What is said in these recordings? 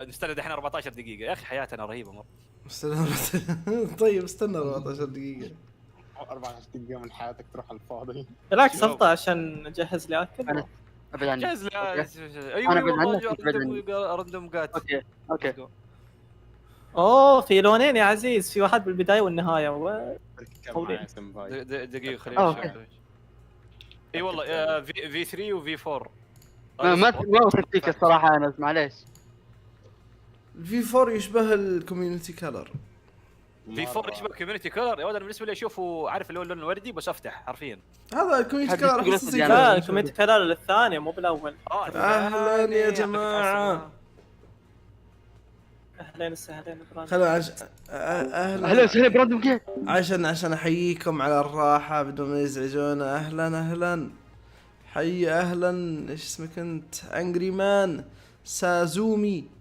نستنى دحين 14 دقيقة يا اخي، حياتنا رهيبة مرة. طيب استنى 14 دقيقة. 14 دقيقة من حياتك تروح على الفاضي. بالعكس افضل عشان نجهز لي اكل. انا ابعد عني. جاز لا. أنا ايوه بعد عنك، والله أنت بعد عني. رندم قات. اوكي اوه في لونين يا عزيز، في واحد بالبداية والنهاية كم معي سمباي؟ دقيقة أوه، خليني اشوف. اي والله في 3 وفي 4. ما وصلت فيك الصراحة أنا معليش. في 4 يشبه الكوميونتي كلر. في 4 يشبه كوميونتي كلر يا ولد. انا بالنسبة لي اشوفه عارف اللي هو اللون الوردي بس افتح حرفيا. هذا الكوميونتي حد كلر يشتغل احس زي يعني. لا كذا. الكومنت كلر للثانية مو بالاول. اهلا يا جماعة. اهلين وسهلين براندوم. خلوا أهلا وسهلا براندوم جيت. عشان احييكم على الراحة بدون ما يزعجونا. اهلا حي. اهلا ايش اسمك انت؟ انجري مان سازومي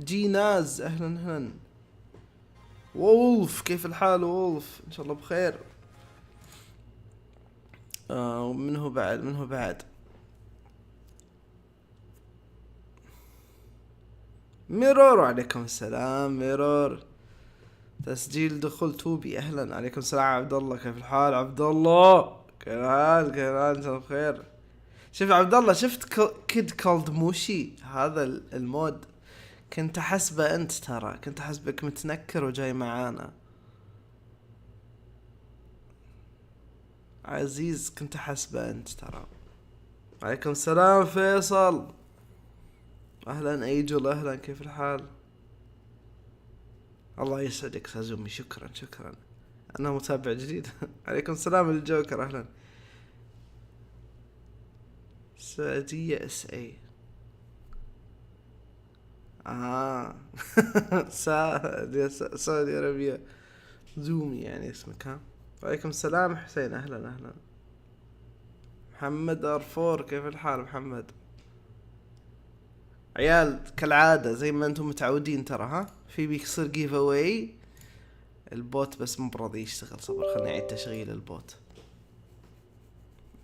جيناز. اهلا وولف. كيف الحال وولف؟ ان شاء الله بخير. ومنه بعد ميرور. وعليكم السلام ميرور. تسجيل دخول توبي. اهلا. عليكم السلام عبد الله. كيف الحال عبد الله؟ كيف الحال ان شاء الله بخير. شوف عبد الله، شفت كيد كولد موشي هذا المود؟ كنت احسبه انت، ترى كنت احسبك متنكر وجاي معانا عزيز. كنت احسبه انت ترى. عليكم السلام فيصل. اهلا ايجل. اهلا كيف الحال؟ الله يسعدك سازومي. شكرا انا متابع جديد. عليكم السلام الجوكر. اهلا. سعودية اس اي. سعودي عربية زومي يعني اسمك ها. وعليكم السلام حسين. اهلا. محمد ارفور. كيف الحال محمد؟ عيال كالعادة زي ما انتم متعودين ترى ها، في بيصير قيف اواي. البوت بس مو براضي يشتغل. صبر خلني اعيد تشغيل البوت.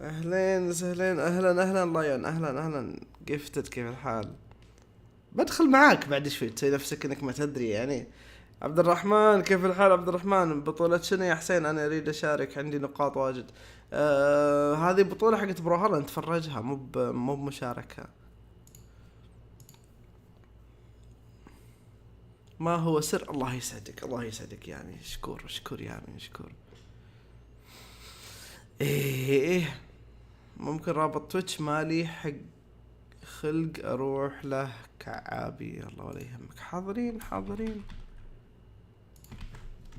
اهلين وسهلين. اهلا لايون. اهلا جفتد. كيف الحال؟ بدخل معاك بعد شوي تسوي نفسك انك ما تدري يعني. عبد الرحمن. كيف الحال عبد الرحمن؟ بطولة شنو يا حسين؟ انا اريد اشارك، عندي نقاط واجد. هذه بطولة حقت براولهالا نتفرجها، مو بمشاركة. ما هو سر؟ الله يسعدك يعني. شكور يعني شكور. ايه ممكن رابط تويتش مالي حق خلق اروح له كعابي. الله ولا يهمك. حاضرين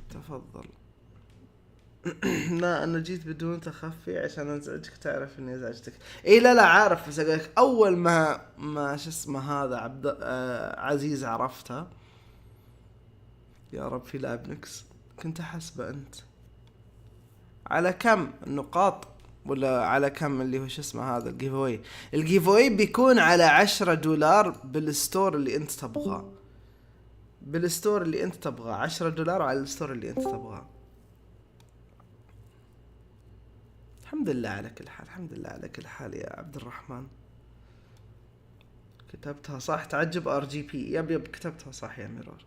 تفضل. لا انا جيت بدون تخفي عشان ازعجك، تعرف اني ازعجتك. اي لا عارف، بس اقولك اول ما شو اسمه هذا عزيز عرفته. يا رب في لاعب نكس. كنت احسبه انت على كم النقاط ولا على كم اللي هو شو اسمه هذا الجيف اواي بيكون على $10 بالستور اللي انت تبغاه. $10 على الستور اللي انت تبغاه. الحمد لله على كل حال يا عبد الرحمن. كتبتها صح. تعجب RGP. يب كتبتها صح يا ميرور.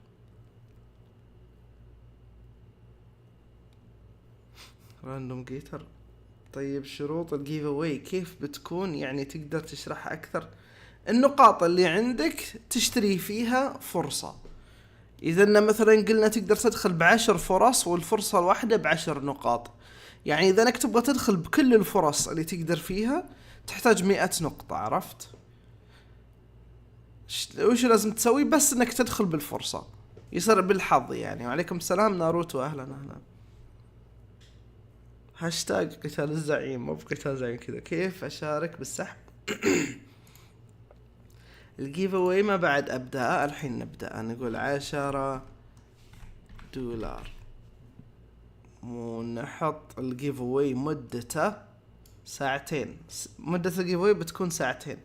راندوم جيتر. طيب شروط الجيف اواي كيف بتكون يعني؟ تقدر تشرحها اكثر؟ النقاط اللي عندك تشتري فيها فرصة. اذا إن مثلا قلنا تقدر تدخل ب10 فرص والفرصة الواحدة ب10 نقاط، يعني اذا انك تبغى تدخل بكل الفرص اللي تقدر فيها تحتاج 100 نقطة. عرفت وش لازم تسوي؟ بس انك تدخل بالفرصة، يصير بالحظ يعني. وعليكم السلام ناروتو. اهلا. هاشتاج قتال الزعيم، مو بقتال زعيم كذا. كيف اشارك بالسحب؟ الجيف اواي ما بعد ابدا. الحين نبدا. نقول $10 ونحط الجيف اواي مدته ساعتين. مدة الجيف اواي بتكون ساعتين.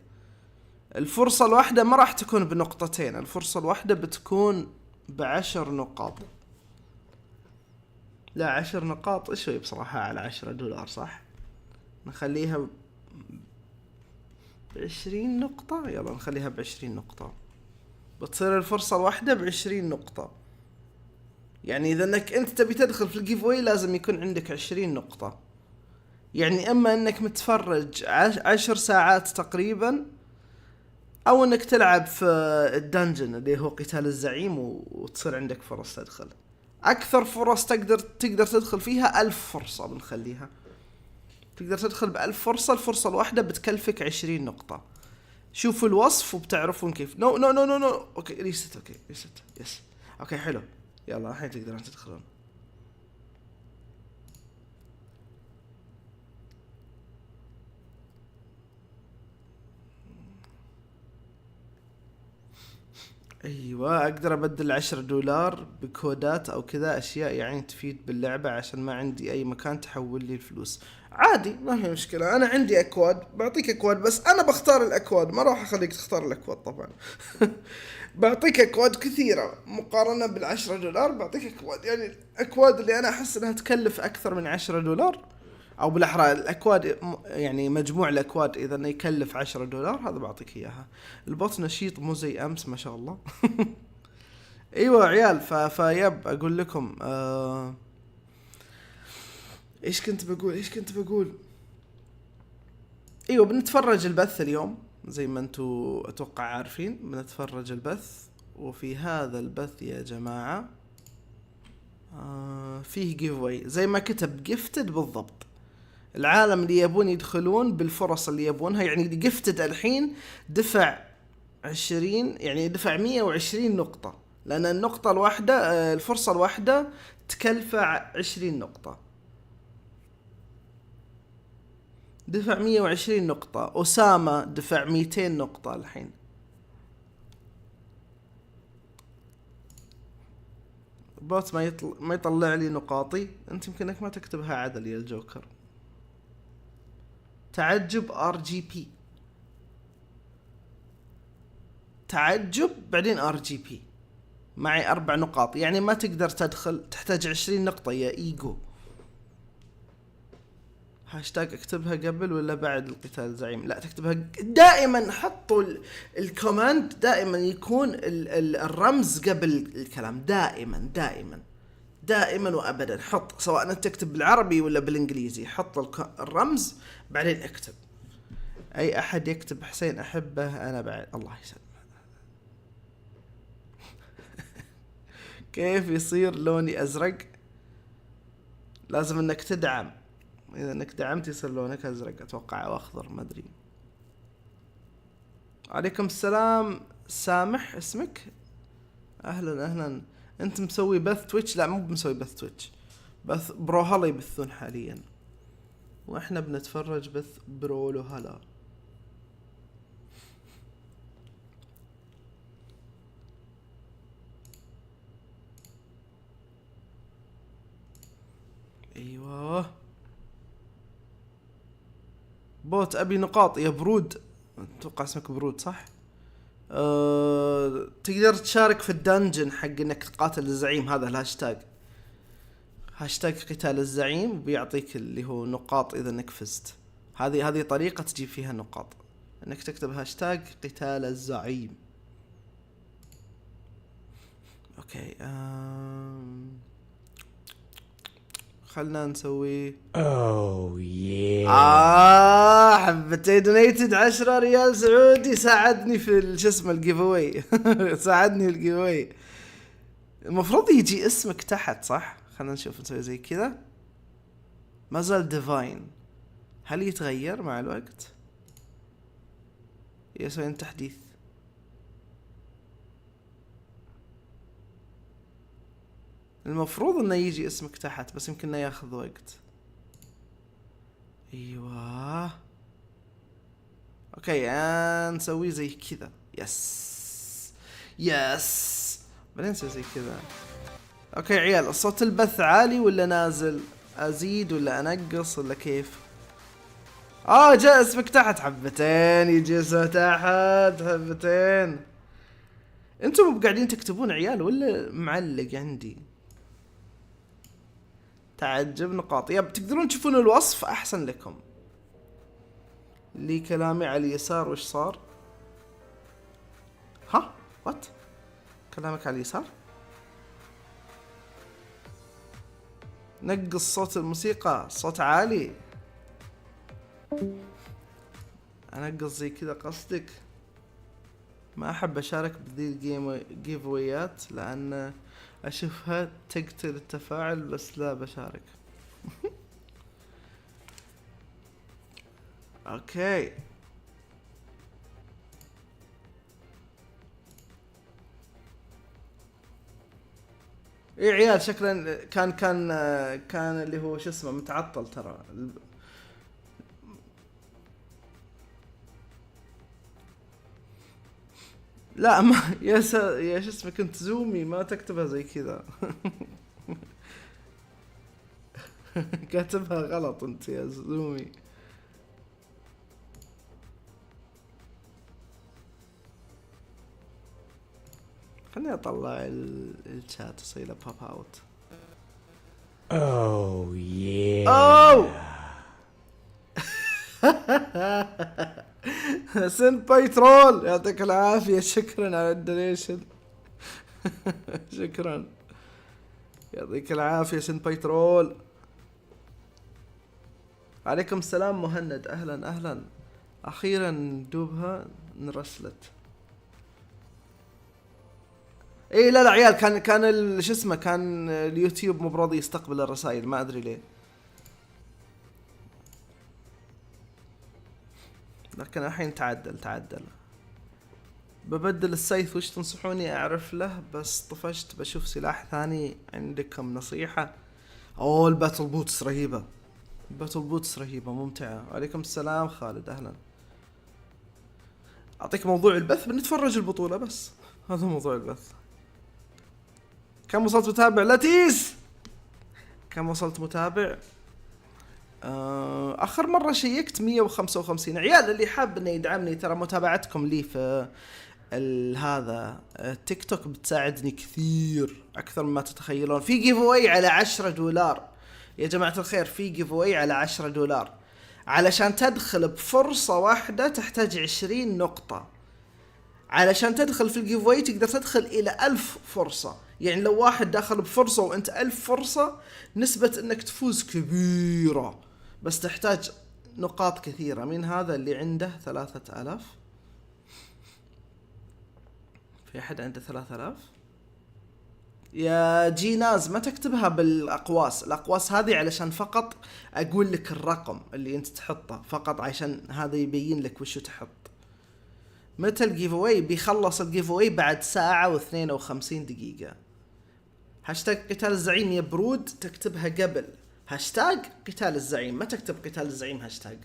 الفرصة الواحدة ما راح تكون بنقطتين، الفرصة الواحدة بتكون ب10 نقاط. لا 10 نقاط شوي بصراحة على $10 صح. نخليها 20 نقطة. يلا نخليها ب20 نقطة. بتصير الفرصة الواحدة ب20 نقطة. يعني اذا انك انت تبي تدخل في الجيف اواي لازم يكون عندك 20 نقطة. يعني اما انك متفرج 10 ساعات تقريبا، او انك تلعب في الدنجن اللي هو قتال الزعيم وتصير عندك فرص تدخل. اكثر فرص تقدر تدخل فيها 1000 فرصة بنخليها. تقدر تدخل ب1000 فرصة. الفرصة الواحدة بتكلفك 20 نقطة. شوفوا الوصف وبتعرفون كيف. نو نو نو نو نو. اوكي ريست. اوكي ريست. يس. اوكي حلو. يلا الحين تقدرون تدخلون. ايوه اقدر ابدل 10 دولار بكودات او كذا اشياء يعني تفيد باللعبة، عشان ما عندي اي مكان تحول لي الفلوس. عادي ما هي مشكلة. انا عندي اكواد بعطيك اكواد، بس انا بختار الاكواد، ما راح اخليك تختار الاكواد طبعا. بعطيك اكواد كثيرة مقارنة بال10 دولار. بعطيك اكواد، يعني الاكواد اللي انا احس انها تكلف اكثر من 10 دولار، او بالاحرى الاكواد يعني مجموع الاكواد اذا انه يكلف 10 دولار هذا بعطيك اياها. البث نشيط مو زي امس ما شاء الله. ايوه عيال. فيب اقول لكم ايش كنت بقول. ايوه بنتفرج البث اليوم زي ما انتم اتوقع عارفين. بنتفرج البث، وفي هذا البث يا جماعة فيه جيف اواي زي ما كتب جيفتد بالضبط. العالم اللي يبون يدخلون بالفرص اللي يبونها، يعني جيفتد الحين دفع 20، يعني دفع 120 نقطة، لأن النقطة الواحدة الفرصة الواحدة تكلفة 20 نقطة. دفع 120 نقطة. أسامة دفع 200 نقطة الحين. بوت ما يطلع لي نقاطي. انت يمكنك ما تكتبها عدل يا الجوكر. تعجب RGP. تعجب بعدين RGP معي 4 نقاط. يعني ما تقدر تدخل، تحتاج 20 نقطة يا ايجو. هاشتاج اكتبها قبل ولا بعد القتال الزعيم؟ لا تكتبها دائما. حطوا الكوماند دائما يكون الرمز قبل الكلام. دائما وابدا حط، سواء انت تكتب بالعربي ولا بالانجليزي، حط الرمز بعدين اكتب. اي احد يكتب حسين احبه انا بعد. الله يسلمه. كيف يصير لوني ازرق؟ لازم انك تدعم. اذا انك دعمت يصير لونك ازرق اتوقع او اخضر ما ادري. عليكم السلام سامح اسمك. اهلا. انت مسوي بث تويتش؟ لا مو مسوي بث تويتش، بث براولهالا يبثون حاليا، واحنا بنتفرج بث براولهالا. ايوه بوت ابي نقاط يا برود. اتوقع اسمك برود صح؟ تقدر تشارك في الدنجن حق انك تقاتل الزعيم. هذا الهاشتاج، هاشتاج قتال الزعيم، بيعطيك اللي هو نقاط اذا انك فزت. هذه طريقة تجيب فيها نقاط، انك تكتب هاشتاج قتال الزعيم. اوكي خلنا نسوي حبتين دونيتد 10 ريال سعودي. ساعدني في شو اسمه الجيف اواي. ساعدني الجيف اواي. المفروض يجي اسمك تحت صح؟ خلنا نشوف نسوي زي كذا. ما زال ديفاين. هل يتغير مع الوقت؟ يسوي تحديث. المفروض انه يجي اسمك تحت، بس يمكن انه ياخذ وقت. ايوه اوكي نسوي زي كذا. يس بعدين نسوي زي كذا. اوكي عيال، الصوت البث عالي ولا نازل؟ ازيد ولا انقص ولا كيف؟ جاء اسمك تحت. حبتين يجي اسمه تحت. حبتين. انتم مو قاعدين تكتبون عيال ولا معلق عندي؟ تعجب نقاط. يب تقدرون تشوفون الوصف احسن لكم، لي كلامي على اليسار وش صار؟ ها وات؟ كلامك على اليسار؟ نقص صوت الموسيقى، صوت عالي. انقص زي كذا قصدك؟ ما احب اشارك بذي الجيف اويات لان اشوفها تقتل التفاعل، بس لا بشارك. اوكي ايه عيال، شكلا كان اللي هو شو اسمه متعطل ترى. لا ما يا شو اسمه، كنت زومي ما تكتبها زي كذا. كاتبها غلط انت يا زومي. خليني اطلع الشات اصير له بوب اوت. اوه ياه. اوه سنباي ترول يعطيك العافية، شكرا على الدونيشن. شكرا يعطيك العافية سنباي ترول. عليكم السلام مهند، اهلا اهلا. اخيرا دوبها انرسلت. ايه لا عيال، كان شو اسمه، كان اليوتيوب مو براضي يستقبل الرسائل، ما ادري ليه. لكن الحين تعدل. ببدل السيف، وش تنصحوني اعرف له؟ بس طفشت بشوف سلاح ثاني، عندكم نصيحة؟ اوه الباتل بوتس رهيبة، الباتل بوتس رهيبة ممتعة. وعليكم السلام خالد اهلا. اعطيك موضوع البث، بنتفرج البطولة بس، هذا موضوع البث. كم وصلت متابع لاتيس؟ كم وصلت متابع؟ اخر مرة شيكت 155. عيال اللي حاب انه يدعمني، ترى متابعتكم لي في هذا التيك توك بتساعدني كثير اكثر مما تتخيلون. في جيف اواي على $10 يا جماعة الخير، في جيف اواي على $10. علشان تدخل بفرصة واحدة تحتاج 20 نقطة. علشان تدخل في الجيف اواي تقدر تدخل الى 1000 فرصة. يعني لو واحد داخل بفرصة وانت 1000 فرصة، نسبة انك تفوز كبيرة، بس تحتاج نقاط كثيرة. من هذا اللي عنده 3000؟ في احد عنده 3000؟ يا جيناز ما تكتبها بالاقواس، الاقواس هذه علشان فقط اقول لك الرقم اللي انت تحطه، فقط عشان هذا يبين لك وشو تحط. متى الجيف اواي؟ بيخلص الجيف اواي بعد 1:52. هاشتاج قتال الزعيم يا برود تكتبها قبل هاشتاج قتال الزعيم، ما تكتب قتال الزعيم هاشتاج.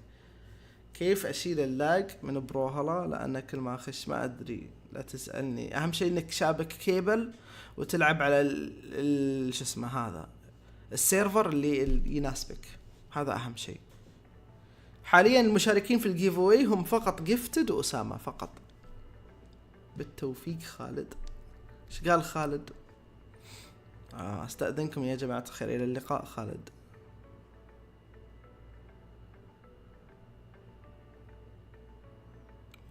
كيف اشيل اللاج من براولهالا؟ لان كل ما اخش ما ادري، لا تسالني. اهم شيء انك شابك كيبل وتلعب على شو اسمه هذا السيرفر اللي يناسبك، هذا اهم شيء. حاليا المشاركين في الجيف اواي هم فقط جيفتد واسامه فقط. بالتوفيق خالد. ايش قال خالد؟ استأذنكم يا جماعة الخير، الى اللقاء خالد.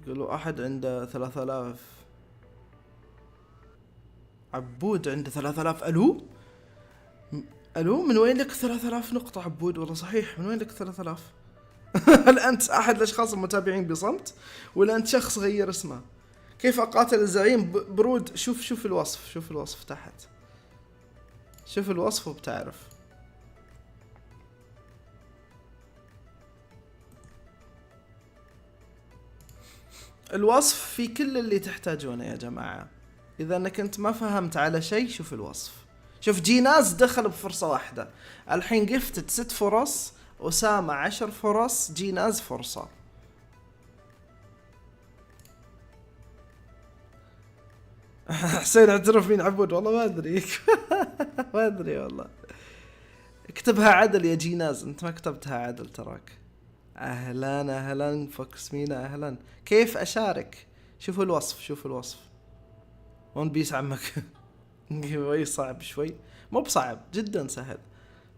يقولوا احد عنده 3000. عبود عنده 3000. الو من وين لك 3000 نقطة عبود؟ والله صحيح، من وين لك 3000؟ هل انت احد الاشخاص المتابعين بصمت، ولا انت شخص غير اسمه؟ كيف اقاتل الزعيم برود؟ شوف الوصف، شوف الوصف تحت، شوف الوصف وبتعرف. الوصف في كل اللي تحتاجونه يا جماعة. اذا انك انت ما فهمت على شيء شوف الوصف. شوف جيناز دخل بفرصة واحدة، الحين قفتت 6 فرص، أسامة 10 فرص، جيناز فرصة. حسين اعترف مين عبود؟ والله ما ادري. ما ادري والله. اكتبها عدل يا جيناز، انت ما كتبتها عدل تراك. اهلا فوكس مينا اهلا. كيف اشارك؟ شوفوا الوصف، شوفوا الوصف. ون بيس عمك. اي صعب شوي، مو بصعب، جدا سهل.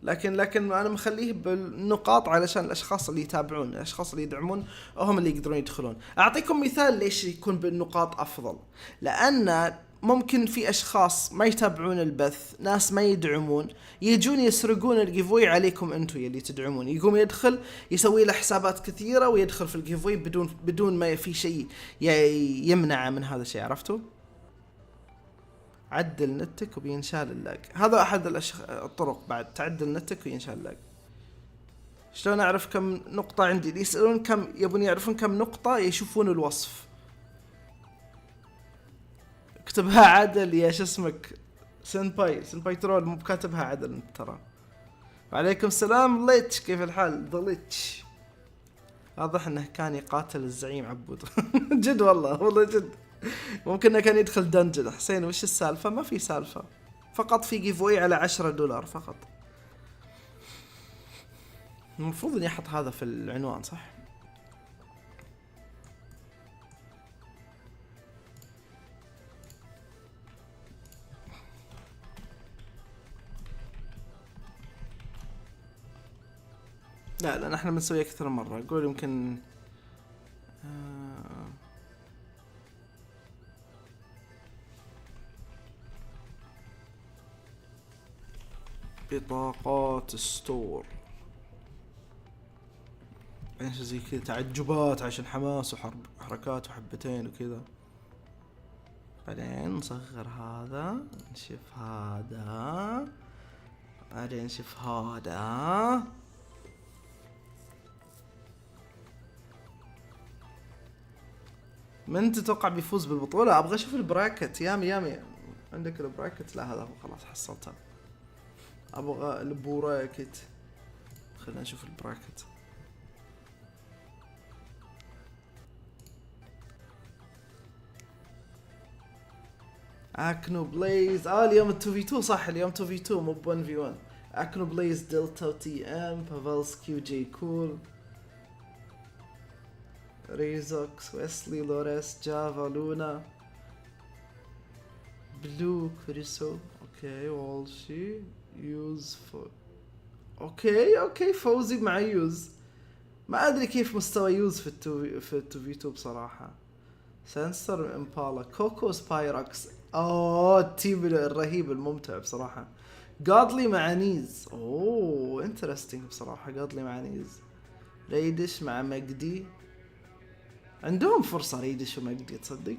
لكن انا مخليه بالنقاط علشان الاشخاص اللي يتابعون، الاشخاص اللي يدعمون هم اللي يقدرون يدخلون. اعطيكم مثال ليش يكون بالنقاط افضل، لان ممكن في اشخاص ما يتابعون البث، ناس ما يدعمون، يجون يسرقون الجيفوي عليكم انتم يلي تدعمون. يقوم يدخل يسوي له حسابات كثيره ويدخل في الجيفوي بدون ما في شيء يمنعه من هذا الشيء. عرفتوا؟ عدل نتك وبينشال اللاج، هذا احد الطرق. بعد تعدل نتك وينشال اللاج. شلون اعرف كم نقطه عندي؟ يسالون كم، يبون يعرفون كم نقطه، يشوفون الوصف. اكتبها عدل يا شو اسمك سنباي ترول، مو بكاتبها عدل انت ترى. وعليكم السلام ليتش، كيف الحال ضليتش؟ واضح انه كان يقاتل الزعيم عبود. جد والله جد. ممكن انه كان يدخل دنجن. حسين وش السالفه؟ ما في سالفه، فقط في جيفوي على $10 فقط. المفروض اني احط هذا في العنوان صح؟ لا لان احنا بنسوي اكثر مره. اقول يمكن بطاقات ستور، ايش زي كذا، تعجبات عشان حماس وحرب حركات وحبتين وكذا. بعدين نصغر هذا، نشوف هذا، بعدين نشوف هذا. من تتوقع بيفوز بالبطولة؟ ابغى اشوف البراكت. يامي عندك البراكت؟ لا هذا خلاص حصلتها. ابغى البراكت، خلينا نشوف البراكت. اكنو بليز، اليوم 2v2 صح، اليوم 2v2 مو 1v1. اكنو بليز، دلتا تي ام، بافلسكي وجي كول، ريزوكس، ويسلي، لوريس، جافا، لونا، بلو، كريسو، اوكي، والشي، يوز، اوكي فوزي مع يوز. ما ادري كيف مستوى يوز في التو في بصراحه. سنسر، امبالا، كوكو، سبايروكس. التيم الرهيب الممتع بصراحه. جادلي مع نيز، انترستينج بصراحه. جادلي مع نيز. ريدش مع مجدي، عندهم فرصه ريدش ومجدي تصدق.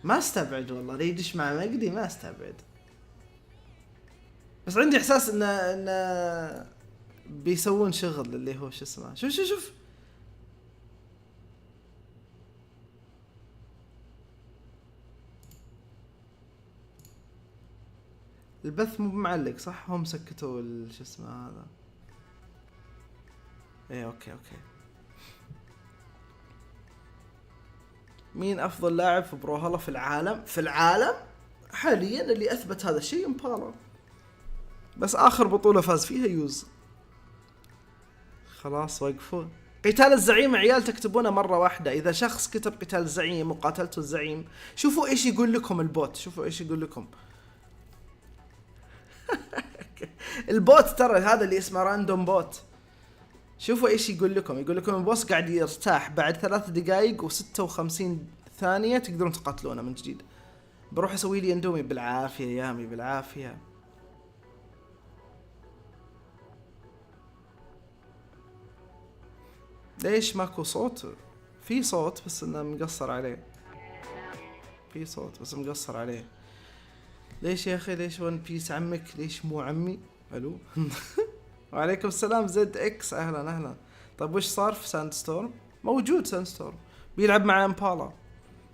ما استبعد والله ريدش مع مجدي، ما استبعد. بس عندي احساس ان بيسوون شغل اللي هو شو اسمه. شوف البث مو معلق صح؟ هم سكتوا شو اسمه هذا. ايه اوكي. مين افضل لاعب في براولهالا في العالم حاليا اللي اثبت هذا الشيء؟ امبالا. بس اخر بطولة فاز فيها يوز. خلاص وقفوا. قتال الزعيم عيال تكتبونه مرة واحدة. اذا شخص كتب قتال الزعيم وقاتلته الزعيم، شوفوا ايش يقول لكم البوت، شوفوا ايش يقول لكم. البوت ترى هذا اللي اسمه راندوم بوت. شوفوا ايش يقول لكم البوس قاعد يرتاح بعد 3 دقائق و56 ثانية تقدرون تقاتلونه من جديد. بروح اسوي لي اندومي بالعافية يامي بالعافية. ليش ماكو صوت؟ في صوت بس انه مقصر عليه. في صوت بس مقصر عليه. ليش يا اخي؟ ليش ون بيس عمك؟ ليش مو عمي؟ الو. وعليكم السلام زد اكس، اهلا. طيب وش صار في ساند ستورم؟ موجود ساند ستورم بيلعب مع امبالا.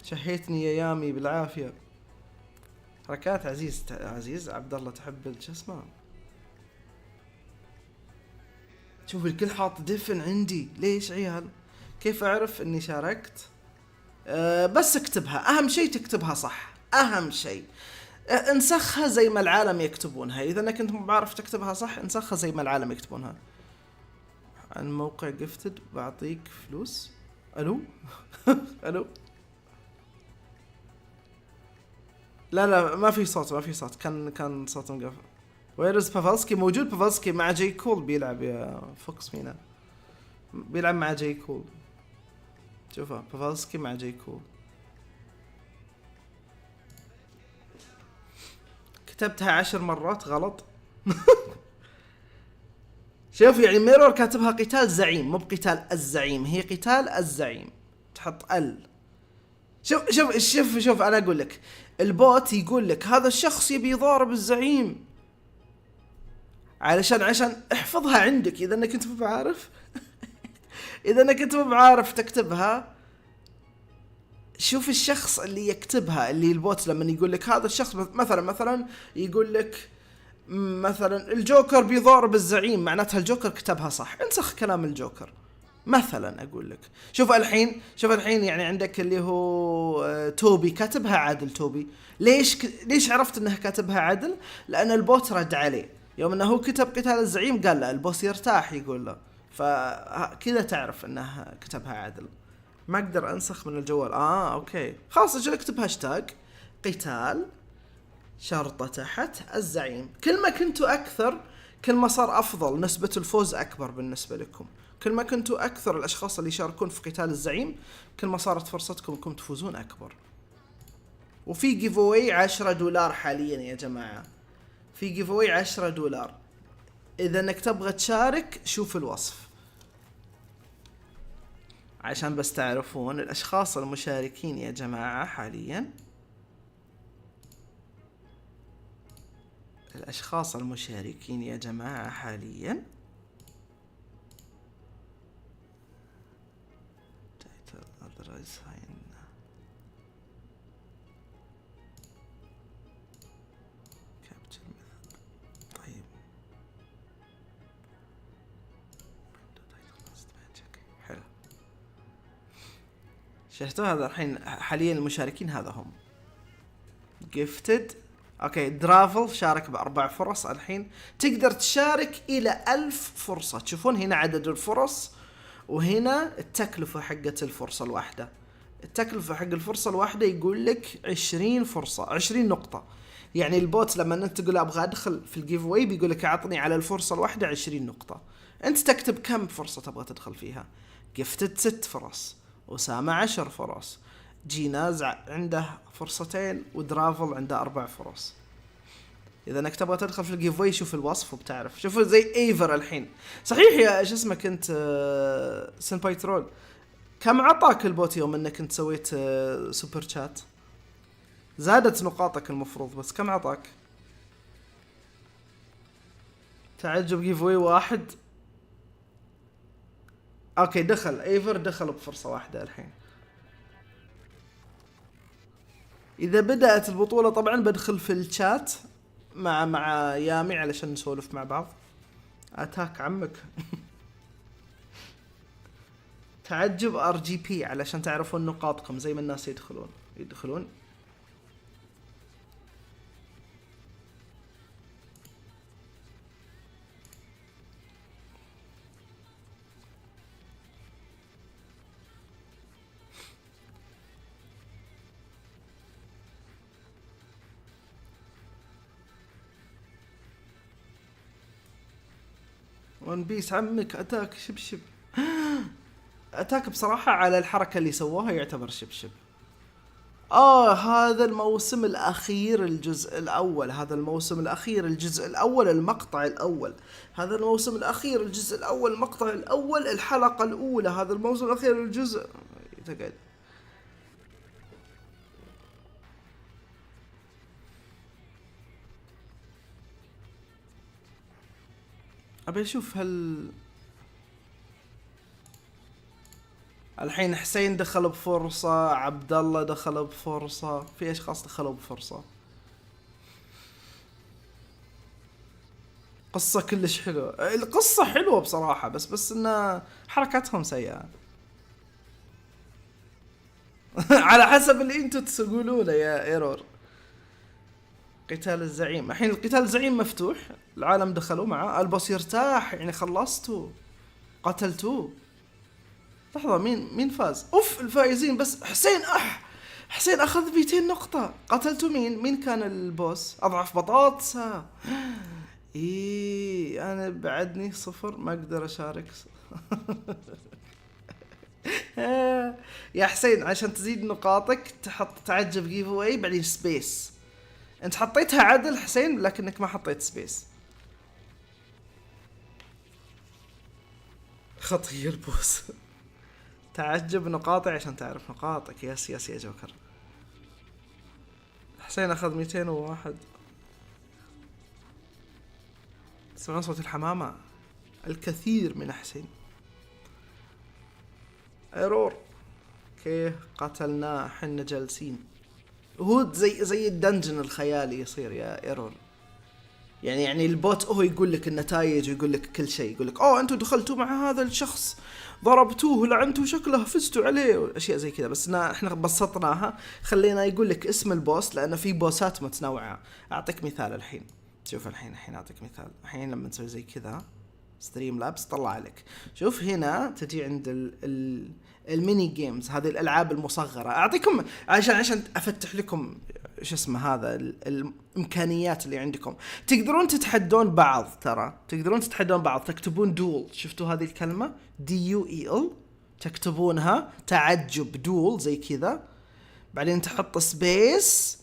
شهيتني يا يامي بالعافيه. حركات عزيز عبد الله. تحب شو اسمه؟ شوف الكل حاط دفن عندي. ليش عيال؟ كيف اعرف اني شاركت؟ بس اكتبها، اهم شيء تكتبها صح، اهم شيء. انسخها زي ما العالم يكتبونها. اذا انك انت مو بعرف تكتبها صح، انسخها زي ما العالم يكتبونها. عن موقع جفتد بعطيك فلوس. الو. الو. لا ما في صوت كان صوت مقفل. ويرز بافالسكي؟ موجود بافالسكي مع جاي كول، بيلعب يا فوكس مينا، بيلعب مع جاي كول. شوفها بافالسكي مع جاي كول. كتبتها 10 مرات غلط. شوف يعني ميرور كاتبها قتال زعيم، مو بقتال الزعيم، هي قتال الزعيم، تحط شوف انا اقول لك، البوت يقول لك هذا الشخص يبي يضارب الزعيم، عشان احفظها عندك اذا انك انت مو بعارف. اذا انك انت مو بعارف تكتبها، شوف الشخص اللي يكتبها، اللي البوت لما يقول لك هذا الشخص مثلا يقول لك مثلا الجوكر بيضارب الزعيم، معناتها الجوكر كتبها صح، انسخ كلام الجوكر مثلا. اقول لك شوف الحين يعني عندك اللي هو توبي كاتبها عدل. توبي ليش عرفت انه كاتبها عدل؟ لان البوت رد عليه يوم انه هو كتب قتال الزعيم، قال له البوس يرتاح يقول له، فكذا تعرف انه كتبها عدل. ما اقدر انسخ من الجوال. اوكي خلاص، اجل اكتب هاشتاج قتال شرطة تحت الزعيم. كل ما كنتوا اكثر كل ما صار افضل، نسبة الفوز اكبر بالنسبة لكم. كل ما كنتوا اكثر الاشخاص اللي يشاركون في قتال الزعيم، كل ما صارت فرصتكم انكم تفوزون اكبر. وفي جيف اواي $10 حاليا يا جماعة، في جيف اواي $10. اذا انك تبغى تشارك شوف الوصف، عشان بس تعرفون الاشخاص المشاركين يا جماعة حاليا. الاشخاص المشاركين يا جماعة حاليا طيب حلو، شفتوا هذا الحين حاليا المشاركين هذا هم جيفتد. اوكي درافل شارك ب4 فرص، الحين تقدر تشارك الى 1000 فرصة. تشوفون هنا عدد الفرص، وهنا التكلفة حقة الفرصة الواحدة. التكلفة حق الفرصة الواحدة يقول لك 20 فرصة، 20 نقطة. يعني البوت لما انت تقول ابغى ادخل في الجيف واي بيقول لك اعطني على الفرصة الواحدة 20 نقطة. انت تكتب كم فرصة تبغى تدخل فيها. جفتد 6 فرص، أسامة 10 فرص، جيناز عنده فرصتين، ودرافل عنده 4 فرص. اذا انك تبغى تدخل في الجيف واي شوف الوصف وبتعرف. شوفوا زي ايفر الحين، صحيح يا ايش اسمك انت سنباي ترول، كم عطاك البوت يوم انك انت سويت سوبر شات؟ زادت نقاطك المفروض، بس كم عطاك؟ تعجب جيف واي 1. اوكي دخل ايفر، دخل بفرصة واحدة الحين. اذا بدأت البطولة طبعا بدخل في الشات مع يامي علشان نسولف مع بعض. اتاك عمك. تعجب RGP علشان تعرفون نقاطكم زي ما الناس يدخلون. ون بيس عمك اتاك شبشب. اتاك بصراحة على الحركة اللي سووها يعتبر شبشب. هذا الموسم الاخير الجزء الاول، هذا الموسم الاخير الجزء الاول المقطع الاول، هذا الموسم الاخير الجزء الاول المقطع الاول الحلقة الاولى، هذا الموسم الاخير الجزء. تقعد ابي اشوف الحين حسين دخل بفرصة، عبد الله دخل بفرصة، في اشخاص دخلوا بفرصة. قصة كلش حلوة، القصة حلوة بصراحة، بس ان حركاتهم سيئة. على حسب اللي انتوا تقولونه يا ايرور. قتال الزعيم، الحين القتال الزعيم مفتوح، العالم دخلوا معه، البوس يرتاح، يعني خلصتوا قتلتوه. لحظة مين فاز؟ الفائزين بس حسين اخذ 200 نقطة. قتلتوا مين كان البوس؟ اضعف بطاطس. ايه انا بعدني 0 ما اقدر اشارك. يا حسين عشان تزيد نقاطك تحط تعجب جيف اواي بعدين سبيس. انت حطيتها عدل حسين لكنك ما حطيت سبيس. خطية البوس. تعجب نقاطي عشان تعرف نقاطك. يس يا جوكر. حسين اخذ 201. تسمعون صوت الحمامة؟ الكثير من حسين. ايرور. اوكي قتلناه حنا جالسين. هو زي الدنجن الخيالي يصير يا ايرور. يعني البوت هو يقول لك النتائج ويقول لك كل شيء. يقول لك انتوا دخلتوا مع هذا الشخص ضربتوه لعنتوا شكله فزتوا عليه اشياء زي كذا. بس احنا بسطناها خلينا يقول لك اسم البوس لانه في بوسات متنوعة. اعطيك مثال الحين. شوف الحين اعطيك مثال. الحين لما تسوي زي كذا ستريم لابس طلع لك. شوف هنا تجي عند الميني جيمز هذه الالعاب المصغرة. اعطيكم عشان افتح لكم شو اسمه هذا الامكانيات اللي عندكم. تقدرون تتحدون بعض. ترى تقدرون تتحدون بعض. تكتبون دول. شفتوا هذه الكلمة DUEL تكتبونها تعجب دول زي كذا. بعدين تحط سبيس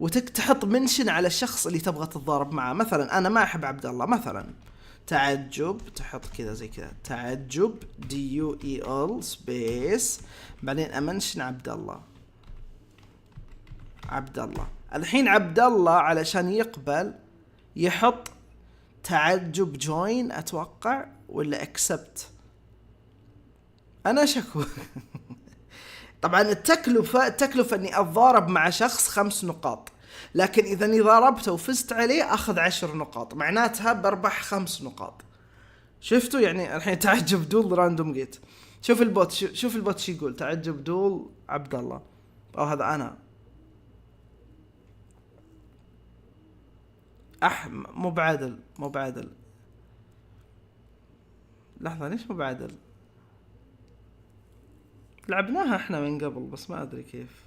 وتحط منشن على الشخص اللي تبغى تتضارب معه. مثلا انا ما احب عبد الله مثلا. تعجب تحط كذا زي كذا تعجب DUEL سبيس بعدين امنشن عبد الله. الحين عبد الله علشان يقبل يحط تعجب جوين اتوقع ولا اكسبت. انا شكو. طبعا التكلفة اني اتضارب مع شخص 5 نقاط. لكن اذا اني ضاربته وفزت عليه اخذ 10 نقاط معناتها بربح 5 نقاط. شفتوا يعني الحين تعجب دول راندوم جيت. شوف البوت شو يقول. تعجب دول عبد الله او هذا انا. مو بعادل. لحظة ليش مو بعادل؟ لعبناها احنا من قبل بس ما ادري كيف.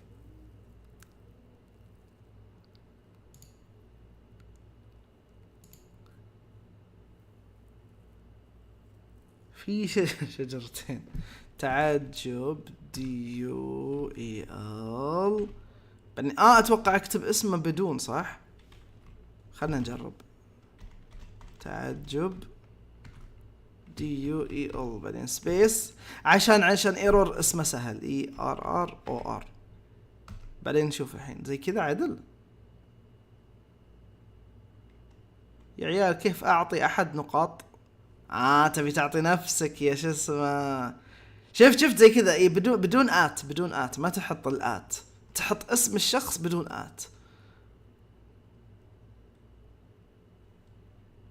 في شجرتين. تعجب DUEL اتوقع اكتب اسمه بدون صح. خلنا نجرب. تعجب DUEL بعدين سبيس عشان ايرور اسمه سهل ERROR. بعدين نشوف الحين زي كذا عدل. يا عيال كيف اعطي احد نقاط. تبي تعطي نفسك يا شو اسمه. شفت زي كذا بدون آت ما تحط الآت. تحط اسم الشخص بدون آت.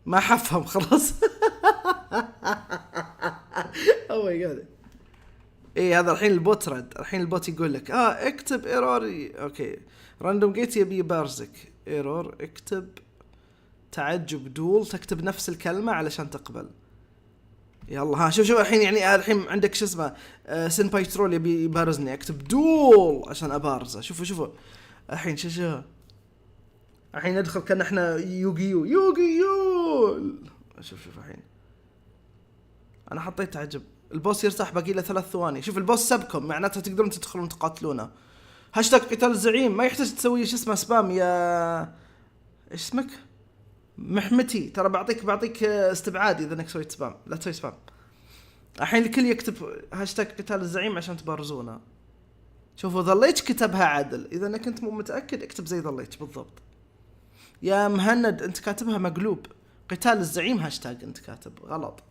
ما حفهم خلاص. او ماي جاد. هذا الحين البوت رد. الحين البوت يقول لك اكتب ايرور. اوكي راندوم جيت يبي بارزك ايرور. اكتب تعجب دول تكتب نفس الكلمة علشان تقبل. يلا شوف الحين يعني الحين عندك شو اسمه سنباي ترول يبي يبارزني اكتب دول عشان ابارزه. شوفوا الحين شو الحين ندخل كان احنا يوغيو. شوف الحين انا حطيت تعجب. البوس يرتاح باقي له 3 ثواني. شوف البوس سبكم معناتها تقدرون تدخلون تقاتلونه. هاشتاج قتال الزعيم ما يحتاج تسوي شو اسمه سبام يا ايش اسمك محمتي. ترى بعطيك استبعاد اذا انك سويت سبام. لا تسوي سبام. الحين الكل يكتب هاشتاج قتال الزعيم عشان تبارزونه. شوفوا ظليت كتبها عدل. اذا انك انت مو متاكد اكتب زي ظليت بالضبط. يا مهند انت كاتبها مقلوب. قتال الزعيم هاشتاج انت كاتب غلط.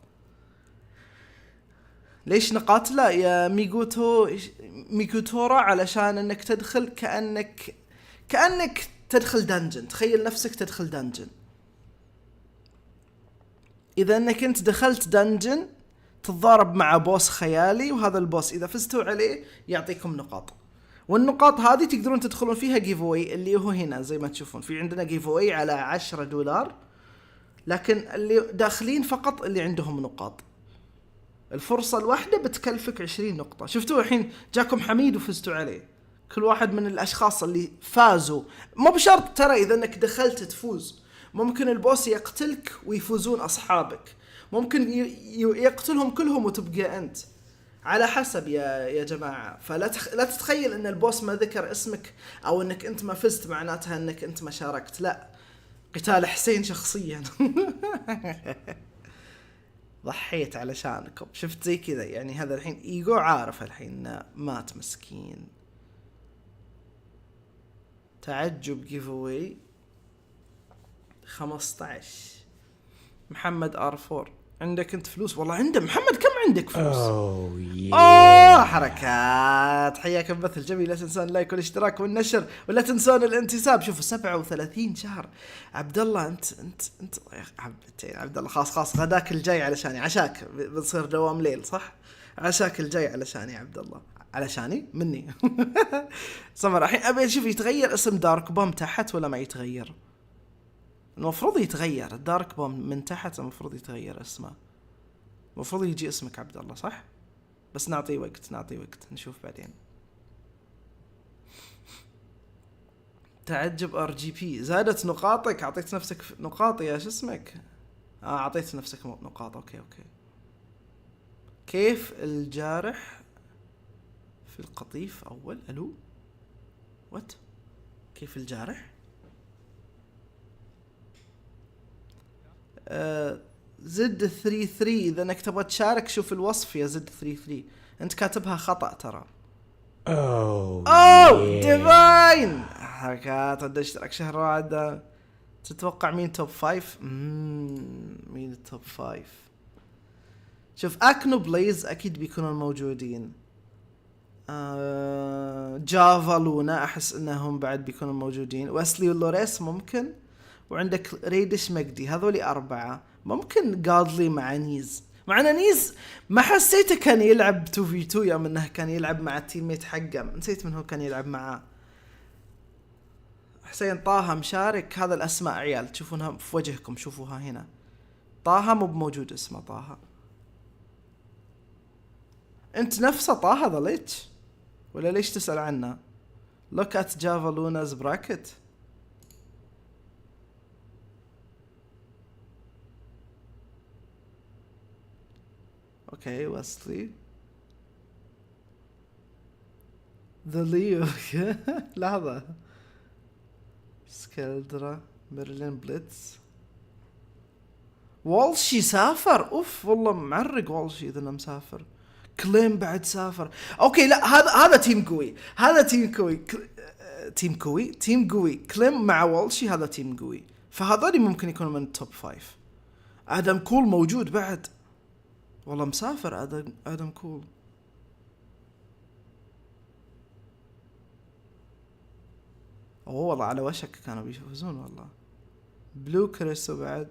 ليش نقاط؟ لا يا ميغوتورا علشان انك تدخل كأنك تدخل دنجن. تخيل نفسك تدخل دنجن. اذا انك انت دخلت دنجن تتضارب مع بوس خيالي وهذا البوس اذا فزتوا عليه يعطيكم نقاط. والنقاط هذه تقدرون تدخلون فيها جيف اواي اللي هو هنا زي ما تشوفون. في عندنا جيف اواي على 10 دولار لكن اللي داخلين فقط اللي عندهم نقاط. الفرصة الواحدة بتكلفك 20 نقطة. شفتوا الحين جاكم حميد وفزتوا عليه. كل واحد من الاشخاص اللي فازوا مو بشرط ترى اذا انك دخلت تفوز. ممكن البوس يقتلك ويفوزون اصحابك، ممكن يقتلهم كلهم وتبقى انت، على حسب يا جماعه. فلا لا تتخيل ان البوس ما ذكر اسمك او انك انت ما فزت معناتها انك انت ما شاركت، لا، قتال حسين شخصيا. ضحيت علشانكم، شفت زي كذا يعني. هذا الحين ايجو عارف الحين مات مسكين. تعجب جيف اواي 15. محمد ار4 عندك انت فلوس؟ والله عنده محمد. كم عندك فلوس؟ حركات. حياك البث الجميل. لا تنسون اللايك والاشتراك والنشر، ولا تنسون الانتساب. شوفوا 37 شهر عبد الله. انت يا حبتين عبد الله. خلاص غداك الجاي علشاني، عشاك بنصير دوام ليل صح؟ عشاك الجاي علشاني عبد الله، علشاني مني. سمر الحين ابي اشوف يتغير اسم دارك بوم تحت ولا ما يتغير؟ المفروض يتغير الدارك بوم من تحت، المفروض يتغير اسمه، المفروض يجي اسمك عبد الله صح؟ بس نعطيه وقت نشوف بعدين. تعجب ار جي بي زادت نقاطك. اعطيت نفسك نقاط يا شو اسمك؟ اعطيت نفسك نقاط. اوكي كيف الجارح في القطيف اول؟ الو وات؟ كيف الجارح؟ زد 33. اذا انك تبغى تشارك شوف الوصف يا زد 33. انت كاتبها خطأ ترى. اوه ديفاين. حركات. ودي اشترك شهر واحد. تتوقع مين توب 5؟ مين التوب 5؟ شوف اكنو بليز اكيد بيكونون موجودين. جافا لونا احس انهم بعد بيكونوا موجودين. واسلي ولوريس ممكن. وعندك ريدش مجدي. هذولي 4. ممكن قادلي مع نيز. مع نيز ما حسيته كان يلعب 2v2 يوم انه كان يلعب مع التيميت حقه. نسيت من هو كان يلعب معاه. حسين طه مشارك. هذا الاسماء عيال تشوفونها في وجهكم، شوفوها هنا. طه مو بموجود اسمه طه. انت نفسه طه ظليتش ولا ليش تسأل عنه؟ look at Java Luna's bracket. اوكي واسلي ذا ليو. لحظة. سكالدرا ميرلين بليتز. والشي سافر. اوف والله معرق والشي اذا مسافر. كليم بعد سافر. اوكي لا هذا تيم قوي. هذا تيم قوي. كليم مع والشي هذا تيم قوي. فهذول ممكن يكونوا من التوب 5. ادم كول موجود بعد. والله مسافر ادم كول. اوه والله على وشك كانوا بيفوزون والله. بلو كريسو بعد.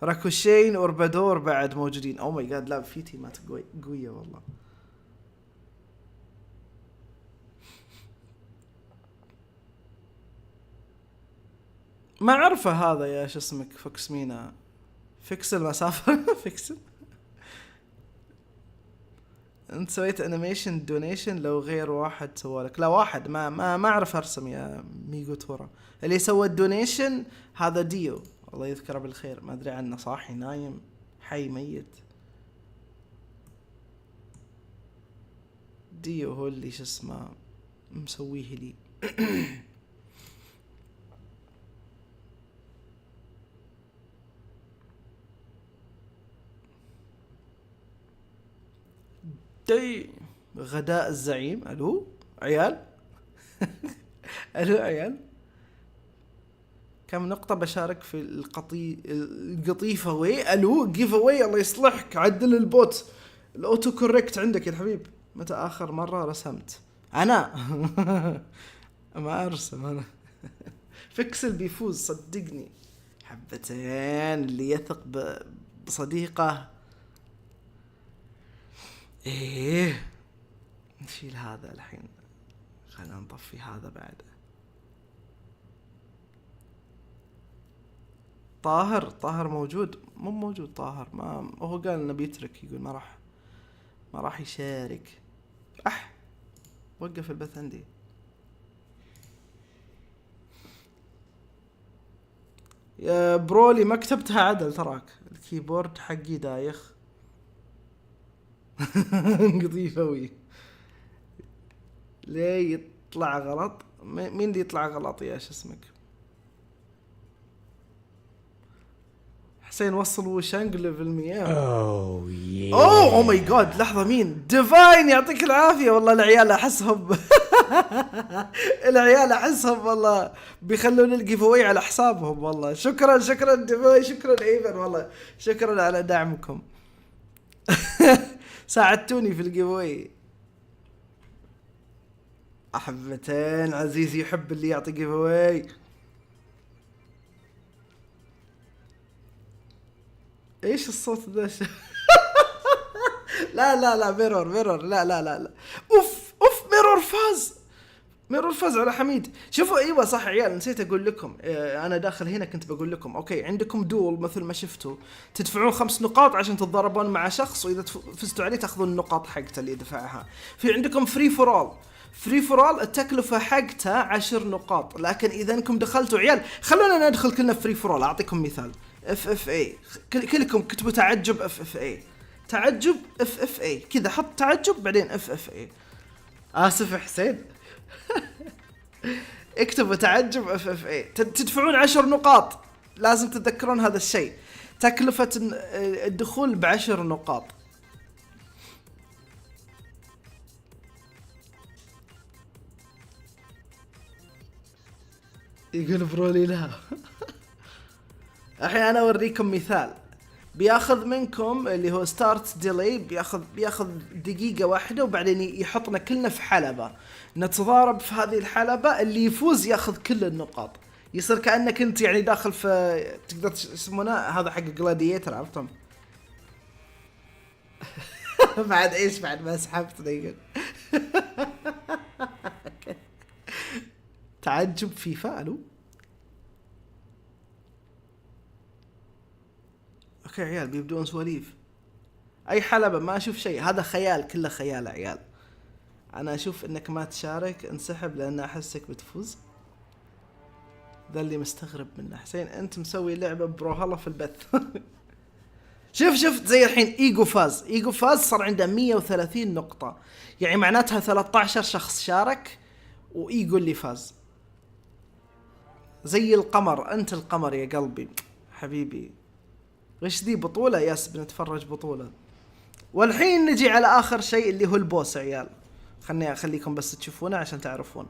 راكوشين اوربادور بعد موجودين. او ماي جاد لا في تيمات قوية والله. ما عرفه هذا يا شو اسمك فوكس مينا. فيكس المسافة. فيكس. انت سويت انيميشن دونيشن لو غير واحد سوالك؟ لا واحد ما اعرف ارسم يا ميجو تورا. اللي سوى الدونيشن هذا ديو الله يذكره بالخير. ما ادري عنه صاحي نايم حي ميت. ديو هو اللي شو اسمه مسويه لي. دي غداء الزعيم. الو عيال. الو عيال. كم نقطة بشارك في القيف اواي؟ الو جيف اواي الله يصلحك. عدل البوت الاوتو كوريكت عندك يا الحبيب. متى اخر مرة رسمت؟ انا ما ارسم انا. فيكسل بيفوز صدقني. حبتين اللي يثق بصديقه. ايه نشيل هذا الحين. خلينا نطفي هذا بعد. طاهر موجود؟ مو موجود طاهر. ما هو قال انه بيترك. يقول ما راح يشارك. وقف البث عندي. يا برولي ما كتبتها عدل تراك، الكيبورد حقي دايخ. قيف اواي ليه يطلع غلط؟ مين اللي يطلع غلط يا شو اسمك؟ حسين وصل وشانج ليفل 100. اوه ماي جاد، لحظه مين؟ ديفاين يعطيك العافيه والله. العيال احسهم العيال احسهم والله بيخلون الجيف اواي على حسابهم والله. شكرا شكرا ديفاين، شكرا ايفن والله، شكرا على دعمكم. ساعدتوني في الجيف اواي. احبتين عزيزي يحب اللي يعطي جيف اواي. ايش الصوت ذا؟ لا ميرور لا اوف ميرور فاز، ميرور فاز على حميد. شوفوا ايوه صح عيال، نسيت اقول لكم. انا داخل هنا كنت بقول لكم اوكي عندكم دول مثل ما شفتوا، تدفعون 5 نقاط عشان تتضاربون مع شخص، واذا فزتوا عليه تاخذون النقاط حقته اللي دفعها. في عندكم فري فور اول، فري فور اول التكلفه حقته 10 نقاط، لكن اذا انكم دخلتوا عيال خلونا ندخل كلنا فري فور اول. اعطيكم مثال اف اي، كلكم كتبوا تعجب اف اي، تعجب اف اي كذا، حط تعجب بعدين اف اي. اسف حسين. اكتبوا تعجب اف اي، تدفعون 10 نقاط، لازم تتذكرون هذا الشيء. تكلفة الدخول ب10 نقاط. يقول برولي لا. الحين انا اوريكم مثال بياخذ منكم اللي هو ستارت ديلي، بياخذ دقيقة واحدة، وبعدين يحطنا كلنا في حلبة نتضارب في هذه الحلبة، اللي يفوز ياخذ كل النقاط. يصير كأنك انت يعني داخل في تقدر يسمونه هذا حق جلاديتر، عرفتم؟ بعد ايش بعد ما سحبت دقيقة. تعجب فيفا. الو اوكي عيال بيبدون سواليف. اي حلبة ما اشوف شيء، هذا خيال، كله خيال عيال. انا اشوف انك ما تشارك انسحب لان احسك بتفوز. ذا اللي مستغرب منه. حسين انت مسوي لعبة براولهالا في البث. شفت زي الحين ايجو فاز صار عنده 130 نقطة، يعني معناتها 13 شخص شارك وايجو اللي فاز. زي القمر، انت القمر يا قلبي حبيبي. وش ذي بطولة؟ ياس بنتفرج بطولة. والحين نجي على آخر شيء اللي هو البوس عيال. خلني أخليكم بس تشوفونه عشان تعرفون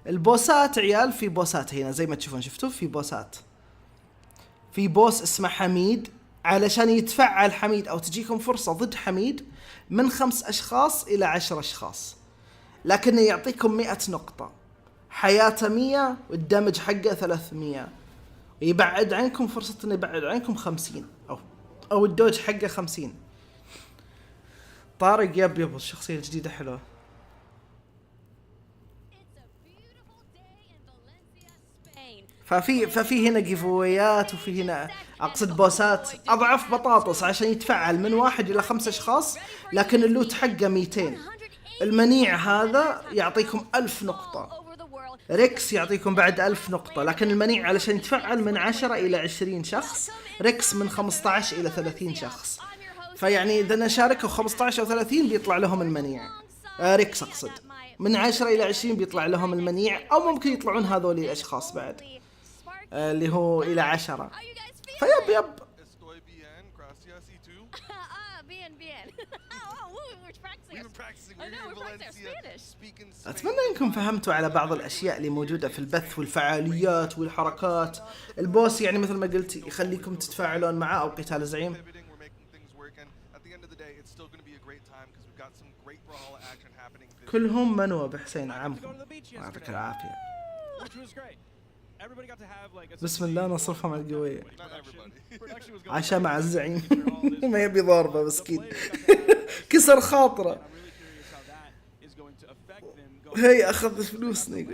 البوسات عيال. في بوسات هنا زي ما تشوفون، شفتوا في بوسات. في بوس اسمه حميد، علشان يتفعل حميد أو تجيكم فرصة ضد حميد من 5 أشخاص إلى 10 أشخاص، لكنه يعطيكم 100 نقطة، حياته 100 والدمج حقه 300، يبعد عنكم فرصة انه يبعد عنكم 50 او الدوج حقه 50. طارق يب الشخصية الجديدة حلوة. ففي هنا جيفويات، وفي هنا اقصد بوسات اضعف بطاطس عشان يتفعل من 1 إلى 5 اشخاص، لكن اللوت حقه 200. المنيع هذا يعطيكم 1000 نقطة، ريكس يعطيكم بعد 1000 نقطة، لكن المنيع علشان يتفعل من 10 إلى 20 شخص، ريكس من 15 إلى 30 شخص. فيعني إذا نشاركوا 15 أو 30 بيطلع لهم المنيع، ريكس أقصد. من 10 إلى 20 بيطلع لهم المنيع، أو ممكن يطلعون هذول الأشخاص بعد اللي هو إلى 10. فيب أتمنى أنكم فهمتوا على بعض الأشياء اللي موجودة في البث والفعاليات والحركات. البوس يعني مثل ما قلت يخليكم تتفاعلون معه، أو قتال الزعيم. كلهم منوى بحسين عمكم، يعطيك العافية. بسم الله نصرفها مع القوية عشان مع الزعيم. ما يبي ضاربة مسكين. كسر خاطره. هي اخذ فلوسنا.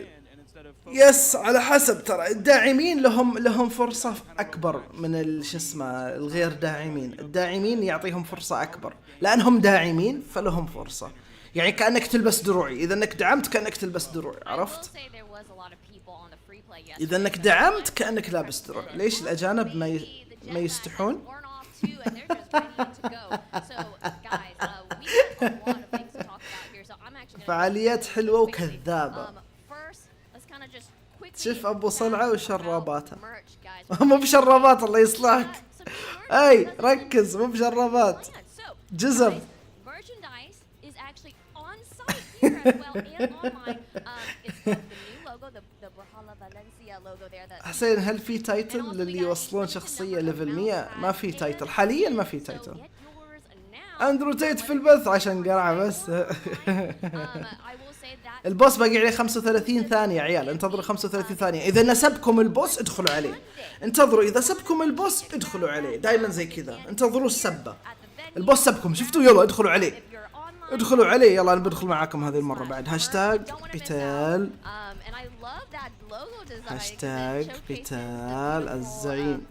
يس على حسب، ترى الداعمين لهم فرصة اكبر من شو اسمه الغير داعمين. الداعمين يعطيهم فرصة اكبر لانهم داعمين، فلهم فرصة. يعني كأنك تلبس دروعي، إذا إنك دعمت كأنك تلبس دروعي، عرفت؟ إذا إنك دعمت كأنك لابس دروع. ليش الأجانب ما يستحون؟ فعاليات حلوة وكذابة. شوف أبو صلعة وشراباته. مو بشرابات الله يصلحك. أي ركز، مو بشرابات، جزم. حسين هل في تايتل للي يوصلون شخصية ليفل 100؟ ما في تايتل حاليا، ما في تايتل. اندرو تيت في البث عشان قرعة بس. البوس باقي عليه 35 ثانية عيال، انتظروا 35 ثانية. إذا نسبكم البوس ادخلوا عليه، انتظروا إذا سبكم البوس ادخلوا عليه، دائما زي كذا، انتظروا السبة. البوس سبكم شفتوا، يلا ادخلوا عليه، ادخلوا عليه. يلا انا بدخل معاكم هذه المرة بعد. هاشتاج قتال، هاشتاج قتال الزعيم.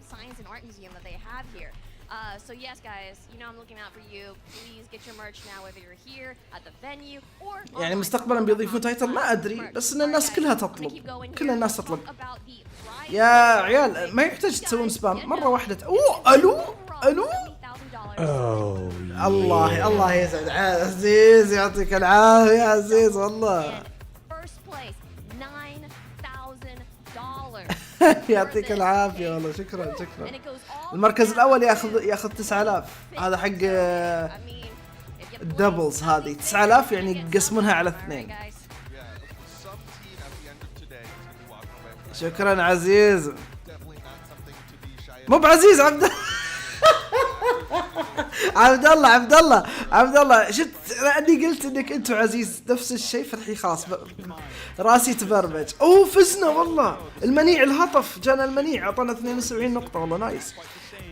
So yes guys, you know I'm looking out for you. Please get your merch now whether you're here at the venue or يعني مستقبلا بيضيفون تايتل ما ادري، بس ان الناس كلها تطلب، كل الناس تطلب. يا عيال ما يحتاج تسوون سبام مرة واحدة. اوه الو الو. الله الله يسعد عزيز، يعطيك العافية يا عزيز والله. يعطيك العافية والله، شكرا شكرا. المركز الأول ياخذ 9000. هذا حق الدبلز، هذه 9000 يعني يقسمونها على 2. شكرا عزيز. مو بعزيز عبد عبد الله عبد الله عبد الله. شفت اني قلت انك انتم عزيز نفس الشيء، فالحين خلاص راسي تبرمج. اوه فزنا والله. المنيع الهطف جانا، المنيع اعطانا 72 نقطة والله نايس.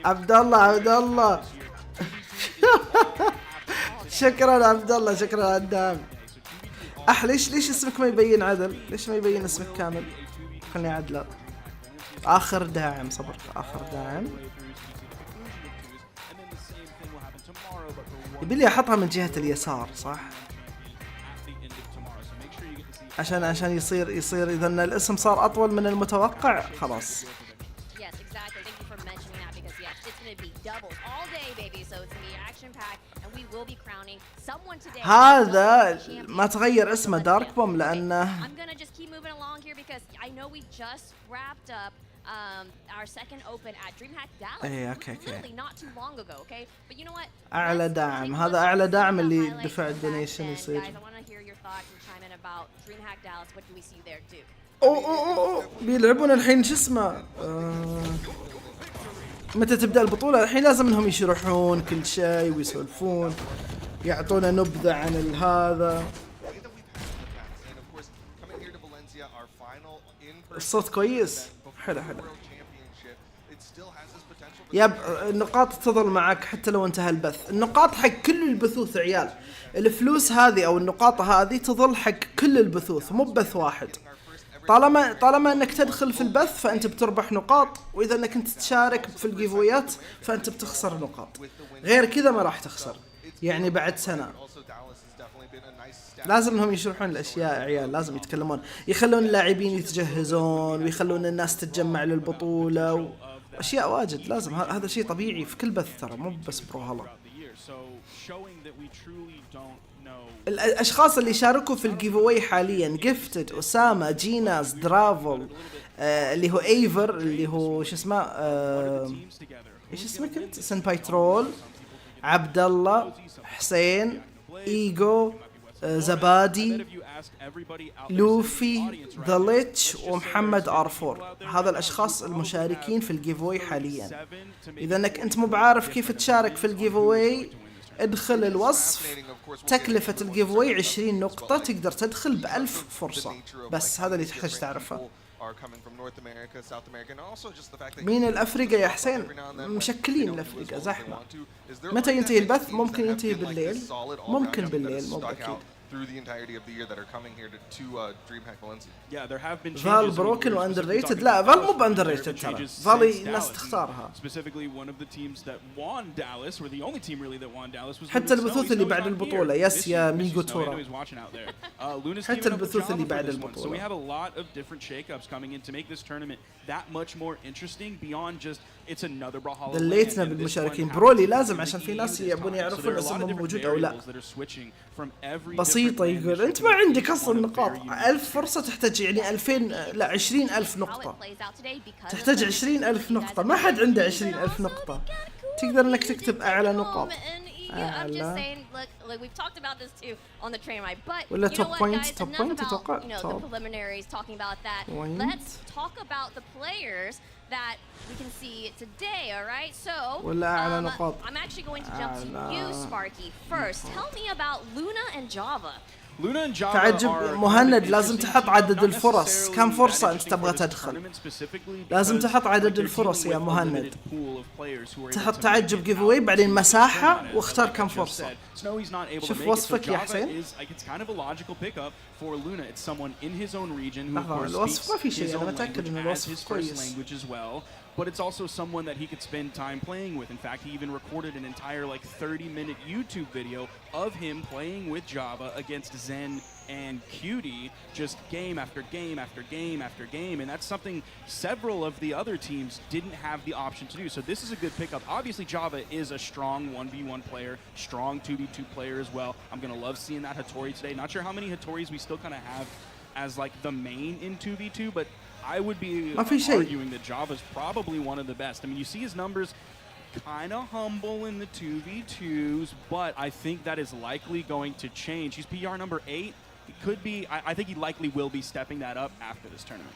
عبد الله عبد الله. شكرا عبد الله، شكرا على الدعم. ليش اسمك ما يبين عدل؟ ليش ما يبين اسمك كامل؟ خلني اعدله. اخر داعم، صبر، اخر داعم. يبيلي احطها من جهة اليسار صح؟ عشان يصير اذا الاسم صار اطول من المتوقع خلاص. هذا ما تغير اسمه دارك بوم لانه ايه اوكي. اعلى داعم، هذا اعلى داعم اللي دفع الدونيشن يصير. اوه بيلعبون الحين شو اسمه. متى تبدأ البطولة؟ الحين لازم انهم يشرحون كل شيء ويسولفون، يعطونا نبذة عن هذا. الصوت كويس، حلو. يب النقاط تظل معك حتى لو انتهى البث. النقاط حق كل البثوث عيال، الفلوس هذه او النقاط هذه تظل حق كل البثوث، مو بث واحد. طالما انك تدخل في البث فانت بتربح نقاط، واذا انك انت تشارك في الجيفويات فانت بتخسر نقاط. غير كذا ما راح تخسر. يعني بعد سنة لازم انهم يشرحون الاشياء عيال، لازم يتكلمون، يخلون اللاعبين يتجهزون ويخلون الناس تتجمع للبطولة واشياء واجد. لازم هذا شيء طبيعي في كل بث ترى، مو بس براولهالا. الاشخاص اللي شاركوا في الجيف اواي حاليا جيفتد، اسامه، جيناس، درافل، اللي هو ايفر، اللي هو شو اسمه، ايش اسمك انت؟ سنباي ترول، عبد الله، حسين، ايجو، زبادي، لوفي، ذا ليتش، ومحمد ار4. هذا الاشخاص المشاركين في الجيف اواي حاليا. اذا انك انت مو بعارف كيف تشارك في الجيف اواي، ادخل الوصف، تكلفة الجيف اواي 20 نقطة، تقدر تدخل ب1000 فرصة. بس هذا اللي تحتاج تعرفه. مين الأفريقيا يا حسين؟ مشكلين الأفريقيا زحمة. متى ينتهي البث؟ ممكن ينتهي بالليل، ممكن بالليل، مو بأكيد. through the entirety of the year that are coming here to DreamHack Valencia. Yeah, there have been فال بروكن واندر ريتد. لا فال مو باندر ريتد ترى، فال الناس تختارها. Specifically one of the teams that won Dallas, or the only team really that won Dallas was حتى البثوث اللي بعد البطولة يس يا ميجو تورا. حتى البثوث اللي بعد البطولة. So we have a lot of different shakeups coming in to make this tournament that much more interesting beyond just it's another Brawlhalla. دليتنا بالمشاركين برولي لازم عشان في ناس يبون يعرفون اسمهم موجود او لا. بسيطة يقول انت ما عندك اصلا نقاط 1000 فرصة تحتاج يعني 2000 لا 20000 نقطة. تحتاج 20000 نقطة، ما حد عنده 20000 نقطة. تقدر انك تكتب اعلى نقاط. ولا توب بوينت اتوقع. that we can see today, all right? So, I'm actually going to jump to you, Sparky. First, tell me about Luna and Java. تعجب مهند، لازم تحط عدد الفرص، كم فرصة أنت تبغى تدخل؟ لازم تحط عدد الفرص يا مهند. تحط تعجب جيف اواي بعدين مساحة واختار كم فرصة. شوف وصفك يا حسين. لحظة الوصف ما في شيء، أنا متأكد إن الوصف كويس. But it's also someone that he could spend time playing with. In fact, he even recorded an entire 30-minute YouTube video of him playing with Java against Zen and Cutie, just game after game after game after game. And that's something several of the other teams didn't have the option to do. So this is a good pickup. Obviously, Java is a strong 1v1 player, strong 2v2 player as well. I'm going to love seeing that Hattori today. Not sure how many Hattoris we still kind of have as the main in 2v2, but I would be arguing that Java's probably one of the best. I mean, you see his numbers kind of humble in the 2v2s, but I think that is likely going to change. He's PR number 8. He could be, I think he likely will be stepping that up after this tournament.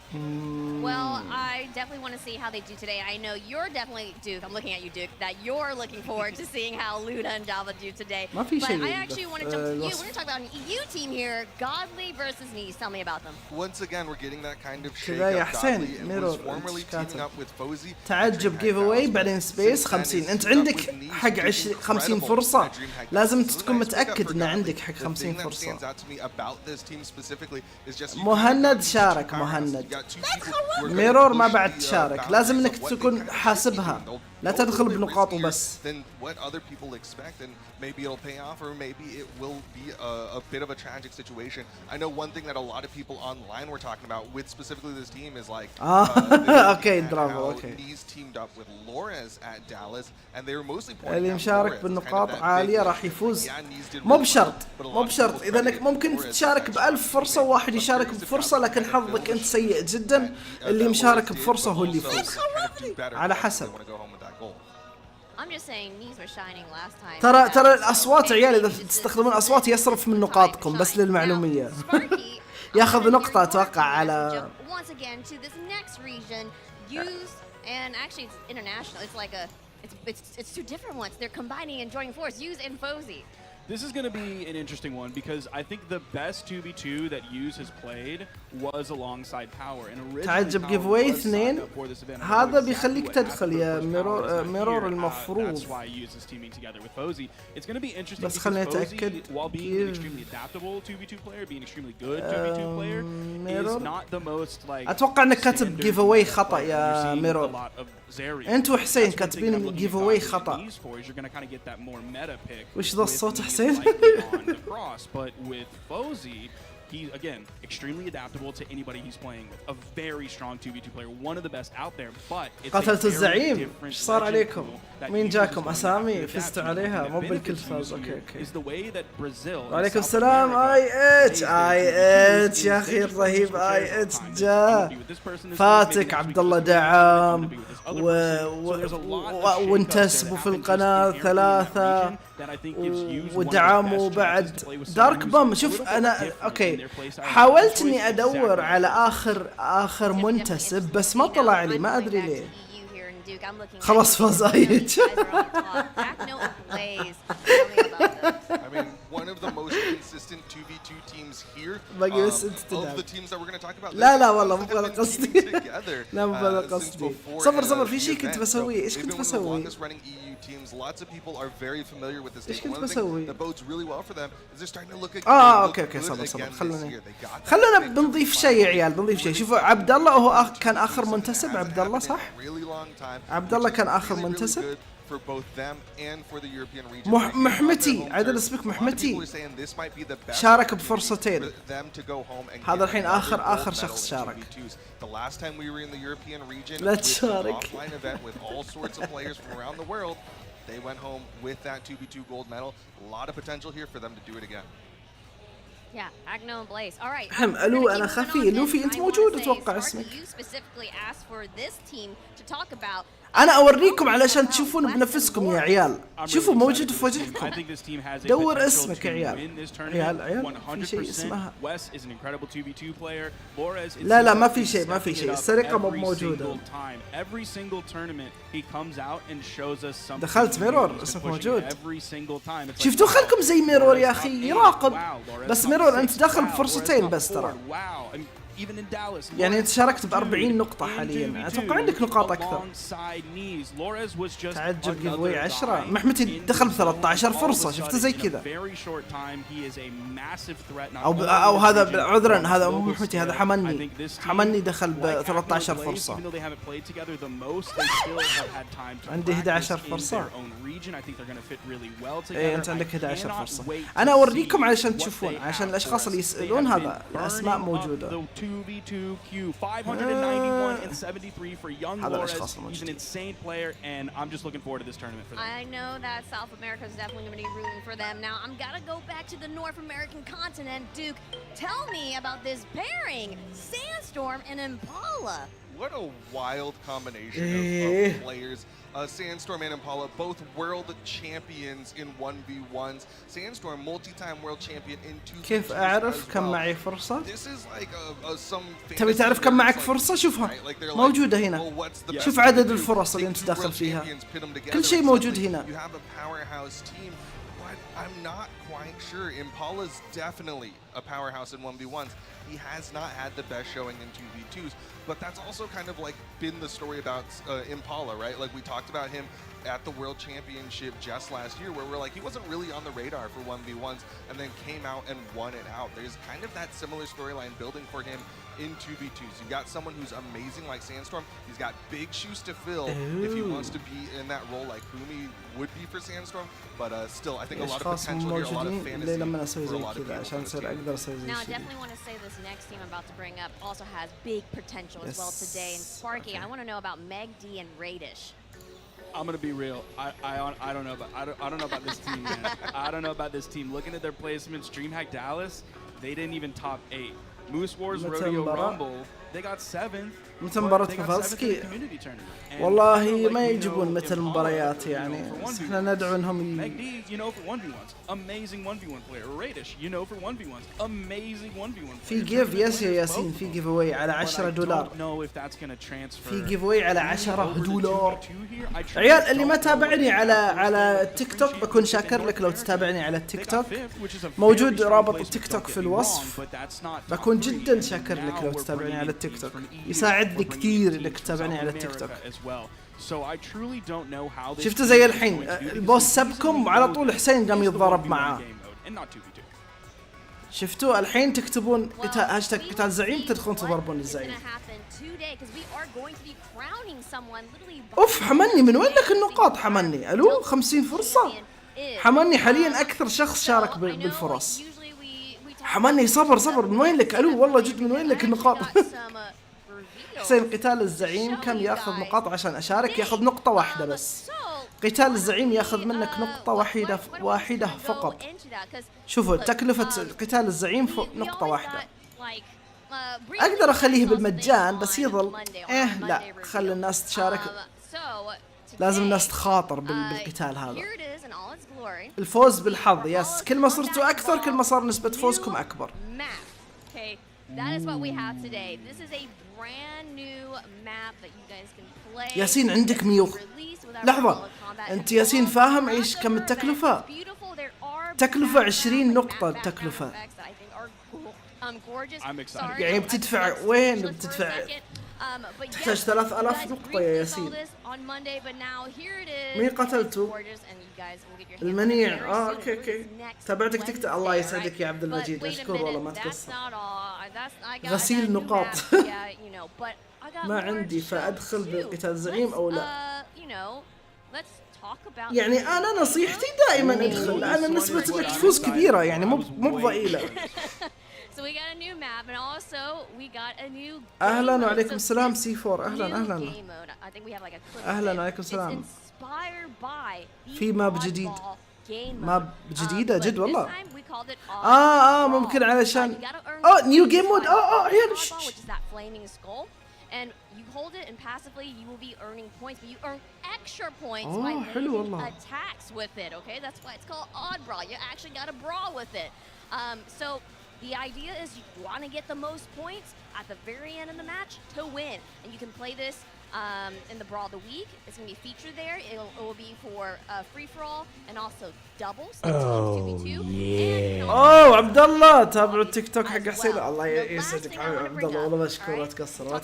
Well, I definitely want to see how they do today. I know you're definitely, Duke, I'm looking at you, Duke, that you're looking forward to seeing how Luna and Java do today. But I actually want to jump to you. We're going to talk about an EU team here, Godly versus Nice. Tell me about them. Once again, we're getting that kind of shake-up. Godly was formerly teaming up with Fozy. تعجب جيف اواي بعدين سبيس 50. انت عندك حق 50 فرصة، لازم تكون متأكد ان عندك حق 50 فرصة. مهند شارك، مهند ميرور ما بعد تشارك، لازم انك تكون حاسبها، لا تدخل بنقاط وبس. Maybe it'll pay off, or maybe it will be a bit of a tragic situation. I know one thing that a lot of people online were talking about with specifically this team is okay, bravo, okay. These teamed up with Lores at Dallas, and they were mostly pointing اللي مشارك بالنقاط عالية راح يفوز. مو بشرط إذا انك ممكن تشارك ب1000 فرصة وواحد يشارك بفرصة، لكن حظك انت سيء جدا، اللي مشارك بفرصة هو اللي يفوز. على حسب. ترى الأصوات عيال، إذا تستخدمون أصوات يصرف من نقاطكم بس للمعلومية. ياخذ نقطة أتوقع على. This is going to be an interesting one because I think the best 2v2 that Use has played was alongside Power. And تعجب جيف اواي 2 هذا بيخليك تدخل يا ميرور المفروض. It's going to be interesting بس خليني أتأكد. While being an extremely adaptable 2v2 player, being an extremely good 2v2 player, is not the most أتوقع إنك كاتب جيف اواي خطأ يا ميرور. أنت وحسين كاتبين جيف اواي خطأ. وش ذا الصوت حسين؟ But with Fozy, he's again extremely adaptable to anybody he's playing with. A very strong 2v2 player, one of the best out there. But it's قتلت الزعيم. ايش صار عليكم؟ مين جاكم؟ أسامي فزتوا عليها مو بالكل فاز. اوكي. وعليكم السلام. اي اتش يا اخي الرهيب اي اتش جاء. فاتك عبد الله دعم وانتسبوا في القناة 3 ودعموا بعد دارك بام. شوف انا اوكي حاولت اني ادور على اخر منتسب بس ما طلع لي، ما ادري ليه. خلاص فاز ايج. I mean, one of the most consistent 2v2 teams here. باقي بس انت Of تلعب. the teams that we're going to talk about. لا والله مو that بهذا have been قصدي. teaming together, لا مو بهذا since قصدي. before صبر في the شيء كنت event. بسويه. ايش They've كنت been one of the بسوي؟ longest running EU teams. Lots of people are very familiar with this إيش team. كنت One of the بسوي؟ things that bodes really well for them is they're starting to look look اوكي good صبر again this خلوني year. They got that خلونا big بنضيف final شيء يا عيال بنضيف شيء. شوفوا عبد الله هو كان اخر season that منتسب. hasn't عبد الله happened in صح؟ a really long time, عبد الله which is كان اخر really, really منتسب. good for both them and for the European region. محمتي عدل اسمك محمتي شارك بفرصتين. هذا الحين آخر شخص شارك. لا تشارك. They went home with that 2v2 gold medal. A lot of potential here for them to do it again. Yeah, Agno and Blaze. All right. الو انا خفي. لوفي انت موجود اتوقع اسمك. You specifically asked for this team to talk about. انا اوريكم علشان تشوفون بنفسكم يا عيال. شوفوا موجود في وجهكم. دور اسمك يا عيال. عيال في شيء اسمها لا ما في شيء السرقة مو موجودة. دخلت ميرور اسمك موجود. شفتوا خلكم زي ميرور يا اخي يراقب. بس ميرور انت دخل بفرصتين بس ترى. يعني انت شاركت ب40 نقطة حاليا. اتوقع عندك نقاط اكثر. تعجب جيف اواي 10. محمتي دخل ب13 فرصة. شفت زي كذا. او هذا عذرا هذا مو محمتي هذا حمني دخل ب13 فرصة. عندي 11 فرصة. ايه انت عندك 11 فرصة. انا اوريكم علشان تشوفون عشان الاشخاص اللي يسألون هذا الاسماء موجودة. 2v2Q 591 and 73 for young Loras. He's an insane player, and I'm just looking forward to this tournament for them. I know that South America is definitely going to be rooting for them. Now, I'm going to go back to the North American continent. Duke, tell me about this pairing, Sandstorm and Impala. What a wild combination of players. Sandstorm and Impala, both world champions in 1v1s. Sandstorm, multi-time world champion in 2v2s. كيف أعرف كم معي فرصة؟ This is like some تبي تعرف كم معك فرصة؟ شوفها موجودة هنا. شوف عدد الفرص اللي أنت داخل فيها. كل شيء موجود هنا. You have a powerhouse team, but I'm not quite sure. Impala's definitely a powerhouse in 1v1s. He has not had the best showing in 2v2s, but that's also kind of like been the story about Impala, right? Like we talked about him at the World Championship just last year, where we're like, he wasn't really on the radar for 1v1s and then came out and won it out. There's kind of that similar storyline building for him in 2v2s. You got someone who's amazing like Sandstorm. He's got big shoes to fill if he wants to be in that role like Boomy would be for Sandstorm. But still, I think a lot of potential here, a lot of fantasy for a lot of people. Now, I definitely want to say this next team I'm about to bring up also has big potential as well today. And Sparky, I want to know about Meg D and Radish. I'm gonna be real. I don't know about this team, man. I don't know about this team. Looking at their placements, DreamHack Dallas, they didn't even top 8. Moose Wars Rodeo Rumble, they got 7th. متى مباراة فافالسكي؟ والله ما يجيبون مثل المباريات يعني. احنا ندعو انهم في جيف يس يا ياسين في جيف اواي على $10. في جيف اواي على $10. عيال اللي ما تابعني على التيك توك بكون شاكر لك لو تتابعني على التيك توك. موجود رابط التيك توك في الوصف. بكون جدا شاكر لك لو تتابعني على التيك توك. يساعدني كثير انك تتابعني على التيك توك. شفتوا زي الحين البوس سبكم وعلى طول حسين قام يتضارب معاه. شفتوا الحين تكتبون هاشتاج قتال زعيم تدخلون تضربون الزعيم. اوف حمني من وين لك النقاط حمني؟ الو 50 فرصة. حمني حاليا اكثر شخص شارك بالفرص. حمني صبر من وين لك؟ الو والله جد من وين لك النقاط؟ حسين قتال الزعيم كم ياخذ نقاط عشان اشارك؟ ياخذ نقطة واحدة بس. قتال الزعيم ياخذ منك نقطة واحدة فقط. شوفوا تكلفة قتال الزعيم نقطة واحدة. اقدر اخليه بالمجان بس يظل لا خلي الناس تشارك. لازم الناس تخاطر بالقتال هذا. الفوز بالحظ يس. كل ما صرتوا اكثر كل ما صار نسبة فوزكم اكبر. ياسين عندك 100. لحظة انت ياسين فاهم ايش كم التكلفة؟ تكلفة 20 نقطة التكلفة. يعني بتدفع وين بتدفع؟ تحتاج 3000 نقطة يا ياسين. مين قتلته؟ المنيع. اوكي تابعتك تكتب. الله يسعدك يا عبد المجيد، اشكر والله ما تقصر. غسيل نقاط. ما عندي فادخل بالقتال زعيم او لا؟ يعني انا نصيحتي دائما ادخل، انا نسبة انك تفوز كبيرة يعني مو ضئيلة. اهلا وعليكم السلام سي 4. اهلا وعليكم السلام. في ماب جديد. ماب جديدة جد والله. ممكن علشان نيو جيم مود. عيال and you hold it and passively you will be earning points, but you earn extra points by making attacks with it. Okay, that's why it's called odd brawl. You actually got to brawl with it. So the idea is you want to get the most points at the very end of the match to win, and you can play this in the brawl of the week. It's gonna be featured there. It will be for free for all and also doubles. عبد الله تابعوا التيك توك حق حسين. الله يسعدك عبد الله والله مشكور. لا تقصر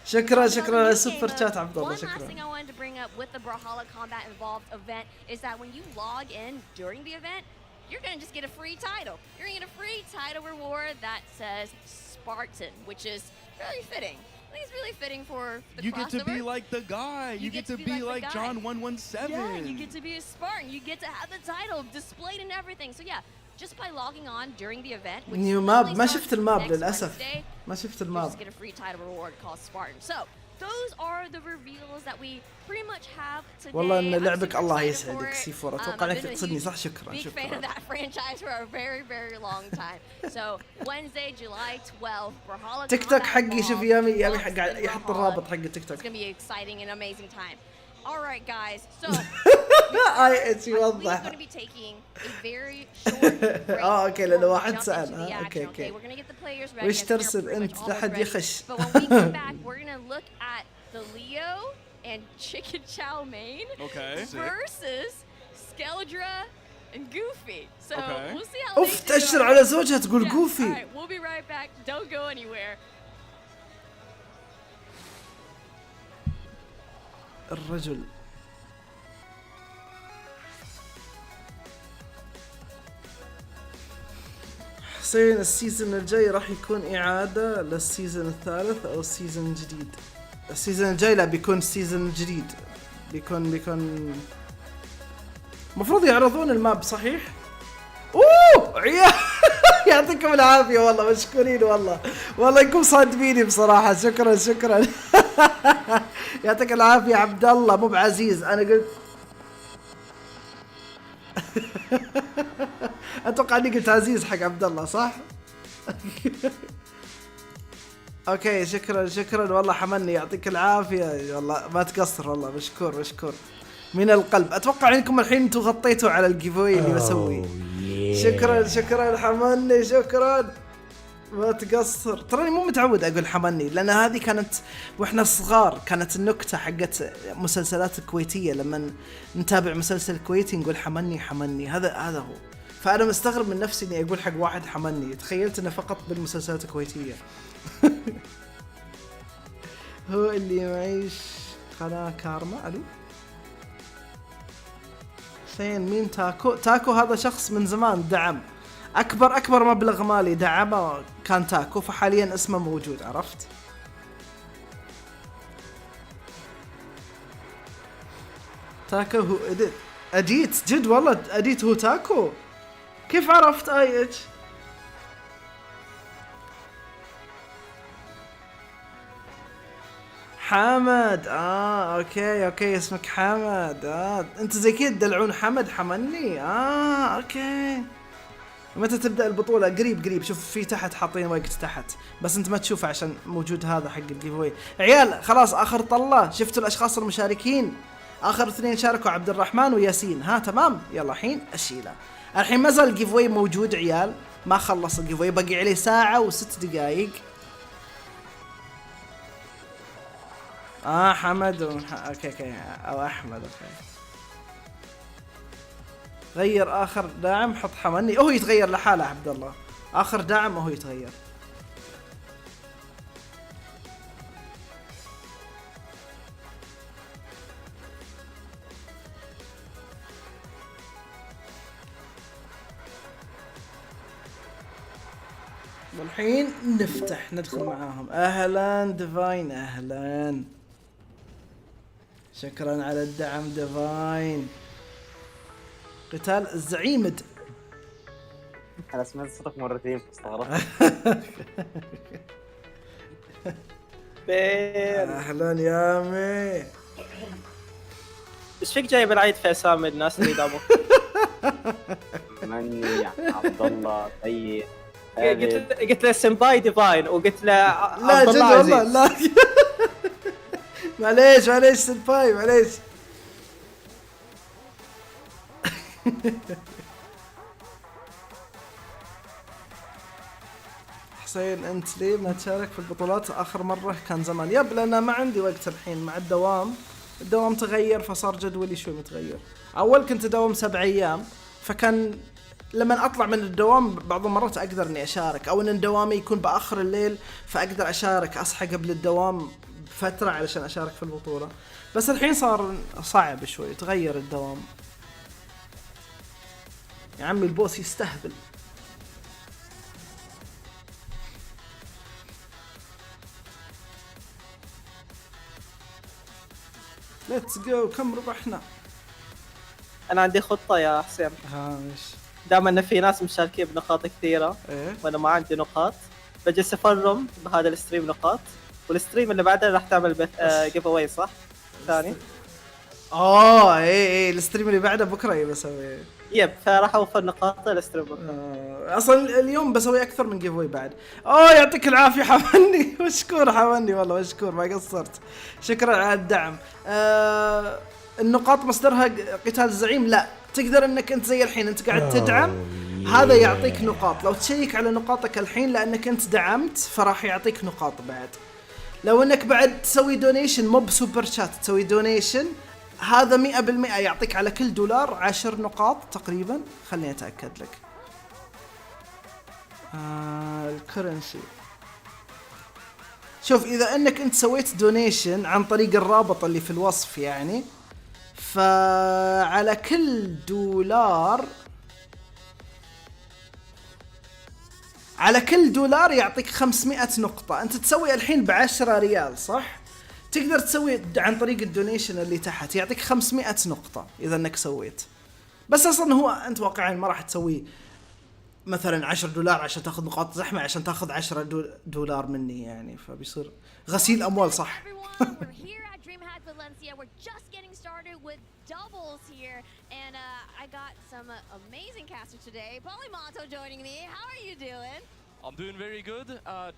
شكرا على السوبر شات عبد الله. شكرا. One last thing I wanted to bring up with the Brawlhalla combat involved event is that when you log in during the event, you're gonna just get a free title. You're gonna get a free title reward that says Spartan, which is really fitting. I think it's really fitting for the You crossover. get to be like the guy. You get to be like John 117. Yeah, you get to be a Spartan. You get to have the title displayed and everything. So yeah, just by logging on during the event. نيو ماب ما شفت الماب للأسف. ما شفت الماب. You just get a free title reward called Spartan. So those are the reveals that we pretty much have today. والله ان لعبك الله يسعدك سي 4. اتوقع انك تقصدني صح. شكرا. Big fan of that franchise for a very long time. So Wednesday, July 12th, Brawlhalla. تيك توك حقي شوف يامي حق يحط الرابط حق التيك توك. It's gonna be exciting and amazing time. All right, guys. So يوضح. we're gonna be taking a very short break. اوكي لانه واحد سأل. اوكي We're gonna get the players ready. وش ترسل انت لحد يخش؟ But when we come back, we're gonna look at the Leo and Chicken Chow Mein versus Skeldra and Goofy. So we'll see how اوف تأشر على زوجها تقول Goofy. All right, we'll be right back. Don't go anywhere. الرجل حسين السيزون الجاي راح يكون إعادة للسيزون الثالث أو السيزون الجديد؟ السيزون الجاي لا بيكون السيزون الجديد. بيكون مفروض يعرضون الماب صحيح؟ عيال يعطيكم العافية والله مشكورين والله انكم صادميني بصراحة. شكرا يعطيك العافية عبد الله مو بعزيز. انا قلت اتوقع اني قلت عزيز حق عبد الله صح؟ اوكي شكرا والله حمني يعطيك العافية والله ما تقصر والله مشكور من القلب. اتوقع انكم الحين انتم غطيتوا على الجيف اواي اللي بسويه. شكرا حمني شكرا ما تقصر. تراني مو متعود اقول حمني لان هذه كانت واحنا صغار كانت النكته حقت مسلسلات الكويتيه. لما نتابع مسلسل كويتي نقول حمني هذا هو. فانا مستغرب من نفسي اني اقول حق واحد حمني. تخيلت انه فقط بالمسلسلات الكويتيه. هو اللي معيش قناه كارما. الو حسين مين تاكو هذا شخص من زمان دعم اكبر مبلغ مالي دعمه كان تاكو. فحاليا اسمه موجود عرفت. تاكو هو اديت جد والله اديت هو تاكو. كيف عرفت اتش؟ حمد. اوكي اسمك حمد. انت زي كذا تدلعون حمني. اوكي. متى تبدا البطوله؟ قريب. شوف في تحت حاطين وقت تحت بس انت ما تشوفه عشان موجود هذا حق الجيف اواي. عيال خلاص اخر طله. شفتوا الاشخاص المشاركين؟ اخر 2 شاركوا عبد الرحمن وياسين. تمام يلا الحين اشيله. الحين ما زال الجيف اواي موجود عيال. ما خلص الجيف اواي باقي عليه ساعه و6 دقائق. حمد اوكي او احمد. اوكي غير اخر داعم، حط حمني. هو يتغير لحاله عبد الله، اخر داعم هو يتغير. والحين نفتح ندخل معاهم. اهلا ديفاين، اهلا، شكرا على الدعم ديفاين. قتال الزعيمد. انا سمعت صوتك مرتين استغربت. اهلا يا مي. ايش فيك جايب العيد في اسامي الناس اللي يدعموا؟ مني عبد الله طيب. قلت له سمباي ديفاين وقلت له لا عبد جد الله والله عزيز. لا. معليش سنباي معليش. حسين انت ليه ما تشارك في البطولات؟ اخر مرة كان زمان. يب لان ما عندي وقت الحين مع الدوام تغير فصار جدولي شوي متغير. اول كنت اداوم 7 ايام، فكان لما اطلع من الدوام بعض المرات اقدر اني اشارك، او ان دوامي يكون باخر الليل فاقدر اشارك، اصحى قبل الدوام فترة علشان اشارك في البطولة. بس الحين صار صعب شوي، تغير الدوام. يا عمي البوس يستهبل. ليتس جو. كم ربحنا؟ انا عندي خطة يا حسين. مش دام ان في ناس مشاركين بنقاط كثيرة ايه وانا ما عندي نقاط، بجلس افرم بهذا الستريم نقاط، والستريم اللي بعده راح تعمل بث قيف اواي صح؟ ثاني. ايه الستريم اللي بعده بكره بسوي. يب فراح اوفر نقاط الستريم بكره. اصلا اليوم بسوي اكثر من جيف اواي بعد. يعطيك العافيه حمني. مشكور حمني والله مشكور، ما قصرت. شكرا على الدعم. النقاط مصدرها قتال الزعيم؟ لا، تقدر انك انت زي الحين انت قاعد تدعم، هذا يعطيك نقاط. لو تشيك على نقاطك الحين لانك انت دعمت فراح يعطيك نقاط بعد. لو انك بعد تسوي دونيشن مو بسوبر شات، تسوي دونيشن، هذا 100% يعطيك على كل دولار 10 نقاط تقريبا. خليني اتاكد لك. الكرنسي. شوف اذا انك انت سويت دونيشن عن طريق الرابط اللي في الوصف يعني، فعلى كل دولار يعطيك 500 نقطة. انت تسوي الحين ب10 ريال صح؟ تقدر تسوي عن طريق الدونيشن اللي تحت يعطيك 500 نقطة اذا انك سويت. بس اصلا هو انت واقعيا ما راح تسوي مثلا 10 دولار عشان تاخذ نقاط زحمة عشان تاخذ 10 دولار مني يعني، فبيصير غسيل اموال صح. Valencia. We're just getting started with doubles here, and I got some amazing casters today. Polymonto joining me. How are you doing? I'm doing very good.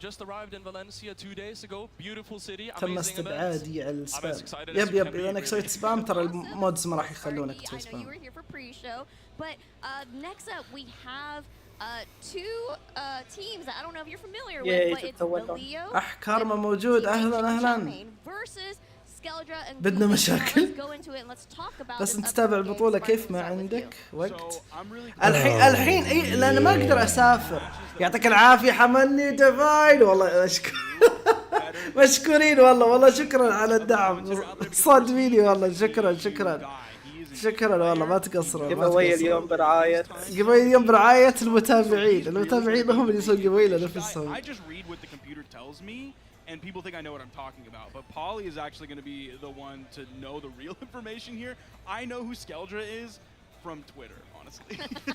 Just arrived in Valencia 2 days ago. Beautiful city. تم استبعادي على السبام. يب اذا انك سويت سبام ترى المودز ما راح يخلونك تسوي سبام. You were here for pre-show, but next up we have two teams that I don't know if you're familiar with, but it's the Leo. كارما موجود. اهلا. بدنا مشاكل. بس انت تتابع البطولة كيف ما عندك وقت؟ الحين اي لان ما اقدر اسافر. يعطيك العافية حمني ديفاين والله مشكورين والله شكرا على الدعم صادميني والله. شكرا والله ما تقصروا. جيفاوي اليوم برعاية المتابعين هم اللي يسوون جيفاوي لنفسهم. And people think I know what I'm talking about, but Polly is actually going to be the one to know the real information here. I know who Skeldra is from Twitter, honestly.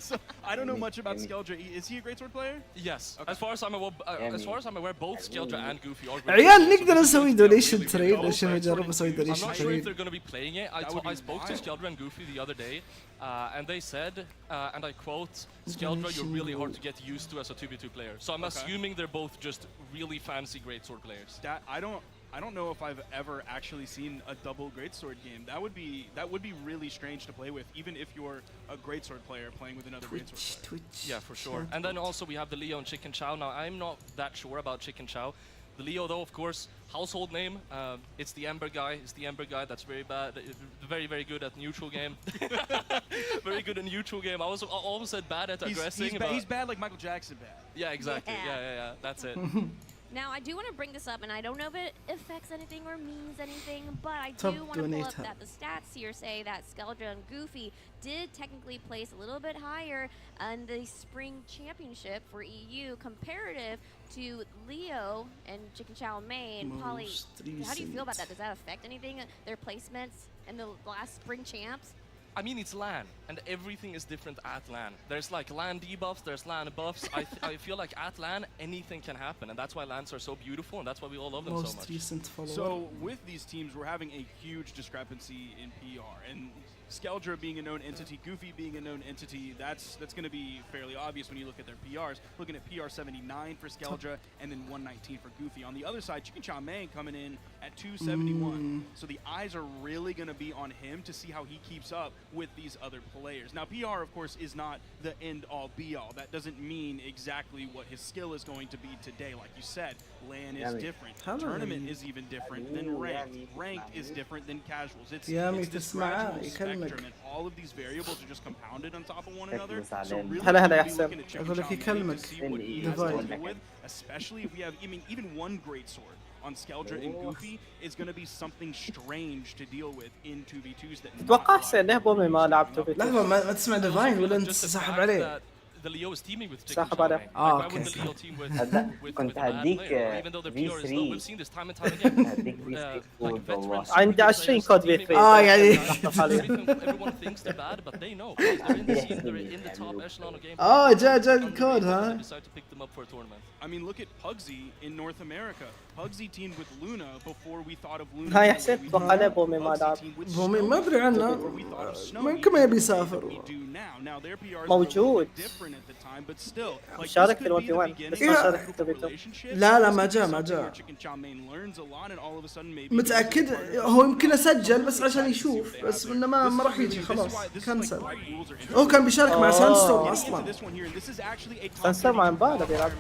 So I don't know much about Skeldra. Is he a greatsword player? Yes. Okay. As far as I'm aware, both Skeldra and Goofy are. عيال نقدر نسوي دونيشن تريد. عشان نجرب نسوي دونيشن I'm not sure if تريد. they're going to be playing it. I spoke to Skeldra and Goofy the other day, and they said, and I quote, Skeldra, you're really hard to get used to as a 2v2 player. So I'm assuming they're both just really fancy greatsword players. I don't know if I've ever actually seen a double greatsword game. That would be really strange to play with, even if you're a greatsword player playing with another greatsword player. Yeah, for sure. And then also we have the Leo and Chicken Chow. Now I'm not that sure about Chicken Chow. The Leo, though, of course, household name. It's the Ember guy. It's the Ember guy that's very bad, very good at neutral game. Very good in neutral game. I always said bad at aggressing. He's bad like Michael Jackson bad. Yeah, exactly. Yeah. That's it. Now, I do want to bring this up, and I don't know if it affects anything or means anything, but I do want to pull up that the stats here say that Skeldra and Goofy did technically place a little bit higher in the spring championship for EU comparative to Leo and Chicken Chow Mein and Polly. How do you feel about that? Does that affect anything, their placements in the last spring champs? I mean, it's LAN, and everything is different at LAN. There's like LAN debuffs, there's LAN buffs. I feel like at LAN, anything can happen, and that's why LANs are so beautiful, and that's why we all love them so much. So with these teams, we're having a huge discrepancy in PR, and Skeldra being a known entity, Goofy being a known entity, that's going to be fairly obvious when you look at their PRs. Looking at PR 79 for Skeldra and then 119 for Goofy. On the other side, Chicken Chow Mein coming in at 271. So the eyes are really going to be on him to see how he keeps up with these other players. Now, PR, of course, is not the end-all, be-all. That doesn't mean exactly what his skill is going to be today. Like you said, LAN is different. Tournament is even different than ranked. Ranked is different than casuals. It's this gradual spectrum, and all of these variables are just compounded on top of one another. So really, we'll be looking at Chicken Chow Mein to see what he has to deal with, especially if we have even one great sword on Skeldra and Goofy is going to be something strange to deal with in 2v2s that اتوقع حسين ليه بومي ما لعب 2v2 لحظة ما تسمع ديفاين ولا انت ساحب عليه؟ The Leo is teaming with Chicken Chow Mein. Why wouldn't the Leo team with a bad player? Even though the PR is low, we've seen this time and time again. Like veterans, عندي 20 كود في 3 يعني everyone thinks they're bad, but they know. They're in the scene, they're in the top echelon of game. جا الكود ها. Decide to pick them up for a tournament. I mean, look at Pugsy in North America. Pugsy teamed with Luna before we thought of Luna. هاي حسين اتوقع ليه بومي ما لعب بومي ما ادري عنه ممكن ما يبي يسافر موجود شارك في ال 1 بس ما شارك في 2v2 لا ما جاء متأكد هو يمكن اسجل بس عشان يشوف بس انه ما راح يجي خلاص كنسل هو كان بيشارك مع سانستور اصلا سانستور مع امبارح بيلعب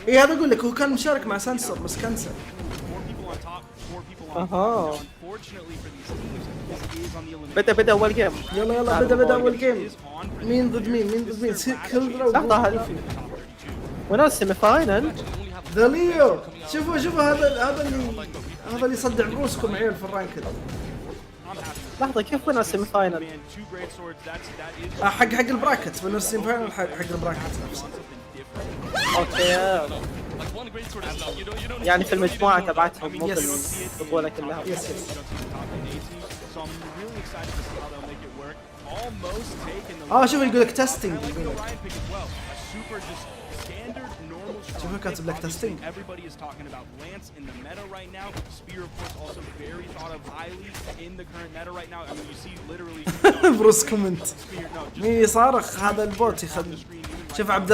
اي هذا اقول لك هو كان مشارك مع سانستور بس كنسل اها بدأ اول جيم يلا بدأ اول جيم مين ضد مين لحظة وين السيمي فاينل ذا ليو شوفوا هذا اللي يصدع بروسكم عيال في الرانكد لحظة كيف وين السيمي فاينل حق البراكت من السيمي فاينل حق البراكت نفسه اوكي يعني في المجموعة تبعتهم مو في البطولة كلها شوف يقول لك تيستينج شوف كاتب لك تيستينج بروس كومنت مين يصارخ هذا البوت يخدم شوف عبد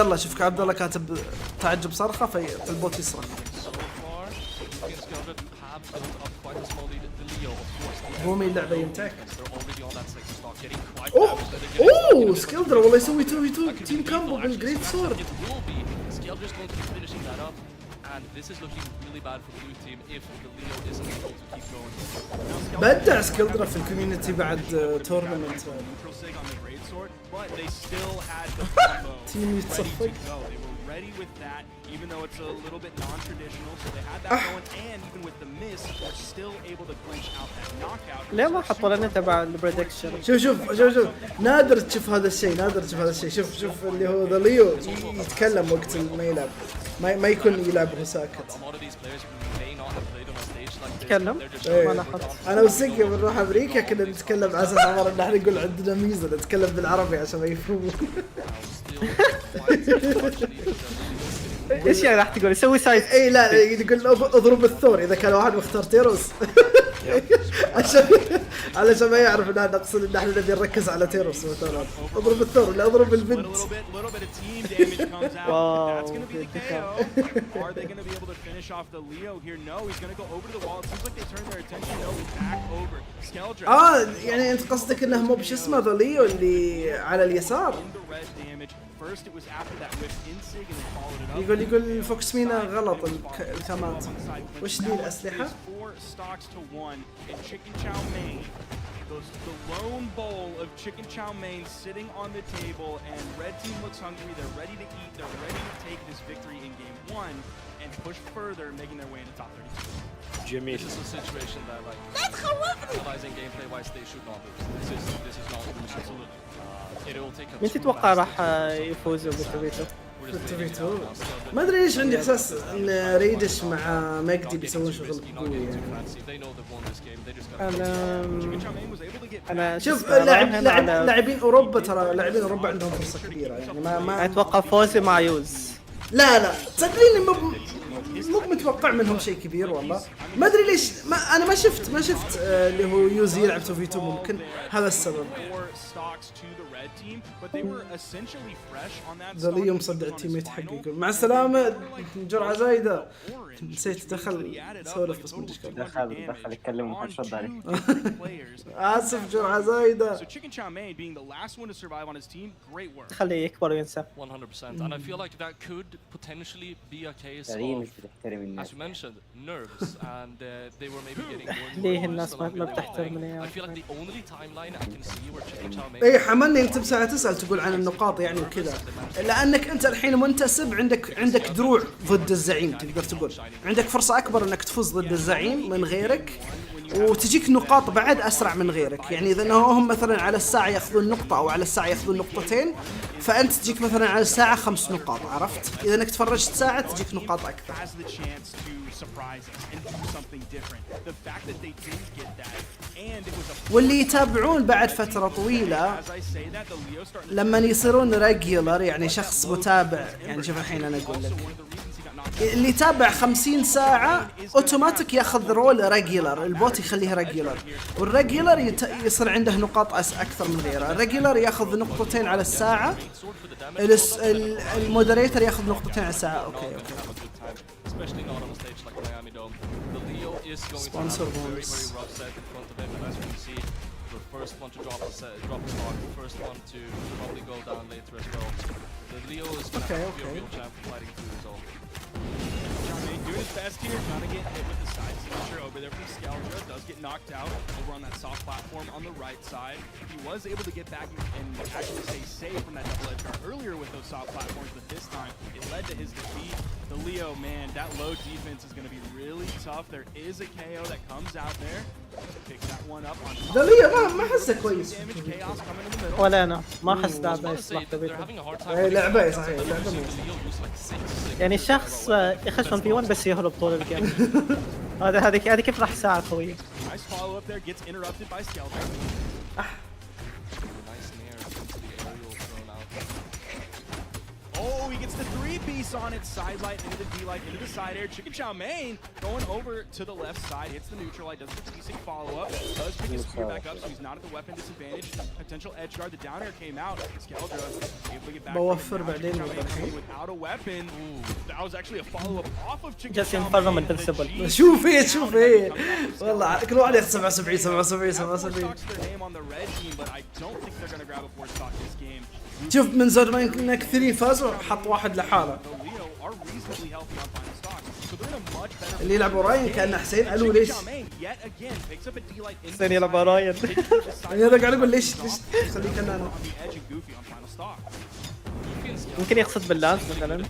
الله كاتب تعجب صرخة في البوت يصرخ بومي اللعبة يمتعك اوه سكيلدر والله يسوي 2v2 تيم كامبو بالجريت سورد بدع سكيلدر في الكوميونتي بعد تورنمنت تيم يتصفق even though it's a little bit non-traditional, so they had that going, and even with the miss, they're still able to clinch out that knockout. ليه ما حطوا لنا تبع البريدكشن؟ شوف نادر تشوف هذا الشيء شوف اللي هو ذا ليو يتكلم وقت ما يلعب ما يكون يلعب وهو ساكت تكلم؟ ما لاحظت انا وسكي بنروح امريكا كنا نتكلم على اساس عمر ان احنا نقول عندنا ميزه نتكلم بالعربي عشان ما يفهمون ايش يعني راح تقول يسوي سايد اي لا يقول اضرب الثور اذا كان واحد مختار تيروس علشان ما يعرف ان احنا نقصد ان احنا نبي نركز على تيروس مثلا اضرب الثور ولا اضرب البنت يعني انت قصدك انه مو بش اسمه ذا ليو اللي على اليسار يقول فوكس مينا غلط الكامات. وش دي الأسلحة؟ The lone bowl of chicken chow mein sitting on the table, and red team looks hungry. They're ready to eat. They're ready to take this victory in game 1 and push further, making their way into top 32. Jimmy, this is a situation that, like, analyzing gameplay wise, they should not lose. This is not losing. Absolutely. It will take a. مين تتوقع راح يفوزوا بالتويتو؟ بالتويتو ما ادري ليش عندي احساس ان ريدش مع مجدي بيسوون شغل قوي يعني. انا شوف لاعبين اوروبا، ترى لاعبين اوروبا عندهم فرصه كبيره يعني. ما اتوقع فوزي مع يوز. لا صدقني مو متوقع منهم شيء كبير والله. ما ادري ليش انا ما شفت اللي هو يوزي يلعب 2v2. ممكن هذا السبب. اليوم صدق التيميت حقي يقول مع السلامه جرعه زايده. نسيت دخل سولف بس ما اشكال. دخل يتكلم ومحدش رد عليه. اسف جرعه زايده. خليه يكبر وينسى. 100%. And I feel like that could potentially be a case of, as you mentioned, nerves, and they were maybe getting more. ليه الناس ما بتحترمني؟ I feel like the only timeline I can see where chicken chow mein. اي حملني انت بساعه تسال تقول عن النقاط يعني وكذا، لانك انت الحين منتسب، عندك دروع ضد الزعيم، تقدر تقول عندك فرصه اكبر انك تفوز ضد الزعيم من غيرك، وتجيك نقاط بعد اسرع من غيرك. يعني اذا هم مثلا على الساعه ياخذون نقطه او على الساعه ياخذون نقطتين، فانت تجيك مثلا على الساعه 5 نقاط، عرفت؟ اذا انك تفرجت ساعه تجيك نقاط اكثر. واللي يتابعون بعد فتره طويله لما يصيرون ريجولر، يعني شخص متابع، يعني شوف الحين انا اقول لك اللي يتابع 50 ساعة اوتوماتيك ياخذ رول ريجولر، البوت يخليه ريجولر، والريجولر يصير عنده نقاط اكثر من غيره. الريجولر ياخذ نقطتين على الساعة، المودريتر ياخذ نقطتين على الساعة. اوكي سبونسر بونس. First one to drop a stock, first one to probably go down later as well. The Leo is going to be a real champ fighting through his own. Doing his best here, trying to get hit with the side signature over there from Skelja. Does get knocked out over on that soft platform on the right side. He was able to get back and actually stay safe from that double edge guard earlier with those soft platforms, but this time it led to his defeat. The Leo, man, that low defense is going to be really tough. There is a KO that comes out there. Picks that one up on top. The Leo ما حسه كويس. ولا انا ما احس لعبه يصلح تبيته. لعبه صحيح، لعبه يعني الشخص يخش في 1 بس يهرب طول الجيم. هذه كيف راح ساعة قوية. Oh, he gets the 3-piece on it, side light into the D-light, into the side air. Chicken chow mein going over to the left side, hits the neutral light, does the decent follow-up, does pick his spear back up, so he's not at the weapon disadvantage. Potential edge guard, the down air came out. Skeldra able to get back without a weapon. That was actually a follow-up off of chicken chow mein. شوف ايه والله كل واحد ياخذ 77. شوف من زود ما انك 3 فازوا حط واحد لحاله. اللي يلعب وراين كأنه حسين قالوا ليش حسين يلعب وراين. هذا قاعد يقول ليش خليك انا ممكن يقصد باللانس مثلا.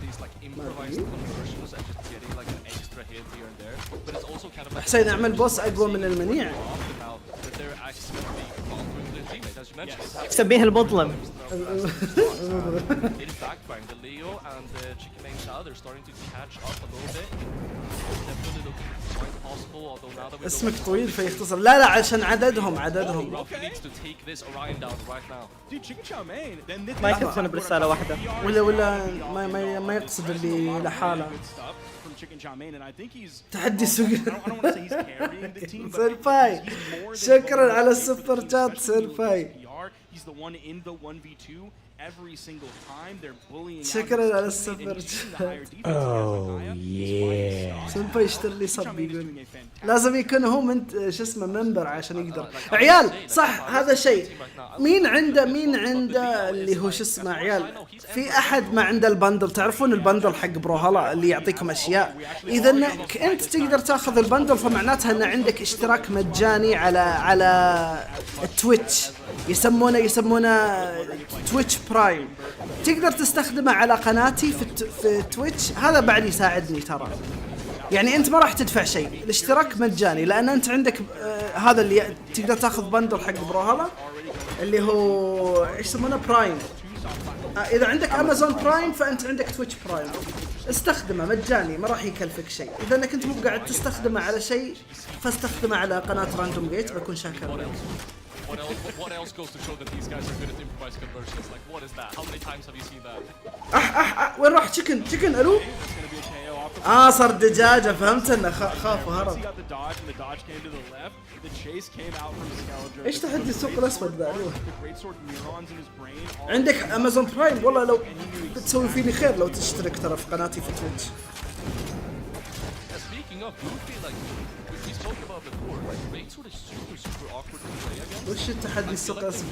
حسين اعمل بوس اقوى من المنيع. سميه المظلم. اسمك طويل فيختصر. لا عشان عددهم ما يكفون برسالة واحدة ولا ما يقصد اللي لحاله. تحدي سوق. سيلفاي شكرا على السوبر شات سيلفاي. He's the one in the 1v2 every single time they're bullying. شكرا على السفر. سنبا يشتري لي صب يقول لازم يكون هو من شو اسمه منبر عشان يقدر. عيال صح هذا شيء. مين عنده اللي هو شو اسمه عيال؟ في احد ما عنده البندل؟ تعرفون البندل حق براولهالا اللي يعطيكم اشياء؟ اذا انك انت تقدر تاخذ البندل فمعناتها ان عندك اشتراك مجاني على تويتش، يسمونه تويتش برايم. تقدر تستخدمه على قناتي في تويتش. هذا بعد يساعدني ترى. يعني انت ما راح تدفع شيء، الاشتراك مجاني لان انت عندك هذا اللي تقدر تاخذ بندل حق براولهالا اللي هو ايش يسمونه برايم. اذا عندك امازون برايم فانت عندك تويتش برايم. استخدمه مجاني ما راح يكلفك شيء. اذا انك انت مو قاعد تستخدمه على شيء فاستخدمه على قناه راندوم جيت بكون شاكر لك. What else goes to show that these guys are good at improvised conversions? Like, what is that? How many times have you seen that? وين راح تشيكن الو؟ صار دجاجه فهمت انه خاف وهرب. ايش تحدي السوق الاسود ذا الو؟ عندك امازون برايم والله لو بتسوي فيني خير لو تشترك ترى في قناتي في تويتش. Speaking of Goofy, like we spoke about before, like Great Sword is super awkward to play against. وش التحدي السوق الاسود؟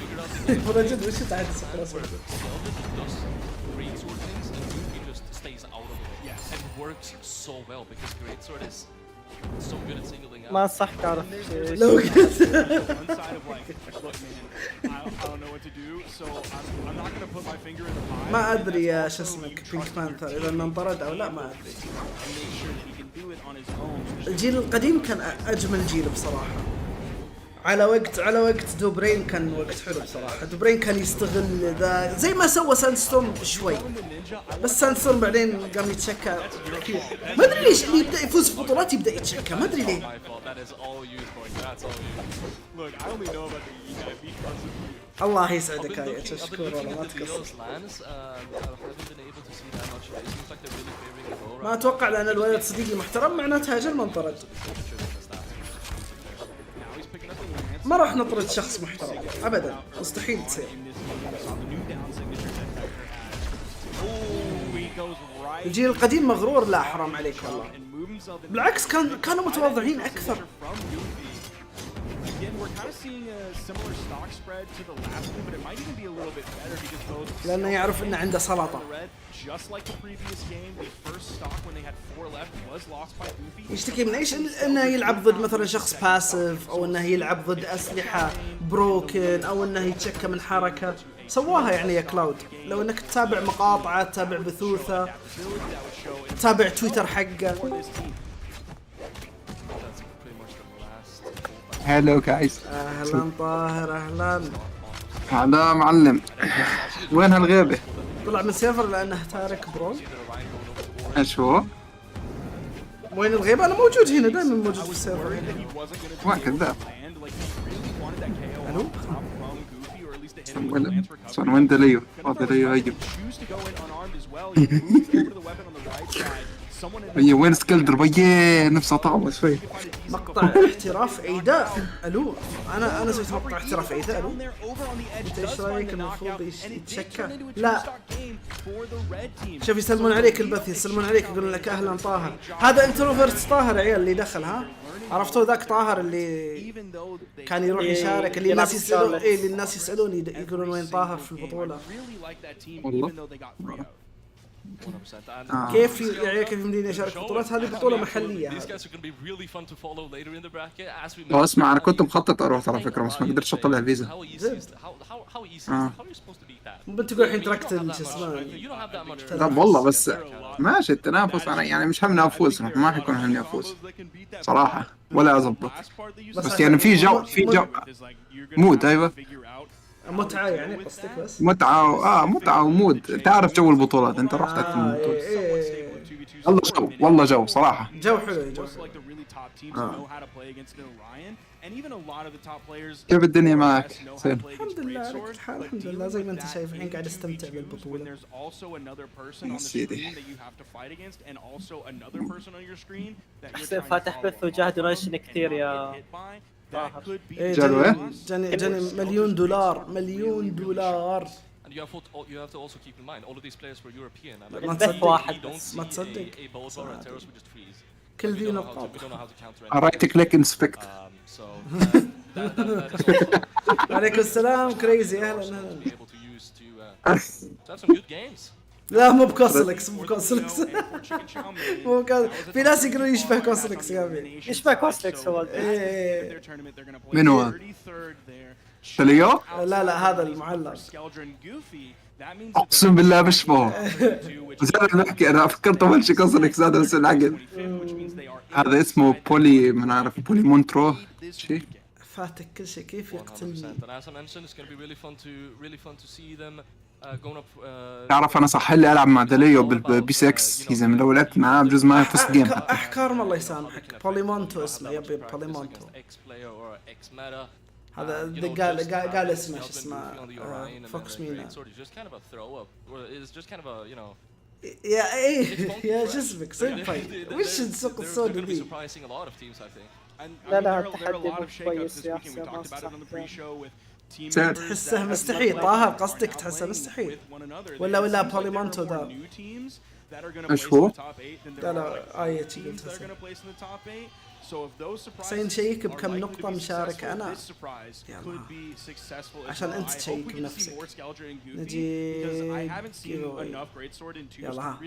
والله جد وش التحدي السوق الاسود؟ Great Sword things and Goofy just stays out of it. Yes. And works so well because Great Sword is so good at singling out. ما انصحك اعرف لو قلت ما ادري يا شو اسمك بينك بانثر اذا انطرد او لا ما ادري. الجيل القديم كان اجمل جيل بصراحه. على وقت دوبرين كان وقت حلو بصراحه. دوبرين كان يستغل ذا زي ما سوى ساندستورم شوي، بس ساندستورم بعدين قام يتشكى كثير. ما ادري ليش اللي يبدا يفوز في بطولات يبدا يتشكى، ما ادري ليه. الله يسعدك يا تشكر والله ما تقصر. ما اتوقع لان الولد صديقي محترم معناتها اجل ما انطرد. ما راح نطرد شخص محترم ابدا، مستحيل تصير. الجيل القديم مغرور، لا حرام عليك والله. بالعكس كانوا متواضعين اكثر. لانه يعرف انه عنده سلطه. يشتكي من ايش؟ انه يلعب ضد مثلا شخص باسيف، او انه يلعب ضد اسلحه بروكن، او انه يتشكى من حركه. سواها يعني يا كلاود. لو انك تتابع مقاطعه، تتابع بثوثه، تتابع تويتر حقه. هلو جايز. اهلا طاهر اهلا. هذا معلم. وين هالغيبة؟ طلع من السيرفر لانه تارك برون. اشوف. وين الغيبة؟ انا موجود هنا دائما موجود في السيرفر. وين كذاب؟ الو؟ صار وين دليو؟ اجيب. وين سكيلدر بيه نفسه طعمه شوي. مقطع احتراف ايداء. الو انا سويت مقطع احتراف ايداء. الو انت ايش رايك المفروض يتشكى؟ لا شوف يسلمون عليك البث، يسلمون عليك يقولون لك اهلا طاهر. هذا انتروفيرت طاهر عيال اللي دخل. ها عرفتوا ذاك طاهر اللي كان يروح يشارك، اللي الناس يسالون اللي الناس يسالون يقولون وين طاهر في البطوله. والله كيف يعني كيف يمديني اشارك بطولات؟ هذه بطوله محليه. اسمع انا كنت مخطط اروح على فكره بس ما قدرتش اطلع الفيزا. انت تقول الحين تركت شو اسمه. طب والله بس ماشي التنافس. انا يعني مش همني افوز، ما حيكون همني افوز صراحه ولا اضبط. بس يعني في جو مود. ايوه متعه يعني قصدك؟ بس متعه ومود. تعرف جو البطولات، انت رحت اكثر من بطوله. والله جو صراحه جو حلو. كيف الدنيا معك؟ الحمد لله على كل حال. الحمد لله زي ما انت شايف الحين قاعد استمتع بالبطوله. سيدي فاتح بث وجاه دونيشن كثير يا طاهر. جاني $1,000,000. $1,000,000. you have to also keep in mind all of these players were European. And ما like, تصدق واحد we don't ما see تصدق a bolt or a terrorist, we just freeze. كل We ذي don't know how نقاط. to- we don't know how to counter رايت كليك انسبكت. So that is also عليكم السلام كريزي اهلا اهلا. be able to use to have some good games. لا مو بكوسلكس مو بكوسلكس مو بكوسلكس. في ناس يقولون يشبه كوسلكس يا ابي. يشبه كوستكس هو إيه. من هو؟ تليو؟ لا لا هذا المعلق. اقسم بالله بشبهه. بس انا بحكي انا فكرت اول شيء كوسلكس هذا بس العقل. هذا اسمه بولي ما نعرف بولي مونترو شيء. فاتك كل شيء كيف يقتلني. And as I mentioned, it's going to be really fun to see them going up. تعرف انا صح لي العب مع دليو بالبي 6 سيزون لو لعبت معاه بجوز ما فزت جيم. احكارم الله يسامحك. بوليمونتو اسمه يبي بوليمونتو. هذا قال اسمه شو اسمه فوكس مينا. يا ايه يا شو اسمك سيمباي وش السوق السوداء ذي. لا لا التحدي مو كويس يا حسين ما تحسه مستحيل طاهر قصدك تحسه مستحيل ولا بوليمونتو ذا. ايش هو؟ لا لا آية قلت حسين شيك بكم نقطة مشاركة أنا يلا عشان أنت تشيك بنفسك. نجي يلا ها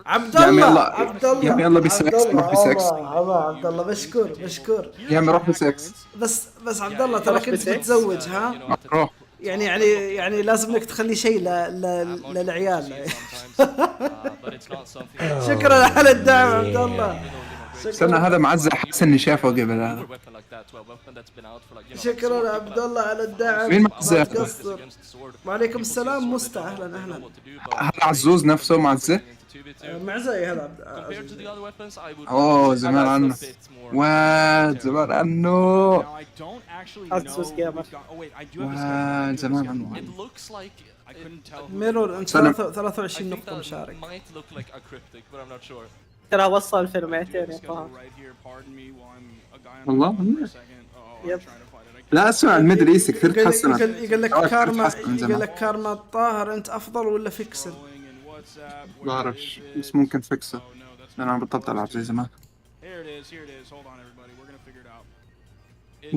عبد الله عبد الله يا يلا بسكس روح بسكس. عبد الله مشكور يا عم روح بسكس. بس عبد الله ترى كنت بتزوج ها روح. يعني لازم لك تخلي شيء للعيال. شكرا على الدعم عبد الله. استنى هذا معزة حاسس اني شافه قبل هذا. شكرا عبد الله على الدعم. مين معزة؟ وعليكم السلام مستا اهلا هذا عزوز نفسه معزة؟ معزة هذا اوه زمان عنه. واد زمان عنه. عزوز جيمر. واد زمان عنه. ميرور انت 23 نقطة مشارك. ترى وصل 2200 يا طه. والله لا اسمع الميدل ايست كثير تحسنت. يقول لك كارما الطاهر انت افضل ولا فيكسل؟ ما اعرفش بس ممكن فيكسل لان انا بطلت العب زي زمان.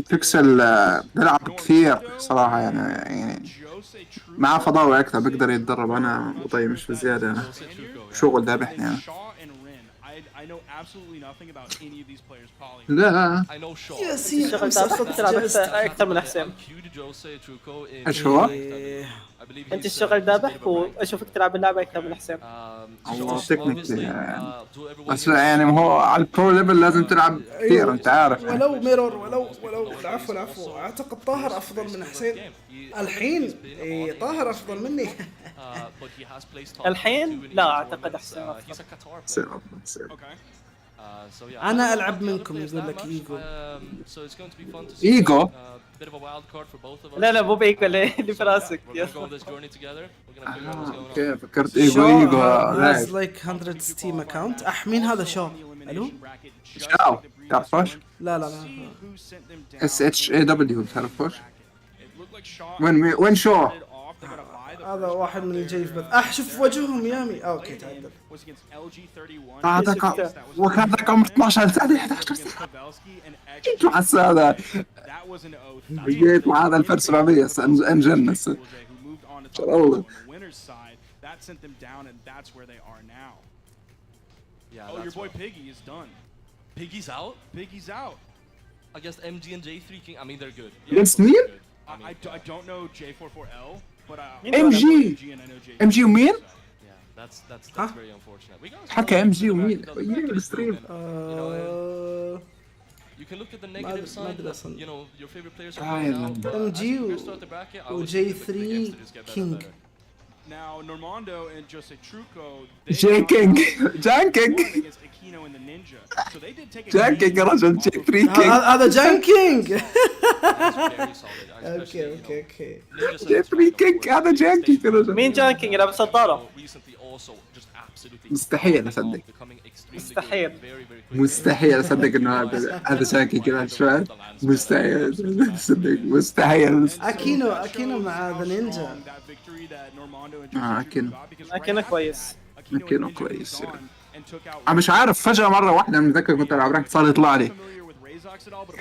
فيكسل بيلعب كثير صراحة يعني معاه فضاوي اكثر بقدر يتدرب. انا طيب مش بزيادة انا شغل ذابحني انا. لا يا سيدي الشغل تاخذ تلعب اكثر من حسين. ايش هو؟ انت الشغل ذابح واشوفك تلعب اللعبه اكثر من حسين. الله تكنيكلي يعني. بس يعني هو على البرو ليفل لازم تلعب كثير انت عارف. ولو ميرور ولو العفو اعتقد طاهر افضل من حسين الحين. طاهر افضل مني. الحين لا اعتقد حسين افضل. انا العب منكم يقول لك ايجو. لا مو بايجو اللي في راسك. اوكي فكرت ايجو هاز لايك 100 ستيم اكاونت. مين هذا شو؟ الو شاو تعرفوش؟ لا SHAW تعرفوش؟ وين شو؟ هذا واحد من اللي جاي في بث. شوف وجههم يامي. اوكي تعدل. هذاك عمر 12 سنة 11 سنة. شو حس هذا؟ جيت مع هذا 1700 انجنس. والله. Oh, your boy Piggy is done. Piggy's out? Piggy's out. Against MG and J3 King. I mean, they're good. Against me? I don't know J44L, but MG ومين؟ That's very unfortunate. حكى MG ومين؟ يجي بالستريم. You can look at the negative side. You know, your favorite players are MG و J3 King. Now Normando and Jose Truco. J King. Jan King. جانكينج يا رجل. J3 King. هذا جانكينج. اوكي J3 King هذا جانكينج يا رجل. مين جانكينج؟ لابس نظارة. مستحيل اصدق مستحيل اصدق انه هذا شاكي كذا شوي. مستحيل اصدق مستحيل. اكينو مع ذا نينجا. اكينو كويس. اكينو كويس. انا مش عارف فجأة مرة واحدة من ذاك كنت العب رانك صار يطلع لي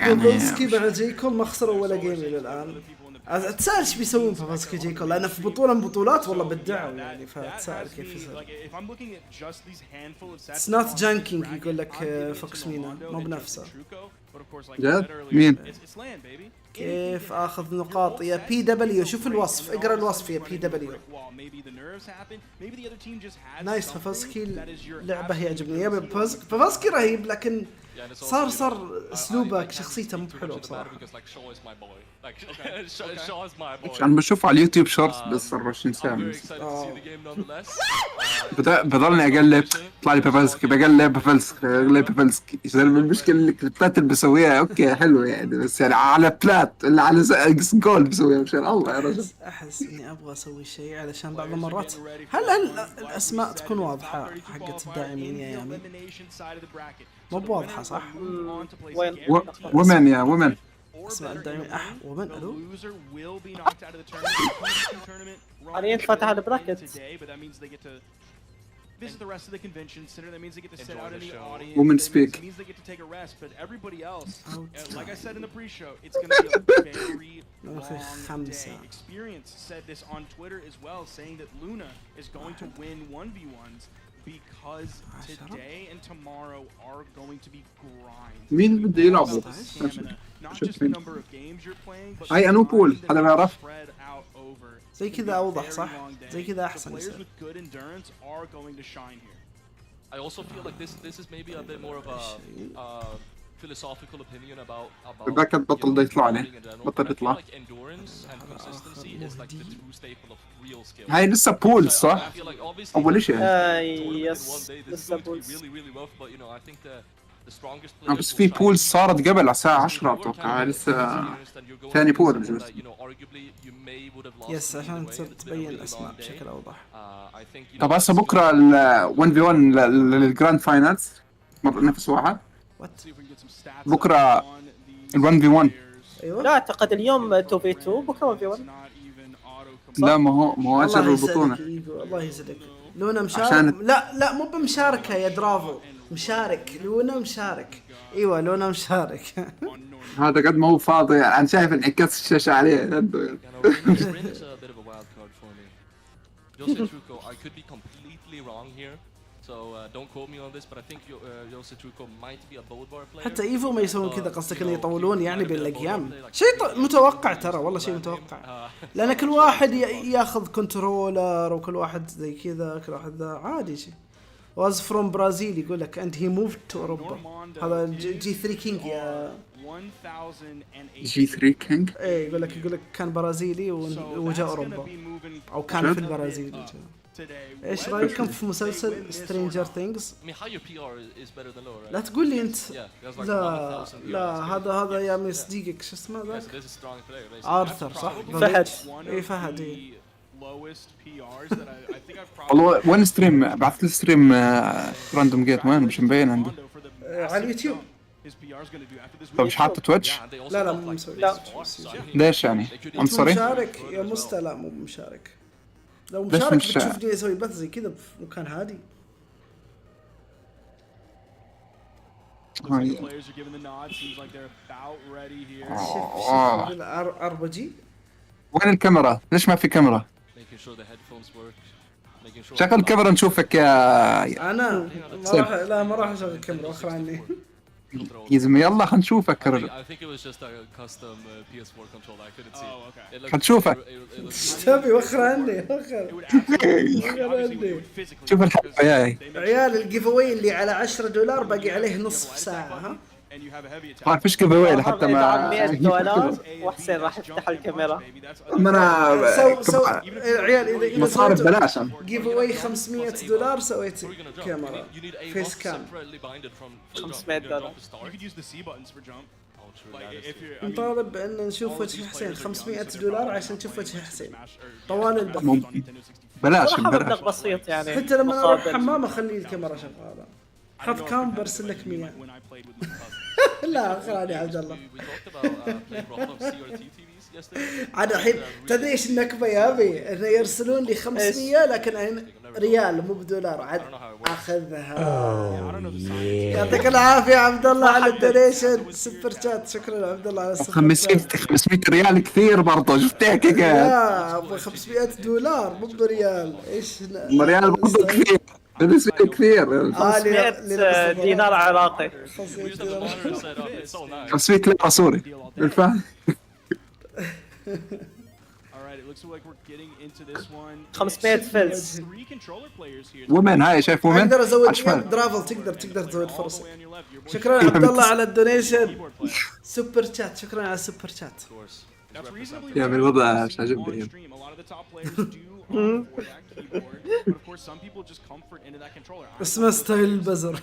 بافلسكي مع جيكول ما خسروا ولا جيم الى الان. اتساءل ايش بيسوون بافلسكي جيكول لانه في بطولة من بطولات والله بدعوا يعني، فاتساءل كيف يصير. اتس نوت جانكينج يقول لك فوكس مينا مو بنفسه. جد؟ مين؟ كيف اخذ نقاط يا بي دبليو؟ شوف الوصف، اقرا الوصف يا بي دبليو. نايس فافلسكي لعبه يعجبني يا فافلسكي رهيب، لكن صار اسلوبك شخصيته مو بحلوه بصراحه. انا بشوف على اليوتيوب شورتس بس 24 ساعه بضلني اقلب يطلع لي بافلسكي، بقلب بافلسكي. المشكله الكليبات اللي بسويها اوكي حلوه يعني، بس يعني على بلات اللي على جول بسويها مشان الله يا رجل. احس اني ابغى اسوي شيء علشان بعض المرات هل الاسماء تكون واضحه حقت الداعمين يا يامي؟ مو بواضحه صح؟ ومن يا ومن اسماء الداعمين ومن الو حاليا فتح البراكت. visit the rest of the convention center. That means they get to sit out in the audience. Women that speak. means they get to take a rest. But everybody else, like I said in the pre-show, it's going to be a very long day. Experience said this on Twitter as well, saying that Luna is going to win 1v1s because today and tomorrow are going to be grinds. مين بده يلعب؟ Not just the number of games you're playing, but هاي أنو بول هذا ما يعرف. زي كذا أوضح صح؟ زي كذا أحسن يصير. I also feel like this is maybe a bit more of a philosophical opinion about ذاك البطل ده يطلع لي بطل يطلع. هاي لسه بول صح؟ أول شيء. يس لسه بولز. بس في بول صارت قبل على الساعة 10 أتوقع، لسه ثاني بول بجوز. يس عشان تبين الأسماء بشكل أوضح. طب هسه بكرة ال 1v1 للجراند فاينلز نفس واحد. بكرة ال 1v1. أيوة. لا أعتقد اليوم 2v2 بكرة 1v1. لا ما هو أجل البطولة. الله يسعدك. لونا مشارك. لا مو بمشاركة يا درافو. مشارك لونا مشارك. ايوه لونا مشارك. هذا قد ما هو فاضي انا شايف انعكاس الشاشه عليه. حتى ايفو ما يسوون كذا، قصدك انه يطولون يعني بين الايام. شيء متوقع ترى، والله شيء متوقع، لان كل واحد ياخذ كنترولر وكل واحد زي كذا، كل واحد ذا عادي شيء. was from برازيل يقول لك and he moved to أوروبا. هذا جي 3 كينج يا جي 3 كينج. ايه يقول لك كان برازيلي وجاء أوروبا أو كان في البرازيل. ايش رايكم في مسلسل سترينجر ثينجز؟ لا تقول لي انت. لا هذا يا مصديقك شو اسمه ذاك؟ آرثر صح؟ فهد. ايه فهد ايه. والله وين ستريم؟ بعثت لي ستريم راندوم جيت وين مش مبين عندي على اليوتيوب. طب مش حاطه تويتش؟ لا مو مسوي. ليش يعني؟ عنصري؟ مشارك يا مستا. لا مو مشارك. لو مشارك بتشوفني اسوي بث زي كذا في مكان هادي. اربجي. وين الكاميرا؟ ليش ما في كاميرا؟ شغل الكاميرا نشوفك يا انا ما راح اشغل الكاميرا، وخر عني يا زلمه. يلا خلينا نشوفك يا رجل. خلينا نشوفك. ايش تبي؟ وخر عني شوف الحبه ياي عيال. الجيف اواي اللي على $10 باقي عليه نصف ساعه. ها ما فيش جيف اواي حتى ما $100 وحسين راح يفتح الكاميرا. انا عيال اذا مصاري ببلاش. جيف اواي $500 سويت كاميرا فيس كام. $500. نطالب بان نشوف وجه حسين $500 عشان نشوف وجه حسين طوال البث. بلاش صراحة مبلغ بلاش بسيط يعني. حتى لما اروح مقابل. الحمام اخلي الكاميرا شغاله. حط كام برسل لك 100. لا خلاني يا عبد الله. عاد الحين تدري ايش النكبه يا ابي؟ انه يرسلون لي 500 لكن ريال مو بدولار. عاد اخذها. يعطيك العافيه يا عبد الله على الدونيشن سوبر شات. شكرا عبد الله على السوبر 500 ريال كثير برضه شفتها كيف يا ابو $500 مو بريال. ايش ريال برضه كثير بالنسبه لي كثير. 500 دينار عراقي. 500 ليره سوري بالفعل. 500 فلس. ومن هاي شايف ومن اقدر ازود درافل. تقدر تزود فرصه. شكرا عبد الله على الدونيشن سوبر شات. شكرا على السوبر شات. يا من الوضع مش عاجبني. اسمه ستايل البزر.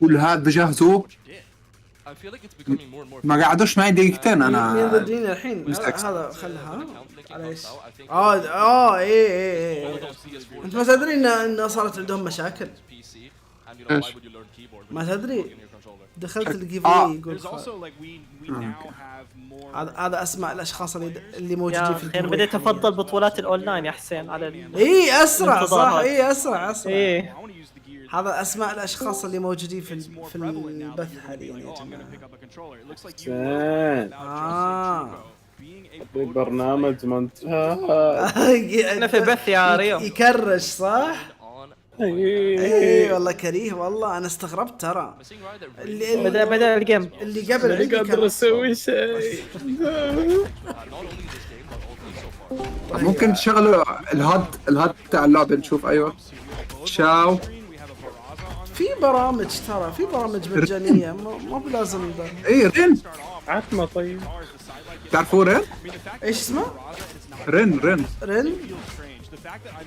كل هذا بجهزوه ما قعدوش معي دقيقتين انا. مين ضديني الحين؟ هذا خلها على ايش؟ ايه انت ما تدري ان صارت عندهم مشاكل؟ ما تدري؟ دخلت الجيف اواي يقول هذا اسماء الاشخاص اللي موجودين في الجيف. بديت افضل بطولات الاونلاين يا حسين على اي اسرع صح. اي اسرع ايه هذا اسماء الاشخاص اللي موجودين في البث حاليا يا جماعه. برنامج منتهى. انا في بث يا ريو يكرش صح. اي والله كريه والله. انا استغربت ترى بدأ الجيم اللي قبل عندي قادر اسوي شيء. ممكن تشغلوا الهاد بتاع اللعبه نشوف. ايوه شاو في برامج ترى في برامج مجانيه مو بلازم ده. اي رين عتمه. طيب تعرفوا رين؟ ايش اسمه؟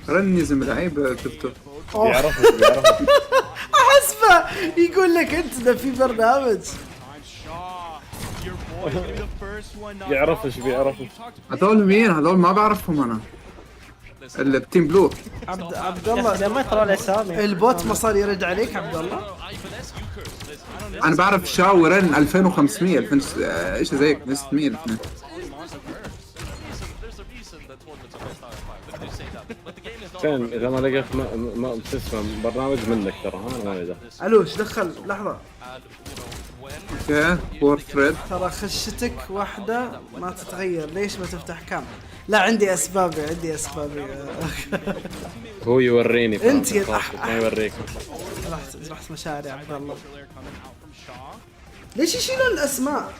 رين يزم لعيب تبتو. بيعرفه احسبه يقول لك انت ده في برنامج. بيعرفش هذول مين؟ هذول ما بعرفهم انا. اللي بتيم بلو. عبد الله ما يقرأ الاسامي. البوت ما صار يرد عليك عبد الله؟ انا بعرف شاو رين 2500 ايش زيك 600 الاثنين. فين اذا ما لقيت ما بتسمع برنامج منك ترى. ما له دخل. الو ايش دخل؟ لحظه. اوكي فور ثريد. ترى خشتك واحده ما تتغير. ليش ما تفتح كام؟ لا عندي اسبابي. هو يوريني انت ما يوريك. رحت مشاعري يا عبد الله. ليش يشيلون الاسماء؟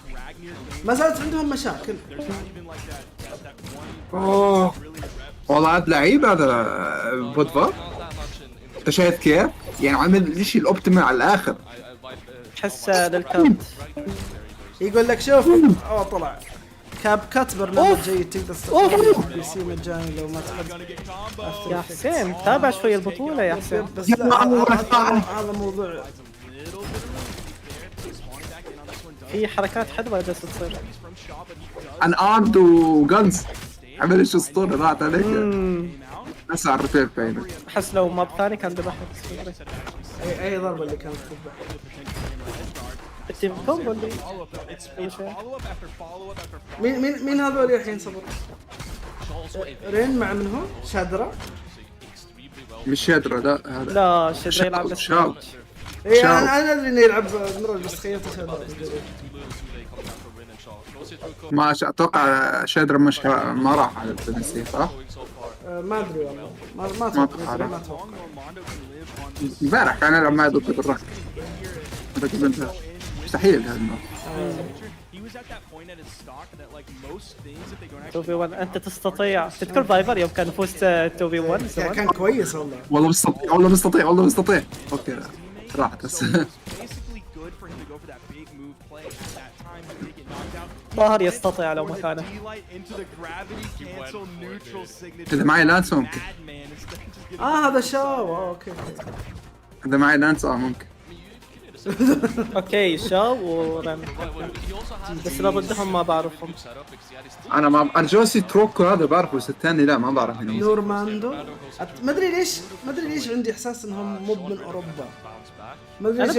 ما زالت عندهم مشاكل. اوه والله عاد لعيب هذا بودفا. انت شايف كيف؟ يعني عامل ليش الاوبتيمال على الاخر. تحس للكابت. يقول لك شوف طلع كاب كات برنامج جيد. تقدر تستخدمه بي سي مجاني لو ما تحب. يا حسين تابع شوي البطولة يا حسين. بس لا هذا موضوع. في حركات حلوة جالسة تصير. ان ارد وجنز. عمل ايش اسطوري راحت عليك. ناس على الرفيف باينه. احس لو ماب ثاني كان ذبحت. اي ضربه اللي كانت تذبح. التيم كومبو اللي مين هذول الحين صبر؟ رين مع من هو؟ شادرة؟ مش شادرة لا هذا. لا شادرة يلعب بس. شاو. اي انا ادري انه يلعب مرة بس تخيلته شادرة. ما اتوقع شادرة مش ما راح على التنسيق صح؟ ما ادري والله ما اتوقع. امبارح كان يلعب معي ضد الركض. مستحيل هذا توبي 1 انت تستطيع. تذكر فايفر يوم كان فوزت توبي 1 كان كويس والله. والله مستطيع اوكي راحت بس. good for him to go for that big move play at that time to get knocked out. ظاهر يستطيع لو مكانه. إذا معي لانس ممكن. هذا شاو. اوكي إذا معي لانس ممكن. اوكي شاو ورن بس لو ضدهم ما بعرفهم. انا ما ارجوسي تروكو هذا بعرفه بس الثاني لا ما بعرف منه. نورماندو ما ادري ليش عندي احساس انهم مو من اوروبا. ما ادري ليش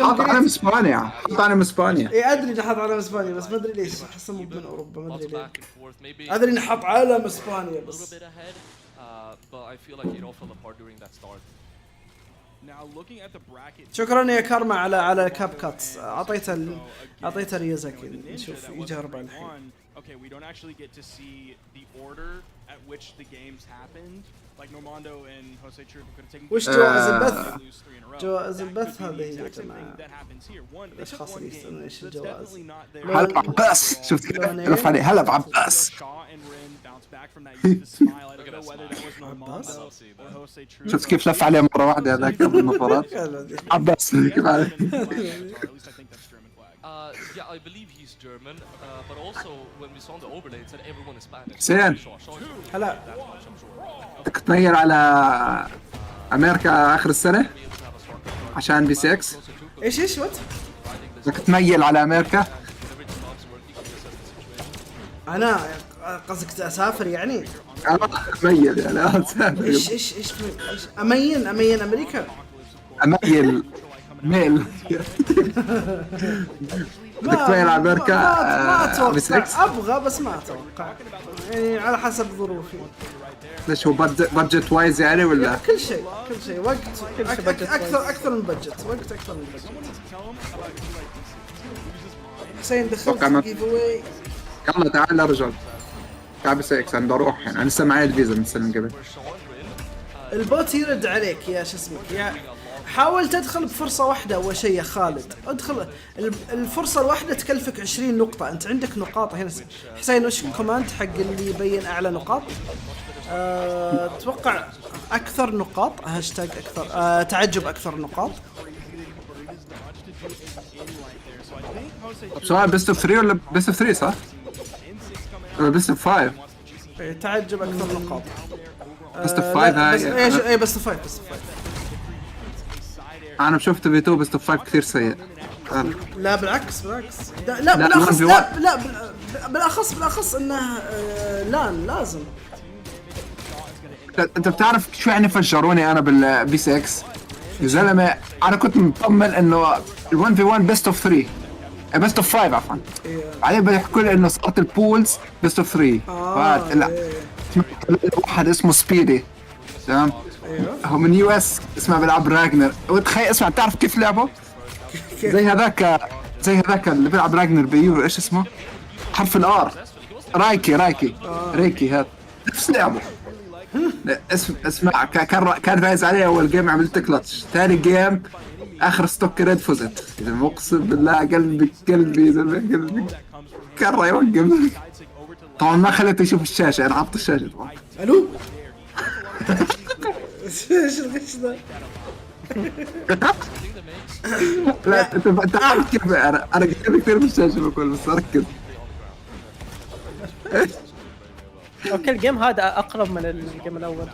حاط علم اسبانيا حاط علم اسبانيا. اي ادري انه حاط علم اسبانيا بس ما ادري ليش احسه مو من اوروبا. ما ادري ليه ادري انه حاط علم اسبانيا بس. شكرا يا كارما على كاب كاتس. اعطيته ريزاكي نشوف يجرب الحين. Okay, we don't actually get to see the order at which the games happened. Like Normando and Jose Church could have taken. وش جوائز البث؟ جوائز البث هذه هي يا جماعة. الاشخاص اللي يستنون ايش الجوائز. هلا بعباس شفت كيف لف عليه. هلا بعباس شفت كيف لف عليه مرة واحدة هذاك بالنظارات. عباس كيف عليه. Yeah, I believe he's German, but also when we saw the overlay, it said everyone is Spanish. حسين هلا بدك تميل على امريكا اخر السنة عشان بي 6. ايش وات؟ بدك تميل على امريكا. انا قصدك اسافر يعني؟ اميل يعني اسافر. ايش امين امريكا. اميل ميل. بدك تميل على امريكا. ما اتوقع. ابغى بس ما اتوقع يعني على حسب ظروفي. ليش هو بادجت وايز يعني ولا؟ كل شيء وقت اكثر من بادجت. وقت اكثر من بادجت. حسين دخلت قيف اواي. يلا تعال يا رجل. تعال بس انا بروح يعني انا لسه معي الفيزا من السنه قبل. البوت يرد عليك يا شو اسمك يا حاول تدخل بفرصة واحدة أول شيء يا خالد. ادخل الفرصة الواحدة تكلفك 20 نقطة. أنت عندك نقاط هنا. حسين وش الكوماند حق اللي يبين أعلى نقاط؟ أتوقع أكثر نقاط هاشتاج أكثر تعجب أكثر نقاط. سؤال بيست اوف 3 ولا بيست اوف 3 صح؟ ولا بيست اوف 5؟ تعجب أكثر نقاط. بيست اوف 5 هاي. إيه بيست اوف 5 انا شفت في 2 بيست اوف 5 كثير سيء. لا بالعكس لا بالاخص انه لان لازم. انت بتعرف شو يعني فجروني انا بالبي 6 يا زلمه. انا كنت مطمن انه ال1 في 1 بيست اوف 3 بيست اوف 5 عفوا. بعدين بيحكوا لي انه صارت البولز بيست اوف 3. لا واحد اسمه سبيدي تمام. هو من يو اس اسمه بيلعب راجنر. وتخيل اسمع تعرف كيف لعبه؟ زي هذاك اللي بيلعب راجنر بيورو. ايش اسمه؟ حرف الار. ريكي هذا نفس لعبه. اسمع كان فايز عليه اول جيم عملت كلتش. ثاني جيم اخر ستوك ريد فزت. اقسم بالله قلبي كره يوقف. طبعا ما خليته يشوف الشاشه. انا عطت الشاشه طبعا. الو ايش الغش ذا؟ لا انت عارف كيف انا قاعد كثير بالشاشه بقول بس ركز. اوكي الجيم هذا اقرب من الجيم الاول.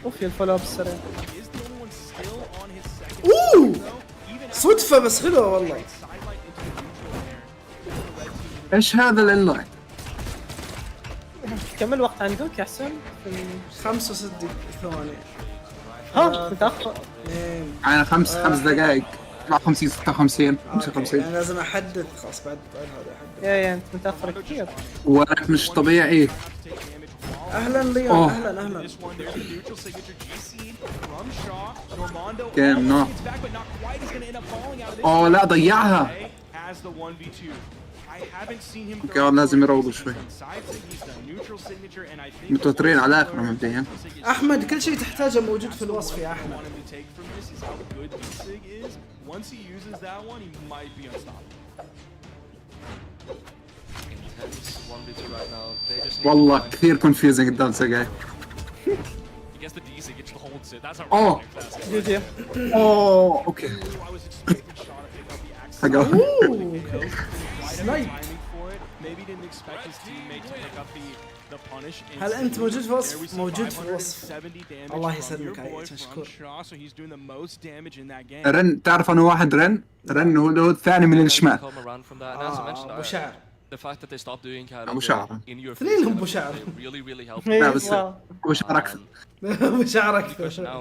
اوف الفولو اب السريع. صدفة بس حلوة والله. ايش هذا الانلاين؟ كم الوقت عندك يا حسن؟ 65 ثواني. ها متأخر. انا 5 دقائق 54 56 55. يعني لازم احدد خلاص بعد هذا احدد. يا انت متأخر كثير. ورق مش طبيعي. اهلا ليون اهلا. كم نو. لا ضيعها. اوكي لازم يروضوا شوي. متوترين على اخر مبدئيا. احمد كل شيء تحتاجه موجود في الوصف يا احمد. والله كثير كونفيوزنج قدام سجاي. اوه اوه اوكي هل انت موجود في وصف؟ موجود في الوصف. الله يسلمك يا مشكور. رن، تعرف انا واحد رن هو الثاني من الشمال. ابو شعر. ابو شعر اثنينهم ابو شعر. لا بس ابو شعر اكثر. ابو شعر اكثر.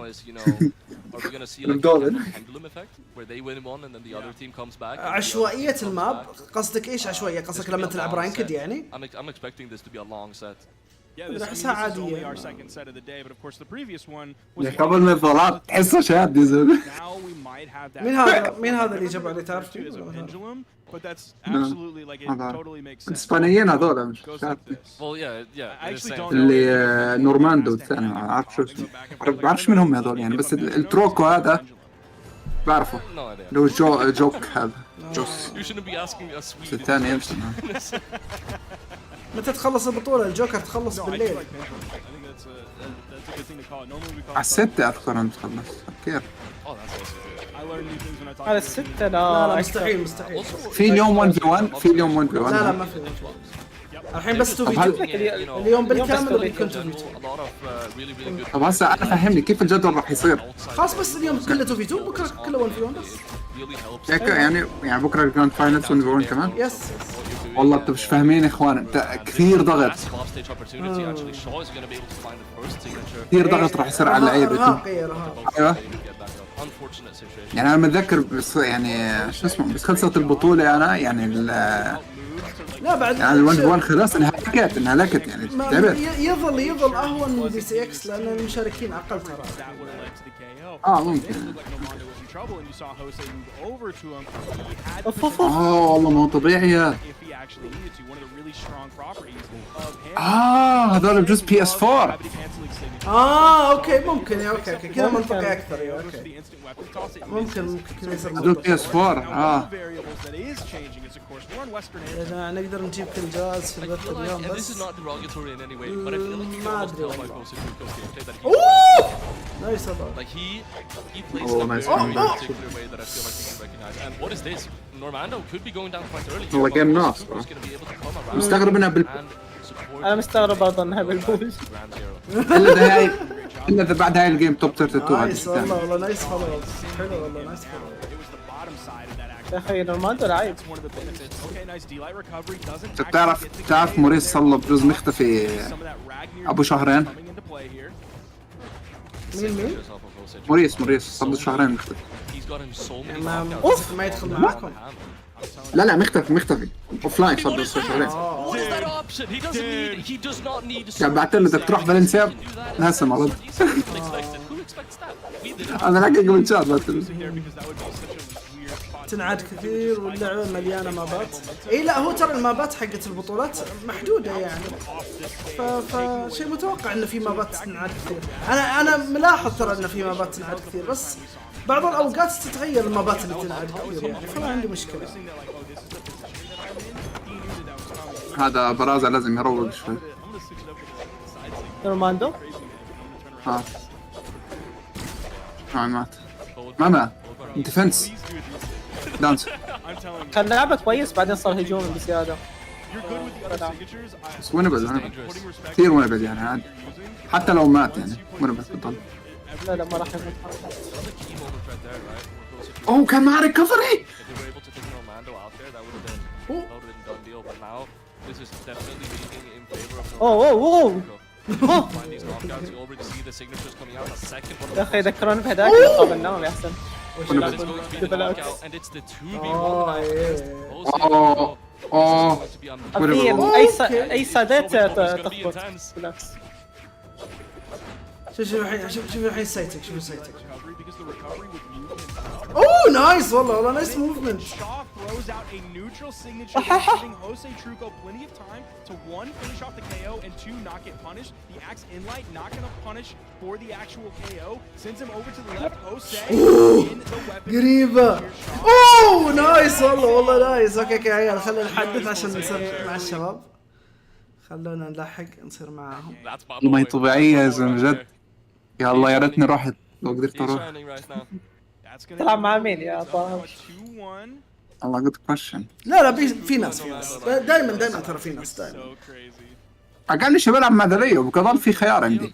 عشوائية الماب قصدك ايش عشوائية؟ قصدك لما تلعب رانكد يعني؟ احسها عادية. قبل ما الظلام تحسه شاد يا زلمه. مين هذا اللي جاب عليه تعرف؟ الاسبانيين هذول مش اللي نورماندو الثاني ما اعرف شو اسمه، ما بعرفش من هم هذول يعني، بس التروكو هذا بعرفه اللي هو جوك هذا جوس الثاني يمشي. متى تخلص البطولة؟ الجوكر تخلص بالليل على 6 اذكر انه تخلص كيف؟ على 6 لا مستحيل. في اليوم 1v1 لا ما في الحين بس 2v2 اليوم بالكامل بيكون 2v2. طب هسه انا فهمني كيف الجدول راح يصير؟ خلاص بس اليوم كله 2v2 بكره كله 1v1 بس يعني بكره الجراند فاينلز 1v1 كمان. يس والله انتوا مش فاهمين يا اخوان، انت كثير ضغط راح يصير على اللعيبه. ايوه يعني انا متذكر بس يعني شو اسمه، بس خلصت البطوله انا يعني لا بعد يعني ال1v1 خلاص انهلكت يعني تعبت. يظل اهون من دي سي اكس لان المشاركين اقل ترى. ممكن. والله ما هو طبيعي يا هذول بجوز PS4. اوكي ممكن يا اوكي كذا منطقي اكثر يا اوكي ممكن كذا يصير هذول PS4. نقدر نجيب كل جهاز في البث اليوم بس ما ادري نايس والله جيم ناس. مستغرب انها انا مستغرب برضه انها بالبول. الا اذا بعد هاي الجيم توب 32. نايس والله نايس خلاص حلو والله نايس يا اخي نورماندو لعيب. تعرف موريس صلى بجوز مختفي ابو شهرين. مين؟ موريس صلى شهرين مختفي. ما يدخل معاكم. لا مختفي اوف لاين صار شهرين. يعني بعت له بدك تروح فالنسيا هسه مرض. انا لقيت قبل شهر بعت له تنعاد كثير واللعبه مليانه مابات. لا هو ترى المابات حقت البطولات محدوده يعني، فشيء متوقع انه في مابات تنعاد كثير. انا ملاحظ ترى انه في مابات تنعاد كثير، بس بعض الاوقات تتغير المابات اللي تنعاد كثير يعني، فما عندي مشكله. هذا برازة لازم يروق شوي. نورماندو مات ديفنس دانس. كان لعبه كويس بعدين صار هجوم بزياده. بس ونبل كثير ونبل يعني عاد حتى لو مات يعني ونبل بتضل. لا ما راح يموت. كان معاه ريكفري. يا اخي ذكروني بهذاك قابلناهم يا حسن. اي سادات تخبط بالعكس. شوف الحين سايتك. نايس والله نايس موفمنت. قريبة. نايس والله نايس. اوكي يا عيال خلينا نحدث عشان نصير مع الشباب. خلونا نلحق نصير معاهم. والله طبيعية يا زلمة جد. يا الله يا ريتني رحت لو قدرت اروح. تلعب مع مين يا طه؟ الله good question. لا في ناس دائما ترى في ناس دائما. قال لي شو بلعب مع ذريه وبقى في خيار عندي.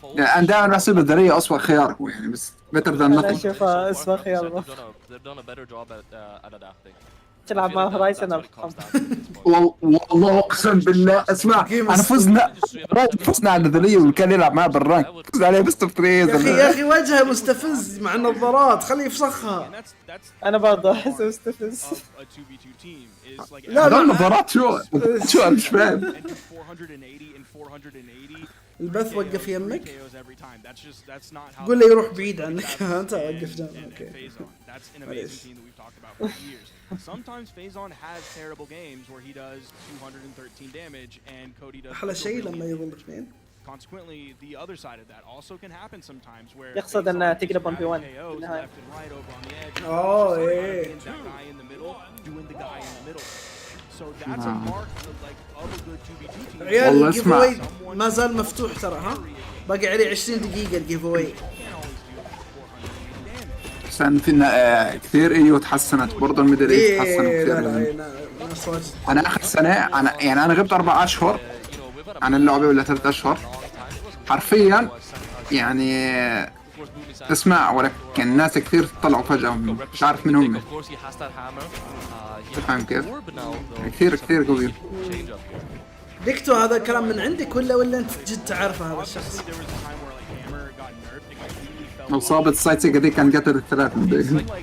يعني انا دائما بحسب الذريه اسوء خيار هو يعني بس better than انا nothing. اشوفها اسوء خيار. تلعب مع هورايزن ارقام. والله اقسم بالله اسمع انا فزنا على الذريه واللي كان يلعب معاه بالرانك فزنا عليه بس تفريز. يا اخي وجهه مستفز مع النظارات خليه يفسخها. انا برضه احس مستفز. لا النظارات شو انا مش فاهم. البث وقف يمك قول له يروح بعيد عنك. انت وقف جنبك. Sometimes Phazon has terrible games where he does 213 damage and Cody does. أحلى شيء لما يظل اثنين. Consequently, the other side of that also can happen sometimes where يقصد أن تقلب 1v1. Oh yeah. So that's a mark of like of a good 2v2 team. عيال الجيف اواي ما زال مفتوح ترى ها. باقي عليه 20 دقيقة الجيف اواي. عشان فينا كثير تحسنت برضه الميدل ايست تحسنت كثير. انا اخر سنه انا غبت 4 اشهر عن اللعبه ولا 3 اشهر حرفيا يعني اسمع ولكن ناس كثير طلعوا فجاه مش عارف من هم. فاهم كيف؟ كثير قوي. ديكتو هذا الكلام من عندك ولا انت جد تعرفه هذا الشخص؟ لو صابت السايت دي كان قتل الثلاث من دقيقة.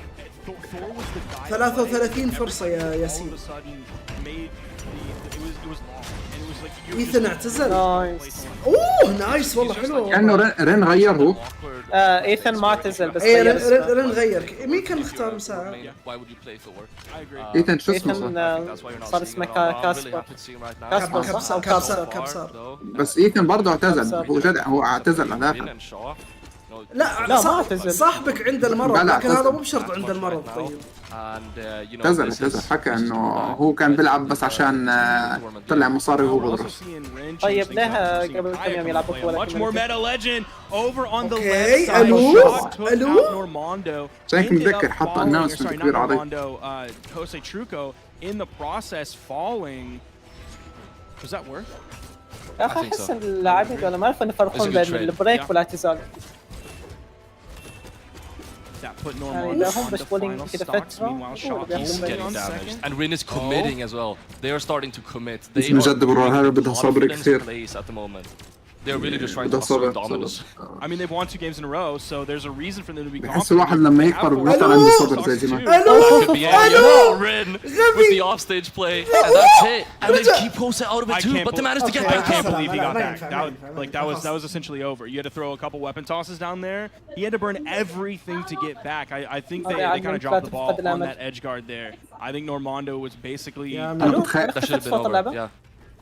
33 فرصة يا ياسين. ايثن اعتزل. نايس. اوه نايس والله حلو. كأنه رين غير هو. ايثن ما اعتزل بس غير رين غير. مين كان مختار مساعد؟ ايثن شو اسمه؟ صار اسمه كاسبر. كابسار. بس ايثن برضه اعتزل. هو جدع هو اعتزل على لا صاحبك عنده المرض لكن هذا مو بشرط عنده المرض. طيب اعتزل حكى انه هو كان بيلعب بس عشان طلع مصاري وهو بدرس. طيب ليه قبل كم يوم يلعب بطولة الو شايف متذكر حط اناونسمنت كبير عظيم. يا اخي احس اللاعبين ولا ما يعرفون يفرقون بين البريك والاعتزال. يعني هم مشغولين كده فترة he's getting damaged and Rin is committing as well. They are starting to commit. They بجد براولهالا بدها صبر كثير. They're really just trying to assert dominance. I mean they've won 2 games in a row so there's a reason for them to be confident. بحس الواحد لما يكبر بيصير عنده صبر زي زمان. الو Rin with the offstage play and that's it. And then keep posted out of it too but they managed to get back. I can't believe he got back. That was essentially over. You had to throw a couple weapon tosses down there. He had to burn everything to get back. I think they kind of dropped the ball on that edge guard there. I think Normando was basically that should have been over. Yeah.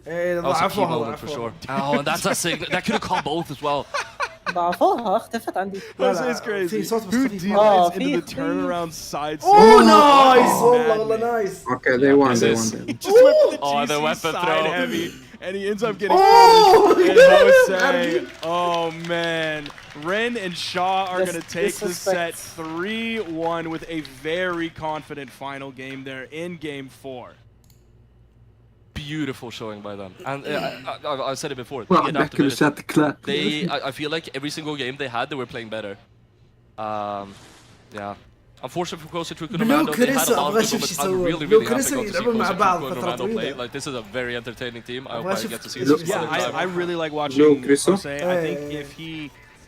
That was a key moment for sure. Oh, and that's a signal. That could have called both as well. ضعفوها اختفت عندي. This is crazy. Who deals into the turnaround side? Oh, nice! والله nice. Okay, they won. Oh, the weapon throw. Heavy. And he ends up getting Jose. Oh man. Ren and Shaw are going to take the set 3-1 with a very confident final game there in game 4. Beautiful showing by them, and I said it before. I feel like every single game they had, they were playing better. Yeah. Unfortunately for Costa True Commando, they had a lot of people, but I'm really happy to see Costa True play. Like this is a very entertaining team. I hope I get to see this. Yeah, I really like watching Jose. I think if he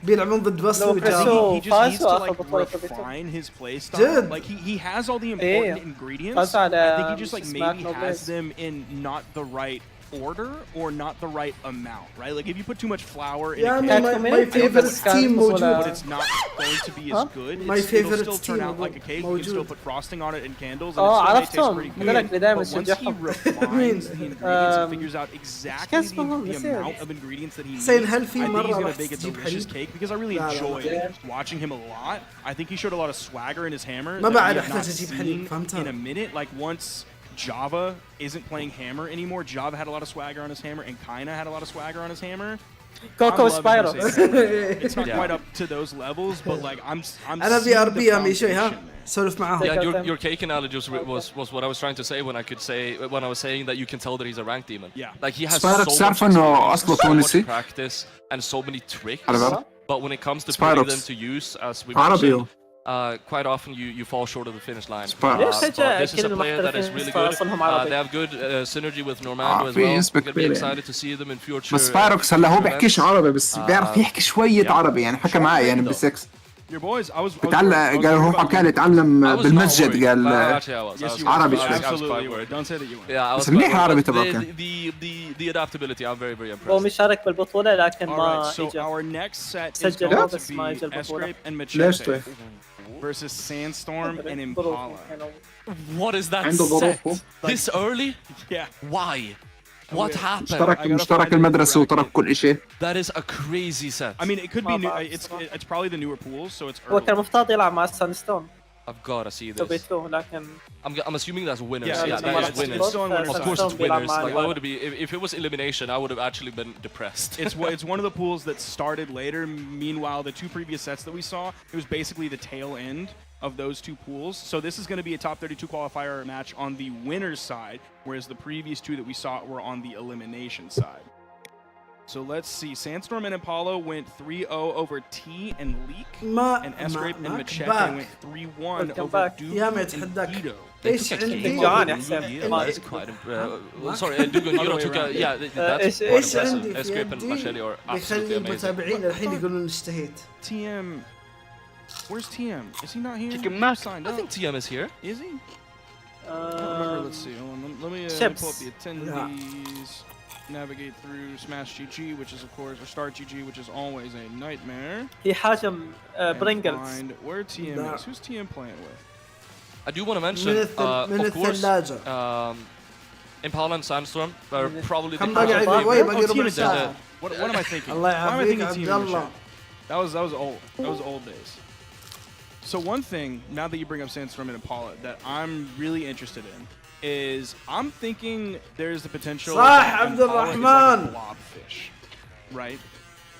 بيلعبون ضد بس he just needs to like refine his play style. Like he has all the important ingredients. I think he just like maybe has them in not the right order or not the right amount, right? Like if you put too much flour in my favorite team but it's not going to be as good. It'll still turn out like a cake. You can still put frosting on it and candles and it still tastes pretty good. But once he refines the ingredients and figures out exactly the amount of ingredients that he needs, I think he's going to bake a delicious cake because I really enjoyed watching him a lot. I think he showed a lot of swagger in his hammer that we have not seen in a minute. Like once Java isn't playing hammer anymore. Java had a lot of swagger on his hammer, and Kaina had a lot of swagger on his hammer. Coco Spyro. It's not quite up to those levels, but like I'm أنا seeing في ار the بي أمي شوي ها foundation there. سولف معاهم. Yeah, your cake analogy was what I was trying to say when I was saying that you can tell that he's a ranked demon. Yeah. Like he has Spyro so تعرف much إنه أصله experience, so تونسي؟ much practice and so many tricks. على بالك؟ But when it comes to putting them Spyrox. to use, as we عربي هو. mentioned, quite often you fall short of the finish line. Spyrox. But this is a player that is really good. They have good synergy with Normando as في well. نسبة I'm gonna be كبيرة excited to see them in future. بس سبايروكس هلا هو بيحكيش عربي بس بيعرف يحكي شوية عربي يعني حكى معي يعني بالسكس. Your boys, I was بتعلم قال هو حكى لي يتعلم بالمسجد قال عربي شوي. Absolutely. Don't say that you were. بس منيح عربي تبعك. The adaptability, I'm very very هو impressed. مشارك بالبطولة لكن All ما right, so اجى. our next set is سجل going to بس ما be اجى البطولة. Escape and ليش Machete طيب؟ versus Sandstorm and Impala. What is that عنده ظروفه. set? This early? Yeah. Why? What happened? مشترك المدرسة وترك كل شيء. That is a crazy set. I mean, it could be new. It's probably the newer pools, so it's هو early. كان مفترض يلعب مع سانستون. I've gotta see تو this. بيتو لكن I'm assuming that's winners. Yeah, Yeah, it's that is winners. still in winners' Of course, it's side. winners. Like, Like, why would it be? If it was elimination, I would have actually been depressed. It's one of the pools that started later. Meanwhile, the two previous sets that we saw, it was basically the tail end of those two pools. So this is going to be a top 32 qualifier match on the winners side, whereas the previous two that we saw were on the elimination side. So let's see. Sandstorm and Impala went 3-0 over T and Leak. And Escape and Machete went 3-1 over Duke يا ما and يتحداك. Guido. ايش عندي؟ جوعان يا حسين. That is quite sorry, Duke and Guido took a that's quite ايش impressive. عندي في Escape and Machete يدي are absolutely بيخلي amazing. المتابعين الحين يقولون اشتهيت. TM. Where's TM? Is he not here? Signed I up. think TM is here. Is he? I don't remember. Let's see. Hold on. Let me pull up the attendees. Navigate through Smash GG, which is of course, or Start GG, which is always a nightmare. هي حاجم And برينجلز. find where TM is. Who's TM playing with? I do want to mention, من of course, الثلاجة. Impala and Sandstorm are probably the كم باقي عقب وين باقي ربع ساعة. What am I thinking? الله Why am I يعافيك thinking عبد TM and الله. Machete? That was old. That was old days. So one thing, now that you bring up Sandstorm and Impala, that I'm really interested in is I'm thinking there's the potential صح that عبد Impala is like a الرحمن. blobfish, right?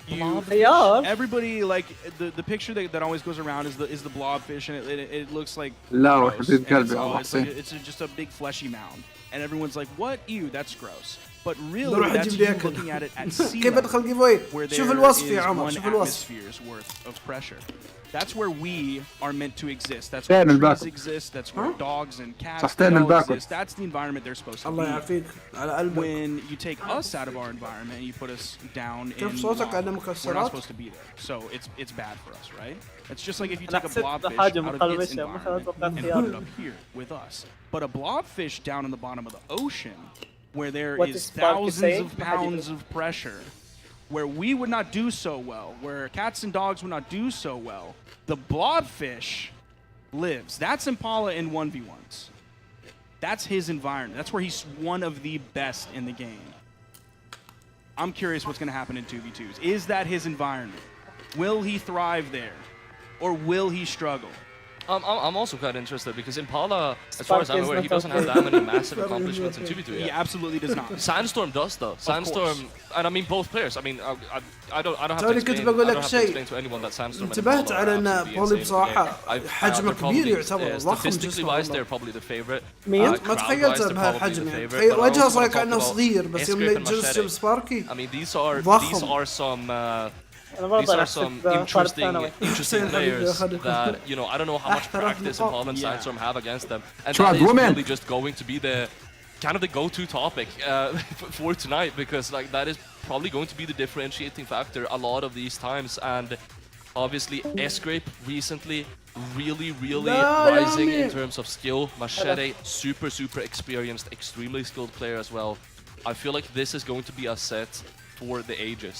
Yeah. Everybody like the picture that always goes around is the blobfish, and it looks like لا gross, حبيب and قلبي it's just a big fleshy mound, and everyone's like, "What? Ew, that's gross." But really, بروح that's أجيب لي you أكل. looking at it at sea كيف level, ادخل جيف واي؟ where there شوف الوصف يا is عمر one شوف الوصف. atmosphere's worth of pressure. That's where we are meant to exist. That's فين where الباكو؟ trees exist. That's where dogs and cats صحتين all الباكو. exist. That's the environment they're supposed to الله be. يعافيك على قلبك. When you take us out of our environment and you put us down in كيف صوتك lava, على we're not مكسرات؟ supposed to be there. So it's bad for us, right? It's just like if you أنا take a حسيت blobfish بحاجة out of its مقلوشة ما environment أتوقع and خيار. put it up here with us. But a blobfish down in the bottom of the ocean, where there What is is Sparky thousands saying? of pounds of pressure, where we would not do so well, where cats and dogs would not do so well, the blobfish lives. That's Impala in 1v1s. That's his environment. That's where he's one of the best in the game. I'm curious what's going to happen in 2v2s. Is that his environment? Will he thrive there? Or will he struggle? I'm also quite interested because Impala, as far as I'm aware, he doesn't have that many massive accomplishments in 2v2 yet. He absolutely does not. Sandstorm does though. Sandstorm, and I mean both players. I mean, I don't have to توني explain. كنت بقول I لك don't have to شيء. explain to anyone that Sandstorm and انتبهت Impala على are ان absolutely بولي insane in the بصراحة game. حجمه They're كبير probably, يعتبر ضخم statistically جسمه wise, they're probably the favorite. مين؟ ما Crowd-wise, تخيلته they're بهالحجم probably the يعني favorite, تخيل but I وجهه also صار wanna كأنه talk about صغير بس يوم Escape and جلس Machete. سباركي I mean, these ضخم. are some أنا برضه some أحسب interesting players that, you know, I don't know how much practice Impala and Sandstorm have against them. And Try that is women. really just going to be the kind of the go-to topic for tonight, because like that is probably going to be the differentiating factor a lot of these times. And obviously Escape recently really rising in terms of skill. Machete, super experienced, extremely skilled player as well. I feel like this is going to be a set for the ages.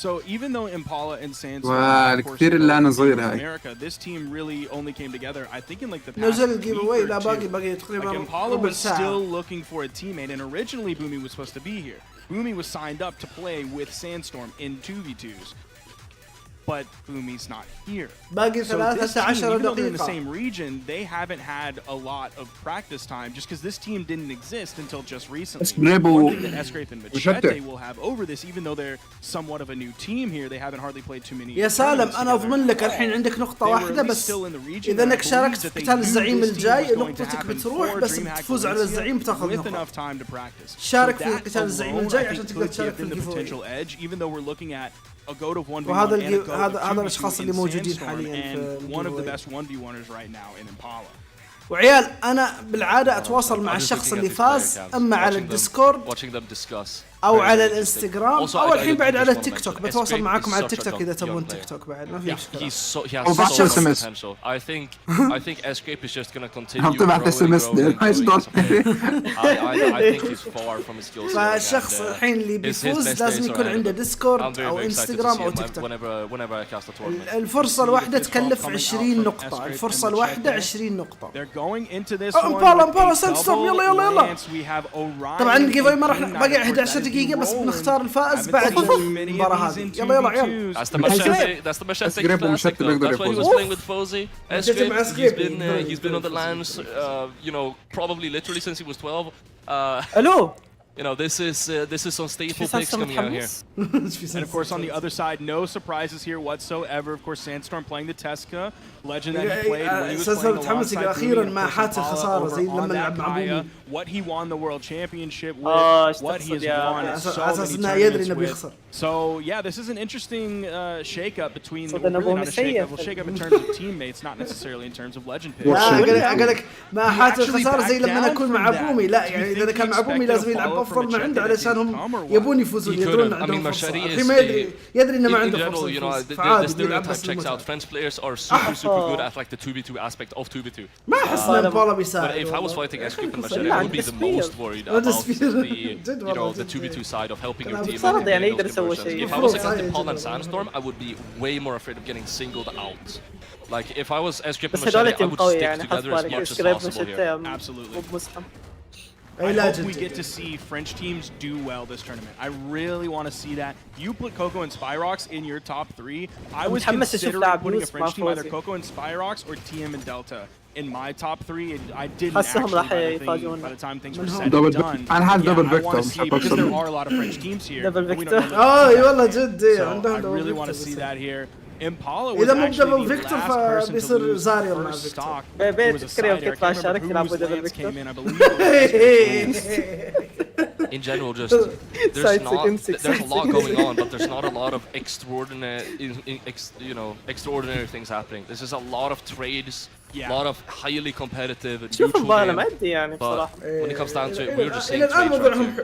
So even though Impala and Sandstorm والكثير اللي أنا صغير هاي. America, this team really only came together, I think, in like the past نزل الجيف week اواي or لا two. باقي Like تقريبا Impala ربع was ساعة. still looking for a teammate, and originally Boomy was supposed to be here. Boomy was signed up to play with Sandstorm in 2v2s. but Fumi's not here. باقي So this 13 team, even though they're in the دقيقة. same region, they haven't had a lot of practice time just because this team didn't exist until just recently. One thing that Escrape and Machete will have over this, even though they're somewhat of a new team here, they haven't hardly played too many. يا سالم انا اضمن لك الحين عندك نقطة واحدة بس اذا انك شاركت في قتال الزعيم الجاي نقطتك بتروح بس بتفوز على الزعيم بتاخذ نقطة. شارك في قتال الزعيم الجاي عشان تقدر تشارك في الجيفوي. Even though we're looking at a goat of 1v1 وهذا and a goat of هذا 2v2 الاشخاص اللي in موجودين Sandstorm حاليا في and one of the الجيفوي. best 1v1ers right now in Impala. وعيال انا بالعاده اتواصل مع الشخص اللي فاز اما على الديسكورد او على الانستغرام او الحين بعد على التيك توك. بتواصل معاكم على التيك توك اذا تبون تيك توك بعد ما في مشكله. I think Escape is just going to continue I think he's far from his skills. فالشخص الحين اللي بيفوز لازم يكون عنده ديسكورد او انستغرام او تيك توك. الفرصه الواحده تكلف 20 نقطه. الفرصه الواحده 20 نقطه. امبالا سانستورم يلا يلا يلا. طبعا الجيفاي ما راح باقي 11 دقيقه بس بنختار الفاز بعد المباراه هذه. يلا يلا عيال. That's the machete classic though. That's why he was playing with Fozy. Escape, he's been on the lands, you know, probably literally since he was 12. Hello. You know, this is some staple picks coming out here. And of course, on the other side, no surprises here whatsoever. Of course, Sandstorm playing the Tesca, legend that he played when he was playing alongside أخيراً ما حات الخسارة زي لما لعب مع بومي. What he won the world championship with, what he has won so many tournaments with. So yeah, this is an interesting shake-up between really not a shake-up. Well, shake-up in terms of teammates, not necessarily in terms of legend picks. أقول لك ما حات الخسارة زي لما أكون مع بومي. لا يعني إذا كان مع بومي لازم يلعب أفضل ما عنده علشان هم يبون يفوزون يدرون عندهم فرصة. الحين ما يدري إنه ما عنده فرصة. فعادي بيلعب بس checks out. French players are super good at like the 2v2 aspect of 2v2. ما أحس إن بالا بيساعد. But if I was fighting Escape and Machete, I would be the most worried about the 2v2 side of helping your team. If I was against Impala and Sandstorm, I would be way more afraid of getting singled out. Like if I was Escape and Machete, I would stick together as much as possible here. Absolutely. I hope we get to see French teams do well this tournament. I really want to see that. You put Coco and Spyrox in your top 3. I was considering putting a French team, either Coco and Spyrox or TM and Delta in my top 3, and I didn't actually by the time things were said and done. I had double victor because there are a lot of French teams here. Double victor. والله جدي عندهم I really want to see that here. Impala was إذا مو actually دبل the فيكتور last person to فبيصير lose زارير مع first فيكتور. stock. It was a side air. I can't remember whose lance came in, I believe. In general, just there's a lot going on, but there's not a lot of extraordinary things happening. This is a lot of trades, a lot of highly competitive and neutral game. But when it comes down to it, we're just seeing trades right here.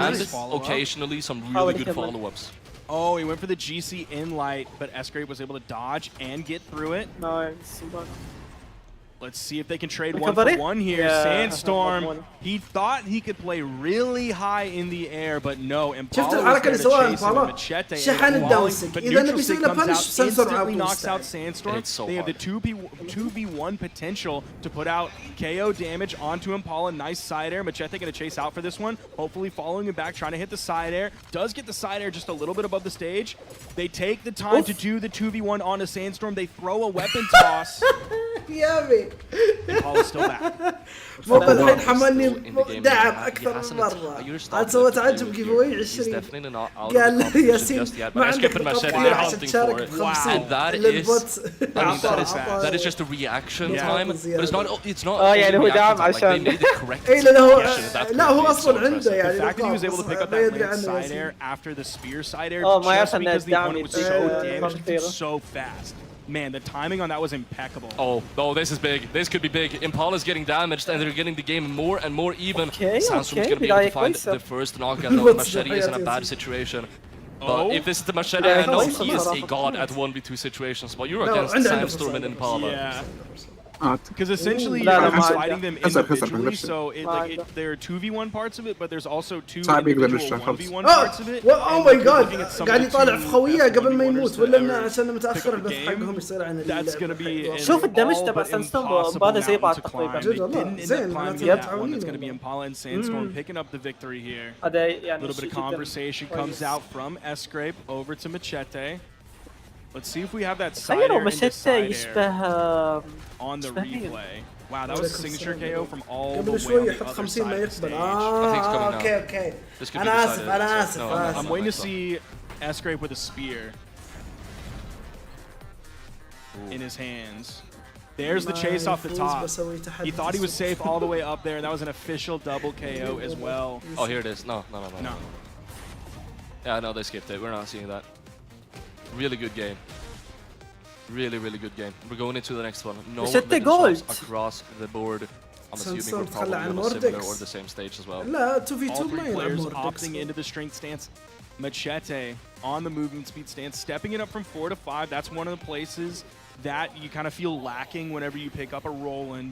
And occasionally some really good follow-ups. Oh, he went for the GC in light, but Escrape was able to dodge and get through it. Nice. Let's see if they can trade one for one here. Yeah. Sandstorm, he thought he could play really high in the air, but no. شفت الحركة اللي سواها امبالا؟ شحن الداونسك. إذا نبي نسوي له بانش سانستورم knocks out Sandstorm. They have the 2v1 potential to put out KO damage onto Impala. Nice side air. Machete going to chase out for this one. Hopefully following him back, trying to hit the side air. Does get the side air just a little bit above the stage. They take the time to do the 2v1 onto Sandstorm. They throw a weapon toss. يابي. Impala's still back. مو الحين حملني دعم أكثر من مرة. عاد سويت عجب كيف اواي 20. قال لي ياسين ما عندك نقاط عشان تشارك ب50 للبوت. That is just a reaction time, but it's not. يعني هو دعم عشان. إيه لا هو أصلاً عنده يعني. The fact that he was able to pick up that lance side air after the spear side air just because the opponent was so damaged so fast. Man, the timing on that was impeccable. Oh, this is big. This could be big. Impala's getting damaged, and they're getting the game more and more even. Sandstorm's going to be able to find the first knockout. Machete is in a bad situation. But if this is the Machete, I know he is a god at 1v2 situations, but you're against Sandstorm and Impala. Yeah. Because essentially you're fighting them individually, so there are 2v1 parts of it, but there's also two individual 1v1 parts of it. Oh my god! قاعد يطالع في خويه قبل ما يموت ولا عشان متاخر البث حقهم يصير عن That's going to be شوف الدمج تبع سانستورم هذا زي بعض تقريبا. It's going to be Impala and Sandstorm picking up the victory here. A little bit of conversation comes out from Escrape over to Machete. Let's see if we have that side تخيلوا air into مشت side air يشبه on the مين؟ replay. Wow, that was a signature KO from all the قبل way شوي on the يحط other 50 ما side of the يقبل. stage. اوكي. This could be انا decided, اسف انا so- اسف no, انا I'm اسف. waiting to see Escrape with a spear in his hands. There's the chase off the top. He thought he was safe all the way up there, and that was an official double KO as well. Oh, here it is. No. No. Yeah, no, they skipped it. We're not seeing that. Really good game. Really, really good game. We're going into the next one. No legend swaps across the board. I'm assuming we're probably on a similar or the same stage as well. لا 2v2 All ما three players يلعب opting into the strength stance. Machete on the movement speed stance, stepping it up from 4 to 5. That's one of the places that you kind of feel lacking whenever you pick up a Roland.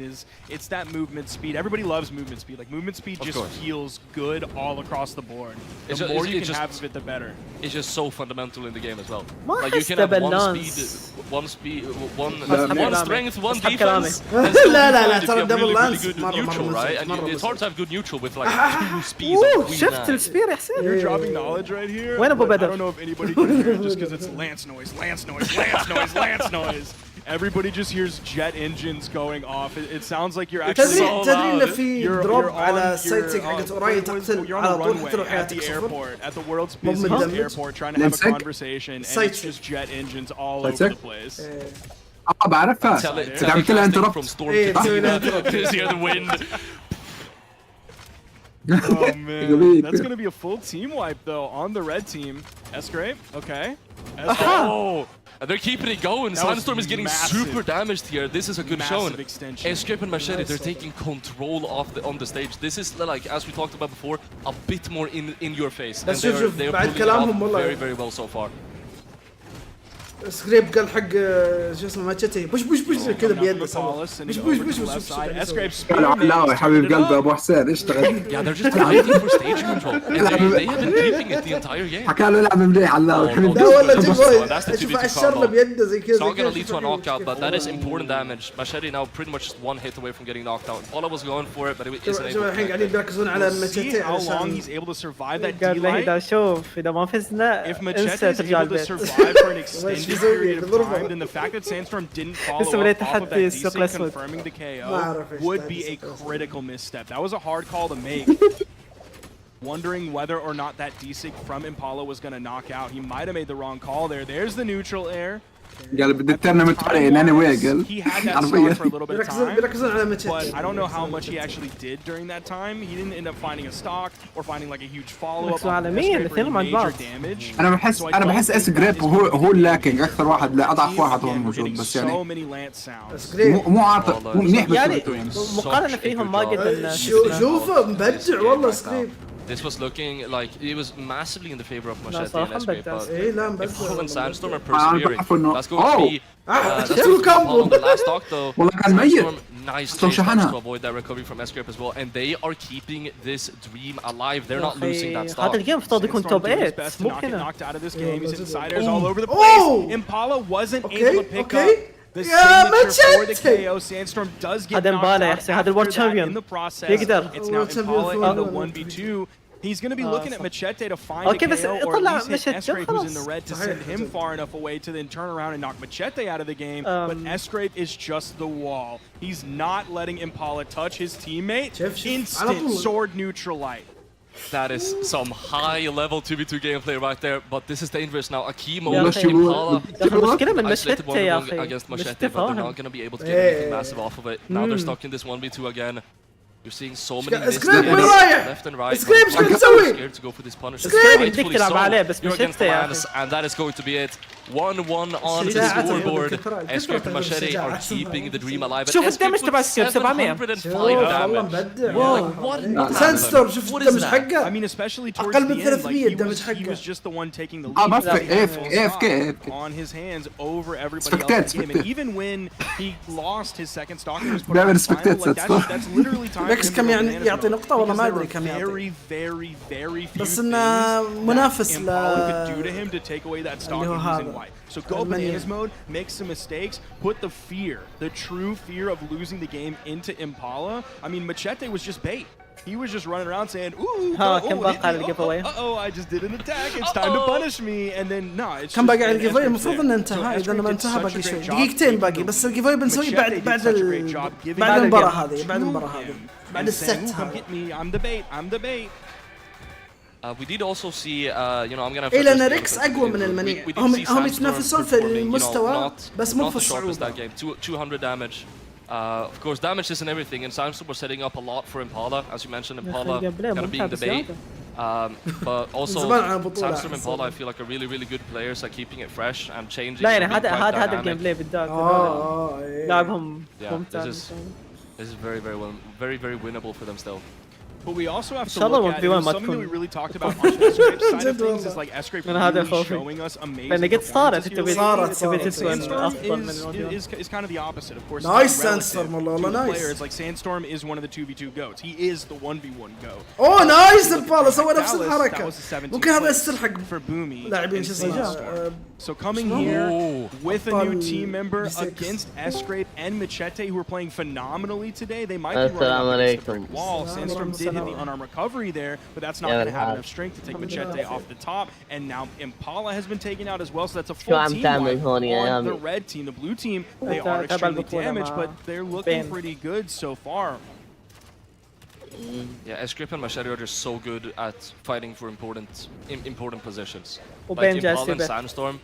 It's that movement speed. Everybody loves movement speed. Like movement speed just feels good all across the board. The more you can have of it, the better. It's just so fundamental in the game as well. ما Like you أحس can have بالناس. one strength, one defense. لا ترى دبل لانس good مرة neutral, right? And مرة it's hard to have good neutral with like 2 speeds. and queen شفت nine. السبير يا حسين؟ You're dropping knowledge right here. وين أبو but I بدر؟ don't know if anybody can hear it just because it's Lance noise, Lance noise, Lance noise, Lance noise. Everybody just hears jet engines going off. It sounds like you're actually تدري إن في دروب على on السايت حقت أوراي تقتل على طول حتى لو at حياتك the صفر. airport, at the world's مو busiest مندمج. airport, trying to have a Lensec? conversation, and Sight it's just jet engines all Sight over check? the place. بعرفها عملت لها انتربت. From storm to just hear the wind. Oh man, that's gonna be a full team wipe though on the red team. Escrape, okay. Oh, and they're keeping it going. That was Sandstorm is getting massive. super damaged here. This is a good Massive showing. extension. Escape and Machete, they're taking control of on the stage. This is like, as we talked about before, a bit more in your face. And بس شوف they're بعد pulling it كلامهم off والله. very, very well so far. سكريب قال حق شو اسمه ماتشتي بوش كذا بيده سوا. بوش Escrape لا يا حبيب قلبي ابو حسين اشتغل. Yeah, they're just fighting for stage control. And they have been keeping it the entire game. حكى له العب مليح علاوي. لا والله That's the شوف 2v2 الشر combo. بيده زي كذا. It's not gonna lead to a knockout, but that is important damage. Machete now pretty much just one hit away from getting knocked out. Paula was going for it, but it isn't able شوف الحين to. قاعدين بيركزون على See ماتشتي how long علشان he's able to survive that قال له D-Light. إذا شوف إذا ما فزنا If انسى Machete is ترجع able to البيت. survive for an extended period of time, then the fact that Sandstorm didn't follow لسه بداية up off of that تحدي DC السوق الأسود. confirming the ما KO أعرف إيش would تحدي be a السوق الأسود. critical misstep. That was a hard call to make. Wondering whether or not that D-Sig from Impala was going to knock out. He might have made the wrong call there. There's the neutral air. قال بدي التورنمنت فرقين اني واي قال He had that stock for a little bit of time. بيركزون على But ماتشتي. I don't know how much he actually did during that time. He didn't end up finding a stock or finding like a huge follow-up. بس على مين؟ الاثنين عند بعض. انا بحس اس جريب هو اللاكينج اكثر واحد لا اضعف واحد هو موجود بس يعني مو عارف مو منيح بس يعني مقارنة فيهم ما قد شوفه مبدع والله سكريب. This was looking like it was massively in the favor of Machete صراحة and Escape, but إيه لا if Paul مبدع. and Sandstorm are persevering, that's going to be that's شو going to be كامبو. on the last stock though. والله كان ميت. Sandstorm, nice chase to avoid that recovery from Escape as well, and they are keeping this dream alive. They're not losing that stock. هذا الجيم افترض يكون توب 8 مو كذا. Impala wasn't able to pick up the يا signature for the ماتشتي. KO. Sandstorm does get هذا knocked مبالا يا out حسين، هذا الورد after that in شامبيون the process. يقدر. It's now Impala in the 1v2. He's going to be looking at Machete to find a بس KO or at طلع least hit مشت Escrape who's in the خلاص. red to send him far enough away to then turn around and knock Machete out of the game. But Escrape is just the wall. He's not letting Impala touch his teammate. Instant sword neutral light. That is some high-level 2v2 gameplay right there, but this is dangerous now. A key moment Impala المشكلة من isolated مشتى يا one أخي. against Machete, مشتى but they're فاهم. not going to be able to get anything massive off of it. Now they're stuck in this 1v2 again. You're seeing so many missed سكريب وين hits رايح؟ left and right. سكريب ايش قاعد They're تسوي؟ scared to go for this punish. سكريب Rightfully بدك تلعب so. عليه بس You're against مشتى يا Lance, أخي. and that is going to be it. 1-1 on the شجاعة scoreboard. بالكفرة. Escape and Machete are keeping the dream alive. شوف And الدمج Escape تبع with سكيب 700. 705 والله damage. مبدع. Like, what ساندستورم شوف What is الدمج that? حقه. I mean, especially towards أقل the من end, like 300 he الدمج was حقه. just the one taking the lead. ما with that في full AFK on his hands over everybody else in the game. And even when he lost his second stock and was put دائما on the final, respected like that's literally time for بيكس him to كم go يعني bananas يعطي mode. نقطة والله ما Because أدري there كم are يعطي. very few بس things إنه منافس that ل Impala could do to him to take away that stock اللي هو and losing هذا. white. So go bananas mode, make some mistakes, put the fear, the true fear of losing the game into Impala. I mean, Machete was just bait. he was just running around saying, "Ooh, كم باقي على الجيف اواي؟ I just did an attack. It's time to punish me." And then no, it's كم باقي على just الجيف اواي؟ المفروض انه انتهى، اذا ما انتهى باقي شوي، دقيقتين باقي، بس الجيف اواي بنسويه بعد المباراة هذه، بعد المباراة هذه، بعد الست هذا. I'm the bait. I'm the bait. We did also see, you know, I'm gonna. إيه لأن ريكس أقوى من المنيع، هم يتنافسون في المستوى بس مو في الصعوبة. 200 damage. Of course, damage isn't everything, and Samsung was setting up a lot for Impala, as you mentioned. Impala kind of being the bait, but also Samsung Impala, I feel like are really good players at keeping it fresh and changing. لا يعني هذا الجيم بلاي بالذات لعبهم ممتاز. This is very winnable for them still. But we also have to look at something that we really talked about on the Escape side of things is like Escape really showing us amazing. لأن قد صارت is kind of the opposite, of course. Nice Sandstorm والله nice. Players like Sandstorm is one of the 2v2 goats. He is the 1v1 goat. اوه نايس البالا سوى نفس الحركة. ممكن هذا يصير حق لاعبين شو اسمه. So coming here with a new team member against Escape and Machete, who are playing phenomenally today, they might be running up against the wall. Sandstorm did hit the unarmed recovery there, but that's not going to have enough strength to take Machete off the top. And now Impala has been taken out as well, so that's a full team wipe on the red team. The blue team, they are extremely damaged, but they're looking pretty good so far. Yeah, Escape and Machete are just so good at fighting for important positions. Like Impala and Sandstorm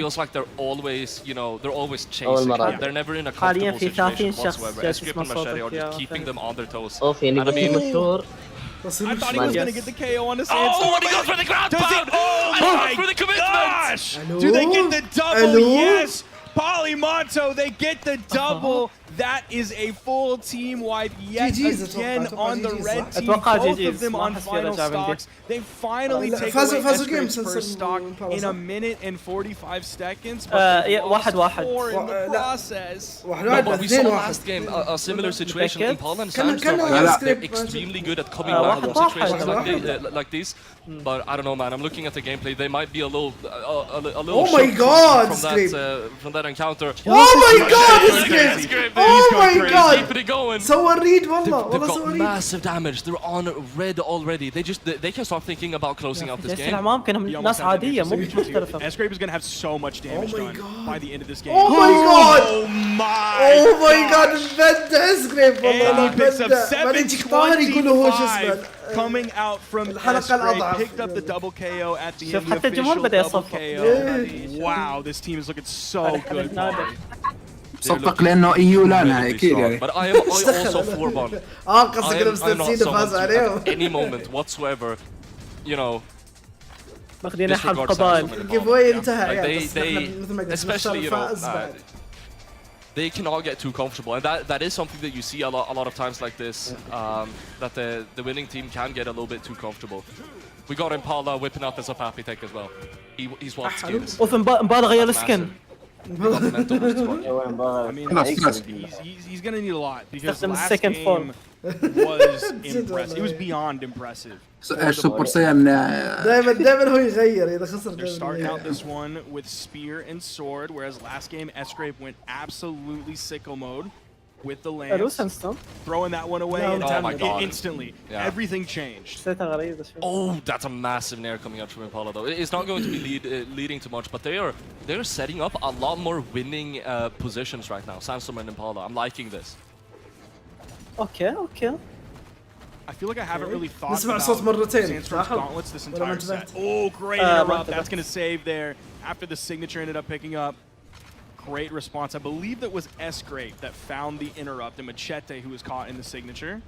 feels like they're always, you know, they're always chasing. They're never in a comfortable situation whatsoever. Escape and Machete are just keeping them on their toes. And I mean, I thought he was going to get the KO on the Sandstorm. Oh, and he goes for the ground pound! Oh my for the commitment! gosh! Do they get the double? Yes! Polymonto, they get the double. That is a full team wipe yet again on the red team. Both of them on final stocks. They finally take away Escape's first stock in a minute and 45 seconds. But four in the process. But we saw last game a similar situation. Impala and Sandstorm are extremely good at coming back from situations like this. But I don't know, man. I'm looking at the gameplay. They might be a little oh my god, from that encounter. Oh my god, Escape! Oh my god! Keep it going. سوى الريد والله They've got massive damage. They're on red already. They can start thinking about closing out this game. ناس عادية مو محترفة. Escape is going to have so much damage done by the end of this game. Oh my god! Oh my! Oh my god! البد Escape والله And he picks up البد ما يقولوا هو شو اسمه. Coming out from Escape, picked up the double KO at the end. The official double KO. Wow, this team is looking so good. صدق لانه ايو لا نهائي اكيد يعني. But I am also for one. قصدك انهم مستنسين فاز عليهم. At any moment whatsoever, you know. ماخذين حق قبائل. الجيف اواي انتهى يعني especially you know. They cannot get too comfortable, and that is something that you see a lot of times like this. That the winning team can get a little bit too comfortable. We got Impala whipping out the Zapapi tech as well. He's what skins. اوف مبالا غير السكن. I mean, he's going to need a lot because last game was impressive. It was beyond impressive. سوبر سايان دائما هو يغير اذا خسر. They're starting out this one with spear and sword, whereas last game Escape went absolutely sicko mode with the lance, throwing that one away and instantly. Everything changed. Oh, that's a massive nair coming out from Impala though. It's not going to be leading to much, but they're setting up a lot more winning positions right now. Sandstorm and Impala. I'm liking this. Okay. I feel like I haven't really thought نسمع صوت مرتين. Sandstorm's gauntlets this entire set. Oh, great interrupt. That's going to save there after the signature ended up picking up. Great response. I believe that was Escape that found the interrupt and Machete who was caught in the signature.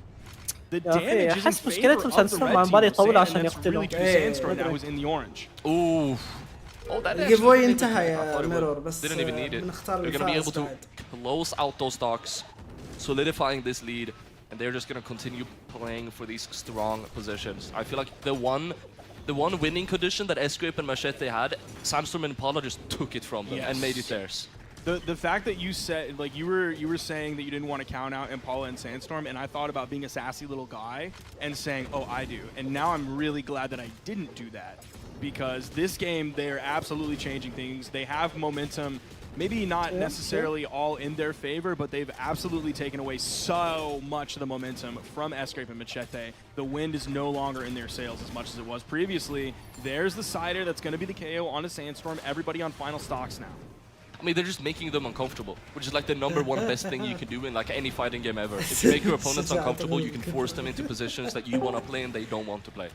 The damage is in favor of the red team. That's really true. Sandstorm that was in the orange. Ooh. Oh, that الجيف اواي انتهى يا ميرور بس. Didn't even need it. They're going to be able to close out those stocks, solidifying this lead, and they're just going to continue playing for these strong positions. I feel like the one winning condition that Escape and Machete had, Sandstorm and Impala just took it from them and made it theirs. The fact that you said, like, you were saying that you didn't want to count out Impala and Sandstorm, and I thought about being a sassy little guy and saying, oh, I do. And now I'm really glad that I didn't do that, because this game, they're absolutely changing things. They have momentum maybe not necessarily all in their favor, but they've absolutely taken away so much of the momentum from Escape and Machete. The wind is no longer in their sails as much as it was previously. There's the Cider that's going to be the KO on a Sandstorm. Everybody on final stocks now. I mean, they're just making them uncomfortable, which is like the #1 best thing you can do in like any fighting game ever. If you make your opponents uncomfortable, you can force them into positions that you want to play and they don't want to play.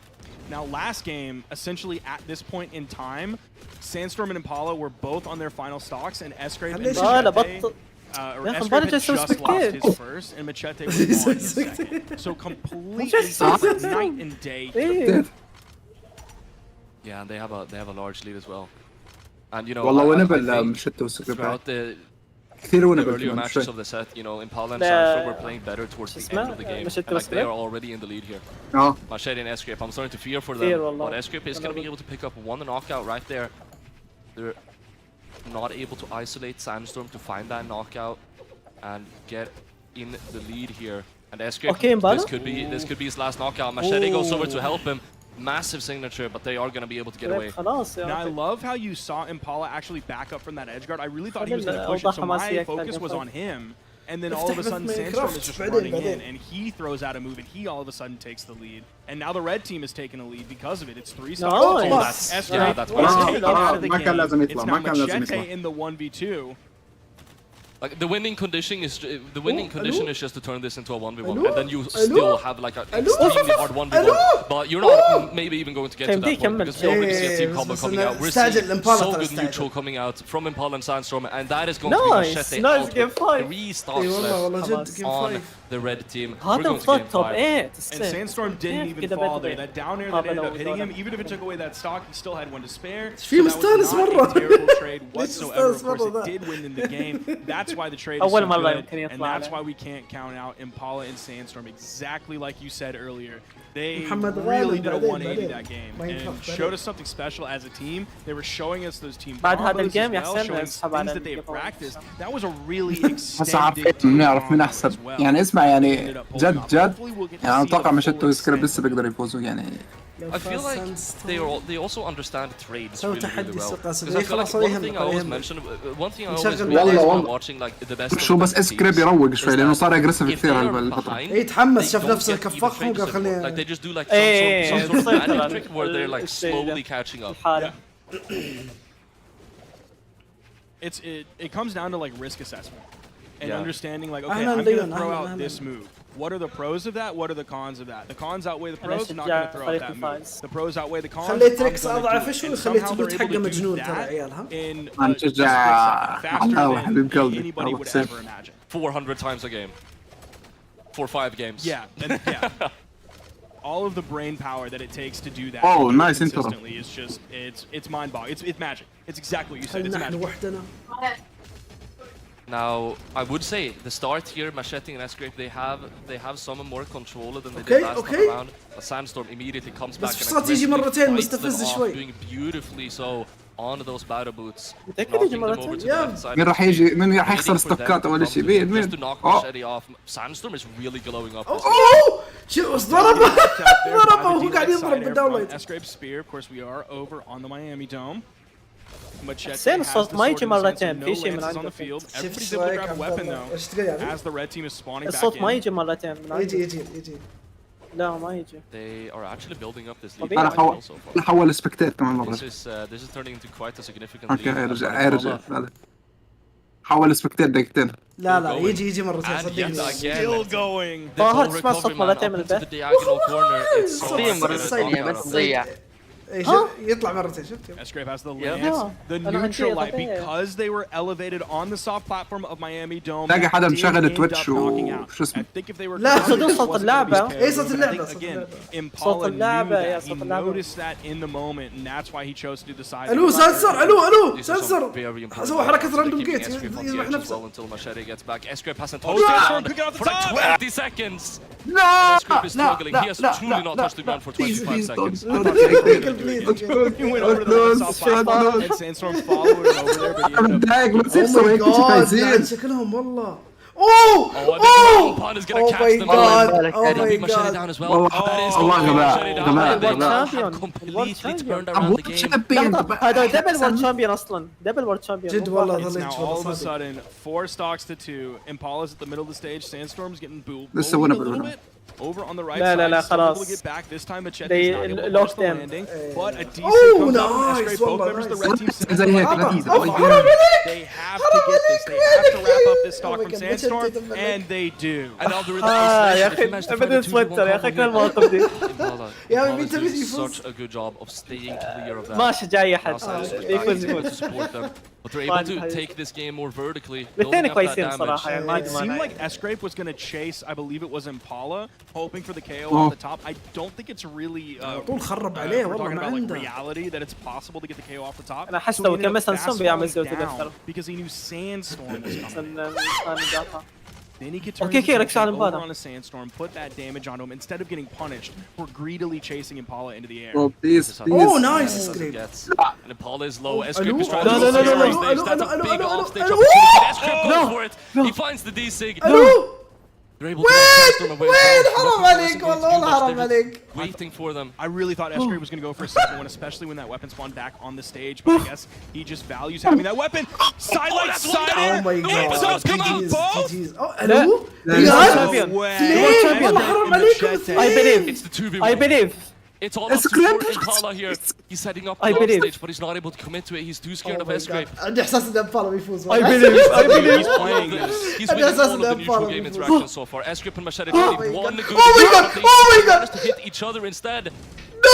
Now, last game, essentially at this point in time, Sandstorm and Impala were both on their final stocks, and Escape and Machete, Escape had just lost his first, and Machete was on his second. So completely night and day. Yeah, and they have a large lead as well. And you know, والله I ونبل think مشت وسكر throughout the كثير earlier ونبل matches of the set, you know, Impala and Sandstorm were playing better towards the end of the game. And, like, they are already in the lead here. Machete and Escape, I'm starting to fear for them. But Escape is going to be able to pick up one knockout right there. They're not able to isolate Sandstorm to find that knockout and get in the lead here. And Escape, this could be his last knockout. Machete goes over to help him. Massive signature, but they are going to be able to get away. Now, I love how you saw Impala actually back up from that edge guard. I really thought he was going to push it, so my focus was on him. And then all of a sudden, Sandstorm is just running in, and he throws out a move, and he all of a sudden takes the lead. And now the red team is taking a lead because of it. It's 3 stocks. That's taken out of the game. It's now Machete in the 1v2. Like the winning condition is just to turn this into a 1v1, and then you still have like an extremely hard 1v1. But you're not maybe even going to get to that point because we already see a team combo coming out. We're seeing so good neutral coming out from Impala and Sandstorm, and that is going to be Machete out with 3 stocks left on the red team. We're going to game 5. And Sandstorm didn't even fall there. That down air that ended up hitting him, even if it took away that stock, he still had 1 to spare. So that was not a terrible trade whatsoever. Of course, it did win in the game. That's why the trade is so good, and that's why we can't count out Impala and Sandstorm, exactly like you said earlier. They really did a 180 that game and showed us something special as a team. They were showing us those team combos as well, showing things that they've practiced. That was a really extended نعرف من احسن يعني اسمع يعني جد يعني اتوقع مشت وسكريب لسه بيقدروا يفوزوا يعني. I feel like they also understand trades really, really well. Because I feel like one thing I always mention, one thing I always realize when watching like the best. شو بس اسكريب يروق شوي لانه صار اجريسيف كثير هالفترة. يتحمس شاف نفسه كفخهم وقال خلينا. Like they just do like some sort of magic trick where they're like slowly catching up. It comes down to like risk assessment and understanding like, okay, I'm going to throw out this move. What are the pros of that? What are the cons of that? The cons outweigh the pros. I'm not going to throw out that move. The pros outweigh the cons. خليت تريكس اضعف شوي خليت تقول حقه مجنون ترى عيالها. faster than anybody would ever imagine. 400 times a game. For 5 games. Yeah. All of the brain power that it takes to do that consistently is just it's mind-boggling. It's magic. It's exactly what you said. It's magic. Now, I would say the start here, Machete and Escape, they have some more control than they did last time around. But Sandstorm immediately comes back and fights them off, doing beautifully so on those battle boots. Knocking them over to the left side. مين راح يخسر ستوكات اول شيء مين just to knock Machete off. Sandstorm is really glowing up. شو ضربه وهو قاعد يضرب بالداون. Escape spear, of course we are over on the Miami Dome. حسين الصوت ما يجي مرتين في شيء من عنده. Everybody's able to grab a weapon though as the red team is spawning back in. الصوت ما يجي مرتين من عنده. يجي لا ما يجي. They are actually building up this lead. انا حول سبكتيت كمان مرة. This is turning into quite a significant lead. ارجع حول سبكتيت دقيقتين. لا يجي مرتين صدقني. Still going. ظهر تسمع الصوت مرتين من البث. يطلع مرتين شفت. Escape has the lance, the neutral light because they were elevated on the soft platform of Miami Dome. تلاقي حدا مشغل تويتش وشو اسمه. لا صوت اللعبة. ايه صوت اللعبة. صوت اللعبة يا صوت اللعبة. He noticed that in the moment and that's why he chose to do the side. الو سنسر سوى حركة راندوم جيت يذبح نفسه. Until Machete gets back. Escape hasn't touched the ground for 20 seconds. Escape is struggling. He has truly not touched the ground for 25 seconds. He went over to the soft platform and Sandstorm followed him over there, but he ended up... Oh my god شكلهم والله اوه اوه Pond is gonna اوه catch ماي them. جاد اوه That'll ماي be shut it جاد down as well. والله That is والله shut it down. غباء They غباء have completely turned around the game. هذا دبل وورد شامبيون اصلا دبل وورد شامبيون جد والله It's now ظليت all of a والله صادق. sudden 4 stocks to 2. Impala's at the middle of the stage. Sandstorm's getting booed لسه a وين little بقول. bit. Over on the right لا side, لا لا still able to خلاص. get back. This time Machete's They not able to locked finish the them. landing, but a decent Oh, comes out from nice, Escrape. Both والله members of the nice. red team زي هيك حرام لذيذ. they have to get this. They have to wrap up this stock Oh my from God, Sandstorm, Machete did and they do. And now they're in the يا isolation. If you اخي manage to find ابدا a 2v1 تويتر يا اخي combo كل here, المواقف دي يا Impala's بنت doing بيجي يفوز. such a good job of staying clear of that. ما شجع اي احد Outside is يفوز able يفوز to support them, but they're able to take this game more vertically. building الاثنين up that كويسين damage. صراحه يعني ما It عندي seemed مانع like Escrape was going to chase, I believe it was Impala, hoping for the KO Oh. off the top. I don't think it's really طول خرب if عليه we're والله talking ما about like عنده. reality that it's possible to get the KO off the top. أنا أحس So لو he ended كمل up سانسون fast بيعمل falling زود down أكثر. because he knew Sandstorm was coming. Then he could turn Okay, his okay, attention ركزوا على over المباراة. on a Sandstorm, put that damage onto him instead of getting punished for greedily chasing Impala into the air. Bro, please, Oh, please. nice As it Escape. gets. And Impala is low. Escape Hello? is trying to No, go no, no, for no, the no, stage. no, That's no, a no, big no, no, off-stage no. opportunity. Escape goes No, for it. He finds the D-Sig. الو They're able to get Sandstorm away as وين well. حرام Nothing عليك else والله they can do والله much. حرام They're عليك. just waiting for them. I really thought Escrape was going to go for a second one, especially when that weapon spawned back on the stage, but I guess he just values having that weapon. Sidelight, that's one side Oh air! my The episodes god. come out GG's, both! GG's. Oh, hello? لا. ريال؟ champion. way. اثنين والله حرام عليكم I اثنين. believe It's the 2v1. I believe It's all up to Escape. Impala here. He's setting up I the believe. stage, but he's not able to commit to it. He's too scared Oh of my Escape. God. عندي احساس ان امبالا بيفوز. I believe I believe He's playing this. He's I winning just all of the said neutral that game part. interactions so far. Escape and Machete Oh only my one God. good Oh my God. they Oh my God. managed to hit each other instead. Oh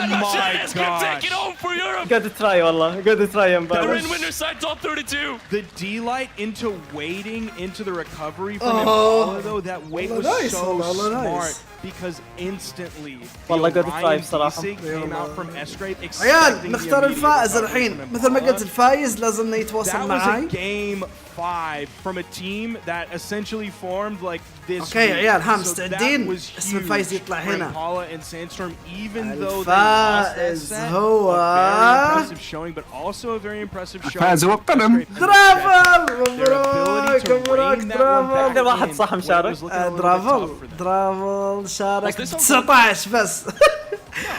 And my Machete's gonna take gosh. it home for Europe. good try والله good try يا They're مبارك in winner's side, top 32. The D-Light into waiting into the recovery from Oh. Impala, though, that wait was Nice, so والله smart nice. because instantly والله the good try Orion بصراحة. D-Sig came out from Escrape عيال expecting the نختار immediate الفائز recovery الحين from مثل ما Impala. قلت الفايز لازم يتواصل That was معاي. a game 5 from a team that essentially formed like this. اوكي week. عيال ها So مستعدين؟ that was اسم الفايز huge يطلع for هنا. Impala and Sandstorm, even though they lost that الفائز set, هو a very impressive showing, but also a very impressive showing. الفائز هو القلم. درافل Their ability to مبروك rein that one درافل. back هذا واحد in صح when it مشارك. was looking a little bit درافل tough for them. درافل شارك Was this on 19 بس.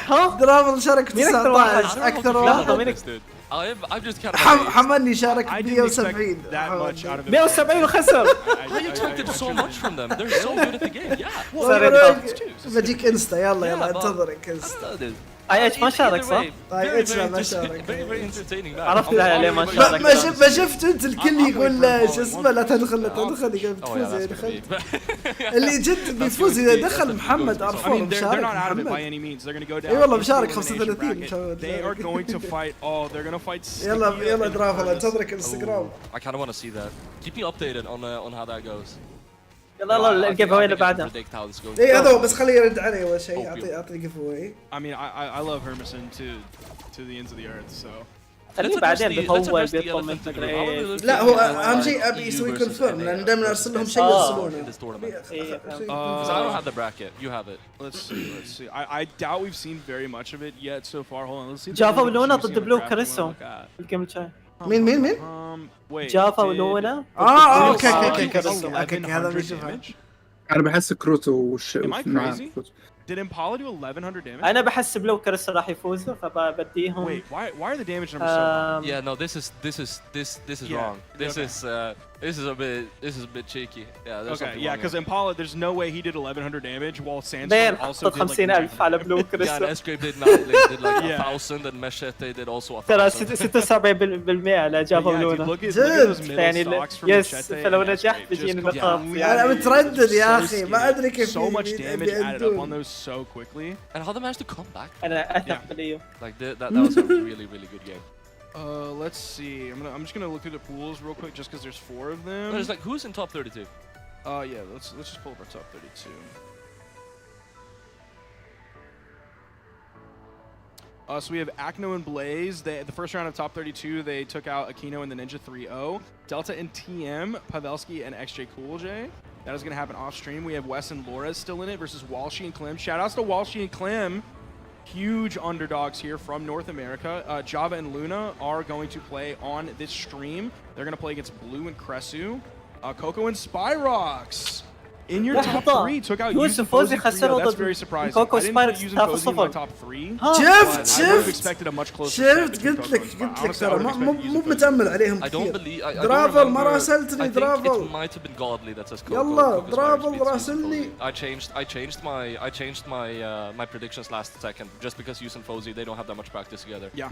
ها درافل شارك مين أكثر واحد؟ 19 اكثر I واحد. don't know this, dude. I'm just kind of حمني شارك I didn't expect 170. that much out of 170 وخسر I expected so much from them. They're so good at the game. Yeah. مبروك. بجيك انستا يلا يلا Yeah, انتظرك انستا. اي اتش ما شارك صح؟ طيب اتش ما شارك. Very entertaining. عرفت ليه ما شارك. ما شفت انت الكل يقول شو اسمه لا تدخل لا تدخل يقول Oh, yeah, بتفوز that's يدخل. gonna be. اللي جد بيفوز اذا دخل محمد I عرفون mean, they're مشارك not out of it by محمد. any means. They're going to go down. اي والله into the مشارك elimination 35 bracket. مشارك. They are going to fight. Oh, they're going to fight. يلا Sticky يلا and درافل Furnace. انتظرك انستغرام. I kind of want to see that. Keep me updated on how that goes. يلا يلا الجيف اواي اللي بعده. Predict how this goes. اي هذا هو بس خليه يرد علي اول شيء اعطي جيف اواي. I mean, I love Hermison to the ends of the earth. So خليه بعدين بيطول بيطمن مدري ايش. لا هو اهم شيء ابي يسوي كونفيرم لان دائما ارسل لهم شيء يرسلونه. This tournament. إيه، Because I don't have the bracket. You have it. let's see. I doubt we've seen very much of it yet so far. Hold on, let's see. if جافا there's anything ولونا juicy on ضد the بلو graph we wanna كاريسو look at. الجيم الجاي. مين؟ Wait. جافا did- ولونا اوكي did اوكي Impala اوكي do اوكي هذا 1100 بيشوفها. damage? انا بحس كروتو وش Am I معاه crazy? كروتو. Did Impala do 1100 damage? انا بحس بلو كاريسو راح يفوزوا فبديهم. Wait, why are the damage numbers so high? Yeah, no, this is Yeah, wrong. This okay. is a bit cheeky. Yeah, there's Okay, something yeah, wrong because here. Impala, there's no way he did 1100 damage while بين Sandstorm also حطت did like 50,000 على بلو Yeah, and كاريسو. Escape did not. They did like Yeah. 1,000, and Machete did also 1,000. ترى 76% على جافا Yeah, dude, ولونا. look at those middle يعني stocks from يس Machete فلو and نجحت Escape. بيجيني Just نقاط. completely أنا متردد يا أخي، ما so أدري كيف so much damage added up on بيأدون. those so quickly. And how they managed to come back. انا اثق باليوم. Like that was a really good game. Let's see. I'm just gonna look through the pools real quick, just because there's 4 of them. There's like who's in top 32? Yeah. Let's just pull up our top 32. So we have Acno and Blaze. The first round of top 32, they took out Aquino and the Ninja 3-0. Delta and TM, Pavelski and XJ Cool J. That is going to happen off stream. We have Wes and Laura still in it versus Walshy and Clem. Shout outs to Walshy and Clem. huge underdogs here from North America. Java and Luna are going to play on this stream. They're going to play against Blue and Cresu. Coco and Spyrox in your top 3 took out يوسف Fozzy فوزي خسروا That's ضد very surprising. كوكو I didn't put سبايركس Yuzu and Fozzy in my 3-0. top 3. شفت I would have expected a much closer set شفت between قلت Coco and لك Spyrox. قلت لك Honestly, I ترى would have مو expected مو Yuzu and متأمل عليهم I don't كثير. believe. I don't درافل remember. ما راسلتني I think درافل. it might have been Godly that says Coco. يلا Coco درافل Spyrox beats راسلني. I changed my predictions last second just because Yuzu and Fozzy, they don't have that much practice together. Yeah.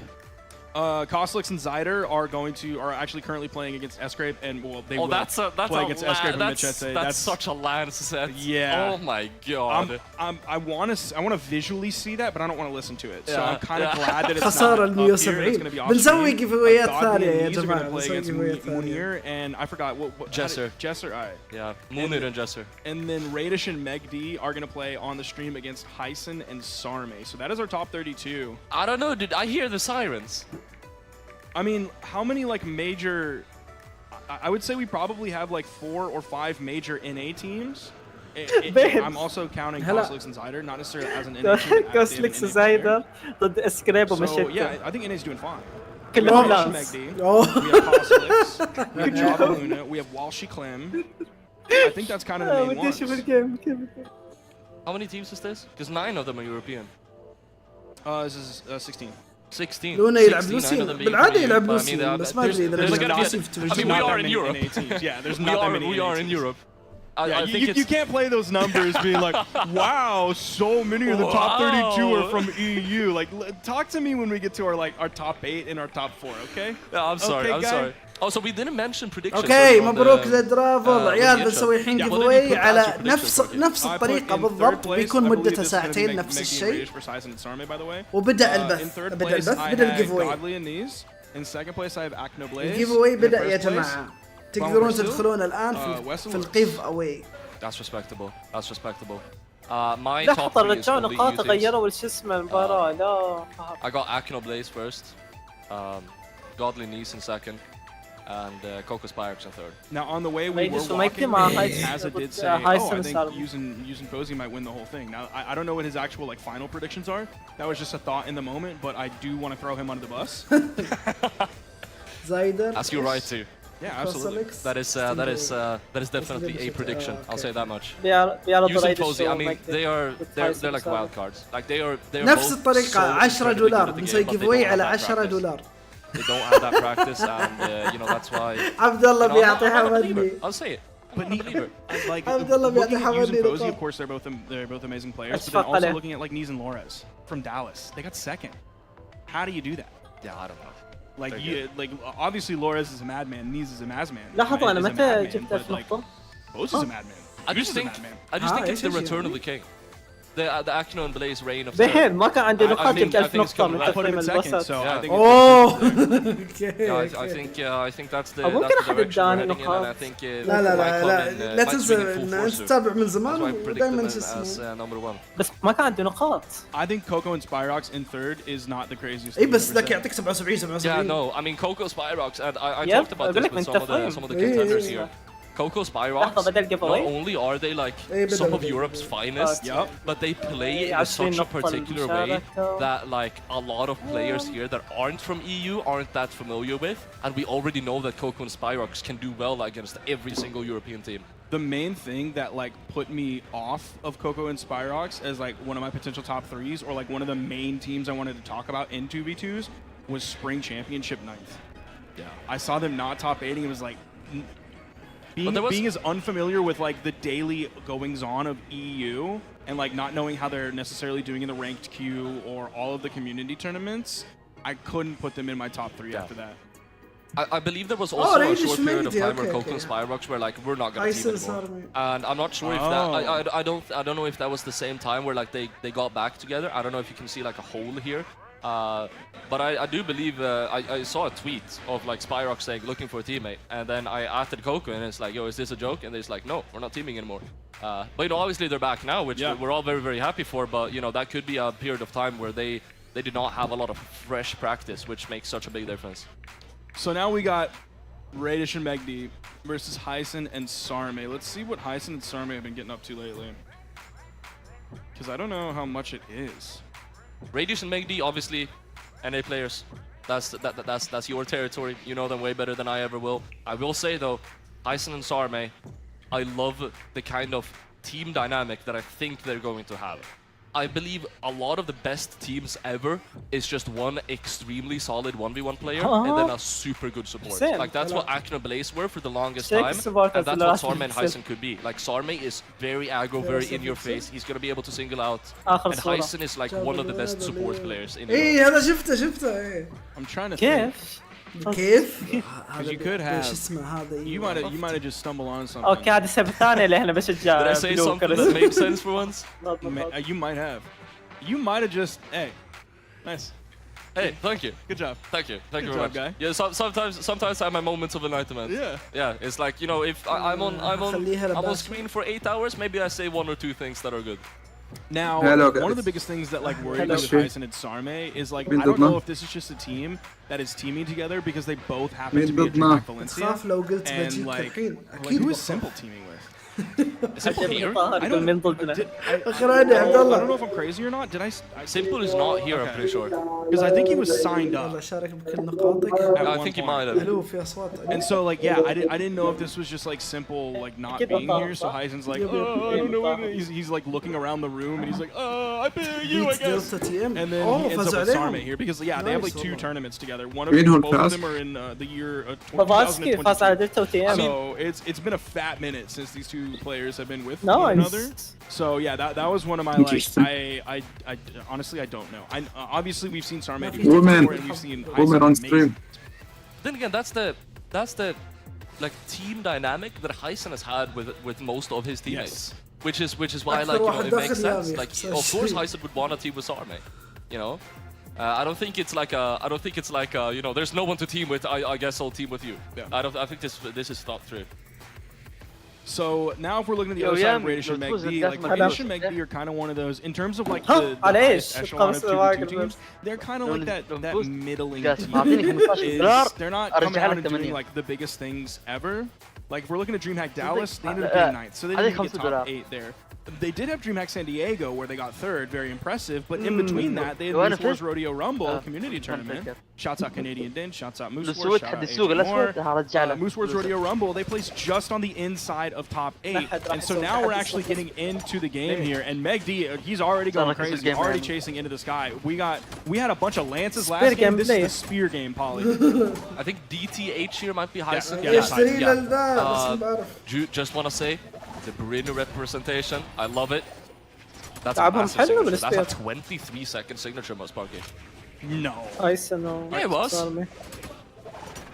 Kostlix and Zyder are actually currently playing against S-Grape, and well, they will play against S-Grape and Machete. That's such a lance set. Yeah. Oh my god. I want to visually see that, but I don't want to listen to it. So I'm kind of glad that it's خسارة not ال up here. It's going to be 170. off بنسوي screen. جيفويات Godly ثانية يا and Neez are جماعة. going to play بنسوي against جيفويات ثانية. Munir, and I forgot what Jesser. Jesser, all right. Yeah, Munir and Jesser. And then Radish and Megd are going to play on the stream against Hyson and Sarme. So that is our top 32. I don't know, dude. I hear the sirens. I mean, how many like major? I would say we probably have like 4 or 5 major NA teams. I'm also counting Kostlix and Zyder, not necessarily as an NA team. كوسليكس وزايدر ضد اسكريب So ومشيت. yeah, I think NA's doing fine. كلهم We have لانس. Megd, we have Kostlix, we have Java Luna, we have Walshy Clem. I think that's kind of the main بدي اشوف ones. الجيم كيف. How many teams is this? Because 9 of them are European. This is 16. 16. لونا يلعب 16, لوسين 9 of them being بالعادة European. يلعب I mean, لوسين بس ما ادري اذا there's لعب gonna be لوسين في I mean, تويتش. we not are that in many Europe. NA teams. Yeah, there's not that many We are NA in teams. Europe. Yeah, I think you can't play those numbers being like, wow, so many of the top 32 are from EU. Like, talk to me when we get to our top 8 and our top 4, okay? Yeah, I'm sorry. Okay, I'm guy? sorry. Oh, so we didn't mention predictions. اوكي on مبروك the- للدرافل عيال on the بنسوي intro. الحين Yeah, جيف what did you اواي put as على your predictions, نفس I put الطريقة in third بالضبط place, بيكون I believe مدته this is gonna be ساعتين Megd نفس and الشيء. Radish for Hyson and Sarme, by the way. وبدأ In البث third بدأ place, البث I بدأ had الجيف اواي. Godly and Neez. In second place, I have Acnoblaze. الجيف اواي In بدأ يا first place, جماعة. تقدرون Brazil, تدخلون الآن في القيف اواي. That's respectable. That's respectable. My لا top خطر 3 is رجعوا only نقاط EU teams. غيروا شو اسمه المباراة لا. I got Acnoblaze first, Godly Nice in second, and Coco Spyrox in third. Now on the way we were Radish ومجدي walking, مع Hazza did say, oh, Hyson I think Sarme. using Fozzy might win the whole thing. Now I don't know what his actual like final predictions are. That was just a thought in the moment, but I do want to throw him under the bus. زايدر. As you're right to. Yeah, absolutely. That is definitely a prediction. I'll say that much. بيعرضوا Using ريدش Fozzy, I mean, they're like wild cards. Like they're نفس both الطريقة so $10 incredibly good at the بنسوي game, but جيف they اواي don't على have that practice. $10. They don't have that practice, and you know that's why. عبد الله You know, بيعطي I'm not a حمدني. believer. I'll say it. But like عبد الله بيعطي looking at Neez and حمدني Fozzy, نقاط. of course, they're both amazing players. But أشفق then also عليه. looking at like Neez and Lores from Dallas, they got second. How do you do that? Yeah, I don't know. Like obviously Lores is a madman, Neez is a madman. لحظة أنا is a متى madman, جبت but, like, نقطة؟ Bose is a madman. I just Is a think madman. it's the return of the king. The Acno and Blaze reign of بهين ما كان عندي I نقاط think- جبت I 1000 think it's نقطة من coming. I put him تقييم in second, البث. so I think اوه I think that's the ممكن that's the أحد direction we're يداني heading in, and I نقاط. think لا لا لا لا لا تنسى ان انت تتابع من That's why I زمان predicted ودائما them شو as اسمه. number one. بس ما كان عندي نقاط. I think Coco and Spyrox in third is not the craziest. اي thing بس I've ever ذاك said. يعطيك 77 Yeah, 77. no, I mean Coco Spyrox, and I Yep, talked about أقول this لك with من some of the تفاهم. contenders إيه. here. Coco Spyrox, لحظة بدل give not away. only are they like إيه بدل some of بدل. Europe's finest, Yep. but they play in 20 such a نقطة particular way المشاركة. that like a lot of players here that aren't from EU aren't that familiar with, and we already know that Coco and Spyrox can do well against every single European team. The main thing that like put me off of Coco and Spyrox as like one of my potential top threes, or like one of the main teams I wanted to talk about in 2v2s, was Spring Championship 9th. Yeah. I saw them not top 8, it was like being as unfamiliar with like the daily goings on of EU and like not knowing how they're necessarily doing in the ranked queue or all of the community tournaments, I couldn't put them in my top 3 after that. I believe there was also a Radish short period of Media, time where okay, Coco and okay. Spyrox were like, we're not gonna team Hyson anymore. Sarme. And I'm not sure if that I don't know if that was the same time where like they got back together. I don't know if you can see like a hole here. But I do believe I saw a tweet of like Spyrox saying looking for a teammate, and then I asked Coco and it's like, yo, is this a joke? And they're like, no, we're not teaming anymore. But you know, obviously they're back now, which we're all very happy for. But you know, that could be a period of time where they did not have a lot of fresh practice, which makes such a big difference. So now we got Radish and Megd versus Hyson and Sarme. Let's see what Hyson and Sarme have been getting up to lately. Because I don't know how much it is. Radius and Megdi, obviously, NA players. That's your territory. You know them way better than I ever will. I will say though, Hyson and Sarme, I love the kind of team dynamic that I think they're going to have. I believe a lot of the best teams ever is just one extremely solid 1v1 player and then a super good support. Like that's what Akna Blaze were for the longest time, and that's what Sarme and Hyson could be. Like Sarme is very aggro, very in your face. He's gonna be able to single out, and Hyson is like one of the best support players in. ايه هذا شفته. I'm trying to think. كيف؟ Because you could have. You might have just stumbled on something. اوكي هذه السبب الثاني اللي احنا بشجع. Did I say something that made sense for once? You might have. You might have just. Hey, nice. Hey, thank you. Good job. Thank you. Thank you Good very job, much. guy. Yeah, sometimes I have my moments of enlightenment. Yeah. Yeah, it's like, you know, if I'm on screen for 8 hours, maybe I say 1 or 2 things that are good. Now, one of the biggest things that like worried me with Hyson and Sarme is like I don't know if this is just a team that is teaming together because they both happen to be a team like Valencia. And like who is Simple teaming with? Simple here? I don't know if I'm crazy or not. Did I Simple is not here, I'm pretty sure. Because I think he was signed up. I think he might have. And so like yeah, I didn't know if this was just like Simple like not being here. So Hyson's like, oh, I don't know what it is. He's like looking around the room and he's like, oh, I pay you, I guess. And then he ends up with Sarme here because yeah, they have like 2 tournaments together. Both of them are in the year 2022. So it's been a fat minute since these 2 players have been with one another. So yeah, that was one of my like. I honestly I don't know. Obviously we've seen Sarme do before and we've seen Hyson on stream. Then again, that's the like team dynamic that Hyson has had with most of his teammates, which is why like you know it makes sense. Like of course Hyson would want a team with Sarme, you know. I don't think it's like you know there's no one to team with. I guess I'll team with you. Yeah. I think this is thought through. So now if we're looking at the other side of Radish and Megdi, like Radish and Megdi are kind of one of those, in terms of like the highest echelon of 2v2 teams, they're kind of like that middling team. They're not coming out and doing like the biggest things ever. Like if we're looking at DreamHack Dallas, they ended up being 9th, so they didn't get top 8 there. They did have DreamHack San Diego where they got 3rd, very impressive, but in between that, they had Moose Wars Rodeo Rumble community tournament. Shouts out Canadian Din, shouts out Moose Wars, shout out Moose Wars Rodeo Rumble, they placed just on the inside of top 8, and so now we're actually getting into the game here, and Meg D, he's already going crazy, already chasing into the sky. We had a bunch of lances last game, this is the spear game, Polly. I think DTH here might be Hyson. Just want to say, the Bryn representation, I love it. That's a massive signature. That's a 23-second signature, most Sparky. No. Yeah, it was.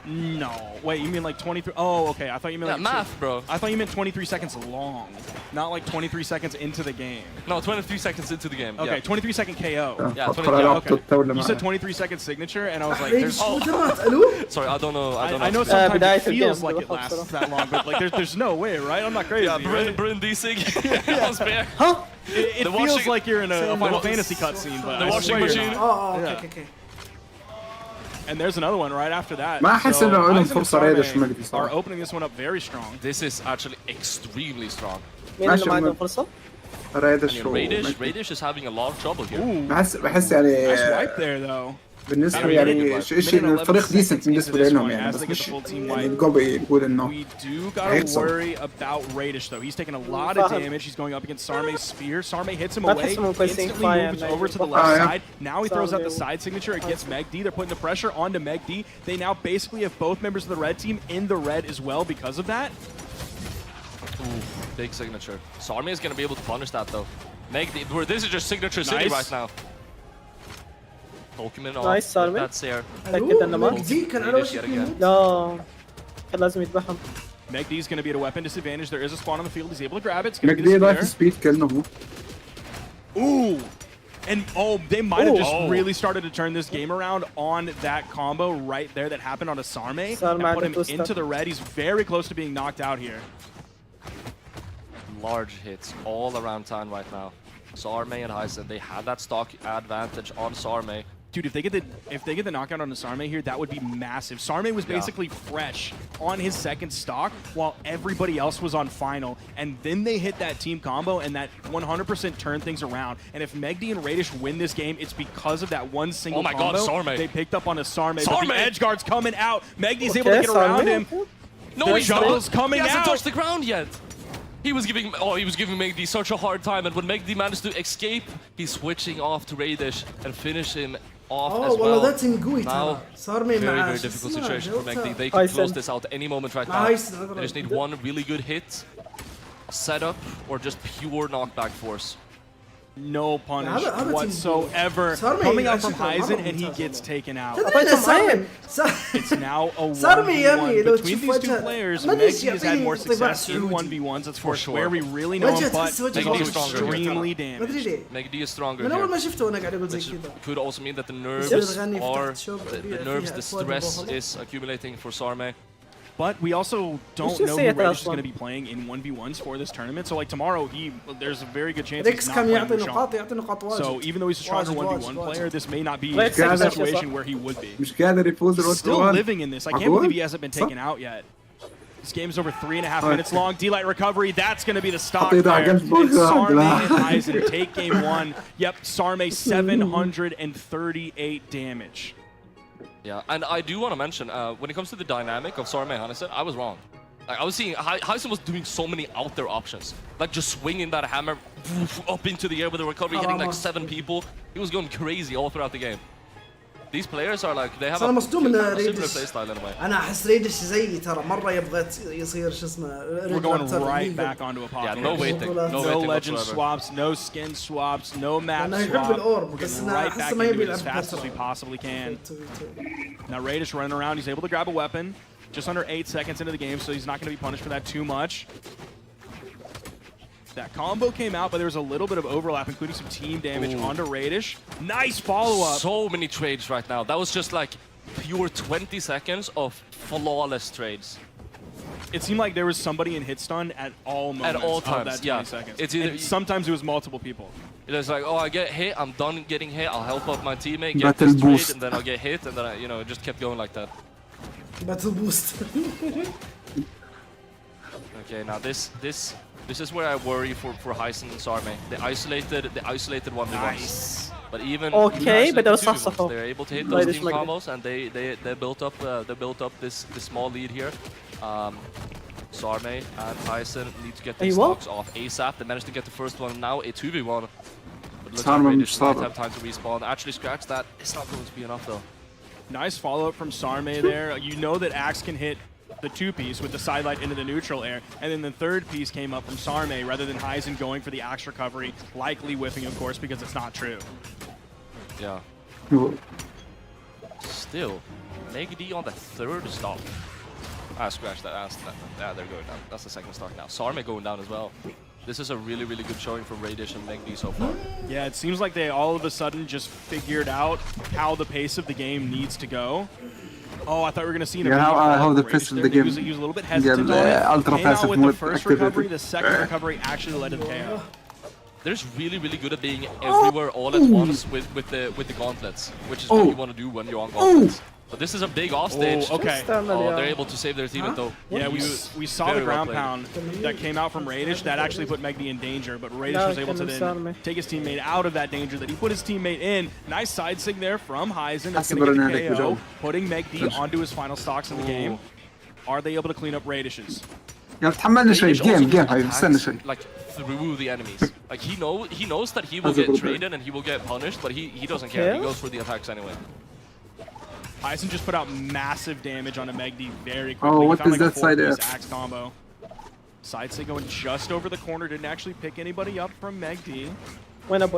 No. Wait, you mean like 23? Oh, okay. I thought you meant like math, bro. I thought you meant 23 seconds long, not like 23 seconds into the game. No, 23 seconds into the game. Okay, yeah. 23-second KO. Yeah, 23. Okay. You said 23-second signature, and I was like, "There's." Oh. Sorry, I don't know. I know sometimes it feels like it lasts that long, but like there's no way, right? I'm not crazy. Yeah, Bryn D-Sig. Huh? It feels like you're in a Final Fantasy cutscene, but the washing machine. Oh, okay. And there's another one right after that. ما أحس إنه لهم فرصة ريدش مجدي صراحة. Are opening this one up very strong. This is actually extremely strong. مين اللي ما عندهم فرصة؟ Radish is having a lot of trouble here. بحس يعني. Nice wipe there though. بالنسبة يعني شيء الفريق ديسنت بالنسبة لهم يعني بس مش يعني الجوبي يقول إنه. We do gotta worry about Radish though. He's taking a lot of damage. He's going up against Sarme's spear. Sarme hits him away. Instantly moves over to the left side. Now he throws out the side signature against Meg D. They're putting the pressure onto Meg D. They now basically have both members of the red team in the red as well because of that. Ooh, big signature. Sarme is gonna be able to punish that though. Meg D. This is just signature city right now. Pokemon nice, Sarme. That's there. متأكد انه ما؟ لا كان لازم يذبحهم. Meg D is going to be at a weapon disadvantage. There is a spawn on the field. He's able to grab it. Meg D ضايف speed كأنه. Ooh! And oh, they might have just really started to turn this game around on that combo right there that happened on a Sarme and put him into the red. He's very close to being knocked out here. Large hits all around town right now. Sarme and Hyson, they had that stock advantage on Sarme. Dude, if they get the knockout on the Sarme here, that would be massive. Sarme was basically fresh on his second stock while everybody else was on final, and then they hit that team combo, and that 100% turned things around. And if Megdi and Radish win this game, it's because of that one single combo. God, Sarme. They picked up on a Sarme, but the edge guard's coming out. Megdi's able to get around him. No, he's Shuttle's coming He hasn't out. touched the ground yet. He was giving Megdi such a hard time, and when Megdi managed to escape, he's switching off to Radish and finish him off as well. والله that's نقوي Now, ترى. صار مي very, مع very difficult situation for Megdi. They can close this out any moment right now. They just need one really good hit, setup, or just pure knockback force. No punish whatsoever. Coming out from Heisen, and he gets taken out. It's now a 1v1 between these two players. Megdi has had more success in 1v1s, that's for sure. Where we really know him, but Megdi is extremely damaged. Megdi is stronger here. Could also mean that the nerves the stress is accumulating for Sarme. But we also don't know who Radish is going to be playing in 1v1s for this tournament. So like tomorrow, there's a very good chance he's not playing Sean. So even though he's a stronger 1v1 player, this may not be a situation where he would be. He's still living in this. I can't believe he hasn't been taken out yet. This game's over 3.5 minutes long. D-Light recovery, that's going to be the stock there. And Sarme and Heisen take game one. Yep, Sarme 738 damage. Yeah, and I do want to mention, when it comes to the dynamic of Sarme and Heisen, I was wrong. Like, I was seeing Heisen was doing so many out there options. Like just swinging that hammer up into the air with the recovery, hitting like 7 people. He was going crazy all throughout the game. These players are like, they have a similar playstyle in a way. أنا أحس ريدش زي ترى مرة يبغى يصير شو اسمه. We're going right back onto a pop. Yeah, no waiting. No legend swaps, no skin swaps, no map swap. We're getting right back into it as fast as we possibly can. Now Radish running around, he's able to grab a weapon. Just under 8 seconds into the game, so he's not going to be punished for that too much. That combo came out, but there was a little bit of overlap, including some team damage onto Radish. Nice follow-up. So many trades right now. That was just like pure 20 seconds of flawless trades. It seemed like there was somebody in hit stun at all moments. At all times, of that 20 seconds. It's either, sometimes it was multiple people. It was like, oh, I get hit, I'm done getting hit, I'll help out my teammate, get this trade, and then I'll get hit, and then it just kept going like that. Battle boost. Okay, now this is where I worry for Heisen and Sarme. They isolated 1v1s. Nice. But even but that was they're able to hit those team combos, and they built up this small lead here. Sarme and Heisen need to get these stocks off ASAP. They managed to get the first one. Now a 2v1. But looks like Radish might have time to respawn. Actually scratch that. It's not going to be enough though. Nice follow-up from Sarme there. You know that Axe can hit the 2-piece with the sidelight into the neutral air, and then the 3rd piece came up from Sarme rather than Heisen going for the Axe recovery, likely whiffing, of course, because it's not true. Yeah. Still, Megdi on the 3rd stock. Scratch that. Yeah, they're going down. That's the 2nd stock now. Sarme going down as well. This is a really, really good showing from Radish and Megdi so far. Yeah, it seems like they all of a sudden just figured out how the pace of the game needs to go. Oh, I thought we were going to see how the pace of the game. He was a little bit hesitant on it. Came out with the first recovery, the 2nd recovery actually led to the KO. They're just really, really good at being everywhere all at once with the gauntlets, which is what you want to do when you're on gauntlets. But this is a big offstage. Okay. Oh, they're able to save their teammate though. Yeah, we saw the ground pound that came out from Radish. That actually put Megdi in danger, but Radish was able to then take his teammate out of that danger that he put his teammate in. Nice side sig there from Heisen. That's going to get the KO, putting Megdi onto his final stocks in the game. Are they able to clean up Radish's? Like through the enemies. Like he knows that he will get traded and he will get punished, but he doesn't care. He goes for the attacks anyway. Heisen just put out massive damage on a Megdi very quickly. Oh, what is that side F? Axe combo. Side sig going just over the corner, didn't actually pick anybody up from Megdi. Went up.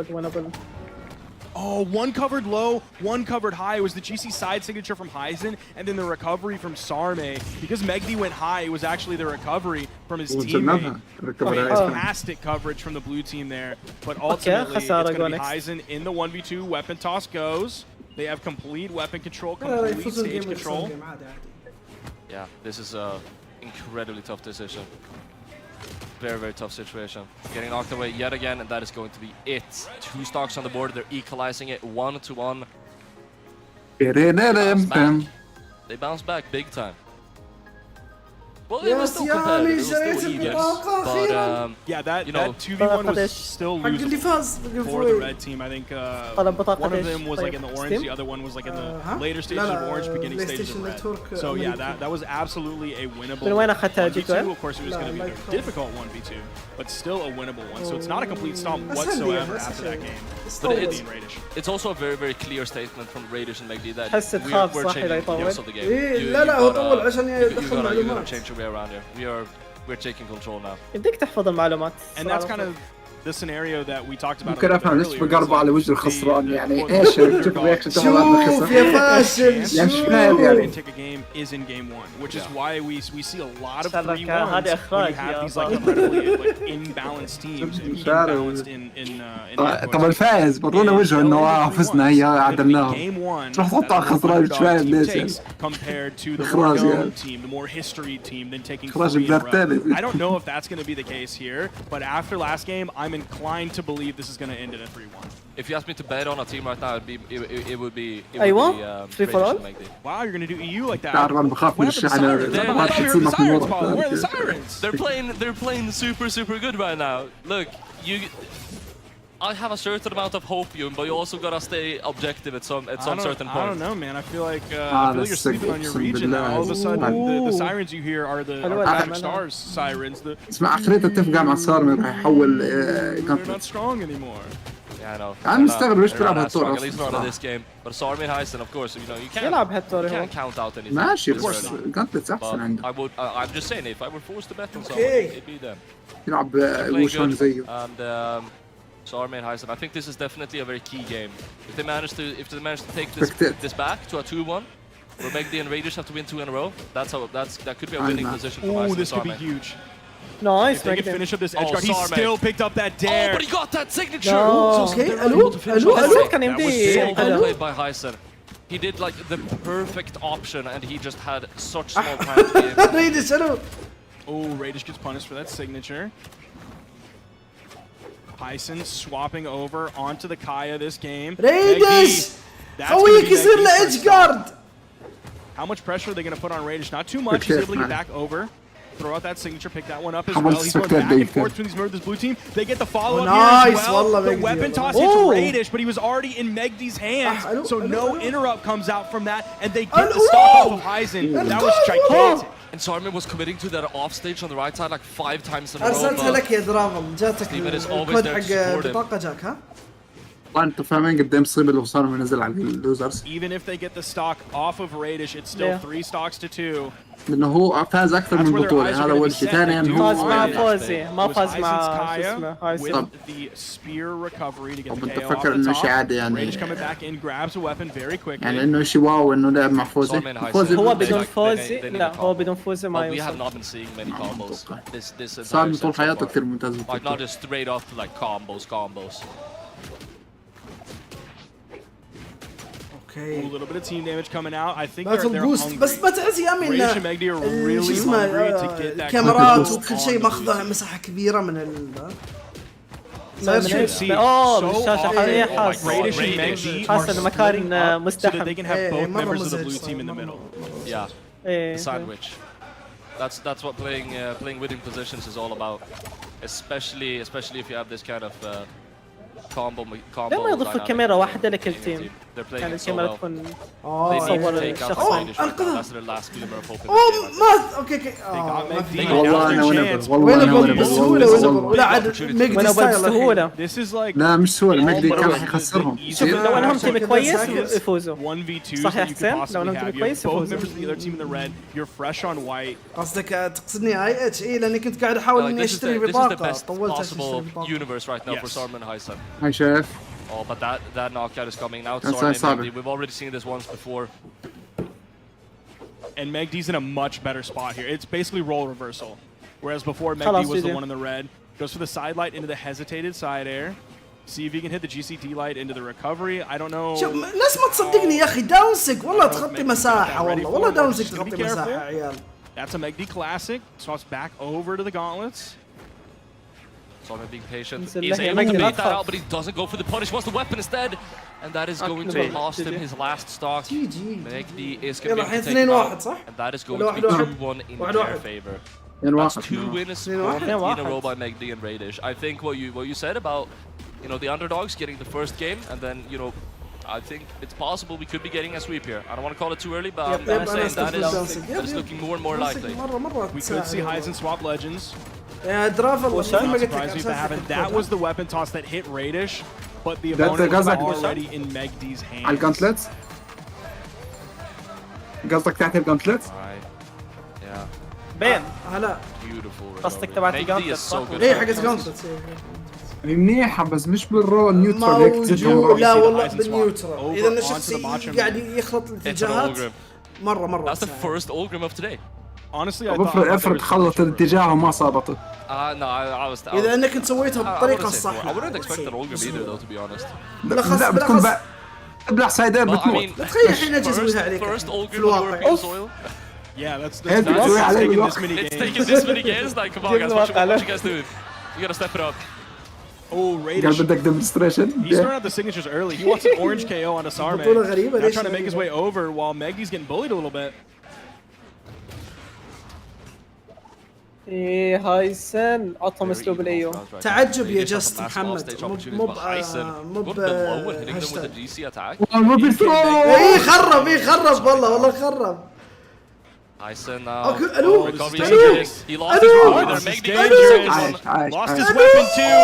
Oh, one covered low, one covered high. It was the GC side signature from Heisen, and then the recovery from Sarme. Because Megdi went high, it was actually the recovery from his teammate. Fantastic coverage from the blue team there. But ultimately, it's going to be Heisen in the 1v2. Weapon toss goes. They have complete weapon control, complete stage control. Yeah, this is an incredibly tough decision. Very, very tough situation. Getting knocked away yet again, and that is going to be it. 2 stocks on the board. They're equalizing it 1-1. They bounced back big time. Well, it يا was still سياني competitive. It was شريت still even. البطاقة But أخيرا. Yeah, that you know, 2v1 was still حق اللي losable فاز for the بقفوي. red team. I think طلب بطاقة one of إيش؟ them was like in the orange, Steam? the other one was like in the ها؟ later stages لا، of orange, beginning بلاي stages of ستيشن red. نتورك So yeah, أمريكي. that was absolutely a winnable من وين أخذتها 1v2. جيتوين؟ Of course, it was لا، going to be لايك a difficult 1v2, but still a winnable one. So it's not a complete stomp أسهل whatsoever لي، after that game. But Radish. it's also a very, very clear statement from Radish and Megdi that تحس we're تخاف صح changing إذا the يطول. course of the game. إيه You لا هو gotta- طول عشان you يدخل gotta معلومات. change your way around here. We're taking control now. يديك تحفظ المعلومات. And that's kind of the scenario that we talked about. ممكن افهم ليش بقربوا على وجه الخسران يعني the- ايش شوف رياكشن تبع بعد شوف الخسر يا فاشل يعني شوف. شفنا يعني Take a game is in game one, which is why we see a lot of شبكة، 3-1s هذا when إخراج you have يا these like incredibly like imbalanced teams, imbalanced in طب الفائز برونا وجهه انه فزنا هي عدلناهم game one. تروح تحط على الخسران مش فاهم ليش يعني. Compared to the more إخراج known يعني. team, the more history team, than taking إخراج 3 in a البلاد row. تاني. I don't know if that's going to be the case here, but after last game, I'm inclined to believe this is going to end in a 3-1. If you ask me to bet on a team right now, it would be أيوة. Radish 3 for all? and Megdi. Wow, you're going to do EU like that. تعرف انا بخاف من الشحن I thought we heard the sirens, Paul. Where are the sirens? They're playing super good right now. Look, I have a certain amount of hope, but you also gotta stay objective at some certain I point. don't know, man. I feel like you're sleeping on your region now. All of a sudden, the sirens you hear are the Patrick Stars sirens. اسمع اخريته تفقع مع صارمي راح يحول They're not strong anymore. Yeah, I know. I'm مستغرب ليش They're بيلعب not هالطور strong, at least not in اصلا this game. But Sarmi and Heisen, of course, you يلعب هالطور هو. can't count out anything. ماشي This بس early. جانتلتس But احسن عنده I'm just saying, if I were forced to bet on someone, Okay. it'd be them. يلعب They're playing وشون good, زيه and Sarmi and Heisen, I think this is definitely a very key game. If they manage to take this back to a 2-1, where Megdi and Radish have to win 2 in a row, that could be a winning position for Heisen Ooh, and this could be Sarmi. huge. Nice. If they can finish up this edge Oh, guard, he Sarmi. still picked up that Oh, dare. but he got that signature! No. Okay, they're hello, able to finish hello, off hello. that. كان That was يمدي So well Hello? played by Heisen. He did like the perfect option, and he just had such small time to be able. ريدش حلو. Oh, Radish gets punished for that signature. Heisen swapping over onto the Kaya this game. ريدش That's خويك gonna be يصير له Megdi's ايدج first جارد. How much pressure are they going to put on Radish? Not too much. He's able to get back over. Throw out that signature, pick that one up as How well. much He's going expected back and they forth could? between this blue team. They get the follow-up Oh, here nice. as well. Wallah, The Megdi, weapon wallah. toss hits Oh. Radish, but he was already in Megdi's hands, hello, so hello, no hello. interrupt comes out from that, and they get the Hello. stock off of Heisen. That was gigantic. And Sarmi was committing to that off stage on the right side like 5 times in a row. ارسلتها but لك يا درافل جاتك Steven is always الكود there to حق support him. بطاقة جاك ها؟ والله انتم فاهمين قد ايه مصيبه لو صار منزل على اللوزرز Even if they get the stock off of Radish, it's still Yeah. 3 stocks to 2. لانه هو فاز اكثر That's من where their بطوله eyes are هذا gonna اول be شيء set. ثانيا They do فاز هو مع win. فوزي ما Was فاز Heisen's مع شو Kaya اسمه هايسن. with the spear recovery to get طب the انت KO off فكر the انه top. شيء عادي يعني Radish coming back in, grabs a weapon very quickly. يعني انه شيء واو انه لعب مع فوزي Sarmi and Heisen. فوزي هو They بدون like- فوزي they need لا a هو combo. بدون فوزي ما But we have يوصل. not been seeing many combos this صار entire من طول set so حياته far. كثير ممتاز Like not just straight up like combos. A اوكي. little bit of team damage coming out. I think باتل they're بوست بس hungry. ما تعرف يا Radish من and Megdi are شو really اسمه hungry to get that الكاميرات boost وكل on شيء the ماخذه blue team. مساحة كبيرة من ال من You can see اوه so بالشاشة often, حاليا like حاس Radish and Megdi حاس are المكان split up so that مزدحم. they can have إيه، both مرة members of the مزعج blue team in the صراحة، middle. Yeah, إيه. the sandwich. That's what playing winning positions is all about. Especially if you have this kind of combo. لما يضيف dynamic كاميرا واحدة in لكل the تيم. team. They're playing يعني it so الكاميرا well. تكون They need صور to take out الشخص. Radish right now. انقذها. That's their last glimmer of hope in اوه this game. I think. مات اوكي اوكي got Megdi. They got والله Now's انا their ونبل chance. والله انا وينبل ونبل بسهولة والله. وينبل ولا عاد ميجدي وينبل ستايل بسهولة. الحين. This is like لا مش سهوله مجدي كان almost راح يخسرهم the شوف لو انهم تيم كذا كويس ساكت. يفوزوا. 1v2s صح يا that you could حسين؟ لو possibly انهم have. تيم You have كويس both يفوزوا. members of the other team in the red. You're fresh on white. قصدك تقصدني اي اتش اي لاني كنت قاعد احاول اني This is اشتري the بطاقة best طولت عشان possible اشتري بطاقة. universe right now for Yes. Sarmi and Heisen. هاي شايف Oh, but that knockout is coming now. That's Sarmi and sorry. Megdi. We've already seen this once before. And Megdi's in a much better spot here. It's basically role reversal. Whereas before, Megdi خلاص was the جدي. one in the red. Goes for the side light into the hesitated side air. See if he can hit the GCD light into the recovery. I don't know. شوف ناس ما تصدقني يا اخي داونسك والله تغطي مساحة والله داونسك تغطي مساحة يا عيال. That's a Megdi classic. Swaps back over to the gauntlets. Sarme being patient. نزل He's له able to مجدي، لا bait that out, تخاف. but he doesn't go for the punish. Wants the weapon instead, and that is going to أكبر. cost him his last stock. Megdi is going to يلا be able الحين to take him 2-1 out, صح؟ and that is going ولا to be 1-1. 2-1 in 1-1. their favor. That's 2 wins in a row by Megdi and Radish. I think what you said about, you know, the underdogs getting the first game, and then, you know, I think it's possible we could be getting a sweep here. I don't want to call it too early, but I'm saying that is looking more and more likely. We could see Heisen swap legends. يا درافل Not surprised me if that happened. That was the weapon toss that hit Radish, but the That opponent was قصدك already in Megdi's على hands. الجانتلتس؟ قصدك تحت الجانتلتس؟ Yeah. بين هلا Beautiful. قصدك تبعت Megdi الجانتلت is so صح؟ good. ايه حقت جانتلت هي منيحة بس مش بالرو نيوترال هيك تزيدهم موجود رو. لا see the والله Heisen swap بالنيوترال over اذا ان onto الشخص the Macho قاعد Man. يخلط It's an الاتجاهات Olgrim. مره That's the first Olgrim of today. Honestly, I افرض thought افرض خلط الاتجاه وما صابته. No, I was. اذا انك انت سويتها بالطريقه I الصح wouldn't expect an Olgrim either, though, to be honest. لا بتكون ابلع سايدين Well, I بتموت. mean, تخيل الحين اجي اسويها عليك first في Olgrim on الواقع European soil. Yeah, that's Hey, that's do it عليه taking بالوقت. this many It's games. taking this many games. Like, come on, guys, what you guys doing? You gotta step it up. Oh, قال Radish. بدك ديمونستريشن. He's throwing out the signatures early. He wants an orange KO on Asarme. بطولة غريبة، Now ليش trying to make his way غريبة؟ over while Megdi's getting bullied a little bit. ايه هايسن عطهم اسلوب اليوم. تعجب يا جاست محمد مو هاشتاج ما بيثرو. اي خرب والله خرب Heisen الو he lost his power there. Megdi Lost his weapon too.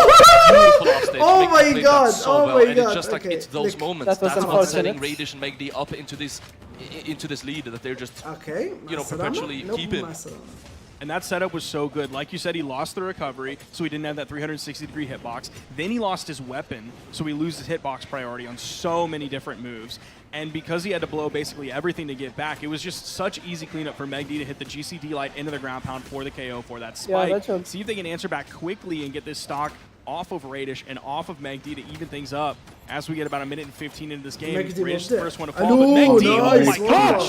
Beautiful offstage. Oh Megdi my played that God, so oh well, my and it's God, just like okay. it's those Look, moments that was that's what's setting unfortunate. Radish and Megdi up into this lead that they're just اوكي you know perpetually keeping. And that setup was so good. Like you said, he lost the recovery, so he didn't have that 360-degree hitbox. Then he lost his weapon, so he loses his hitbox priority on so many different moves. And because he had to blow basically everything to get back, it was just such easy cleanup for Megdi to hit the GCD light into the ground pound for the KO for that spike. See if they can answer back quickly and get this stock off of Radish and off of Megdi to even things up. As we get about a minute and 15 into this game, Radish is the first one to fall, but Megdi, oh my gosh!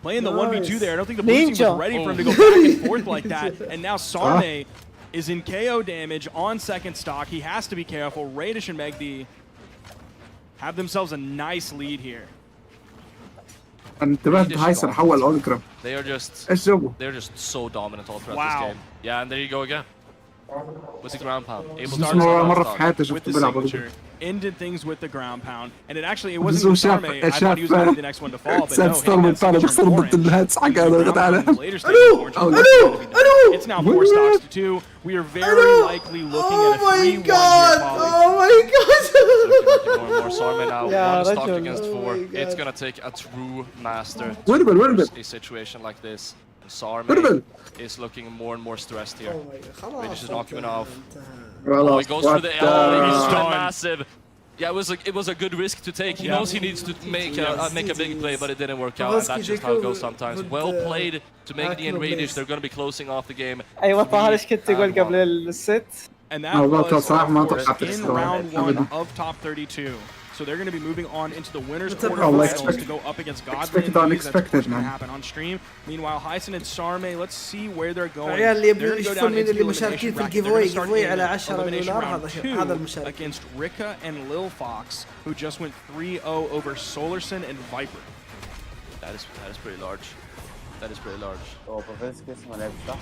Playing the 1v2 there. I don't think the blue team was ready for him to go back and forth like that. And now Sarme is in KO damage on second stock. He has to be careful. Radish and Megdi have themselves a nice lead here. انتبهت هايسن حول اولجرام. They are just ايش جوه؟ they're just so dominant all throughout Wow. this game. Yeah, and there you go again. With the ground pound. Able to مرة في حياتي With شفته the بيلعب signature, اولجرام. ended things with the ground pound, and it actually it wasn't even شاف Sarme. I thought he was going to be the next one to fall, but no, سات ستور من طالب hitting that خسر signature in ضد الهاتس حق هذا orange. تعالى. Later stage of orange. It's now 4 stocks to 2. We are very likely looking at a 3-1 here, Polly. Oh my god more and more Sarme now. Yeah, One stock Rachel. against Oh 4. my It's God. gonna take a true master Wait a minute, wait a lose minute. a situation like this. Sarme Wait a minute. is looking more and more stressed here. Oh my god خلاص Radish is knocking him off. والله Oh, he goes for the L. He's massive. Yeah, it was a good risk to take. He knows he needs to make a big play, but it didn't work out. And that's just how it goes sometimes. Well played to Megdi and Radish. They're going to be closing off the game. ايوه طه ايش كنت تقول قبل الست؟ And that was in round 1 of top 32. So they're going to be moving on into the winners quarterfinals to go up against Godwin. That's going to happen on stream. Meanwhile, Heisen and Sarme, let's see where they're going. عيال اللي They're going to go يشوفون down مين into اللي the مشاركين elimination في bracket. الجيف They're اواي going to start جيف اواي in على 10 elimination دولار round هذا 2 المشارك against Rika and Lil Fox, who just went 3-0 over Solarson and Viper. That is pretty large. That is pretty large. هو بروفيسكي اسمه لعب صح؟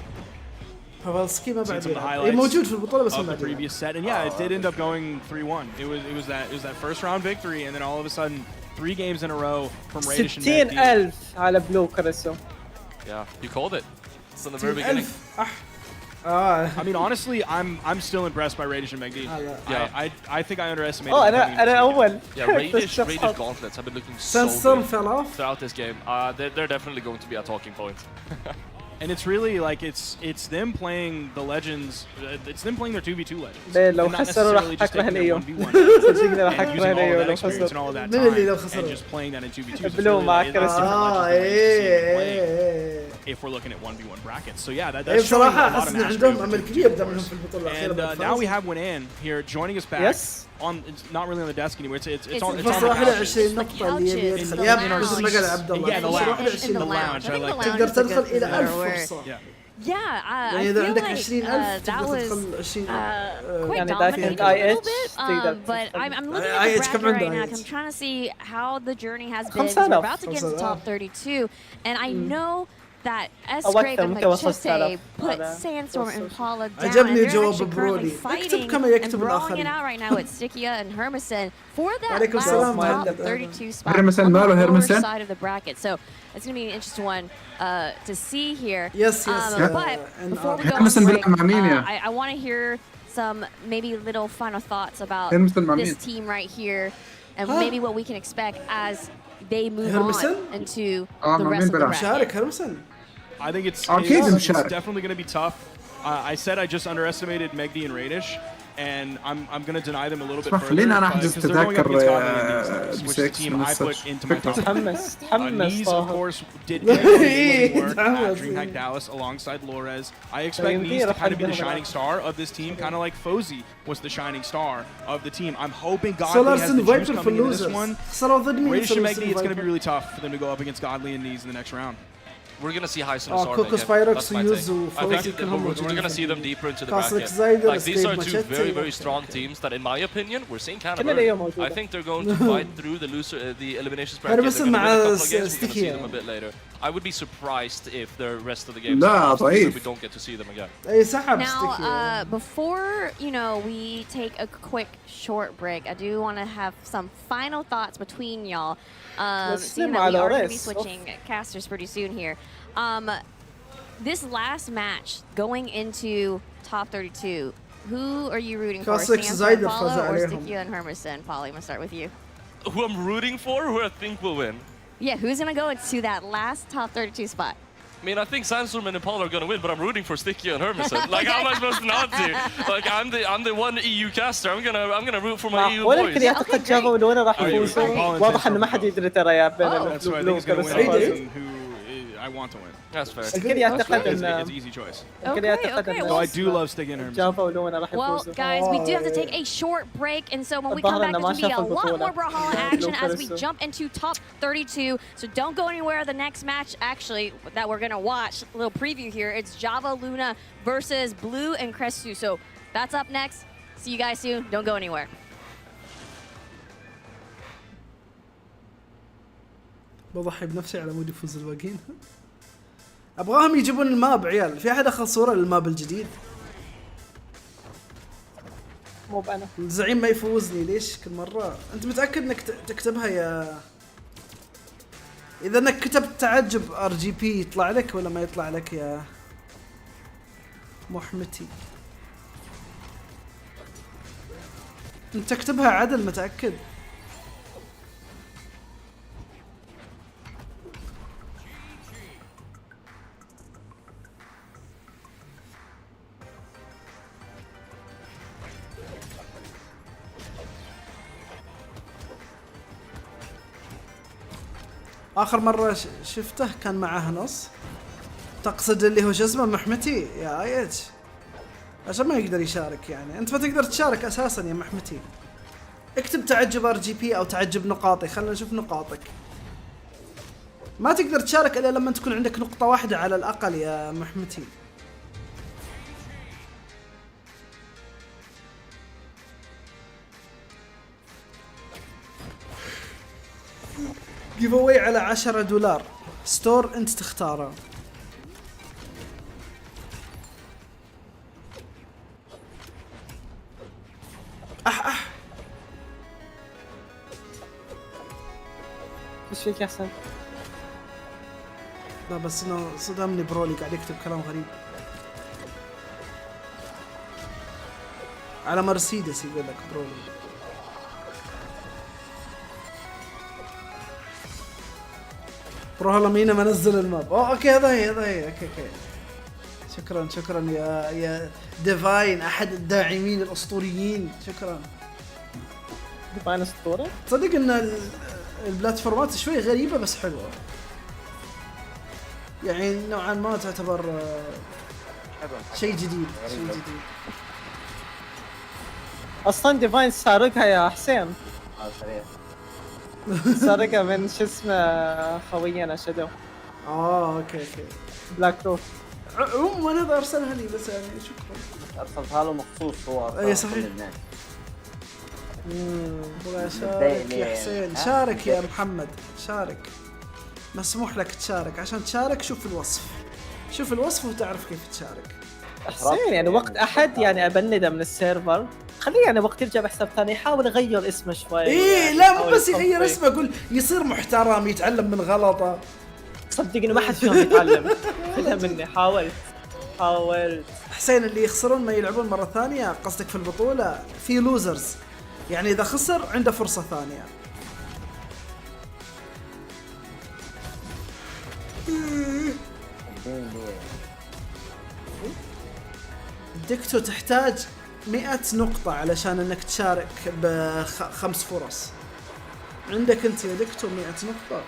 بافالسكي ما بعد Seen some of the يلعب. highlights موجود في البطولة بس of ما the بعد يلعب. previous set, and yeah, it did end up going 3-1. It was that first round victory, and then all of a sudden 3 games in a row from Radish and Megdi. 60,000 على بلو كرسو. Yeah, you called it. It's from the very beginning. I mean, honestly, I'm still impressed by Radish and Megdi. Yeah. I think I underestimated. اوه them coming into انا this game. اول. Yeah, Radish gauntlets have been looking so سنسل good fell off. throughout this game. They're definitely going to be a talking point. And it's really like it's them playing the legends. It's them playing their 2v2 legends. ليه لو And not خسروا راح necessarily just اكره taking their اليوم. 1v1 صدقني راح and اكره using all of اليوم that لو experience and خسروا. all of that مين اللي لو time خسروا؟ and just playing that in 2v2. So it's بلو really, مع it's different كرسي. legends if we're looking at 1v1 brackets. So yeah, that's showing a بصراحة lot أحس of إن mastery عندهم of أمل the كبير 2v2 دامهم course. في البطولة And الأخيرة. now we have Winan here joining us back. Yes. It's not really on the desk anymore. It's on the الفرصة واحدة couches. 20 نقطة اللي يبي يدخل. in يب our مثل ما قال عبد الله. Yeah, the الفرصة lounge. واحدة In 20 the نقطة. lounge. I like تقدر تدخل إلى 1000 word. فرصة. Yeah. Yeah, I يعني feel إذا عندك like 20,000 that تقدر was تدخل 20 quite يعني dominating داخل a little IH bit, تقدر but I'm looking IH at the كم bracket right عنده now. 'Cause I'm IH؟ trying to see how the journey has been. 5,000. We're about to get into 5,000. top 32, and I know that أو Escrape أكثر، and ممكن وصل Machete 6,000 put هذا Sandstorm and Paula down, and عجبني they're جواب actually currently برولي. اكتب fighting كما and يكتب brawling it الآخرين. out right now with Stickia and Hermison for that عليكم last السلام. top 32 spot on هرمسن the ماله lower هرمسن؟ side of the bracket. So it's going to be an interesting one to see here. Yes, yes. But before we go on هرمسن break, بيلعب مع مين يا؟ I want to hear some maybe little final thoughts about هرمسن مع this مين؟ team right here and ها؟ maybe what we can expect as they move هرمسن؟ on into مع the مين rest of the بيلعب؟ bracket. شارك هرمسن. I think it's أكيد مشارك. definitely going to be tough. I said I just underestimated Megdi and Radish, and I'm going to deny them a little bit اسمع further. خلينا انا because احجز they're going up تذاكر against Godly and Knees, which is the بسكس team من I put الصف. into my top. تحمس Knees of طاهر. course did work at تحمس. DreamHack Dallas alongside Lorez. I expect يمديه Knees to راح kind of be the يبدأ shining star of this team, kind of like Fozy was the shining star of the team. I'm hoping Godly سولارز has the juice فايبر في coming into this اللوزرز. one. خسروا ضد مين؟ Radish and سولارز Megdi, it's going to be فايبر. really tough for them to go up against Godly and Knees in the next round. We're gonna see Hyson Oh, and Sarva Cookus again. Pyrox That's my ويوز take. I وفوزي think كلهم we're موجودين gonna في see them deeper into the كاسلك bracket. زايدر Like these are two ستيف very ماتشيتي. strong teams that, in my opinion, we're seeing kind of كل الأيام early. موجودة. I think they're going to fight through the loser, the eliminations bracket. أنا They're بس gonna win a مع couple of games. We're gonna see ستيكيا. them a bit later. I would be surprised if the rest of the games لا، are lost because ضعيف. we don't get to see them again. اي سحب Now, ستيكي. before we take a quick short break, I do want to have some final thoughts between y'all. Seeing that we are going to be switching casters pretty soon here. This last match going into top 32, who are you rooting for? كاسلك Sandstorm, زايدر Paula, فاز or عليهم. Stickia and Hermison? Polly, I'm going to start with you. Who I'm rooting for, who I think will win. Yeah, who's going to go into that last top 32 spot? I mean, I think Sandstorm and Impala are gonna win, but I'm rooting for Stickia and Hermison. Like, how am I supposed to not to? Like, I'm the one EU caster. I'm gonna root for my EU ولا boys. الكل يعتقد جافا ولونا راح يفوزون. واضح انه ما حد يدري ترى يا بين That's who I think is going to win. البلوز. Who I want to win. That's fair. الكل يعتقد It's ان easy choice. الكل يعتقد okay, ان Though I do love Stickia and Hermison. جافا ولونا راح Well, يفوزون. guys, we do have to take a short break, and so when we come back, there's going to be a lot more Brawlhalla action as we jump into top 32. So don't go anywhere. The next match, actually, that we're going to watch, a little preview here, it's Java Luna versus Blue and Crestu. So that's up next. See you guys soon. Don't go anywhere. بضحي بنفسي على مود يفوز الباقيين. ابغاهم يجيبون الماب عيال. في احد اخذ صوره للماب الجديد؟ مو بانا. الزعيم ما يفوزني ليش كل مره؟ انت متاكد انك تكتبها يا اذا انك كتبت تعجب RGP يطلع لك ولا ما يطلع لك يا محمتي؟ انت تكتبها عدل متاكد؟ اخر مره شفته كان معاه نص. تقصد اللي هو شو اسمه محمتي يا ايتش عشان ما يقدر يشارك يعني. انت ما تقدر تشارك اساسا يا محمتي. اكتب تعجب RGP او تعجب نقاطي. خلينا نشوف نقاطك. ما تقدر تشارك الا لما تكون عندك نقطه واحده على الاقل يا محمتي. قيف اواي على $10 ستور انت تختاره. اح ايش فيك يا حسن؟ لا بس انه صدمني برولي قاعد يكتب كلام غريب على مرسيدس يقول لك برولي. براولهالا مين ما نزل الماب. اوكي هذا هي اوكي. شكرا يا ديفاين احد الداعمين الاسطوريين. شكرا. ديفاين اسطوره؟ تصدق ان البلاتفورمات شوي غريبه بس حلوه يعني نوعا ما تعتبر شيء جديد. اصلا ديفاين سارقها يا حسين. سارقها من شو اسمه خوينا شادو. اوكي بلاك روف. عموما هذا ارسلها لي بس يعني شكرا. ارسلتها له مخصوص هو. اي صحيح. ابغى اشارك يا حسين. شارك يا محمد، شارك. مسموح لك تشارك. عشان تشارك شوف الوصف، شوف الوصف وتعرف كيف تشارك. حسين يعني وقت احد يعني ابنده من السيرفر، خليه يعني وقت يرجع بحساب ثاني يحاول يغير اسمه شوي. ايه يعني لا مو بس يغير اسمه، اقول يصير محترم، يتعلم من غلطه. صدقني ما حد فيهم يتعلم. خذها مني، حاولت. حسين اللي يخسرون ما يلعبون مره ثانيه قصدك في البطوله؟ في لوزرز يعني اذا خسر عنده فرصه ثانيه. دكتو تحتاج 100 نقطة علشان انك تشارك ب5 فرص. عندك انت يا دكتو 100 نقطة.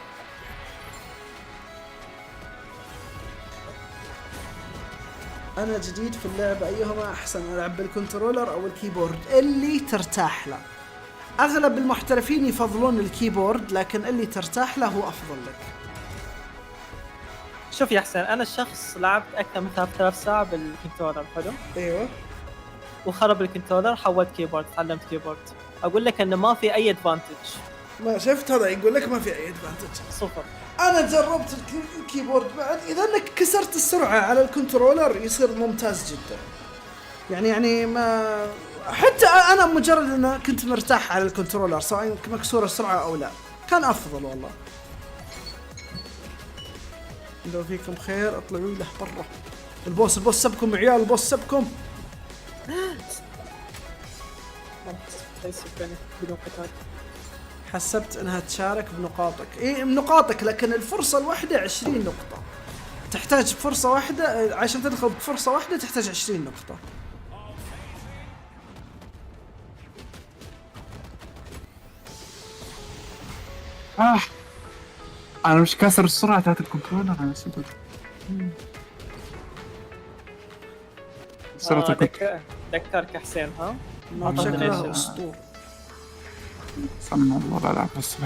انا جديد في اللعبة، ايهما احسن العب بالكنترولر او الكيبورد؟ اللي ترتاح له. اغلب المحترفين يفضلون الكيبورد، لكن اللي ترتاح له هو افضل لك. شوف يا حسين، انا الشخص لعبت اكثر من 3000 ساعة بالكنترولر. حلو. ايوه. وخرب الكنترولر، حولت كيبورد، تعلمت كيبورد. اقول لك انه ما في اي ادفانتج. ما شفت هذا يقول لك ما في اي ادفانتج. صفر. انا جربت الكيبورد بعد، اذا انك كسرت السرعه على الكنترولر يصير ممتاز جدا. يعني ما حتى انا مجرد ان كنت مرتاح على الكنترولر سواء مكسوره السرعه او لا كان افضل والله. لو فيكم خير اطلعوا له برا. البوس سبكم يا عيال، البوس سبكم. حسبت انها تشارك بنقاطك. ايه بنقاطك، لكن الفرصة الواحدة 20 نقطة. تحتاج فرصة واحدة عشان تدخل بفرصة واحدة، تحتاج 20 نقطة. انا مش كاسر السرعة تاعت الكنترولر. انا نسيت. ذكرك حسين ها؟ ما شكلها ستور. صمم الله لا العب بس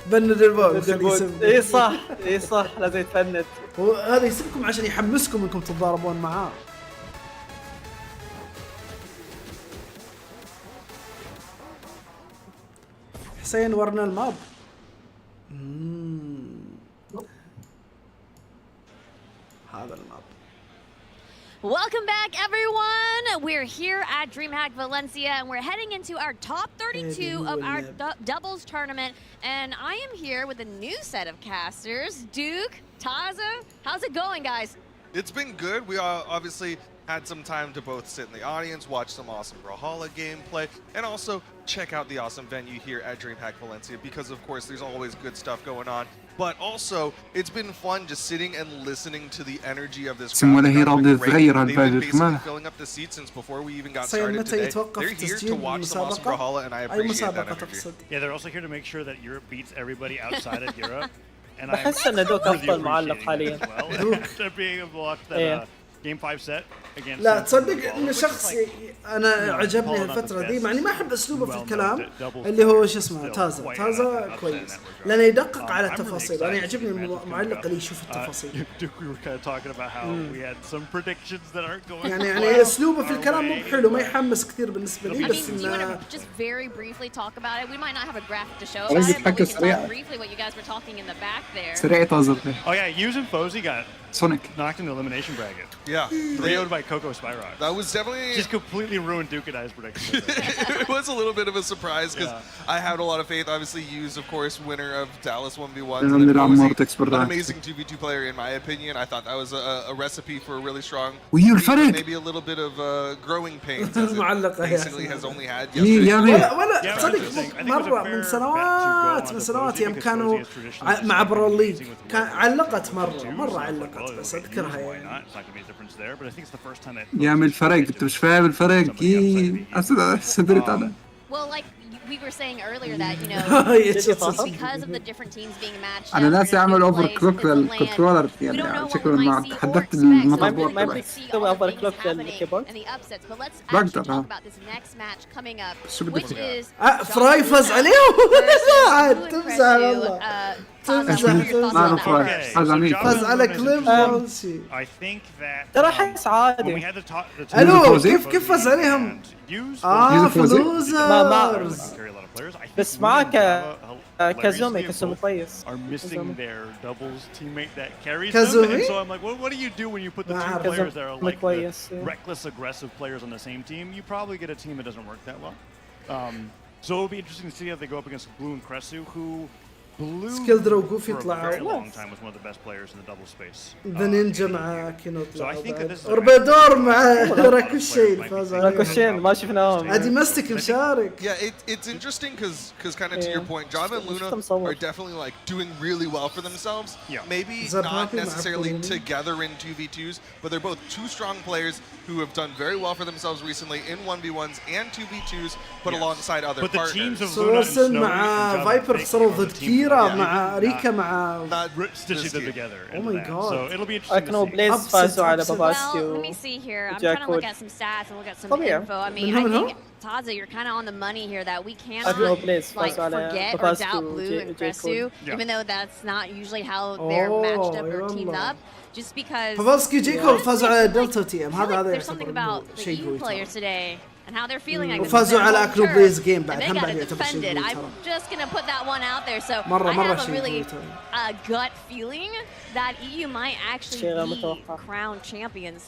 بند الباب خليه يسب. اي صح لازم يتفند. هذا يسبكم عشان يحمسكم انكم تتضاربون معاه. حسين ورنا الماب. هذا الماب. Welcome back, everyone. We're here at DreamHack Valencia, and we're heading into our top 32 of our doubles tournament. And I am here with a new set of casters, Duke, Taza. How's it going, guys? It's been good. We obviously had some time to both sit in the audience, watch some awesome Brawlhalla gameplay, and also check out the awesome venue here at DreamHack Valencia, because of course there's always good stuff going on. But also, it's been fun just sitting and listening to the energy of this crowd. They've been basically filling up the seats since before we even got started today. They're here to watch some awesome Brawlhalla, and I appreciate that energy. Yeah, they're also here to make sure that Europe beats everybody outside of Europe. And بحس ان دوك افضل معلق حاليا. They're being able to watch that game 5 set. لا تصدق ان شخص انا عجبني الفتره دي، مع اني ما احب اسلوبه في الكلام اللي هو شو اسمه تازا كويس لانه يدقق على التفاصيل. انا يعجبني المعلق اللي يشوف التفاصيل. يعني اسلوبه في الكلام مو حلو، ما يحمس كثير بالنسبه لي. بس انه just very briefly talk about it. We might not have a graphic to show about it, but we can talk briefly what you guys were talking in the back there. سريع تازا. Oh yeah, Hughes and Fozy got Sonic knocked in the elimination bracket. Yeah, 3-0'd by Coco Spyrock. That was definitely just completely ruined Duke and I's prediction. It was a little bit of a surprise because I had a lot of faith. Obviously, Hughes, of course, winner of Dallas 1v1. An amazing 2v2 player, in my opinion. I thought that was a recipe for a really strong. Maybe a little bit of growing pains, as it basically has only had yesterday. ولا صدق مرة من سنوات يوم كانوا مع برولي علقت مرة علقت بس اذكرها يعني. يعمل فرق. انت مش فاهم الفرق. صبرت انا. Well, like we were saying earlier that, you know, because of the different teams being matched. انا ناسي اعمل اوفر كلوك للكنترولر يعني شكله ما تحدثت المطبوع ما يمديك تسوي اوفر كلوك للكيبورد. بقدر شو بدك فراي فاز عليهم عاد تمزح والله تمزح فاز على كليم بونسي ترى احس عادي. الو كيف فاز عليهم؟ فلوزرز بس معاك كازومي كويس. are missing their doubles teammate that carries Kazumi? them, and so I'm like, what do you do when you put the two players that are like the reckless, aggressive players on the same team? You probably get a team that doesn't work that well. So it'll be interesting to see how they go up against Blue and Kresu, who Blue سكيلدر وجوفي for a يطلعوا very long time was one of the best players in the double space. ذا نينجا مع كينو طلعوا I think that this is a اوربيدور مع راكوشين فاز عليهم. راكوشين ما شفناهم. عادي ماستك مشارك. Yeah, it's interesting because kind of to your point, Java and Luna are definitely like doing really well for themselves. Yeah. Maybe not necessarily together in 2v2s, but they're both two strong players who have done very well for themselves recently in 1v1s and 2v2s, but alongside other But the partners. teams of Luna and سوسن Snowy مع and فايبر Java خسروا basically ضد are the team كيرا that مع ريكا مع stitching them together. Oh my god. So it'll be interesting كانوا to see. بليز فازوا على باباسكي Well, let me see here. I'm trying to look at some stats and look at some info. I mean, I think Taza, you're kind of on the money here that we cannot like forget or doubt Blue and Kresu, even though that's not usually how they're matched up or teamed up. Just because باباسكي جيكو فازوا على دلتا تي ام هذا there's something about the EU players today and how they're feeling. وفازوا على اكلو بليز جيم بعد هم بعد يعتبر شيء قوي. I'm just gonna put that one out there. So مرة I have a شيء really قوي. gut feeling that EU might actually be crowned champions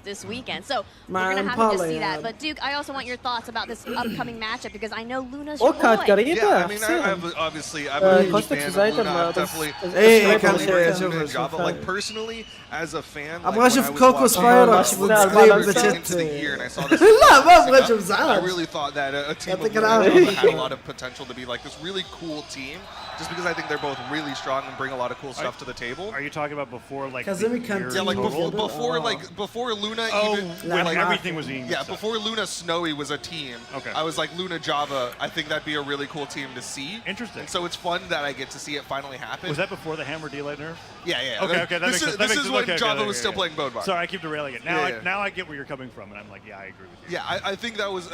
this weekend. So we're gonna have to just see that. But Duke, I also want your thoughts about this upcoming matchup because I know Luna's your boy. Yeah, I mean, obviously I'm a huge fan of Luna. Definitely Java. Like personally, as a fan, ابغى اشوف كوكو سبايركس into the year and I saw this. لا ما ابغى اشوف I زعاج. really thought that a team of Luna had a lot of potential to be like this really cool team, just because I think they're both really strong and bring a lot of cool stuff to the table. Are you talking about before like Kazumi can't Yeah, like before Luna even like everything was being before Luna Snowy was a team. Okay. I was like Luna Java. I think that'd be a really cool team to see. Interesting. And so it's fun that I get to see it finally happen. Was that before the Hammer D-Light nerf? Yeah. Okay, that makes sense. This is when Java was still playing Bodvar. Sorry, I keep derailing it. Now I get where you're coming from, and I'm like, yeah, I agree with you. Yeah, I think that was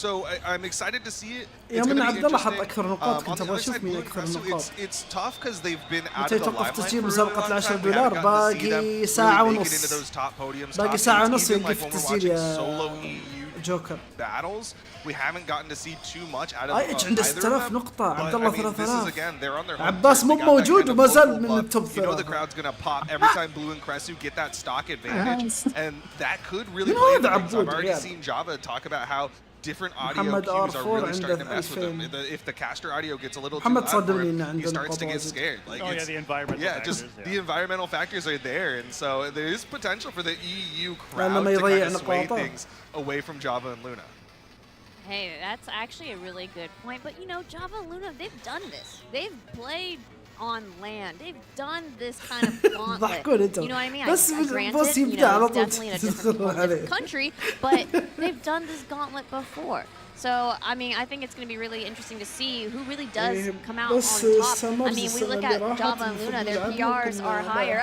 so. I'm excited to see it. يا من عبد الله حط اكثر نقاط كنت ابغى اشوف مين اكثر نقاط. It's tough because they've been out متى of the توقف limelight تسجيل for a مسابقة long time. We $10 haven't gotten to see باقي them ساعة really make it ونص. into those top podiums. باقي top ساعة teams. ونص Even like يوقف when we're تسجيل watching يا solo EU جوكر. battles, we haven't gotten to see too much out of ايج عنده 6000 نقطة، عبد الله 3000. عباس عباس مو موجود وما زال من التوب You know the crowd's gonna pop every time Blue and Kresu get that stock advantage, and that could really play into things. I've already seen Java talk about how different audio cues are really starting to mess with them. If the caster audio gets a little too loud for him, he starts to get scared. Like the environmental factors. The environmental factors are there, and so there is potential for the EU crowd to kind of sway things away from Java and Luna. Hey, that's actually a really good point. But you know, Java and Luna, they've done this. They've played on land. They've done this kind of gauntlet. You know what I mean? Granted, you know, it's definitely in a different country, but they've done this gauntlet before. So, I mean, I think it's going to be really interesting to see who really does come out on top. I mean, we look at Java and Luna, their PRs are higher.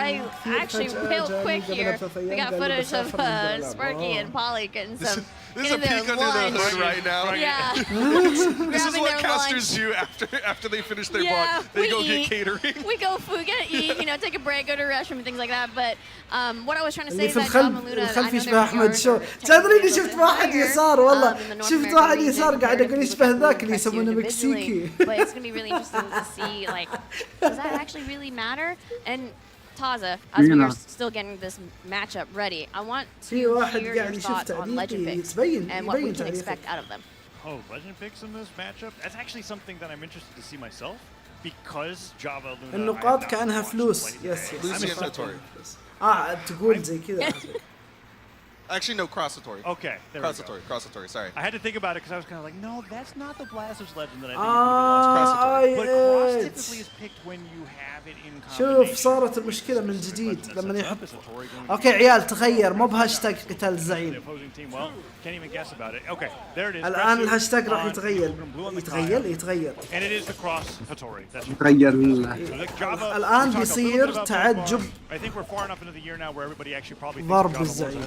Actually, real quick here, we got footage of Sparky and Polly getting some... This is a peek under the hood right now. Yeah. This is what casters do after they finish their block. They go get catering. We go food, eat, you know, take a break, go to the restroom and things like that. But what I was trying to say is that Java and Luna, الخلف يشبه احمد شو. تدريني شفت واحد يسار والله. شفت واحد يسار قاعد اقول يشبه ذاك اللي يسمونه مكسيكي. But it's going to be really interesting to see, like, does that actually really matter? And Taza, as we are still getting this matchup ready, I want to hear your thoughts on legend picks and what we can expect out of them. Oh, legend picks in this matchup? That's actually something that I'm interested to see myself because Java Luna. النقاط كأنها فلوس. يس. تقول زي كذا. Actually, no, Crossatory. Okay, there Crossatory, sorry. I had to think about it because I was kind of like, no, that's not the Blasters legend that I think is going to be lost. Crossatory. But Cross typically is picked when you have شوف صارت المشكلة من جديد لما يحط. اوكي عيال تغير مو بهاشتاج قتال الزعيم. الآن الهاشتاج راح يتغير. يتغير. الآن بيصير تعجب ضرب الزعيم.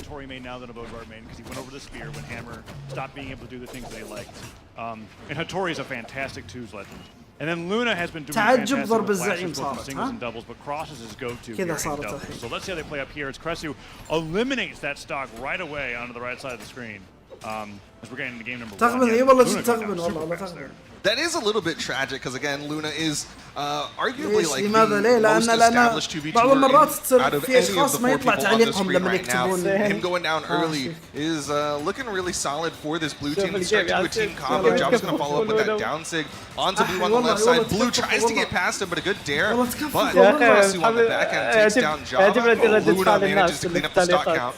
And Hattori is a fantastic twos legend. And then Luna has been doing تعجب ضرب الزعيم صارت ها؟ كذا صارت الحين. So let's see how they play up here. It's Cresu eliminates that stock right away onto the right side of the screen. As we're getting into game number 1. تغبن اي والله جد تغبن والله تغبن. That is a little bit tragic because again Luna is arguably like لماذا ليه؟ لأن بعض المرات تصير في أشخاص ما يطلع تعليقهم لما يكتبون. Him going down early is looking really solid for this blue team. Start to do a team combo. Java's going to follow up with that down sig onto Blue on the left side. Blue tries to get past him, but a good dare. But Cresu on the back end takes down Java. Luna manages to clean up the stock count.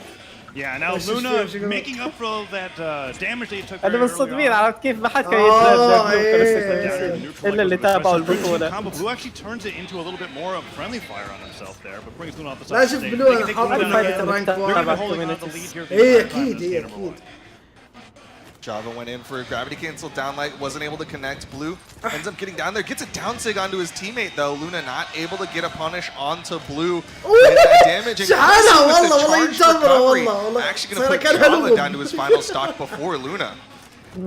Yeah, now Luna making up for all that damage they took. أنا مصدمين عرفت كيف ما حد كان يتنبأ إلا اللي تابعوا البطولة. Blue actually turns it into a little bit more of friendly fire on himself there, but brings Luna off the side. لا شوف بلو أنا حاطط رانك واحد. إيه أكيد. Java went in for a gravity cancel down light, wasn't able to connect. Blue ends up getting down there, gets a down sig onto his teammate though. Luna not able to get a punish onto Blue. That damage and actually going to put Java down to his final stock before Luna.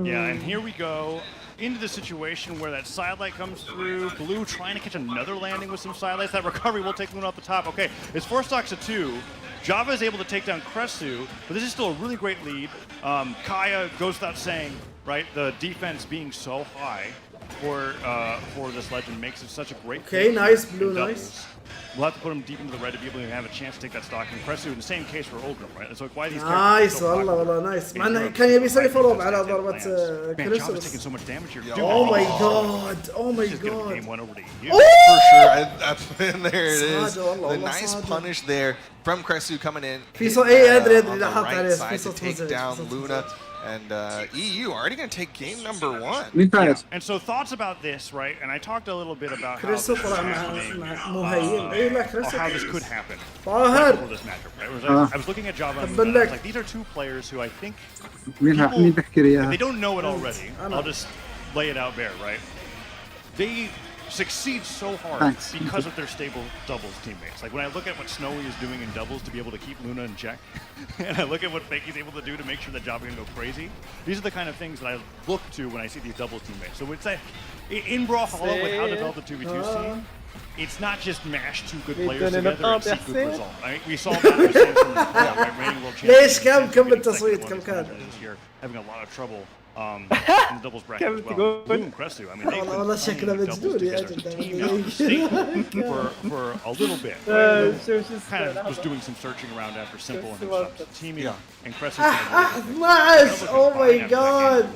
Yeah, and here we go into the situation where that side light comes through. Blue trying to catch another landing with some side lights. That recovery will take Luna off the top. Okay, it's 4 stocks to 2. Java is able to take down Cresu, but this is still a really great lead. Kaya goes without saying, right? The defense being so high for this legend makes it such a great. Okay, nice Blue, nice. We'll have to put him deep into the red to be able to have a chance to take that stock. And Cresu in the same case for Ogrim, right? It's like why these nice والله نايس. مع انه كان يبي يسوي فولو على ضربة كريسو. Oh my god. Game went over to you. For sure. And there it is. The nice punish there from Cresu coming in. في صوت أدري on the right side to take down Luna. And EU already going to take game number 1. Yeah. And so thoughts about this, right? And I talked a little bit about how this could happen for this matchup, right? I was looking at Java and I was like, these are 2 players who I think people, if they don't know it already, I'll just lay it out bare, right? They succeed so hard because of their stable doubles teammates. Like when I look at what Snowy is doing in doubles to be able to keep Luna in check, and I look at what Fakey's able to do to make sure that Java can go crazy, these are the kind of things that I look to when I see these doubles teammates. So it's in Brawlhalla with how to develop the 2v2 scene, it's not just mash 2 good players together and see good results. Right? We saw that with Samson, reigning world champion. ليش كم التصويت كم كان؟ Having a lot of trouble in the doubles bracket as well. Blue and Cresu, I mean, they والله شكله مجنون يا for a little bit. Kind of was doing some searching around after Simple and himself. Teaming and Cresu. 12. Oh my god.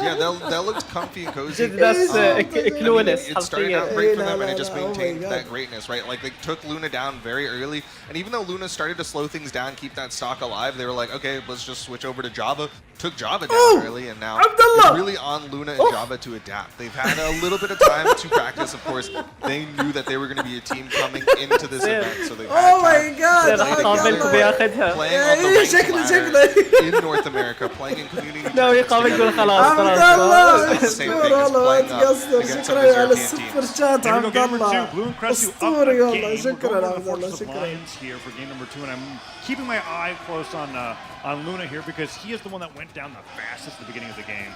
Yeah, that looked comfy and cozy. It started out great for them and it just maintained that greatness, right? Like they took Luna down very early, and even though Luna started to slow things down, keep that stock alive, they were like, okay, let's just switch over to Java. Took Java down early, and now it's really on Luna and Java to adapt. They've had a little bit of time to practice, of course. They knew that they were going to be a team coming into this event, so they've had time to play together, playing on the ranks ladder in North America, playing in community. No, يقابل يقول خلاص the same thing as playing against some European teams. عبد الله اسطوري والله شكرا عبد الله شكرا. Here for game number 2, and I'm keeping my eye close on Luna here because he is the one that went down the fastest at the beginning of the game.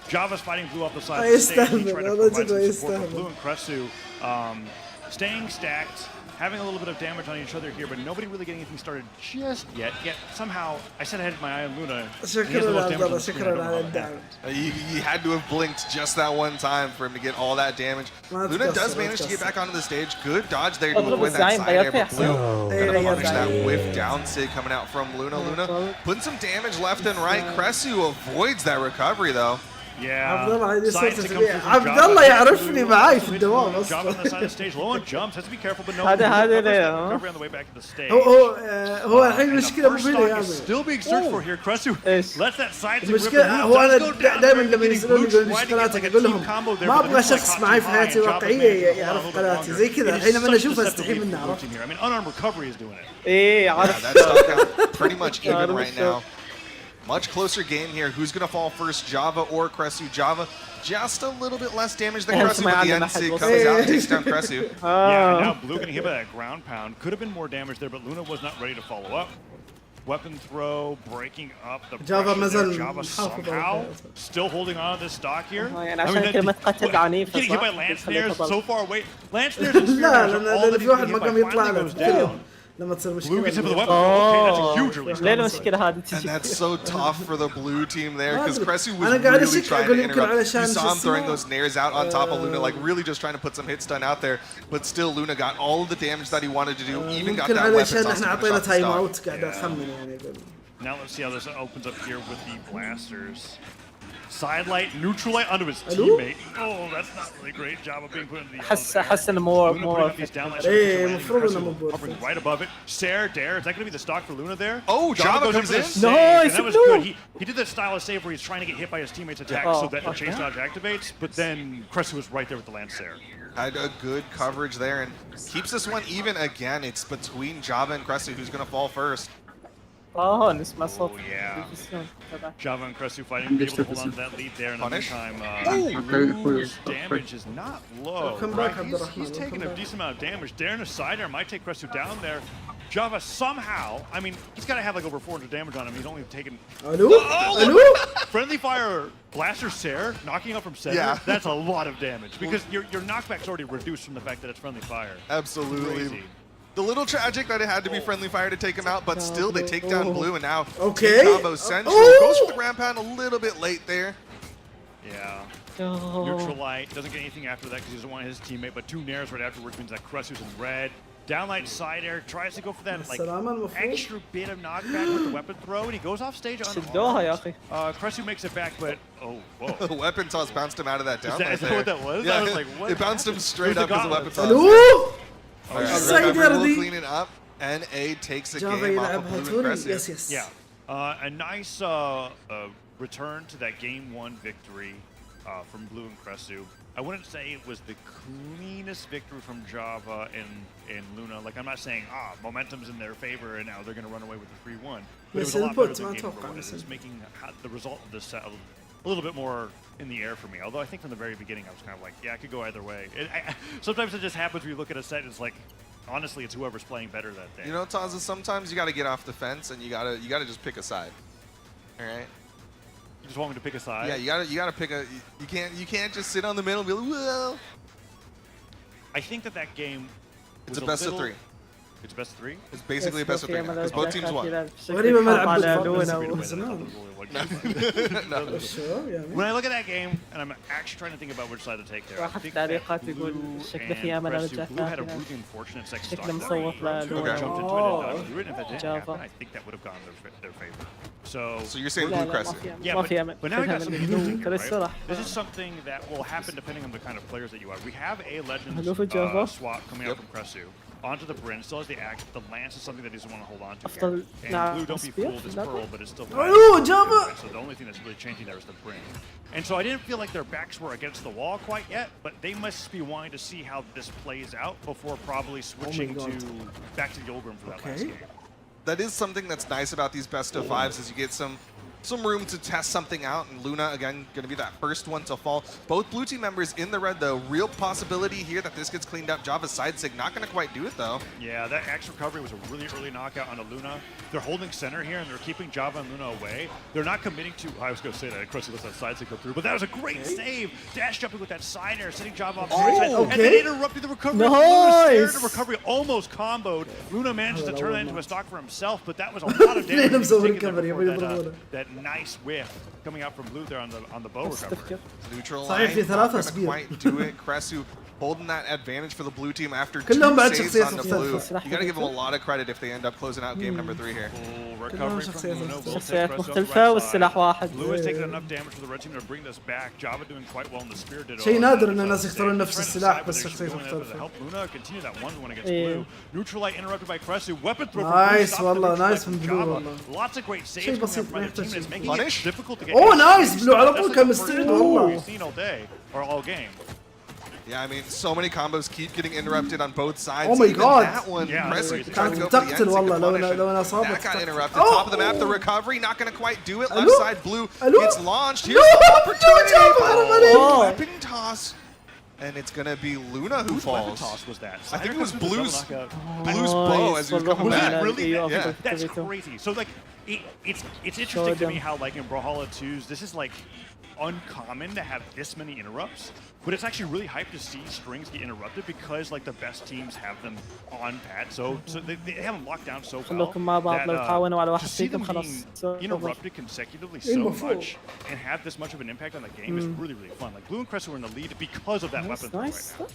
Java's fighting Blue off the side of the stage. He tried to provide some support for Blue and Cresu staying stacked, having a little bit of damage on each other here, but nobody really getting anything started just yet. Yet somehow I said I had my eye on Luna. He had to have blinked just that one time for him to get all that damage. Luna does manage to get back onto the stage. Good dodge there to avoid that side air, but Blue gonna punish that whiff down sig coming out from Luna. Luna putting some damage left and right. Cresu avoids that recovery though. عبد الله عندي صوت عبد الله يعرفني معاي في الدوام اصلا. هذا هو الحين المشكله مو فيني يعني. المشكله هو انا دائما لما ينزلون يقولون ايش قناتك اقول لهم ما ابغى شخص معي في حياتي واقعيه يعرف قناتي زي كذا. الحين لما اشوفه استحي منه عرفت. ايه عارف. Pretty much even right now. Much closer game here. Who's going to fall first, Java or Cresu? Java just a little bit less damage than Cresu, but the NC comes out and takes down Cresu. Yeah, now Blue getting hit by that ground pound. Could have been more damage there, but Luna was not ready to follow up. Weapon throw, breaking up the Java pressure there. Java somehow still holding on to this stock here. Getting hit by Lance Snares so far away. Lance Snares and Spear all that he's getting hit by finally goes down. لما تصير Blue gets hit with the مشكله. weapon. Okay, that's a huge release. ليه المشكله هذه And that's so tough for the blue team there because Cresu was أنا قاعد really أشك trying to أقول يمكن interrupt. علشان You saw him throwing شو those snares out on top of Luna, like really just trying to put some hits done out there. But still, Luna got all of the damage that he wanted to do. Even got يمكن that weapon علشان toss احنا to عطينا finish off the تايم stock. اوت قاعد اخمن يعني اقول. Now let's see how this opens up here with the blasters. Side light, neutral light onto his teammate. Oh, that's not really great job of being put into the حس انه مو ايه المفروض انه مو hovering right above it. Sarah, Dare, is that going to be the stock for Luna there? Oh, Java comes in. Nice, that was good. He did that style of save where he's trying to get hit by his teammate's attack so that the chase dodge activates, but then Cresu was right there with the lance there. Had a good coverage there and keeps this one even again. It's between Java and Cresu who's going to fall first. نسمع صوت. Oh yeah. Java and Cresu fighting, be able to hold on to that lead there. In the meantime, Blue's damage is not low. Right? He's taking a decent amount of damage. Darren a sidearm might take Cresu down there. Java somehow, I mean, he's got to have like over 400 damage on him. He's only taken. Friendly fire blaster Sarah knocking out from center. Yeah. That's a lot of damage because your knockback's already reduced from the fact that it's friendly fire. Absolutely. Crazy. A little tragic that it had to be friendly fire to take him out, but still they take down Blue and now Combo Central goes for the ground pound a little bit late there. Yeah. Neutral light doesn't get anything after that because he doesn't want his teammate, but 2 nairs right afterwards means that Cresu's in red. Downlight side air tries to go for that like extra bit of knockback with the weapon throw, and he goes off stage on Cresu makes it back, but whoa. The weapon toss bounced him out of that downlight. Is that what that was? Yeah, I was like, what? It bounced him straight up as a weapon toss. We'll clean it up. NA takes a game off of Blue and Cresu. Yeah. A nice return to that game 1 victory from Blue and Cresu. I wouldn't say it was the cleanest victory from Java and Luna. Like, I'm not saying, momentum's in their favor and now they're going to run away with the 3-1. But it was a lot better than game number 1. It's making the result of this set a little bit more in the air for me. Although I think from the very beginning I was kind of like, yeah, I could go either way. Sometimes it just happens when you look at a set and it's like, honestly, it's whoever's playing better that day. You know, Taza, sometimes you got to get off the fence and you got to just pick a side. All right? You just want me to pick a side? Yeah, you got to pick a. You can't just sit on the middle and be like, well. I think that game. It's a best of 3. It's best of 3. It's basically a best of 3 because both teams won. When I look at that game, and I'm actually trying to think about which side to take there, I think that Blue and Cresu, Blue had a really unfortunate second stock. Jumped into it and dodged through it, and if that didn't happen, I think that would have gone their favor. So you're saying Blue Cresu? Yeah, but now we got something interesting, right? This is something that will happen depending on the kind of players that you are. We have a Legends swap coming out from Cresu. Onto the Bryn, still has the axe, but the lance is something that he doesn't want to hold on to here. And Blue, don't be fooled, it's Pearl, but it's still so the only thing that's really changing there is the Bryn. And so I didn't feel like their backs were against the wall quite yet, but they must be wanting to see how this plays out before probably switching back to the old room for that last game. That is something that's nice about these best of 5s is you get some room to test something out, and Luna, again, going to be that first one to fall. Both blue team members in the red, though. Real possibility here that this gets cleaned up. Java's side sig not going to quite do it, though. Yeah, that axe recovery was a really early knockout on Luna. They're holding center here, and they're keeping Java and Luna away. They're not committing to... I was going to say that. Cresu lets that side sig go through, but that was a great save. Dash jumping with that side air, setting Java off the right side, and then interrupting the recovery. Luna's the recovery almost comboed. Luna manages to turn that into a stock for himself, but that was a lot of damage. That nice whiff coming out from Blue there on the bow recovery. Neutral line, not gonna quite do it. Cresu holding that advantage for the blue team after 2 saves on the blue. You gotta give them a lot of credit if they end up closing out game number 3 here. Oh, recovery from Luna will take شخصيات Cressy on the مختلفة right والسلاح side. واحد. Blue has taken enough damage for the red team to bring this back. Java doing quite well in the spear ditto. شيء نادر ان الناس يختارون نفس السلاح بس شخصية to مختلفة. help Luna continue that 1-1 against Yeah. Blue. Neutral light interrupted by Cressy. Weapon throw from نايس Blue. والله نايس Stop من the بلو Java. والله. Lots of great saves شيء coming بسيط up ما from the يحتاج team. It's شيء. making it difficult to get. اوه نايس بلو على طول That's كان like the مستعد first والله. we've seen all day or all game. Yeah, I mean, so many combos keep getting interrupted on both sides. Oh my Even God. that one, Yeah, Cressy crazy. trying to go كانت for the تقتل end والله to punish لو انا him. اصابت That got تقتل. interrupted. Top of the map, the recovery, not going to quite do it. Left ألو؟ side, Blue ألو؟ gets launched. Here's the opportunity. Oh. Weapon toss. And it's going to be Luna who Whose weapon falls. toss was that? I think it was Snyder Blue's, knockout. Blue's bow as he was coming Was back. it really? Yeah. That's crazy. So like, it's interesting to me how like in Brawlhalla 2s, this is like uncommon to have this many interrupts, but it's actually really hype to see strings get interrupted because like the best teams have them on pad, so they have them locked down so well خلوكم مع بعض لو تعاونوا على to واحد see them فيكم being خلاص. interrupted consecutively so much and have this much of an impact on the game is really fun. Like Blue and Cressy were in the lead because of that weapon throw right now.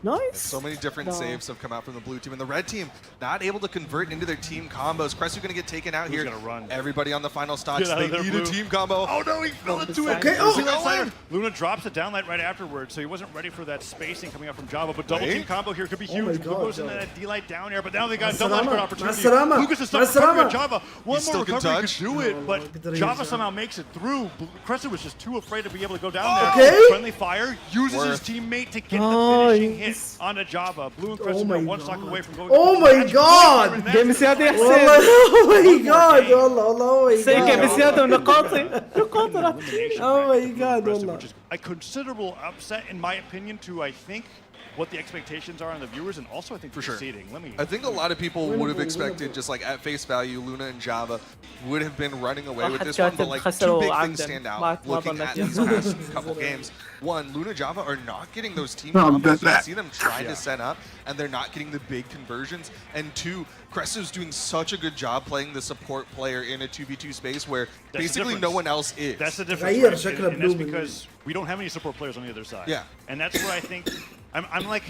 Nice. So many different saves have come out from the blue team, and the red team not able to convert into their team combos. Cressy going to get taken out here. Gonna run. Everybody on the final stocks. They need a team combo. Oh no, he fell into it. Okay, Oh, Luna drops it down right afterwards, so he wasn't ready for that spacing coming up from Java. But double team combo here could be huge. my Blue God, goes into that D-light down air, but now they got مع double السلامة. opportunity. مع السلامة. Lucas is مع stuck recovering السلامة. Java. One He still more can recovery touch. could do it, but قدر Java يرجع. somehow makes it through. Cressy was just too afraid to be able to go down there. Okay. Friendly fire uses his teammate to get the finishing hit onto Java. Blue and Cressy my are one stock away from going. Oh my God. جيم زيادة يا والله حسين. oh my God والله oh my حسين جيم God. زيادة ونقاطي. نقاطي راح. Oh my God والله. Which is a considerable upset in my opinion to I think what the expectations are on the viewers and also I think for sure. seeding. I think a lot of people would have expected just like at face value, Luna and Java would have been running away with this one, but like two big things stand out looking at these past couple games. One, Luna Java are not getting those team combos. You see them trying to set up and they're not getting the big conversions. And two, Cresso's doing such a good job playing the support player in a 2v2 space where basically no one else is. That's the difference. Right? And that's because we don't have any support players on the other side. Yeah. And that's where I think I'm like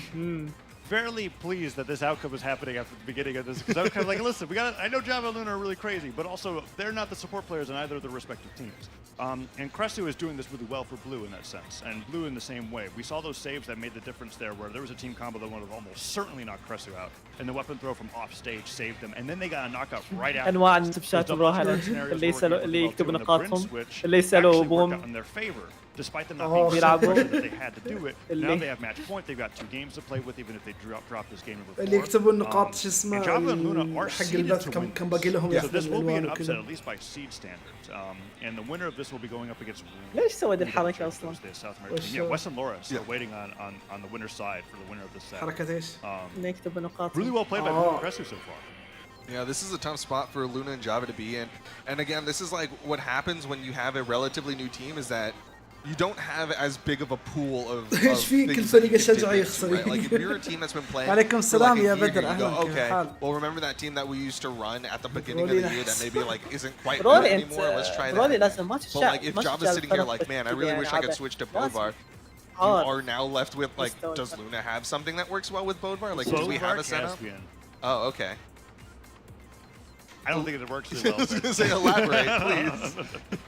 fairly pleased that this outcome was happening after the beginning of this because I was kind of like, listen, I know Java and Luna are really crazy, but also they're not the support players in either of their respective teams. And Cressy is doing this really well for Blue in that sense, and Blue in the same way. We saw those saves that made the difference there, where there was a team combo that would have almost certainly knocked Cressy out, and the weapon throw from off stage saved them, and then they got a knockout right after. أنواع الانتبشات براولهالا اللي يسألوا اللي يكتبوا نقاطهم اللي يسألوا بوم. in their favor. Despite them not being that they had to do it, now they have match point. They've got 2 games to play with, even if they drop this game number 4. اللي يكتبوا النقاط شو اسمه Java and Luna are حق seeded البث to win كم باقي لهم this. So ياخذون this will be an الالوان upset, وكذا. at least by seed standards. And the winner of this will be going up against. ليش سويت الحركة أصلا؟ The South American team. Yeah, Wes and Laura still waiting on the winner's side for the winner of this set. حركة ايش؟ نكتب نقاط. Really well played by Blue and Cressy so far. Yeah, this is a tough spot for Luna and Java to be in. And again, this is like what happens when you have a relatively new team is that you don't have as big of a pool of ايش في كل فريق يشجع يخسر. Like if you're a team that's been playing عليكم for like السلام a يا year, بدر you go, أهلا okay, كيف well remember that team that we used to run at the beginning of the year that maybe like isn't quite good رولي anymore, let's try أنت رولي that. لازم ما But تشجع. like if Java's sitting here like, man, I really wish I could switch to Bodvar, you are now left with like, does Luna have something that works well with Bodvar? Like, do we have a setup? Oh, okay. I don't think it works too well. I was going to say, elaborate, please.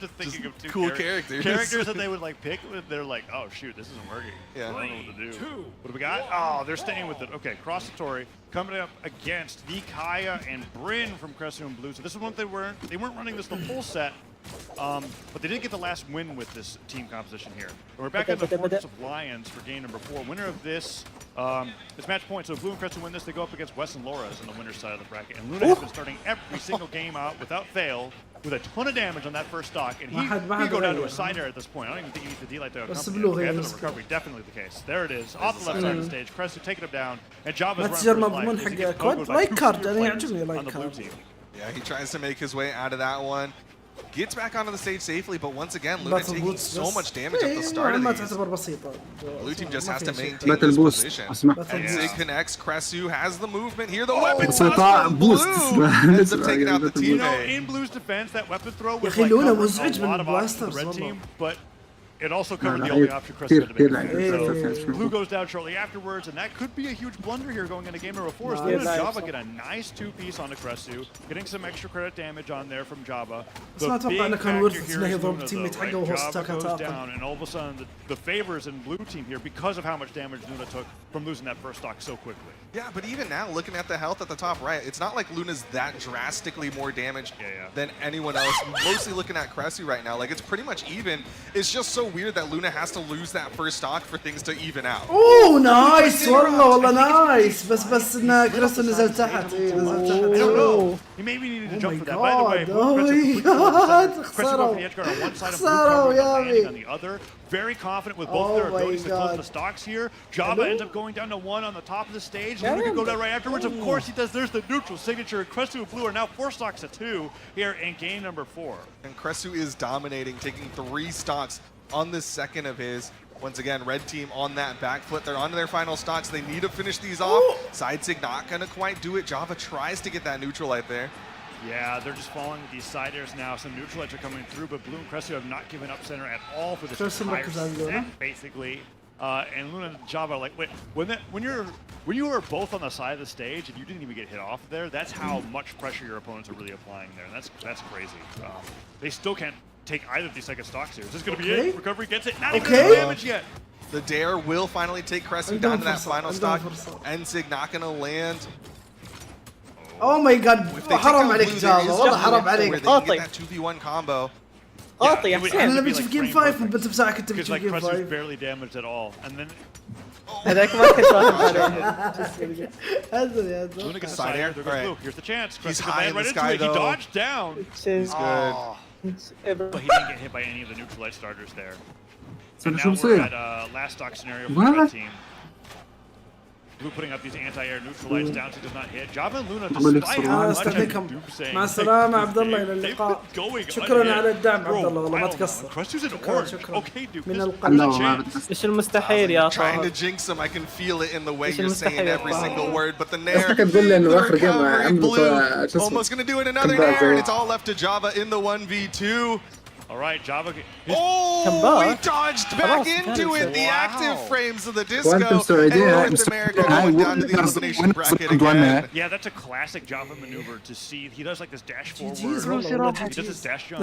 Just thinking of two cool characters. Characters that they would like pick, they're like, oh shoot, this isn't working. Yeah. I don't know what to do. What do we got? Oh, they're staying with it. Okay, Cross the Tory coming up against the Kaya and Bryn from Cressy and Blue. So this is one they weren't running this the full set. But they did get the last win with this team composition here. And we're back on the Fortress of Lions for game number 4. Winner of this is match point. So if Blue and Cressy win this, they go up against Wes and Laura's on the winner's side of the bracket. And Luna has been starting every single game out without fail with a ton of damage on that first stock. And he can go down to a side air at this point. I don't even think he needs to D-light to accompany him. After the recovery, definitely the case. There it is, off the left side of the stage. Cressy taking him down. And Java's متجر مضمون حق كود لايك كارد انا يعجبني لايك كارد. Yeah, he tries to make his way out of that one. Gets back onto the stage safely, but once again, Luna taking so much damage at the start of ما these. تعتبر بسيطة. Blue team just has to maintain this position. And Zig connects. Cressy has the movement here. The weapon Blue ends up taking out the teammate. In Blue's defense, that weapon throw was يا أخي لونا like مزعج a lot من of options for the البلاسترز red والله. team, but it also covered the لا، only option Crest كتير had to كتير make. لعيبة. So Blue goes down shortly afterwards, and that could be a huge blunder here going into game number 4. So Nice. Java get a nice 2-piece on the Crestu, getting some extra credit damage on there from Java. بس ما اتوقع انه كان ورث انه يضرب تيميت حقه وهو Java ستاك goes اتاقل. down, and all of a sudden the favors in blue team here because of how much damage Luna took from losing that first stock so quickly. Yeah, but even now, looking at the health at the top right, it's not like Luna's that drastically more damaged than anyone else. Mostly looking at Cressy right now, like it's pretty much even. It's just so weird that Luna has to lose that first stock for things to even out. اوه نايس والله نايس بس ان كريستو نزل تحت نزل تحت. I don't know. He maybe needed to jump for that. By the way, خسروا خسروا يا ابي. on the other. Very confident with both their abilities to close the stocks here. Java ends up going down to 1 on the top of the stage. Luna can go down right afterwards. Of course he does. There's the neutral signature. Crestu and Blue are now 4 stocks to 2 here in game number 4. And Crestu is dominating, taking 3 stocks on this second of his. Once again, red team on that back foot. They're on to their final stocks. They need to finish these off. Side Sig not gonna quite do it. Java tries to get that neutral right there. Yeah, they're just falling with these side airs now. Some neutralites are coming through, but Blue and Crestu have not given up center at all for this entire set, basically. And Luna and Java are like, wait, when you are both on the side of the stage and you didn't even get hit off there, that's how much pressure your opponents are really applying there. And that's crazy. They still can't take either of these second stocks here. Is this going to be it? Recovery gets it. Not even damage yet. The dare will finally take Crestu down to that final stock. Nsig not gonna land. Oh my god حرام عليك جافا والله حرام عليك. قاطي. 2v1 combo. قاطي انا لما في جيم 5 بنت بساعة كنت Because بجيب like جيم Crestu's 5. barely damaged at all. And then هذاك ما كنت فاهم عليه. Luna gets the side air. There goes Blue. Here's the chance. He's Crestu can high land in right the into sky it. He though. dodged down. He's good. But he didn't get hit by any of the neutralite starters there. And now شو we're مصير؟ at last stock scenario for the red team. Blue putting up these anti-air neutralites down so does not hit. Java and Luna, despite how much استهلكهم. I'm saying, مع السلامة عبد الله إلى they've اللقاء. been going شكرا على الدعم Bro, عبد الله والله ما I don't know. تقصر. Crestu's in شكرا orange. شكرا. Okay, dude. من This القلب. ايش المستحيل يا Trying طه؟ to jinx him, I can feel it in the way إيش you're saying المستحيل every يا single طه؟ word. But the بس nair, تقول لي انه اخر جيم recovery, عملوا Blue شو اسمه almost gonna do it another كماندات nair, and زي- it's all left to Java in the 1v2. All right, Java. Oh, he dodged back into it. The active frames of the disco. وانتم And سعودية North America going down to the elimination bracket again. Yeah, that's a classic Java maneuver to see. He does like this dash forward. He does this dash jump.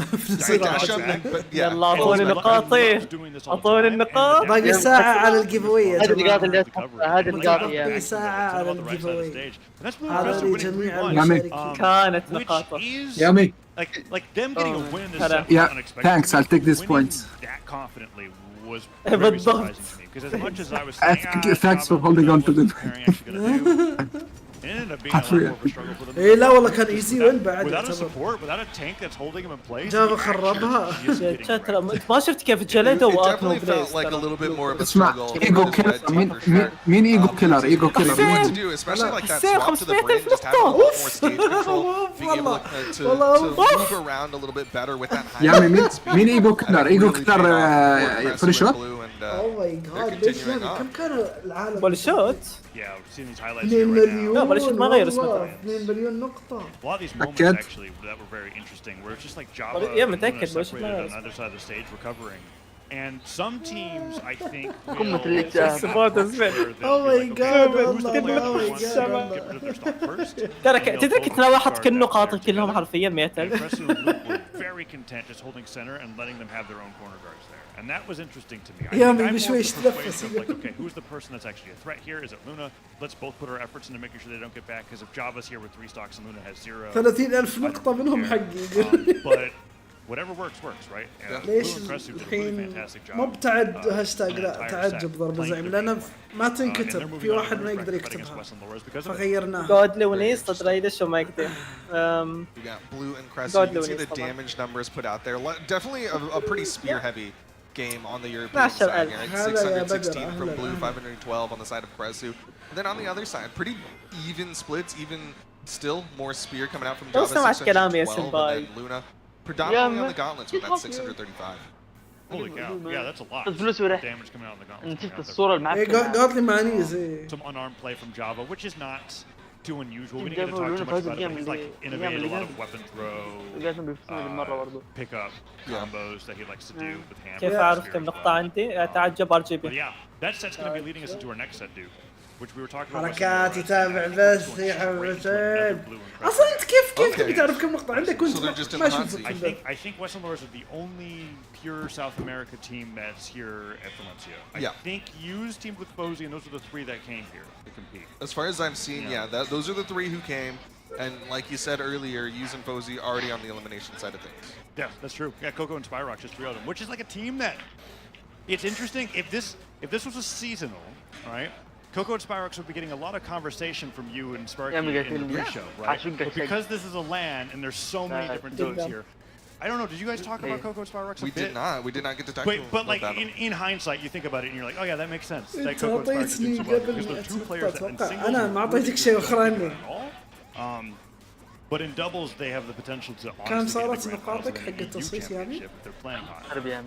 Dash jump, but yeah. يلا اعطوني نقاطي. اعطوني النقاط. باقي ساعة على الجيف اواي يا هذه النقاط اللي جماعة. هذه النقاط باقي يعني ساعة على الجيف اواي. هذا هذا لجميع يامي. المشاركين. كانت نقاطه. يامي like them getting a win in this set Yeah, was unexpected. thanks, I'll take these Winning points. that confidently was very surprising to me because as much as I was saying, Thanks for holding on to them. it ended up being a lot more of a struggle for them. ايه لا والله كان ايزي وين بعد Without a يعتبر. support, without a tank that's holding him in place. جافا خربها. ما شفت كيف جلده It واكنو definitely felt like a little bit more of a اسمع struggle. ايجو for the كيلر red team, for sure. مين ايجو كيلر ايجو What to كيلر do, especially like that swap to the brain, just having a lot more stage control, being able to move around a little bit better with that high يامي speed. مين ايجو كيلر ايجو كيلر فريشر اوه ماي جاد ليش يعني كم كان العالم؟ بول شوت. Yeah, we've seen these highlights 2 here right now. مليون لا، بلاش ما غير اسمه. والله، 2 مليون نقطة. A lot of these moments أكيد. actually that were very interesting, where it's just like Java يا and متأكد، Luna بلاش ما separated غير on either side of the stage, recovering. And some teams, I think, will قمة الاكتئاب. Oh my god والله ترى تدري كنت لو واحد كل نقاطي كلهم حرفيا 100,000. very content just holding center and letting them have their own corner guards there. And that was interesting to me. Yeah, I'm maybe more شوي of the تنفس. persuasion of like, okay, who's the person that's actually a threat here? Is it Luna? Let's both put our efforts into making sure they don't get back, because if Java's here with 3 stocks and Luna has 0, 30,000 نقطة منهم حقي. but whatever works, right? And ليش Blue and Crestu did a really الحين fantastic job. مو بتعد هاشتاج لا تعجب ضرب زعيم لأنه ما تنكتب في واحد ما يقدر يكتبها فغيرناها. جود لونيس ضد ريدش وما يقدر. We got Blue and Crestu. You can see the damage numbers put out there. Definitely a pretty spear-heavy game on the European side here. Like 616 from Blue, 512 on the side of Crestu. And then on the other side, pretty even splits, even still more spear coming out from Java, 612, and then Luna predominantly on the gauntlets with that 635. Holy cow, yeah, that's a lot. فلوس ولا Damage coming out on the gauntlets. شفت الصورة إيه المعفنة. قالت لي معانيز إيه. Some unarmed play from Java, which is not too unusual. We didn't get to talk too much about it, but he's like innovated a lot of weapon throw, pick up combos that he likes to do with hammer. كيف أعرف كم نقطة عندي؟ تعجب RGB. But yeah, that set's going to be leading us into our next set, Duke, which we were talking about. حركات يتابع بس يا حبيبتين. اصلا انت كيف تبي تعرف كم نقطة عندك وانت ما شفت البث؟ I think Western Lords are the only pure South America team that's here at Valencia. I think U's teamed with Fozy, and those are the three that came here to compete. As far as I've seen, those are the three who came. And like you said earlier, U's and Fozy already on the elimination side of things. Yeah, that's true. Yeah, Coco and Spyrox, just three of them, which is like a team that it's interesting. If this was a seasonal, right? Coco and Spyrox would be getting a lot of conversation from you and Sparky in the pre-show, right? But because this is a LAN and there's so many different teams here, I don't know. Did you guys talk about Coco and Spyrox a bit? We did not. We did not get to talk about but like in hindsight, you think about it and you're like, oh yeah, that makes sense. That Coco and Spyrox do so well because they're two players that in singles أنا ما أعطيتك شيء أخرى. But in doubles, they have the potential to كم صارت نقاطك حق التصويت يعني؟ they're playing high.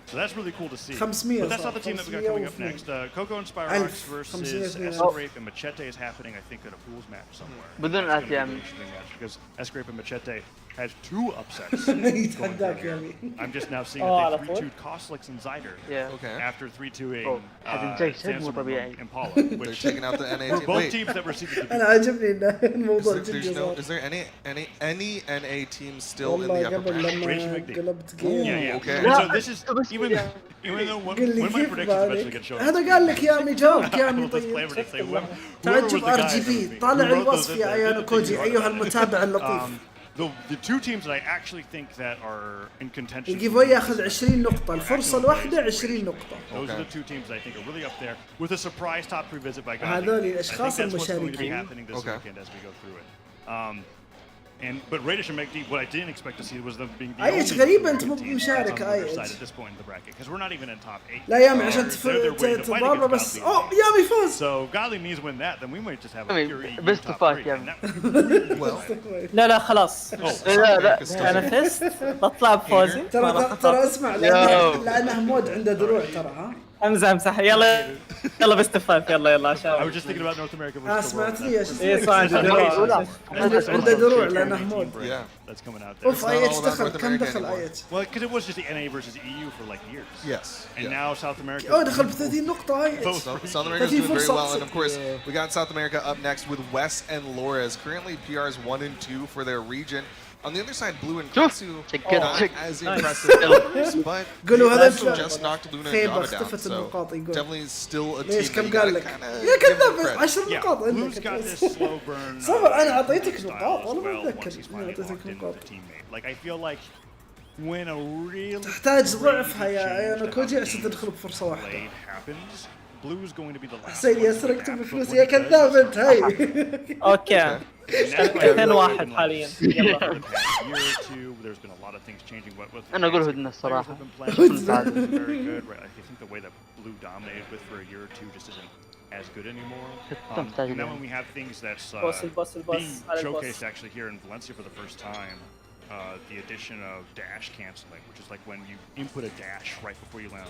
So that's really cool to see. 500 But that's not the team that we got coming up next. Coco and Spyrox versus Escrape and Machete is happening, I think, at a pools match somewhere. بدون الأتيام. Because Escrape and Machete has 2 upsets. I'm just now seeing that they 3-2'd Kostlix and Zyder. After 3-2'ing Samsung and Impala. They're taking out the NA team. Both teams that were seeded to be. أنا عجبني الموضوع جدا. Is there any NA team still in the upper bracket? قلبت Okay. And so this is even though when my predictions eventually get shown. هذا قال لك يا جاوبك يا طيب. تعجب RGB طالع الوصف يا ايانو كوجي ايها المتابع اللطيف. The two teams that I actually think that are in contention. الجيف اواي ياخذ 20 نقطة، الفرصة الواحدة 20 نقطة. Those are the two teams that I think are really up there with a surprise top 3 visit by Gotti. هذول الاشخاص I think that's what's going to be المشاركين. happening this weekend as we go through it. But Radish and McD, what I didn't expect to see was them being the only ايش غريبة انت مو team بمشارك on the other ايش. side at this point in the bracket because we're not even in top 8. لا يامي عشان تضاربه بس. اوه يامي فاز. So Godly needs win that, then we might just have a pure best of 5 يامي. لا خلاص. لا أنا فزت بطلع بفوزي. ترى اسمع لأنه مود عنده دروع ترى ها. امزح يلا بست فايف يلا عشان I was just thinking about North America versus سمعت لي ايش عنده دروع لانه مود. That's coming out there. اوف ايش دخل كم دخل ايش؟ Well, because it was just the NA versus EU for like years. Yes. And now South America. اوه دخل ب 30 نقطة ايش؟ South America is doing very well, and of course we got South America up next with Wes and Lores. Currently PRs 1 and 2 for their region. On the other side, Blue and Katsu not as impressive numbers, but they just knocked Luna and Java down, so definitely still a team that you gotta kinda give them credit. 10 نقاط Blue's got this slow burn. صبر انا اعطيتك نقاط والله ما اتذكر اعطيتك نقاط. Like I feel like when a really تحتاج ضعفها يا كوجي عشان تدخل بفرصة واحدة. Blue's going to be the last. حسين سرقت بفلوس يا كذاب انت هاي. اوكي 2-1 حاليا يلا. أنا أقول هدنا الصراحة. I think the way that Blue dominated with for a year or two just isn't as good anymore. And then when we have things that's being showcased actually here in Valencia for the first time. The addition of dash canceling, which is like when you input a dash right before you land.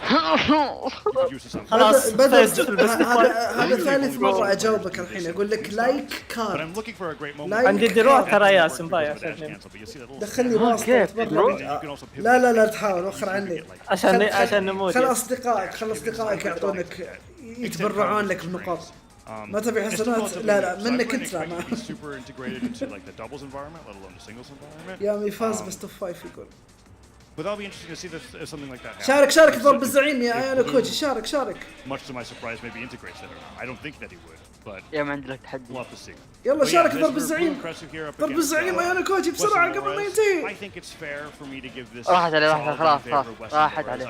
هذا ثالث مرة أجاوبك الحين أقول لك لايك كار. عندي دروع ترى يا سمباي عشان دخلني واسطة. لا تحاول وخر عني. عشان نموت. خل أصدقائك يعطونك يتبرعون لك بنقاط. ما تبي حسنات؟ لا منك انت لا ما. يا فاز بس توب 5 يقول. But that'll be interesting to see this, something like that happen. شارك ضرب الزعيم يا ايانو كوتشي شارك. Much to my surprise, maybe integrates it. I don't think that he would, but يا ما عندك تحدي. We'll have to see. يلا شارك ضرب الزعيم. ضرب الزعيم ايانو كوتشي بسرعة قبل ما ينتهي. I think it's fair for me to give this. راحت عليه خلاص راحت عليه.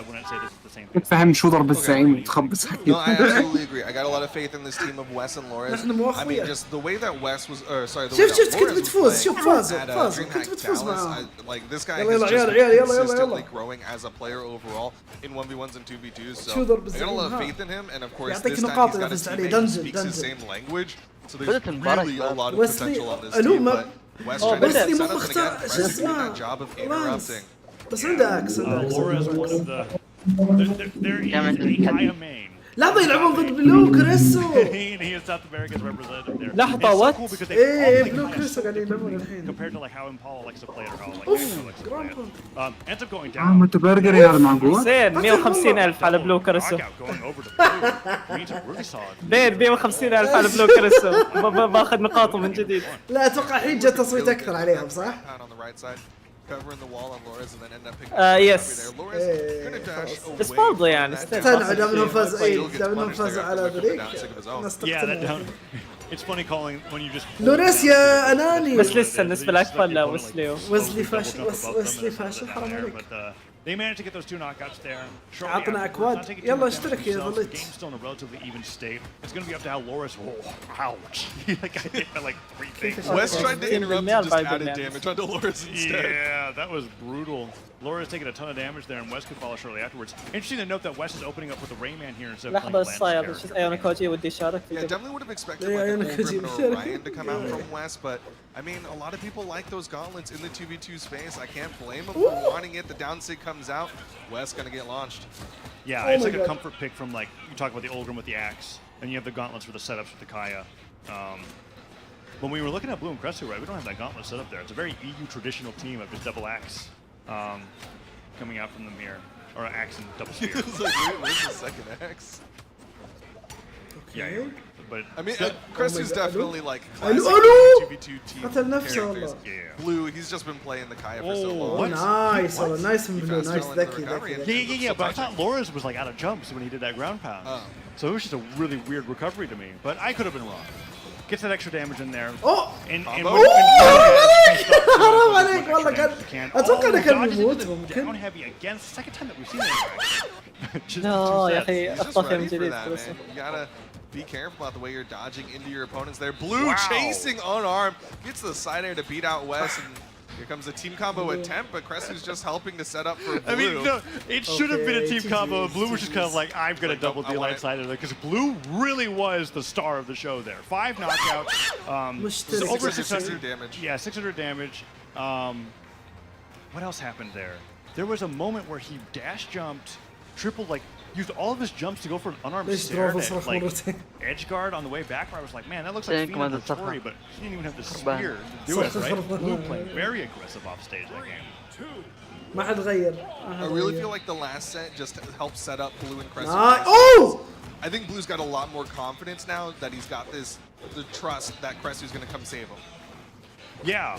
فهم شو ضرب الزعيم تخبص حكي. No, I absolutely agree. I got a lot of faith in this team of Wes and Lores. I mean, just the way that Wes was, sorry, the way that شفت كنت بتفوز. شوف فاز كنت بتفوز معاه. Like this guy is just consistently growing as a player overall in 1v1s and 2v2s. So I got a lot of faith in him, and of course this time he's got a teammate who speaks the same language. So there's really a lot of potential on this team. But Wes trying to set up and again, Wes doing that job of interrupting. بس عنده عكس. Lores one of the they're Kaya main. لحظة يلعبون ضد بلو كريسو. He is South America's representative there. لحظة وات؟ ايه بلو كريسو قاعدين يلعبون الحين. Compared to like how Impala likes to play it or how like اوف Axel likes to play جراند it. Ends up going down. متبرجر يا هذا معقول؟ زين 150,000 على بلو كريسو. زين 150,000 على بلو كريسو. باخذ نقاطه من جديد. لا اتوقع الحين جاء تصويت اكثر عليهم صح؟ covering the wall on Loras and then end up picking yes. Gonna dash بس برضه يعني استنى دام انهم فازوا دام انهم فازوا على ذريك. It's funny calling when you just لوريس يا اناني. بس لسه النسبة الأكبر لويسلي. ويزلي فاشل ويزلي فاشل حرام عليك. They managed to get those 2 knockouts there. عطنا اكواد يلا اشترك يا ظليت. Game's still in a relatively even state. It's going to be up to how Loras. Ouch! Like I hit like 3 things. Wes tried to interrupt and just added damage onto Loras instead. Yeah, that was brutal. Loras taking a ton of damage there, and Wes could follow shortly afterwards. Interesting to note that Wes is opening up with the Rayman here instead of لحظة playing الصاير بس أيونا كوجي ودي يشارك. Yeah, definitely would have expected like a Ultimate or Ryan to come out from Wes, but I mean, a lot of people like those gauntlets in the 2v2 space. I can't blame them for wanting it. The down sig comes out. Wes gonna get launched. Yeah, it's like a comfort pick from like you talk about the Olgrim with the axe, and you have the gauntlets for the setups with the Kaya. When we were looking at Blue and Cresu, right, we don't have that gauntlet set up there. It's a very EU traditional team of just double axe coming out from them here, or axe and double spear. It's like, where's the second axe? Yeah, but I mean, Cresu's definitely like classic 2v2 team قتل نفسه والله. Blue, he's just been playing the Kaya for so long. Oh, nice والله nice من Blue, nice ذكي. Yeah, but I thought Loras was like out of jumps when he did that ground pound. So it was just a really weird recovery to me, but I could have been wrong. Gets that extra damage in there. Oh! And حرام عليك والله كان اتوقع انه كان بيموت ممكن. Down heavy again. Second time that we've seen it. لا يا أخي أخطأ من جديد. You gotta be careful about the way you're dodging into your opponents there. Blue chasing unarmed, gets the side air to beat out Wes, and here comes a team combo attempt, but Cresu's just helping to set up for Blue. I mean, no, it should have been a team combo. Blue was just kind of like, I'm going to double deal outside of it, because Blue really was the star of the show there. 5 knockouts, over 600 damage. Yeah, 600 damage. What else happened there? There was a moment where he dash jumped, tripled, like, used all of his jumps to go for an unarmed stare at, like, edge guard on the way back, where I was like, man, that looks like Fiend Tori, but he didn't even have the spear to do it, right? Blue playing very aggressive off stage that game. ما حد غير. I really feel like the last set just helped set up Blue and Cresu. Oh! I think Blue's got a lot more confidence now that he's got the trust that Cresu's going to come save him. Yeah,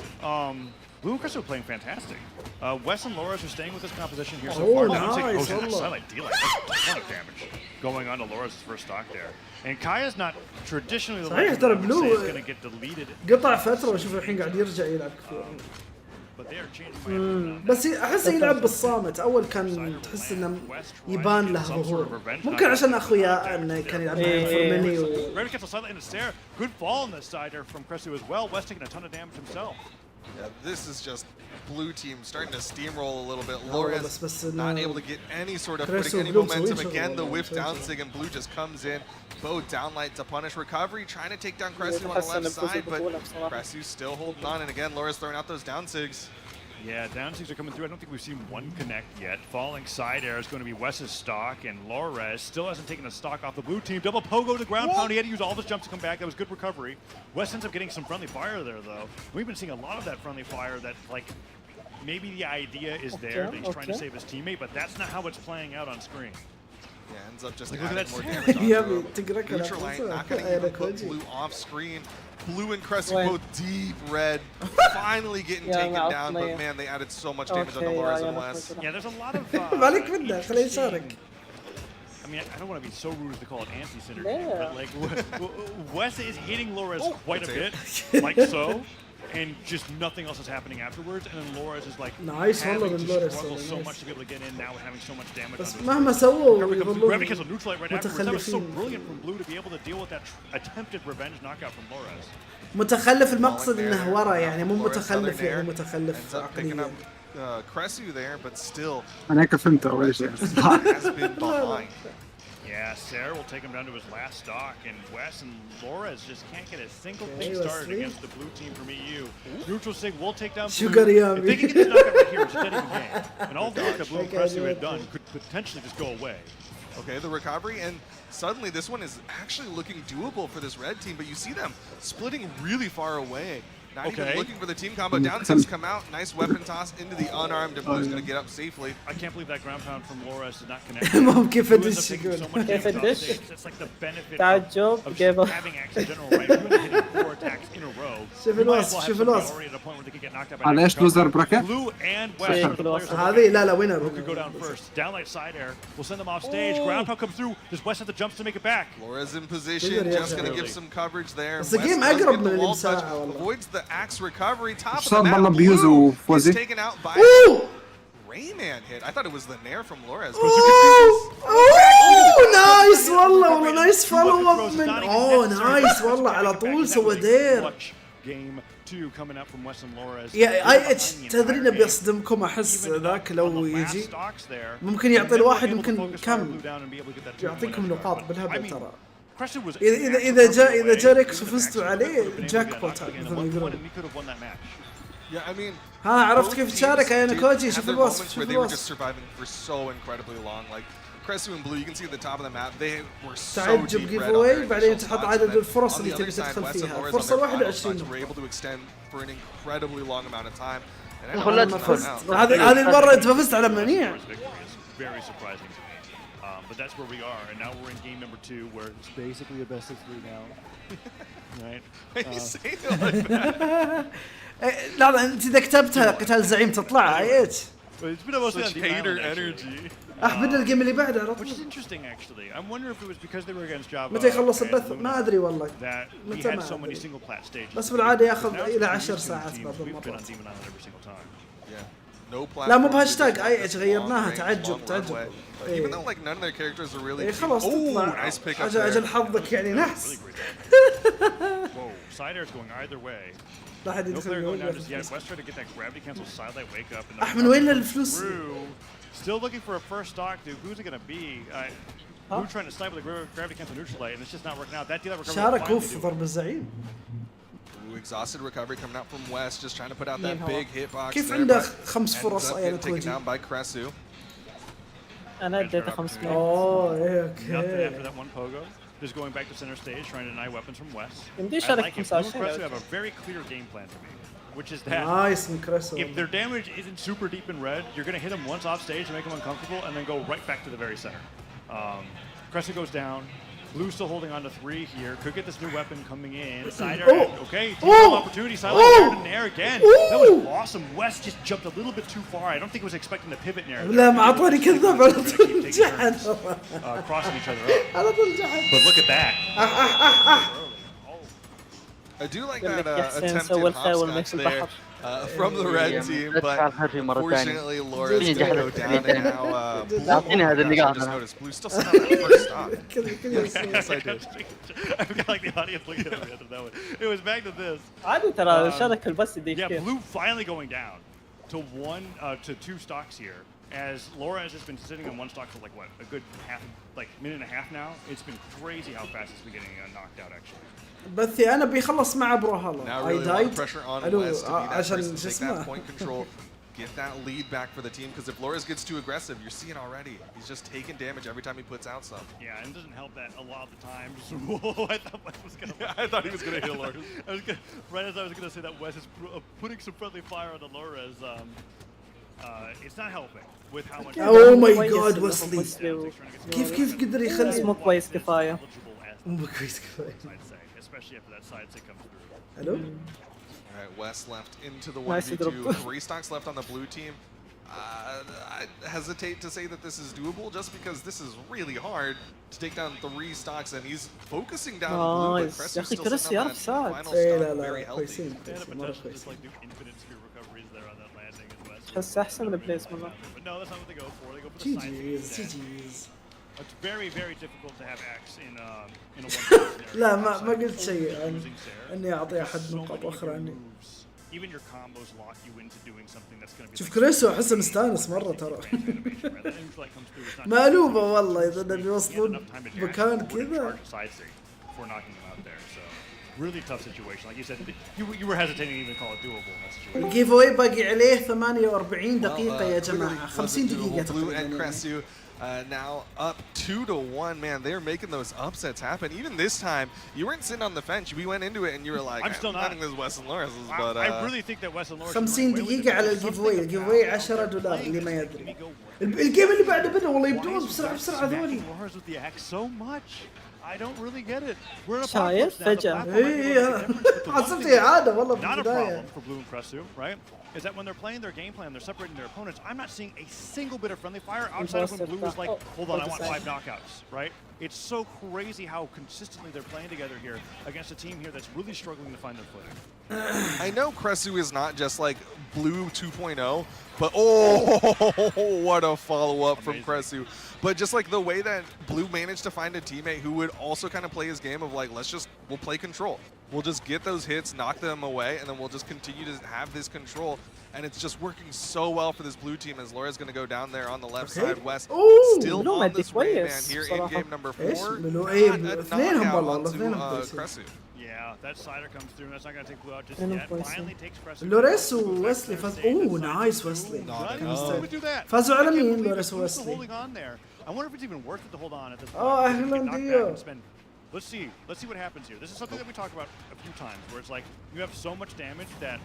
Blue and Cresu are playing fantastic. Wes and Loras are staying with this composition here so Oh, far. nice. Silent D, like a ton of damage going on to Loras' first stock there. And Kaya's not traditionally the صحيح one ترى who's بلو going to get deleted. قطع فترة وشوف الحين قاعد يرجع يلعب كثير. But they are changing my بس احس يلعب بالصامت اول كان تحس انه يبان له ظهور ممكن عشان اخويا انه كان يلعب معي فورميني Red gets a slightly in the stare. Good fall on this side there from Cresu as well. West taking a ton of damage himself. Yeah, this is just Blue team starting to steamroll a little bit. Loras not able to get any sort of footing, any momentum. Again, the whiff down sig, and Blue just comes in. Both downlight to punish recovery, trying to take down Cresu on the left side, but Cresu still holding on. And again, Loras throwing out those down sigs. Yeah, down sigs are coming through. I don't think we've seen one connect yet. Falling side air is going to be Wes's stock, and Loras still hasn't taken a stock off the blue team. Double pogo to the ground pound. He had to use all of his jumps to come back. That was good recovery. Wes ends up getting some friendly fire there, though. We've been seeing a lot of that friendly fire that, like, maybe the idea is there that he's trying to save his teammate, but that's not how it's playing out on screen. Yeah, ends up just Like, look at adding more that damage onto him. Neutralite, not going to even put Blue off screen. Blue and Cresu both deep red, finally getting taken down, but man, they added so much damage onto Loras and Wes. Yeah, there's a lot of... مالك منه خليه يشارك. I mean, I don't want to be so rude as to call it anti-synergy, but like, Wes is hitting Loras quite a bit, like so, and just nothing else is happening afterwards, and then Loras is like having to struggle so much to be able to get in now and having so much damage. بس مهما سووا Gravity gets a neutralite right afterwards. That was so brilliant from Blue to be able to deal with that attempted revenge knockout from Loras. متخلف المقصد انه ورا يعني مو متخلف يعني متخلف عقليا. Cresu there, but still أنا كفهمت أول شيء. has been behind. Yeah, Sarah will take him down to his last stock, and Wes and Loras just can't get a single thing started against the blue team from EU. Neutral Sig will take down Blue. If they can get this knockout right here, it's a dead even game. And all the work that Blue and Cresu had done could potentially just go away. Okay, the recovery, and suddenly this one is actually looking doable for this red team, but you see them splitting really far away. Not even looking for the team combo. Down six come out. Nice weapon toss into the unarmed, and Blue's going to get up safely. I can't believe that ground pound from Lores did not connect. كيف ادش يقول كيف ادش It's like the benefit تعجب of جيبه having axe in general, right? You're hitting 4 attacks in a row. شوف الوصف شوف الوصف على ايش لوزر براكت؟ Blue and West are the players هذه لا وينر who could go down first. Downlight side air will send them off stage. Ground pound comes through. Does West have the jumps to make it back? Flores in position, just going to give some coverage there. بس الجيم اقرب من اللي مساعة والله. Avoids the axe recovery. Top of the صار map. بالله بيوزو فوزي. He's taken out by Rayman hit. I thought it was the nair from Lores. نايس والله نايس فولو اب من نايس والله على طول سوى دير. يا اي اتش تدرين بيصدمكم احس ذاك لو يجي ممكن يعطي الواحد يمكن كم يعطيكم نقاط بالهبل ترى. اذا جاء ريكس وفزتوا عليه جاك بوت مثل ما يقولون. ها عرفت كيف تشارك يا نقاطي. شوف الوصف شوف الوصف. Cresu and Blue, you can see at the top of the map, they were so تعجب deep قيف red اواي on بعدين their تحط spots, عدد but الفرص on اللي the تبي other side, تدخل West and فيها. Lores on الفرصة their bottom 21 spots were able to extend for an incredibly long amount of time. And والله ما فزت. هذه المرة انت ما فزت على منيع. Very surprising to me. But that's where we are, and now we're in game number 2, where it's basically a best of 3 now. Right? You say it like that. لا انت اذا كتبتها قتال زعيم تطلع اي اتش. It's been mostly on hater energy. بدنا الجيم اللي بعده على طول. Which is interesting actually. I'm wondering if it was because they were against Java. متى يخلص البث ما ادري والله. متى ما ادري. بس بالعاده ياخذ الى 10 ساعات بعض المرات. لا مو بهاشتاج اي اتش غيرناها تعجب. Even though like none of their characters are really خلاص تطلع. nice pick up اجل حظك يعني نحس. Side air is going either way. لا حد يدخل. West trying to get that gravity cancel side light wake up. من وين الفلوس؟ Still looking for a first stock, dude. Who's it gonna be? Blue trying to snipe with the gravity cancel neutral light, and it's just not working out. That deal recovery. شارك اوف ضرب الزعيم. Exhausted recovery coming out from West, just trying to put out that big hitbox. كيف عنده 5 فرص ايام taken down by Cresu. انا اديته 5 اوكي. Nothing after that one pogo. Just going back to center stage, trying to deny weapons from West. I like it. Cresu have a very clear game plan for me, which is that if their damage isn't super deep in red, you're going to hit them once off stage to make them uncomfortable, and then go right back to the very center. Cresu goes down. Blue still holding on to 3 here. Could get this new weapon coming in. Side air, okay. Opportunity. Silent air in there again. That was awesome. West just jumped a little bit too far. I don't think it was expecting the pivot narrative. لا ما اعطاني كذاب على طول جحد. Crossing each other up. على طول جحد. But look at that. I do like that attempted hopscotch there from the red team, but unfortunately Lores did go down and now just noticed Blue still sent out that first stop. Yes, I did. I feel like the audience looked at me after that one. It was back to this. عادي ترى شارك البث دي. Yeah, Blue finally going down to 2 stocks here. As Lores has been sitting on 1 stock for like what, a good minute and a half now. It's been crazy how fast he's been getting knocked out actually. بثي انا بيخلص مع براولهالا. Now really a lot of pressure on West to be that person to take that point control, get that lead back for the team, because if Lores gets too aggressive, you're seeing already, he's just taking damage every time he puts out some. Yeah, and it doesn't help that a lot of the times. Whoa, I thought West was gonna. I thought he was gonna hit Lores. Right as I was gonna say that West is putting some friendly fire on the Lores. It's not helping with how much. Oh my God, Wesley. كيف قدر يخلي مو كويس كفاية. مو كويس كفاية. Especially after that side stick comes through. Hello? All right, West left into the 1v2. 3 stocks left on the blue team. I hesitate to say that this is doable, just because this is really hard to take down 3 stocks, and he's focusing down blue, but Cresu still sitting on that final stock very healthy. بس احسن من البليس مرة. But no, that's not what they go for. They go for the side stick. It's very, very difficult to have X in a one. لا ما قلت شيء عن اني اعطي احد نقاط اخرى عني. Even your combos lock you into doing something that's going to be. شوف كريسو احسه مستانس مره ترى. مقلوبه والله اذا بيوصلون مكان كذا. really tough situation. Like you said, you were hesitating to even call it doable in that situation. الجيف اواي باقي عليه 48 دقيقة يا جماعة. 50 دقيقة تقريبا. Now up 2-1, man. They're making those upsets happen. Even this time, you weren't sitting on the fence. We went into it and you were like, I'm still not. I think this is Wes and Loris, but I really think that Wes and Loris. 50 دقيقة على الجيف اواي. الجيف اواي $10 اللي ما يدري. الجيم اللي بعده بدأ والله يبدون بسرعة ذولي. I don't really get it. We're in a شايف فجأة. إيه حسبت إعادة والله في Not a البداية. problem for Blue and Cresu, right? Is that when they're playing their game plan, they're separating their opponents. I'm not seeing a single bit of friendly fire outside of when Blue was like, hold on, I want 5 knockouts, right? It's so crazy how consistently they're playing together here against a team here that's really struggling to find their footing. I know Cresu is not just like Blue 2.0, but oh, what a follow-up from Cresu. But just like the way that Blue managed to find a teammate who would also kind of play his game of like, we'll play control. We'll just get those hits, knock them away, and then we'll just continue to have this control. And it's just working so well for this blue team as Laura's going to go down there on the left side. West still on this way, man, here in game number 4. Not a knockout onto Cresu. Yeah, that slider comes through, and that's not going to take Blue out just yet. Finally takes Cresu. لوريس وويسلي فاز. اوه نايس ويسلي. فازوا على مين لوريس وويسلي؟ I wonder if it's even worth it to hold on at this point. Oh, أهلاً ديو. Let's see what happens here. This is something that we talked about a few times, where it's like you have so much damage that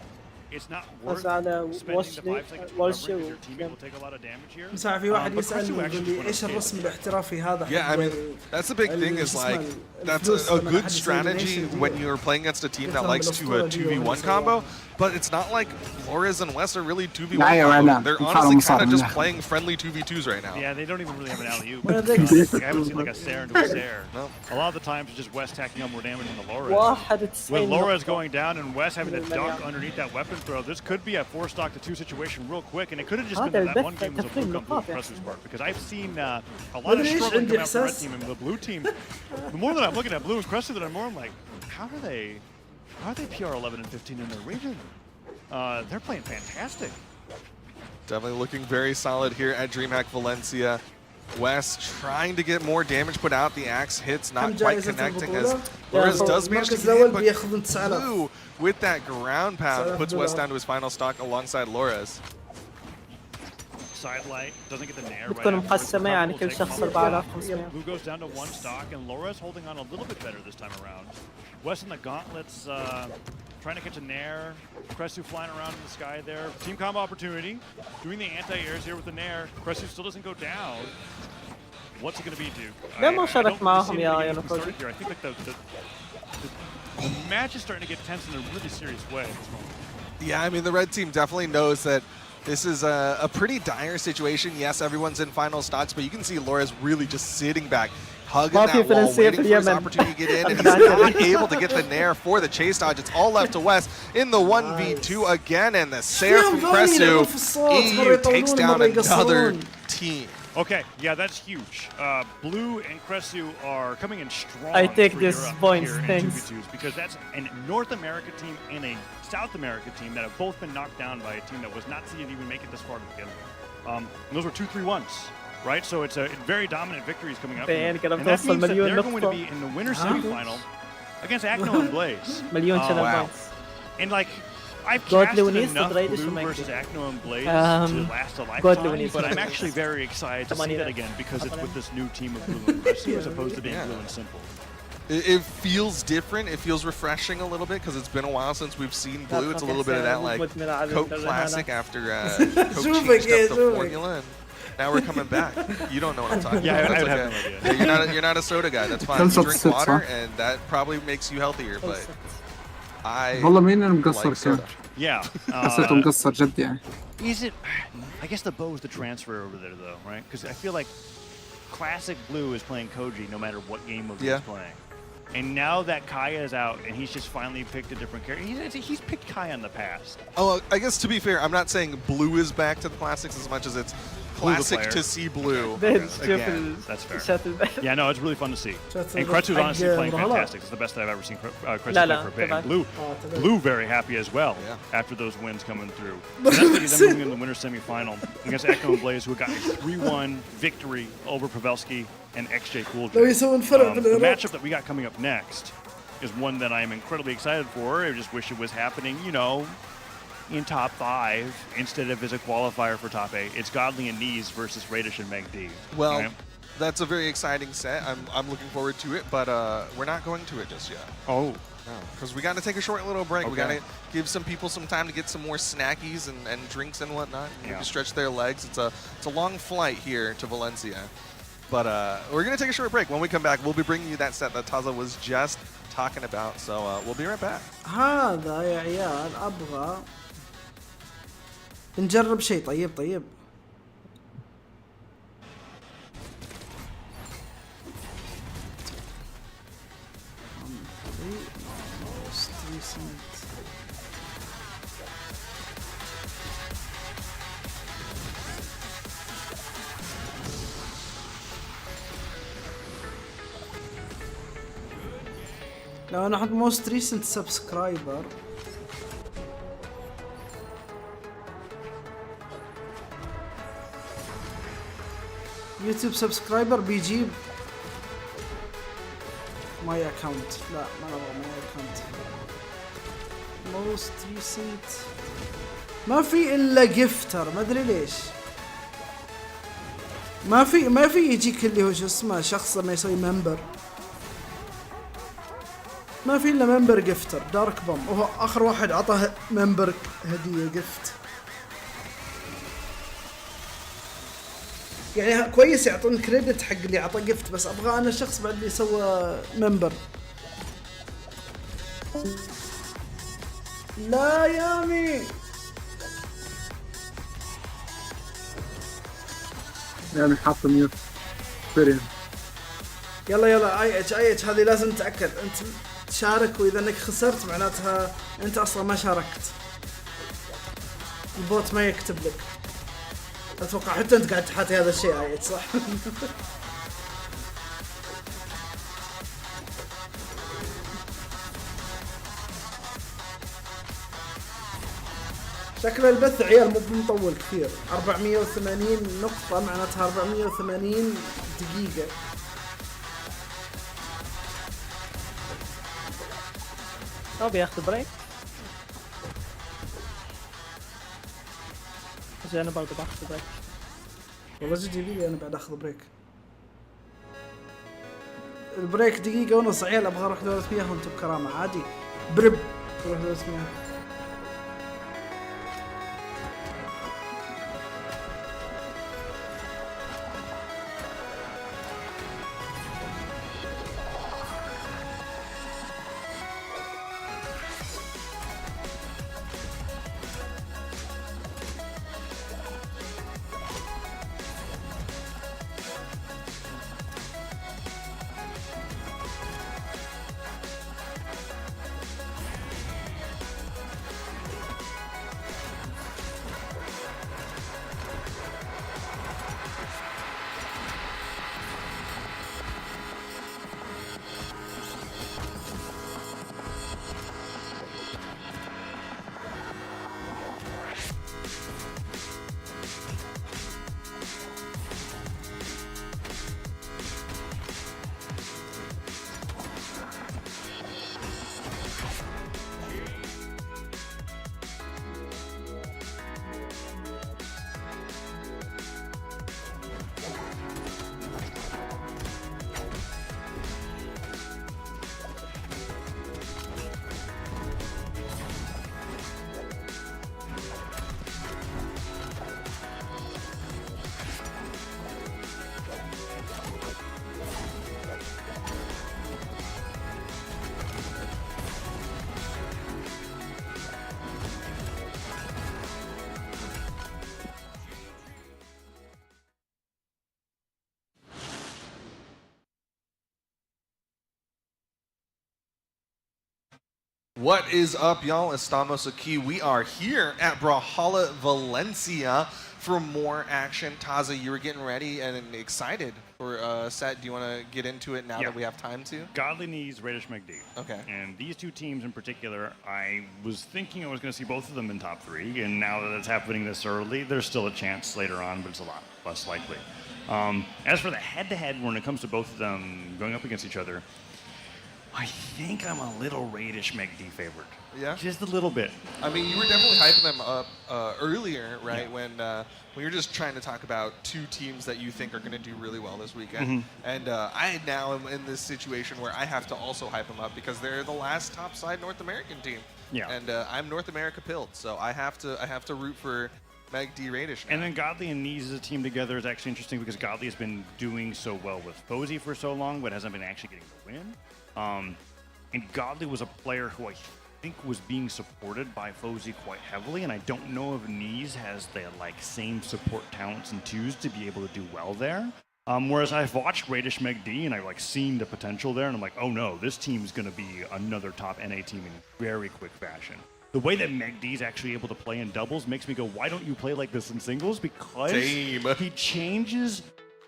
it's not worth spending the 5 seconds recovering because your teammate will take a lot of damage here. مساعة في واحد يسألني يقول لي إيش الرسم الاحترافي هذا؟ Yeah, I mean that's the big thing is like that's a good strategy when you're playing against a team that likes to 2v1 combo, but it's not like Flores and West are really 2v1 combo. They're honestly kind of just playing friendly 2v2s right now. Yeah, they don't even really have an alley-oop. I haven't seen like a Sair into a Sair. No. A lot of the times it's just West tacking up more damage than the Laura. When Laura's going down and West having to duck underneath that weapon throw, this could be a 4-stock to 2 situation real quick, and it could have just been that one game was a blue come blue Cresu's part, because I've seen a lot of struggling come out from the red team and the blue team. The more that I'm looking at Blue and Cresu, that I'm like, how are they PR 11 and 15 in their region? They're playing fantastic. Definitely looking very solid here at DreamHack Valencia. West trying to get more damage put out. The axe hits not quite connecting as Flores does manage to get but Blue with that ground pound puts West down to his final stock alongside Lores. Sidelight doesn't get the nair بتكون مقسمة يعني كل شخص 4500. Blue goes down to 1 stock and Laura's holding on a little bit better this time around. West in the gauntlets trying to catch a nair. Cresu flying around in the sky there. Team combo opportunity. Doing the anti-airs here with the nair. Cresu still doesn't go down. What's it going to be, Duke? لما شارك معهم يا نقاطي. I think like the match is starting to get tense in a really serious way at this moment. Yeah, I mean the red team definitely knows that this is a pretty dire situation. Yes, everyone's in final stocks, but you can see Laura's really just sitting back, hugging that wall, waiting for his opportunity to get in, and he's not able to get the nair for the chase dodge. It's all left to West in the 1v2 again, and the Sair from Cresu, EU takes down another team. Okay, yeah, that's huge. Blue and Cresu are coming in strong. I take this point, thanks. Because that's a North America team and a South America team that have both been knocked down by a team that was not seen even make it this far to begin with. Those were 2-3-1s, right? So it's a very dominant victories coming up. And that means that they're going to be in the winner semifinal against Acno and Blaze. Wow. And like, I've casted enough Blue versus Acno and Blaze to last a lifetime, but I'm actually very excited to see that again because it's with this new team of Blue and Cresu as opposed to being Blue and Simple. It feels different. It feels refreshing a little bit because it's been a while since we've seen Blue. It's a little bit of that like Coke classic after Coke changed up the formula, and now we're coming back. You don't know what I'm talking about. I have no idea. Yeah, you're not a soda guy. That's fine. You drink water, and that probably makes you healthier. But والله مين المقصر كان؟ Yeah. حسيته مقصر جد يعني. Is it? I guess the bow is the transfer over there though, right? Because I feel like classic Blue is playing Koji no matter what game mode he's playing. And now that Kaya is out and he's just finally picked a different character, he's picked Kaya in the past. Oh, I guess to be fair, I'm not saying Blue is back to the classics as much as it's classic to see Blue again. That's fair. Yeah, no, it's really fun to see. And Cresu's honestly playing fantastic. It's the best that I've ever seen Cresu play for a bit. And Blue very happy as well after those wins coming through. And that's going to be them moving in the winner's semifinal against Echo and Blaze, who got a 3-1 victory over Pavelski and XJ Coolidge. The matchup that we got coming up next is one that I'm incredibly excited for. I just wish it was happening, you know, in top 5 instead of as a qualifier for top 8. It's Godly and Knees versus Radish and Meg D. Well, right? that's a very exciting set. I'm looking forward to it, but we're not going to it just yet. Oh. No, because we got to take a short little break. Okay. We got to give some people some time to get some more snackies and drinks and whatnot. Yeah. Maybe stretch their legs. It's a long flight here to Valencia. But we're going to take a short break. When we come back, we'll be bringing you that set that Taza was just talking about. So we'll be right back. هذا يا عيال أبغى نجرب شيء. طيب لو انا احط موست ريسنت سبسكرايبر يوتيوب سبسكرايبر بيجيب ماي اكونت. لا ما ابغى ماي اكونت. موست ريسنت ما في الا جيفتر، ما ادري ليش ما في يجيك اللي هو شو اسمه شخص ما يسوي ممبر. ما في الا ممبر جفتر دارك بوم، وهو اخر واحد عطاه ممبر هديه جفت. يعني كويس يعطون كريدت حق اللي عطى جفت، بس ابغى انا الشخص بعد اللي سوى ممبر. لا يامي يعني حاط ميوت فريم. يلا اي اتش هذه لازم تتاكد انت تشارك، واذا انك خسرت معناتها انت اصلا ما شاركت، البوت ما يكتب لك. اتوقع حتى انت قاعد تحاتي هذا الشيء اي اتش صح؟ شكل البث عيال مو مطول كثير، 480 نقطة معناتها 480 دقيقة. هو بياخذ بريك. بس انا برضه باخذ بريك. والله جدي لي انا بعد اخذ بريك. البريك دقيقة ونص عيال، ابغى اروح دورة مياه وانتم بكرامة عادي. برب اروح دورة مياه. What is up, y'all? Estamos aquí. We are here at Brawlhalla Valencia for more action. Taza, you were getting ready and excited for a set. Do you want to get into it now that we have time to? Godly Knees, Radish McD. Okay. And these two teams in particular, I was thinking I was going to see both of them in top 3, and now that it's happening this early, there's still a chance later on, but it's a lot less likely. As for the head-to-head, when it comes to both of them going up against each other, I think I'm a little Radish McD favorite. Yeah? Just a little bit. I mean, you were definitely hyping them up earlier, right? Yeah. When you're just trying to talk about two teams that you think are going to do really well this weekend. And I now am in this situation where I have to also hype them up because they're the last top side North American team. Yeah. And I'm North America pilled, so I have to root for McD Radish now. And then Godly and Knees as a team together is actually interesting because Godly has been doing so well with Fozy for so long, but hasn't been actually getting the win. And Godly was a player who I think was being supported by Fozy quite heavily, and I don't know if Knees has the same support talents and twos to be able to do well there. Whereas I've watched Radish McD and I've seen the potential there, and I'm like, oh no, this team's going to be another top NA team in very quick fashion. The way that McD is actually able to play in doubles makes me go, why don't you play like this in singles? Because he changes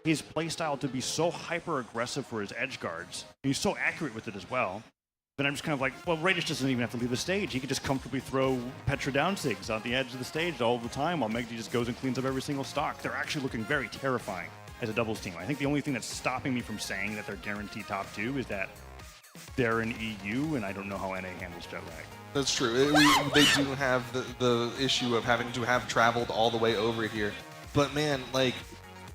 his playstyle to be so hyper aggressive for his edge guards. And he's so accurate with it as well. Then I'm just kind of like, well, Radish doesn't even have to leave the stage. He can just comfortably throw Petra down sigs on the edge of the stage all the time while McD just goes and cleans up every single stock. They're actually looking very terrifying as a doubles team. I think the only thing that's stopping me from saying that they're guaranteed top two is that they're in EU, and I don't know how NA handles jet lag. That's true. They do have the issue of having to have traveled all the way over here. But man,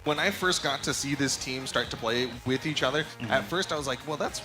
when I first got to see this team start to play with each other, at first I was like, well, that's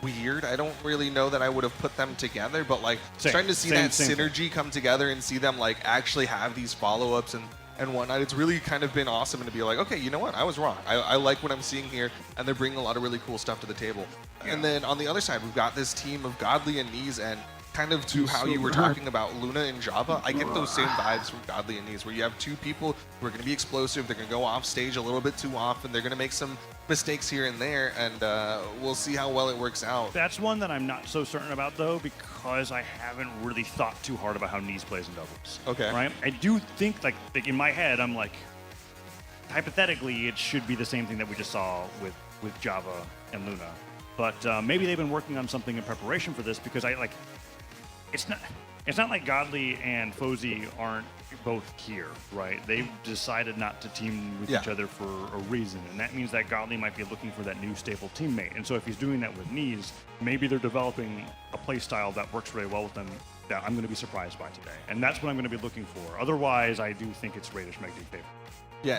weird. I don't really know that I would have put them together, but starting to see that synergy come together and see them actually have these follow-ups and whatnot, it's really kind of been awesome to be like, okay, you know what? I was wrong. I like what I'm seeing here, and they're bringing a lot of really cool stuff to the table. Yeah. And then on the other side, we've got this team of Godly and Knees, and kind of to how you were talking about Luna and Java, I get those same vibes from Godly and Knees, where you have two people who are going to be explosive, they're going to go off stage a little bit too often, they're going to make some mistakes here and there, and we'll see how well it works out. That's one that I'm not so certain about, though, because I haven't really thought too hard about how Knees plays in doubles. Okay. Right? I do think, in my head, I'm like, hypothetically, it should be the same thing that we just saw with Java and Luna. But maybe they've been working on something in preparation for this, because it's not like Godly and Fozy aren't both here, right? They've decided not to team with each other for a reason, and that means that Godly might be looking for that new stable teammate. And so if he's doing that with Knees, maybe they're developing a play style that works really well with them that I'm going to be surprised by today. And that's what I'm going to be looking for. Otherwise, I do think it's Radish McD favorite. Yeah,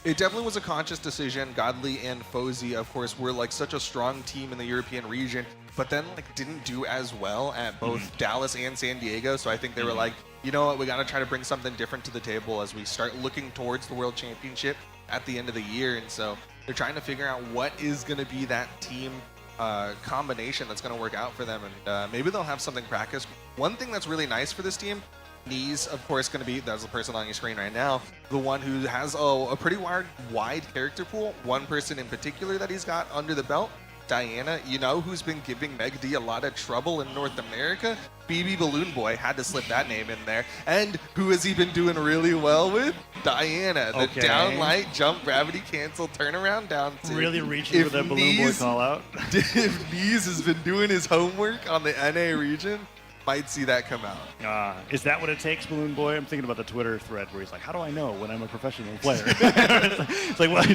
it definitely was a conscious decision. Godly and Fozy, of course, were such a strong team in the European region, but then didn't do as well at both Dallas and San Diego. So I think they were like, you know what, we got to try to bring something different to the table as we start looking towards the World Championship at the end of the year. And so they're trying to figure out what is going to be that team combination that's going to work out for them. And maybe they'll have something practiced. One thing that's really nice for this team, Knees, of course, going to be, that's the person on your screen right now, the one who has a pretty wide character pool. One person in particular that he's got under the belt, Diana, you know, who's been giving McD a lot of trouble in North America. BB Balloon Boy, had to slip that name in there. And who has he been doing really well with? Diana, the down light, jump, gravity cancel, turnaround down two. Really reaching for that Balloon Boy call out. If Knees has been doing his homework on the NA region, might see that come out. Is that what it takes, Balloon Boy? I'm thinking about the Twitter thread where he's like, how do I know when I'm a professional player? It's like, well,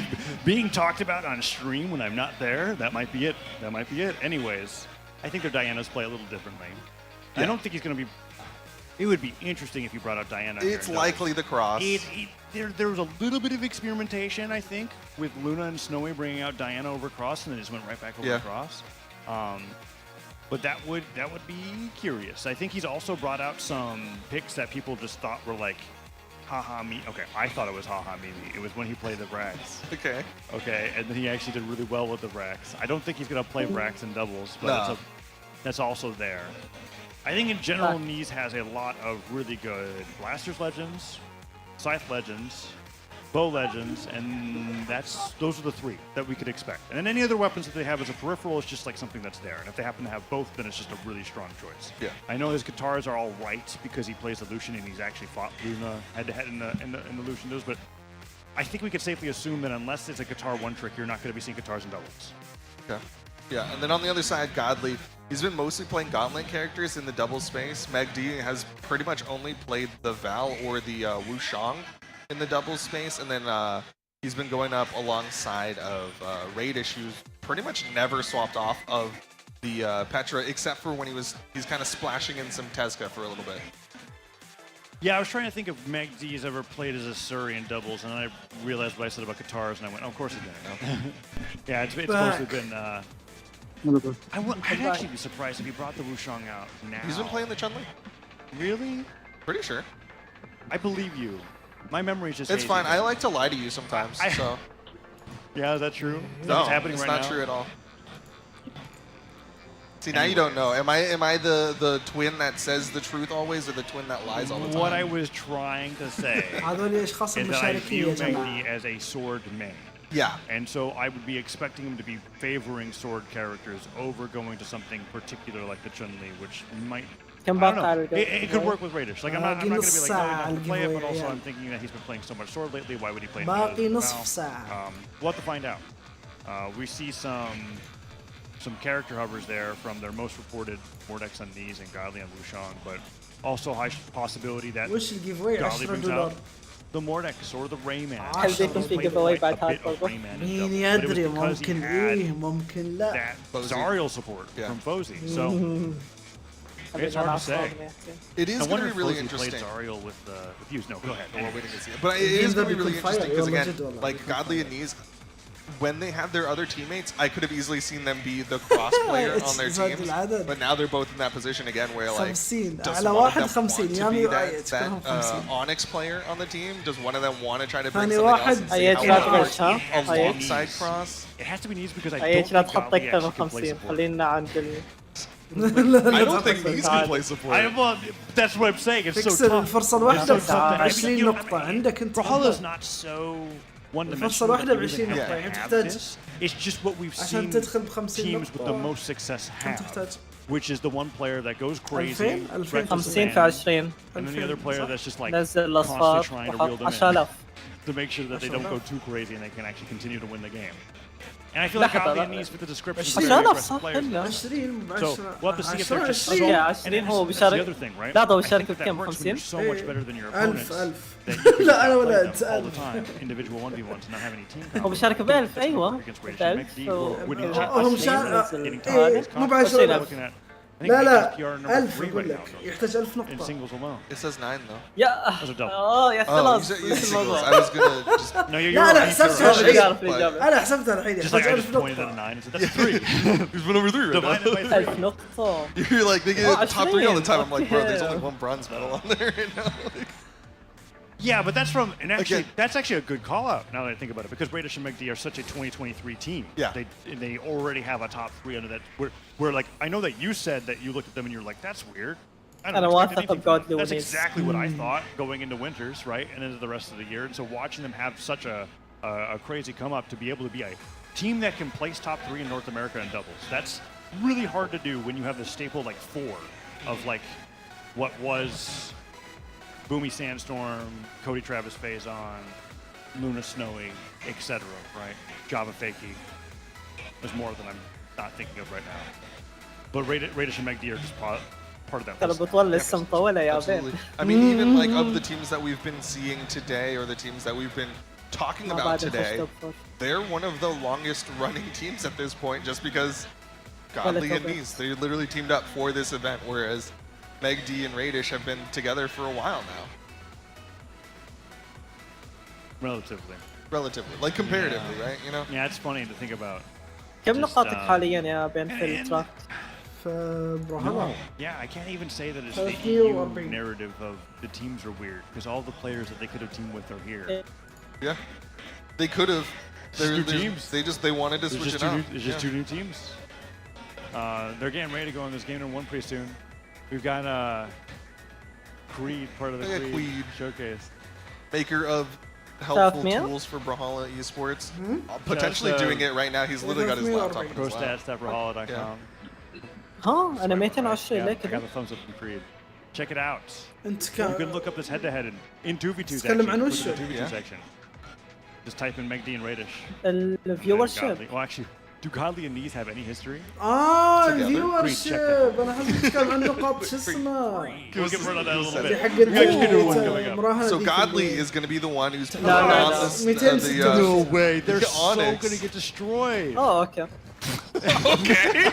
being talked about on stream when I'm not there, that might be it. That might be it. Anyways, I think their Dianas play a little differently. Yeah. I don't think he's going to be... It would be interesting if you brought out Diana. It's likely the cross. There was a little bit of experimentation, I think, with Luna and Snowy bringing out Diana over cross, and then it just went right back over cross. But that would be curious. I think he's also brought out some picks that people just thought were like, haha me. Okay, I thought it was haha me. It was when he played the Vrax. Okay, and then he actually did really well with the Vrax. I don't think he's gonna play Vrax in doubles, but that's also there. I think in general, Knees has a lot of really good Blasters Legends, Scythe Legends, Bow Legends, and those are the three that we could expect. And then any other weapons that they have as a peripheral is just something that's there. And if they happen to have both, then it's just a really strong choice. Yeah. I know his guitars are all right because he plays the Lucian and he's actually fought Luna head-to-head in the Lucian duos, but I think we could safely assume that unless it's a guitar one trick, you're not going to be seeing guitars in doubles. Okay. Yeah, and then on the other side, Godly, he's been mostly playing Gauntlet characters in the double space. McD has pretty much only played the Val or the Wushang in the double space, and then he's been going up alongside of Radish, who's pretty much never swapped off of the Petra, except for when he's kind of splashing in some Tezca for a little bit. Yeah, I was trying to think if Meg D's ever played as a Surrey in doubles, and then I realized what I said about guitars, and I went, oh, of course he didn't. Yeah, it's mostly been... I'd actually be surprised if he brought the Wushang out now. He's been playing the Chun-Li. Really? Pretty sure. I believe you. My memory's just It's hazy. fine. I like to lie to you sometimes, so... Yeah, is that true? Is that No, what's happening it's right not now? true at all. See, now you don't know. Am I the twin that says the truth always, or the twin that lies all the time? What I was trying to say is that I view Meg as a sword main. Yeah. And so I would be expecting him to be favoring sword characters over going to something particular like the Chun-Li, which might... I don't know. It could work with Raiders. Like, I'm not going to be like, no, he doesn't play it, but also I'm thinking that he's been playing so much sword lately, why would he play it? We'll have to find out. We see some character hovers there from their most reported Mordex on knees and Godly on Wushang, but also high possibility that Godly brings out the Mordex or the Rayman. هل بيكون في giveaway بعد هذا برضه؟ مين يدري ممكن إيه ممكن لا. That Zariel support from Fozy. So it's hard to say. It is going to be really Fozy interesting. played Zariel with Fuse. No, go ahead. We're waiting to see it. But it is going to be really interesting because again, like Godly and Knees, when they had their other teammates, I could have easily seen them be the cross player on their teams. But now they're both in that position again where like, does one of them want to be that Onyx player on the team? Does one of them want to try to bring something else and see how it works alongside cross? It has to be Knees because I أيش لا don't think تحط Godly أكثر من actually can play 50 support. خلينا عند I don't think Knees can play support. Well, that's what I'm saying. It's so تكسر tough. الفرصة الواحدة ب 20 نقطة عندك أنت. Brawlhalla's not so الفرصة الواحدة ب 20 نقطة يعني تحتاج It's just what we've عشان seen تدخل ب 50 teams with the نقطة. most success تحتاج have, which is the one player that goes crazy, 50 في 20 and then the other player that's just like نزل constantly الأصفار trying to reel them in 10,000 to make sure that they don't go too crazy and they can actually continue to win the game. And I feel like Godly and Knees fit the description of very aggressive players. 20 So we'll have to see if they're just so... 20 هو That's the بيشارك other thing, right? لا هو I think بيشارك that بكم works when you're 50 so much better than your opponents 1000 that you can لا أنا play ولا them أنت all the time, individual 1v1s, and not have any team هو competition. بيشارك ب 1000 أيوه Against Radish 1000 McD, or winning هم championships, شا... getting إيه titles, مو ب competitions. 10,000 Looking at, I think لا لا PPR number 1000 3 أقول right لك now, يحتاج 1000 in نقطة. singles alone. It says 9 though. يا Those are double. يا Oh, خلاص you نفس said singles. الموضوع I was gonna just... No, you're لا أنا right. حسبتها You're الحين right. أنا حسبتها الحين Just like يحتاج I 1000 just pointed at a نقطة. 9 and said, that's 3. He's been over 3 right Divided by 3. 1000 نقطة You're like, they get top 3 all the time. I'm like, bro, there's Okay. only one bronze medal on there right now. Like, Yeah, but that's from, and actually, Again. that's actually a good call out now that I think about it, because Bradish and McD are such a 2023 team. Yeah. They already have a top 3 under that. Where like, I know that you said that you looked at them and you're like, that's weird. I أنا don't واثق expect anything from بGodly them. That's ونيس. exactly what I thought going into Winters, right, and into the rest of the year. And so watching them have such a crazy come up to be able to be a team that can place top 3 in North America in doubles, that's really hard to do when you have the staple like 4 of like what was Boomy Sandstorm, Cody Travis Faison, Luna Snowy, etc. Right? Java Fakey. There's more than I'm not thinking of right now. But Radish and McD are just part of that ترى list. البطولة لسه مطولة يا بين absolutely. I mean, even like of the teams that we've been seeing today, or the teams that we've been talking ما about بعد today, نخش توب they're one of the longest running teams at this point, just because Godly and Knees, they literally teamed up for this event, whereas Meg D and Radish have been together for a while now. Relatively, like comparatively, right? You know. Yeah, it's funny to think about. كم نقاطك حاليا يا بين في التراك؟ في براولهالا. Yeah, I can't even say that it's Thank the you, EU Aubrey. narrative of the teams are weird, because all the players that they could have teamed with are here. Yeah, they could have. New teams. They wanted to There's switch just it two out. new- There's just 2 new teams. They're getting ready to go on this game number 1 pretty soon. We've got Creed, part of the Yeah, Creed. showcase. Maker of helpful Meal? tools for Brawlhalla Esports. Hmm? Potentially Just, doing it right now. He's literally got his Meal laptop already. in his lap. ProStats.Brawlhalla.com. ها أنا 220 ليه I كذا؟ got the thumbs up from Creed. Check it out. أنت You can look up this head-to-head in 2v2 تتكلم عن section. وشو؟ Look at the 2v2 Yeah. section. Just type in McD and Radish. الفيور And شيب Godly. Well, actually, do Godly and Knees have any history? الفيور Creed, check شيب انا حاسس تتكلم عن نقاط شو اسمه We'll get rid of that a little اللي bit. حق We got a new one coming التويت up. مراهنة So ذيك Godly اللي- is going to be the one who's No, putting no, on no. this, 260 No way, they're so Onyx. gonna get destroyed. أوه أوكي Okay.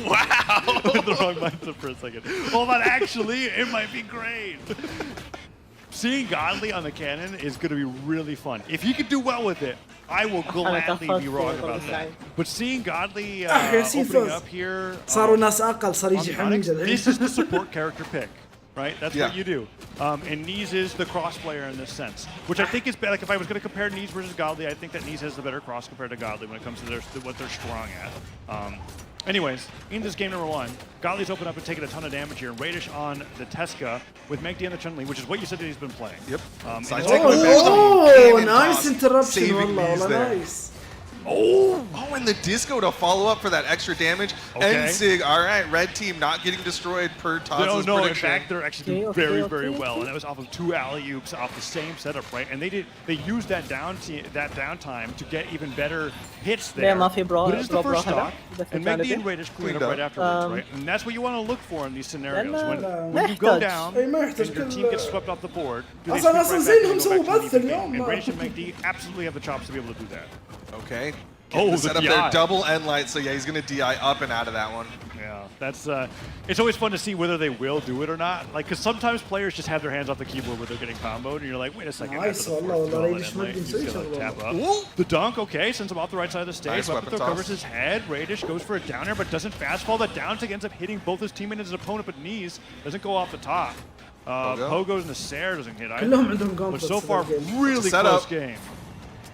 Wow. I went the wrong mindset for a second. Hold on, actually, it might be great. Seeing Godly on the cannon is going to be really fun. If he can do well with it, I will gladly be wrong about that. But seeing Godly opening up here, صاروا ناس أقل صار يجي حمل this is the support character pick, right? That's what you do. And Nees is the cross player in this sense, which I think is better. Like if I was going to compare Nees versus Godly, I think that Nees has the better cross compared to Godly when it comes to what they're strong at. Anyways, in this game number 1, Godly's opened up and taken a ton of damage here. Radish on the Tesca with Mekdi on the Chun-Li, which is what you said that he's been playing. Yep. Nice interruption, والله nice. Oh, and the disco to follow up for that extra damage. Okay. And Sig, all right, red team not getting destroyed per Taz's No, in prediction. fact, they're actually doing very well, and that was off of 2 alley-oops off the same setup, right? And they used that downtime to get even better hits there. But it is the first stock, and Mekdi and Radish clean up right afterwards, right? And that's what you want to look for in these scenarios. When you go down and your team gets swept off the board, do they sweep right back and go back to the game? And Radish and Mekdi absolutely have the chops to be able to do that. Okay. Oh, the set up DI. there, double end light, so yeah, he's going to DI up and out of that one. Yeah, that's it's always fun to see whether they will do it or not. Like, because sometimes players just have their hands off the keyboard when they're getting comboed, and you're like, wait a second. Nice, the dunk, okay, sends him off the right side of the stage. Nice Up throw covers his head. Radish goes for a down air, but doesn't fastfall. The down tick ends up hitting both his teammate and his opponent, but Knees doesn't go off the top. Pogo's Nasair doesn't hit either. But so far, really close game.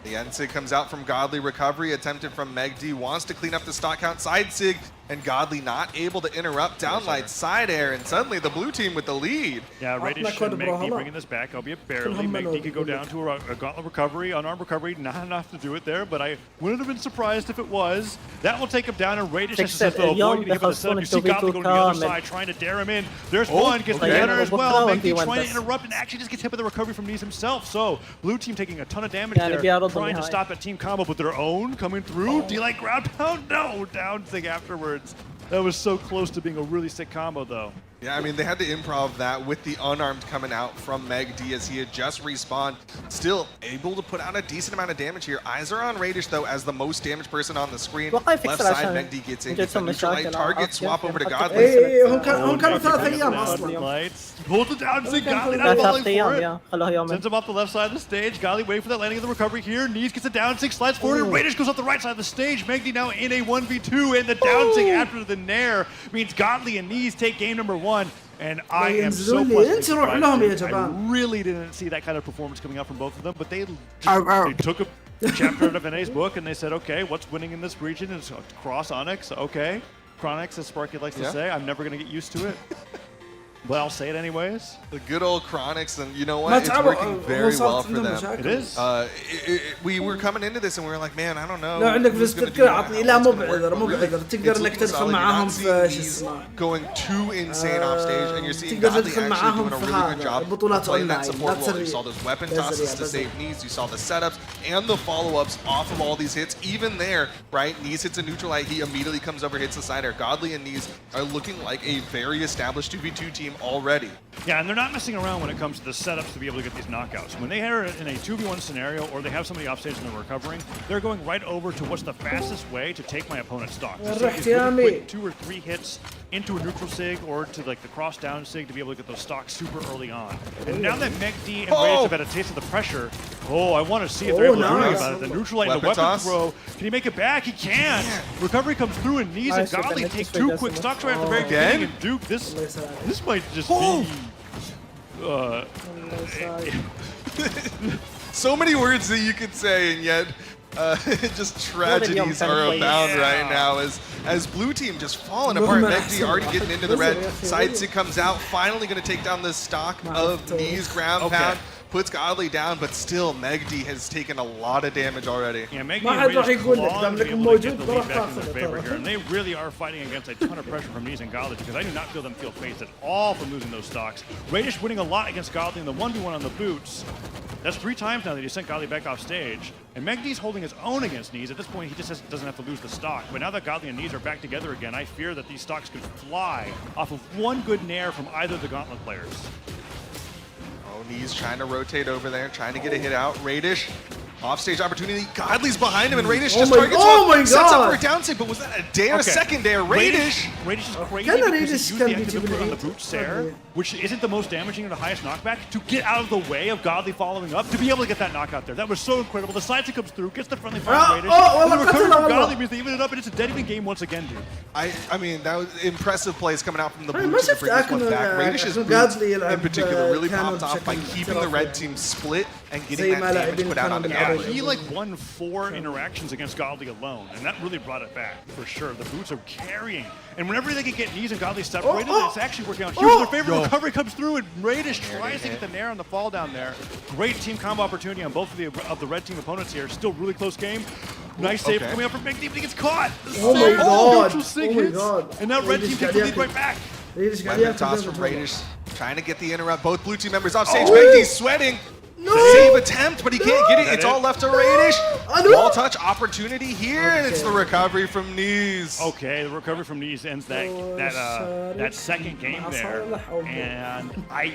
The end sig comes out from Godly. Recovery attempted from Mekdi. Wants to clean up the stock count. Side sig and Godly not able to interrupt. Downlight side air, and suddenly the blue team with the lead. Yeah, Radish and Mekdi bringing this back, albeit barely. Mekdi could go down to a gauntlet recovery, unarmed recovery, not enough to do it there, but I wouldn't have been surprised if it was. That will take him down, and Radish has to avoid getting hit by the setup. You see Godly going to the other side, trying to dare him in. There's one, gets the counter as well. Mekdi trying to interrupt and actually just gets hit by the recovery from Knees himself. So, blue team taking a ton of damage there, trying to stop that team combo, but their own coming through. D-like ground pound? No, down thing afterwards. That was so close to being a really sick combo, though. Yeah, I mean, they had to improv that with the unarmed coming out from Mekdi as he had just respawned. Still able to put out a decent amount of damage here. Eyes are on Radish, though, as the most damaged person on the screen. Left side, Mekdi gets in. Gets a neutral light target, swap over to Godly. هم كانوا 3 أيام أصلا. Pulls it down, see Godly not falling for it. Sends him off the left side of the stage. Godly waiting for that landing of the recovery here. Knees gets a down sig, slides forward, and Radish goes off the right side of the stage. Mekdi now in a 1v2, and the down sig after the nair means Godly and Knees take game number 1. And I am so pleasantly surprised. I really didn't see that kind of performance coming out from both of them, but they took a chapter out of NA's book and they said, okay, what's winning in this region is cross Onyx. Okay, Chronix, as Sparky likes to say. I'm never going to get used to it. But I'll say it anyways. The good old Chronix, and you know what? It's working very well for them. It is. We were coming into this and we were like, man, I don't know. لو عندك فيستر عطني لا مو بعذر تقدر انك تدخل معاهم في شو اسمه. Going too insane off stage, and you're seeing Godly actually doing a really good job playing that support role. You saw those weapon tosses to save Knees. You saw the setups and the follow-ups off of all these hits. Even there, right? Knees hits a neutral light. He immediately comes over, hits the side air. Godly and Knees are looking like a very established 2v2 team already. Yeah, and they're not messing around when it comes to the setups to be able to get these knockouts. When they are in a 2v1 scenario or they have somebody offstage and they're recovering, they're going right over to what's the fastest way to take my opponent's stock. Really quick 2 or 3 hits into a neutral sig or to like the cross down sig to be able to get those stocks super early on. And now that Mekdi and Radish have had a taste of the pressure, I want to see if they're able to do anything about it. The neutral light and the weapon throw. Can he make it back? He can. Recovery comes through and Knees and Godly take 2 quick stocks right at the very beginning. And Duke, this might just be... So many words that you could say, and yet just tragedies are abound right now as blue team just falling apart. Mekdi already getting into the red. Side sig comes out, finally going to take down the stock of Knees ground pound. Puts Godly down, but still Mekdi has taken a lot of damage already. Yeah, Mekdi and Radish clawing to be able to get the lead back in their favor here, and they really are fighting against a ton of pressure from Knees and Godly because I do not feel them feel phased at all from losing those stocks. Radish winning a lot against Godly in the 1v1 on the boots. That's 3 times now that he sent Godly back off stage. And Mekdi's holding his own against Knees. At this point, he just doesn't have to lose the stock. But now that Godly and Knees are back together again, I fear that these stocks could fly off of one good nair from either of the Gauntlet players. Knees trying to rotate over there, trying to get a hit out. Radish Offstage opportunity. Godly's behind him, and Radish just targets one. Sets up for a down sig, but was that a dare? Second dare. Radish is crazy because he used the active on the boots there, which isn't the most damaging or the highest knockback, to get out of the way of Godly following up, to be able to get that knockout there. That was so incredible. The side comes through, gets the friendly fire from Radish. And the recovery from Godly means they even it up, and it's a dead even game once again, dude. I mean, that was impressive plays coming out from the blue team to bring this one back. Radish's boots in particular really popped off by keeping the red team split and getting that damage put out on the Yeah, he like won 4 interactions against Godly alone, and that really brought it back for sure. The boots are carrying, and whenever they can get knees and Godly separated, it's actually working out here in their favor. Recovery comes through, and Radish tries to get the nair on the fall down there. Great team combo opportunity on both of the red team opponents here. Still really close game. Nice save coming up from Big Deep, but he gets caught. Oh my god! Oh my god! And now red team takes the lead right back. Weapon toss from Radish, trying to get the interrupt. Both blue team members off stage. Megdy's sweating. Save attempt, but he can't get it. It's all left to Radish. Wall touch opportunity here, and it's the recovery from knees. Okay, the recovery from knees ends that second game there, and I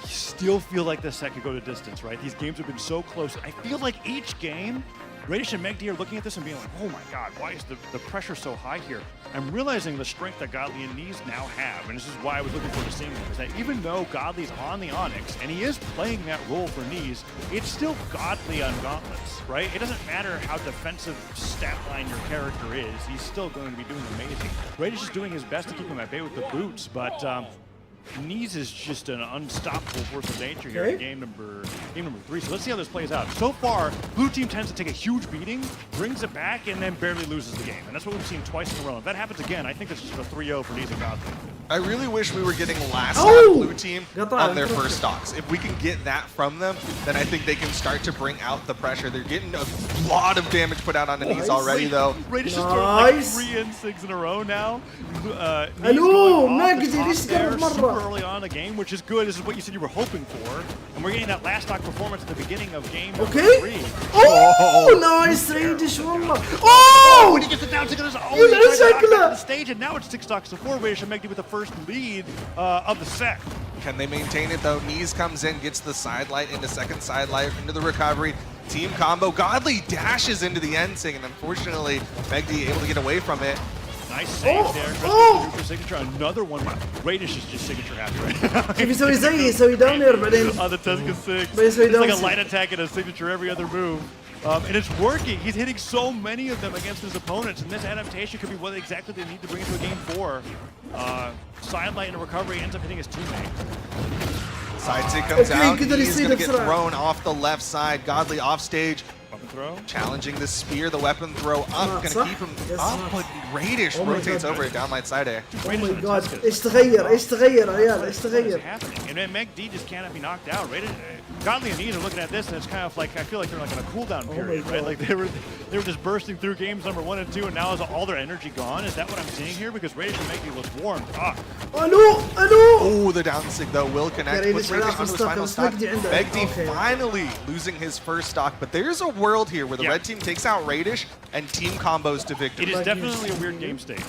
still feel like this set could go to distance, right? These games have been so close. I feel like each game, Radish and Megdy are looking at this and being like, oh my god, why is the pressure so high here? I'm realizing the strength that Godly and Knees now have, and this is why I was looking forward to seeing them, is that even though Godly's on the Onyx, and he is playing that role for Knees, it's still Godly on Gauntlets, right? It doesn't matter how defensive stat line your character is, he's still going to be doing amazing. Radish is doing his best to keep him at bay with the boots, but Knees is just an unstoppable force of nature here in game number 3. So let's see how this plays out. So far, blue team tends to take a huge beating, brings it back, and then barely loses the game. And that's what we've seen twice in a row. If that happens again, I think this is a 3-0 for Knees and Godly. I really wish we were getting last stock blue team on their first stocks. If we can get that from them, then I think they can start to bring out the pressure. They're getting a lot of damage put out on the Knees already, though. Radish is throwing like 3 N6s in a row now. Super early on in the game, which is good. This is what you said you were hoping for. And we're getting that last stock performance at the beginning of game number 3. Oh, nice Radish, والله. Oh! When he gets it down to his own, he tries to knock it on the stage, and now it's 6 stocks to 4. Radish and Megdy with the first lead of the set. Can they maintain it though? Knees comes in, gets the side light into second side light, into the recovery. Team combo. Godly dashes into the end sing, and unfortunately, Megdy able to get away from it. Nice save there. For signature. Another one. Radish is just signature happy right now. كيف يسوي زي يسوي داون اير بعدين. On the Tesca 6. It's like a light attack and a signature every other move. And it's working. He's hitting so many of them against his opponents, and this adaptation could be what exactly they need to bring into a game 4. Sidelight and recovery ends up hitting his teammate. Side sig comes out. He's going to get thrown off the left side. Godly off stage. Weapon throw. Challenging the spear. The weapon throw up. Going to keep him up, but Radish rotates over it. Downlight side air. Oh my god. ايش تغير؟ ايش تغير يا عيال؟ ايش تغير؟ And then Megdy just cannot be knocked out. Godly and Knees are looking at this, and it's kind of like, I feel like they're like in a cooldown period, right? Like they were just bursting through games number 1 and 2, and now is all their energy gone? Is that what I'm seeing here? Because Radish and Megdy was warmed up. Oh, the down sig though will connect. Puts Radish onto his final stock. Megdy finally losing his first stock, but there's a world here where the red team takes out Radish and team combos to victory. It is definitely a weird game state.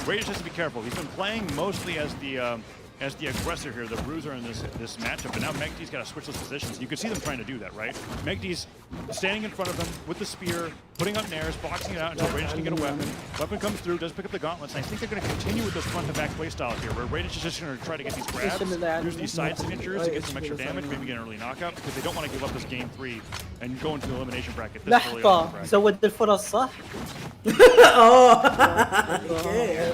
Radish has to be careful. He's been playing mostly as the aggressor here, the bruiser in this matchup, and now Megdy's got to switch those positions. You can see them trying to do that, right? Megdy's standing in front of them with the spear, putting up nairs, boxing it out until Radish can get a weapon. Weapon comes through, does pick up the gauntlets, and I think they're going to continue with this front-to-back playstyle here, where Radish is just going to try to get these grabs, use these side signatures to get some extra damage, maybe get an early knockout, because they don't want to give up this game 3 and go into the elimination bracket this early on. لحظة زود الفرص صح؟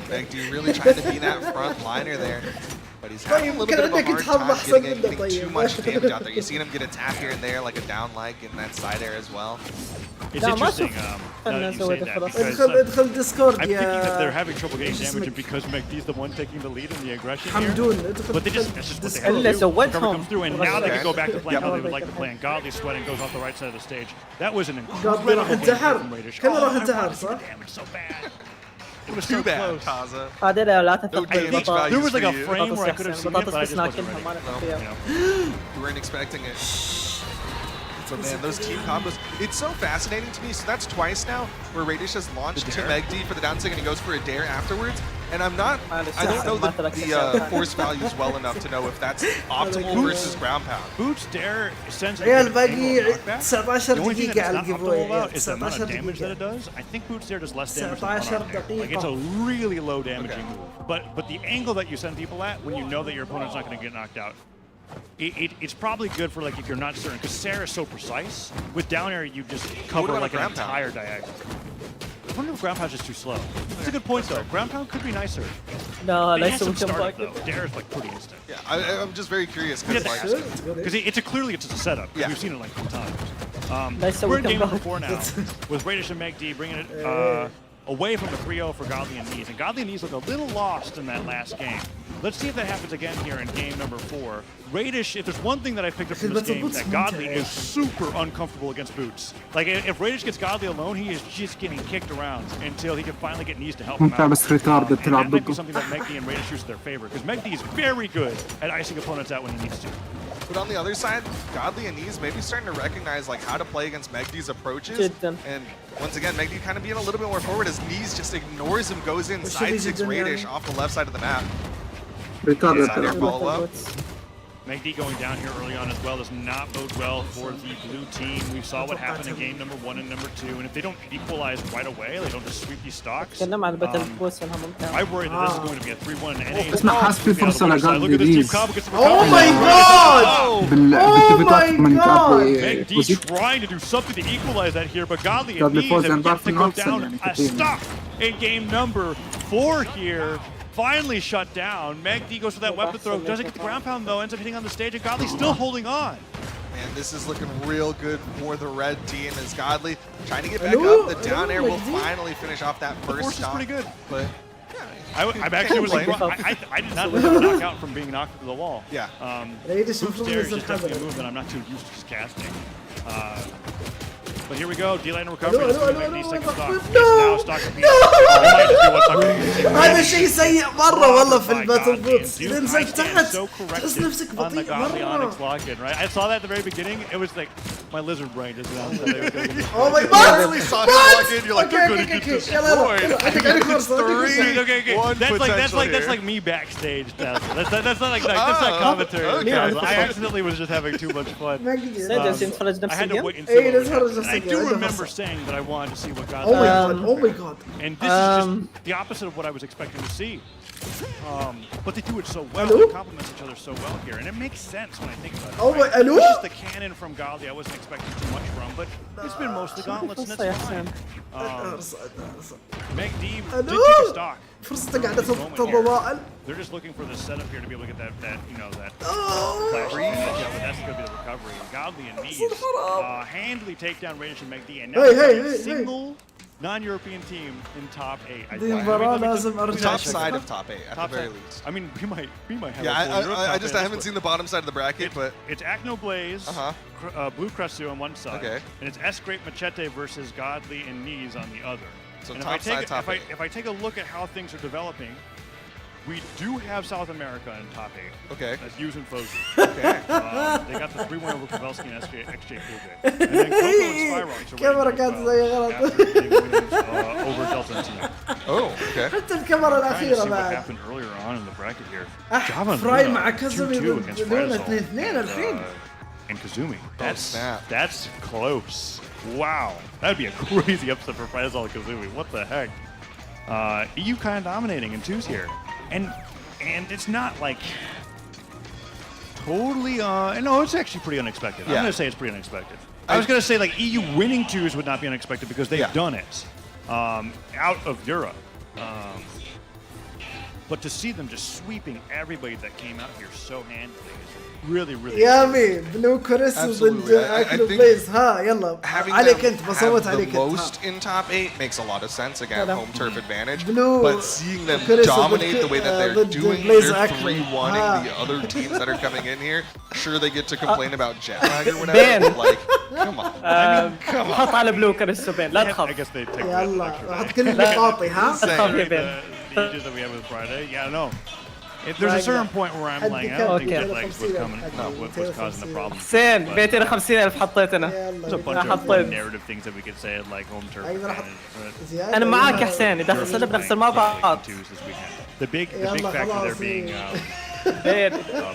Megdy really trying to be that front liner there. But he's having a little bit of a hard time getting too much damage out there. You've seen him get a tap here and there, like a down leg in that side air as well. It's interesting that you say that, because ادخل ديسكورد I'm يا thinking that they're having trouble getting damage and because Megdy's the one taking the lead in the aggression here. But that's just what they have to do. Recovery comes through, and now they can go back to playing how they would like to play. And Godly sweating goes off the right side of the stage. That was an incredible game from Radish. كان راح انتحر صح؟ Damage so bad. It was Too so bad, close. Taza. هذا لا تثق There was like a frame where I could have seen it, but I just wasn't ready. We weren't expecting it. But man, those team combos, it's so fascinating to me. So that's twice now where Radish has launched to Megdi for the down sig and he goes for a dare afterwards. And I don't know the force values well enough to know if that's optimal versus ground pound. Boots dare sends a ريال باقي 19 The only thing دقيقة that's على not الجيف optimal اواي about is the amount 19 of damage that it دقيقة does. I think Boots dare does less damage than 19 unarmed dare. Like it's a really low damaging move. But the angle that you send people at when you know that your opponent's not going to get knocked out, it's probably good for like if you're not certain, because Sarah is so precise. With down air, you just cover like an entire diagonal. I wonder if ground pound's just too slow. That's a good point though. Ground pound could be nicer. No, They had some startup though. Dare is like pretty instant. Yeah, I'm just very curious because Clearly it's just a setup. Yeah. We've seen it like 2 times. We're in game number 4 now with Radish and Megdi bringing it away from the 3-0 for Godly and Knees. And Godly and Knees look a little lost in that last game. Let's see if that happens again here in game number 4. Radish, if there's one thing that I picked up from this game, that Godly is super uncomfortable against Boots. Like if Radish gets Godly alone, he is just getting kicked around until he can finally get Knees to help him out. And that might be something that Megdi and Radish use to their favor, because Megdi is very good at icing opponents out when he needs to. But on the other side, Godly and Knees maybe starting to recognize like how to play against Megdi's approaches. And once again, Megdi kind of being a little bit more forward as Knees just ignores him, goes in, side 6 Radish off the left side of the map. Follow up. Megdi going down here early on as well does not bode well for the blue team. We saw what happened in game number 1 and number 2, and if they don't equalize right away, they don't just sweep these stocks. I worry that this is going to be a 3-1 and NA. اسمع حاسس في فرصة لقاضي ليز. Oh my god! Megdi trying to do something to equalize that here, but Godly and Knees have yet to go down a stock in game number 4 here. Finally shut down. Megdi goes for that weapon throw. Doesn't get the ground pound though. Ends up hitting on the stage, and Godly's still holding on. Man, this is looking real good for the red team as Godly trying to get back up. The down air will finally finish off that first The force is pretty good. But I'm actually was I did not let him knock out from being knocked to the wall. Yeah. Boots dare is just definitely a move that I'm not too used to just casting. But here we go, D-line recovery. Now stock هذا شيء سيء مرة والله في الباتل بوتس. إذا نزلت تحت تحس نفسك بطيء مرة. I saw that at the very beginning. It was like my lizard brain just Oh my god! Really saw him walk in. You're like, they're going to get destroyed. That's like me backstage. That's not like that's not commentary. I accidentally was just having too much fun. I had to wait and see. I do remember saying that I wanted to see what God. Oh my god! And this is just the opposite of what I was expecting to see. But they do it so well. They complement each other so well here, and it makes sense when I think about it. Oh my! Hello? It's just the cannon from Godly I wasn't expecting too much from, but it's been mostly gauntlets, and it's fine. Megdi did take a stock. فرصته قاعدة تتضاءل. They're just looking for the setup here to be able to get that flash. But that's going to be the recovery. Godly and Knees handily take down Radish and Megdi, and now a single non-European team in top 8. Top side of top 8 at the very least. I mean, we might have. Yeah, I haven't seen the bottom side of the bracket, but it's Acno Blaze, Blue Cresu on one side, and it's S Great Machete versus Godly and Knees on the other. So if I take a look at how things are developing, we do have South America in top 8. Okay. That's using Fozy. Okay. They got the 3-1 over Pavelski and XJ Fugate. And then Coco and Spyrox are over Delta and Team. Oh, okay. حتى الكاميرا الأخيرة بعد. What happened earlier on in the bracket here. Java فراي مع كازومي لونا 2-2 الحين. And Kazumi. That's close. Wow. That'd be a crazy upset for Frizal and Kazumi. What the heck? EU kind of dominating in 2s here. And it's not like totally no, it's actually pretty unexpected. I'm gonna say it's pretty unexpected. I was gonna say like EU winning 2s would not be unexpected because they've done it out of Europe. But to see them just sweeping everybody that came out here so handily is really يا مي بلو كريس ضد اكلو بليز ها يلا عليك انت بصوت عليك انت most in top 8 makes a lot of sense again home turf advantage but seeing them dominate the way that they're doing they're 3-1ing the other teams that are coming in here sure they get to complain about jet lag or whatever but like come on come on حط على بلو كريس بين لا تخاف يلا حط كل نقاطي ها that we have with Friday yeah no There's a certain point where I'm like, I don't think jet lags was coming, was causing the problem. حسين بيتنا 50,000 حطيت انا. There's a bunch of narrative things that we could say like home turf advantage. انا معاك يا حسين اذا خسرنا بنخسر مع بعض. The big factor there being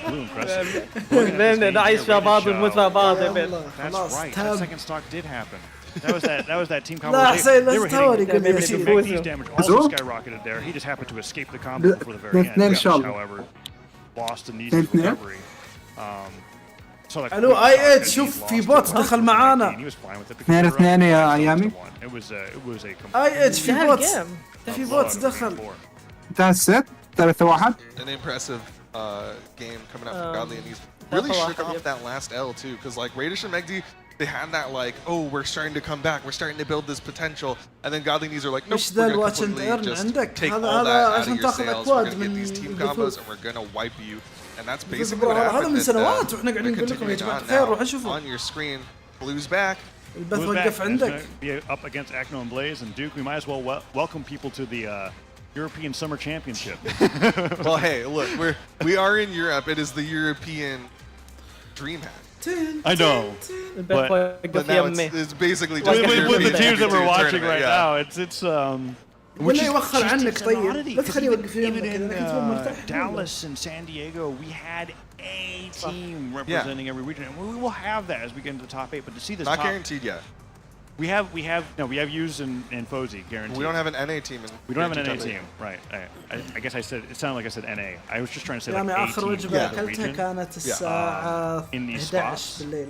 blue and crescent. نعيش مع بعض ونموت مع بعض يا بيت. That's right. That second stock did happen. That was that team combo. They were hitting Magdi's damage also skyrocketed there. He just happened to escape the combo before the very end. However, lost in the recovery. الو اي 8 شوف في بوت دخل معانا 2-2 يا ايامي. اي 8 في بوت دخل انتهى الست 3-1. An impressive game coming out from Godly, and he's really shook off that last L too, because like Radish and Megdi, they had that like, oh, we're starting to come back, we're starting to build this potential, and then Godly Knees are like, nope, we're gonna completely just take all that out of your sails, we're gonna get these team combos and we're gonna wipe you, and that's basically what happened. هذا من سنوات واحنا قاعدين نقول لكم يا جماعه الخير روحوا شوفوا. On your screen, Blue's back. البث وقف عندك. Be up against Acno and Blaze and Duke. We might as well welcome people to the European Summer Championship. Well, hey, look, we are in Europe. It is the European DreamHack. I know, but now it's basically just with the teams that we're watching right now. It's ولا يوخر عنك طيب لا تخليه يوقف يمك كذا. Dallas and San Diego, we had a team representing every region, and we will have that as we get into the top 8. But to see this not guaranteed yet. We have used and Fozy guaranteed. We don't have an NA team. We don't have an NA team, right? I guess I said it sounded like I said NA. I was just trying to say like آخر وجبة أكلتها كانت الساعة 11 بالليل.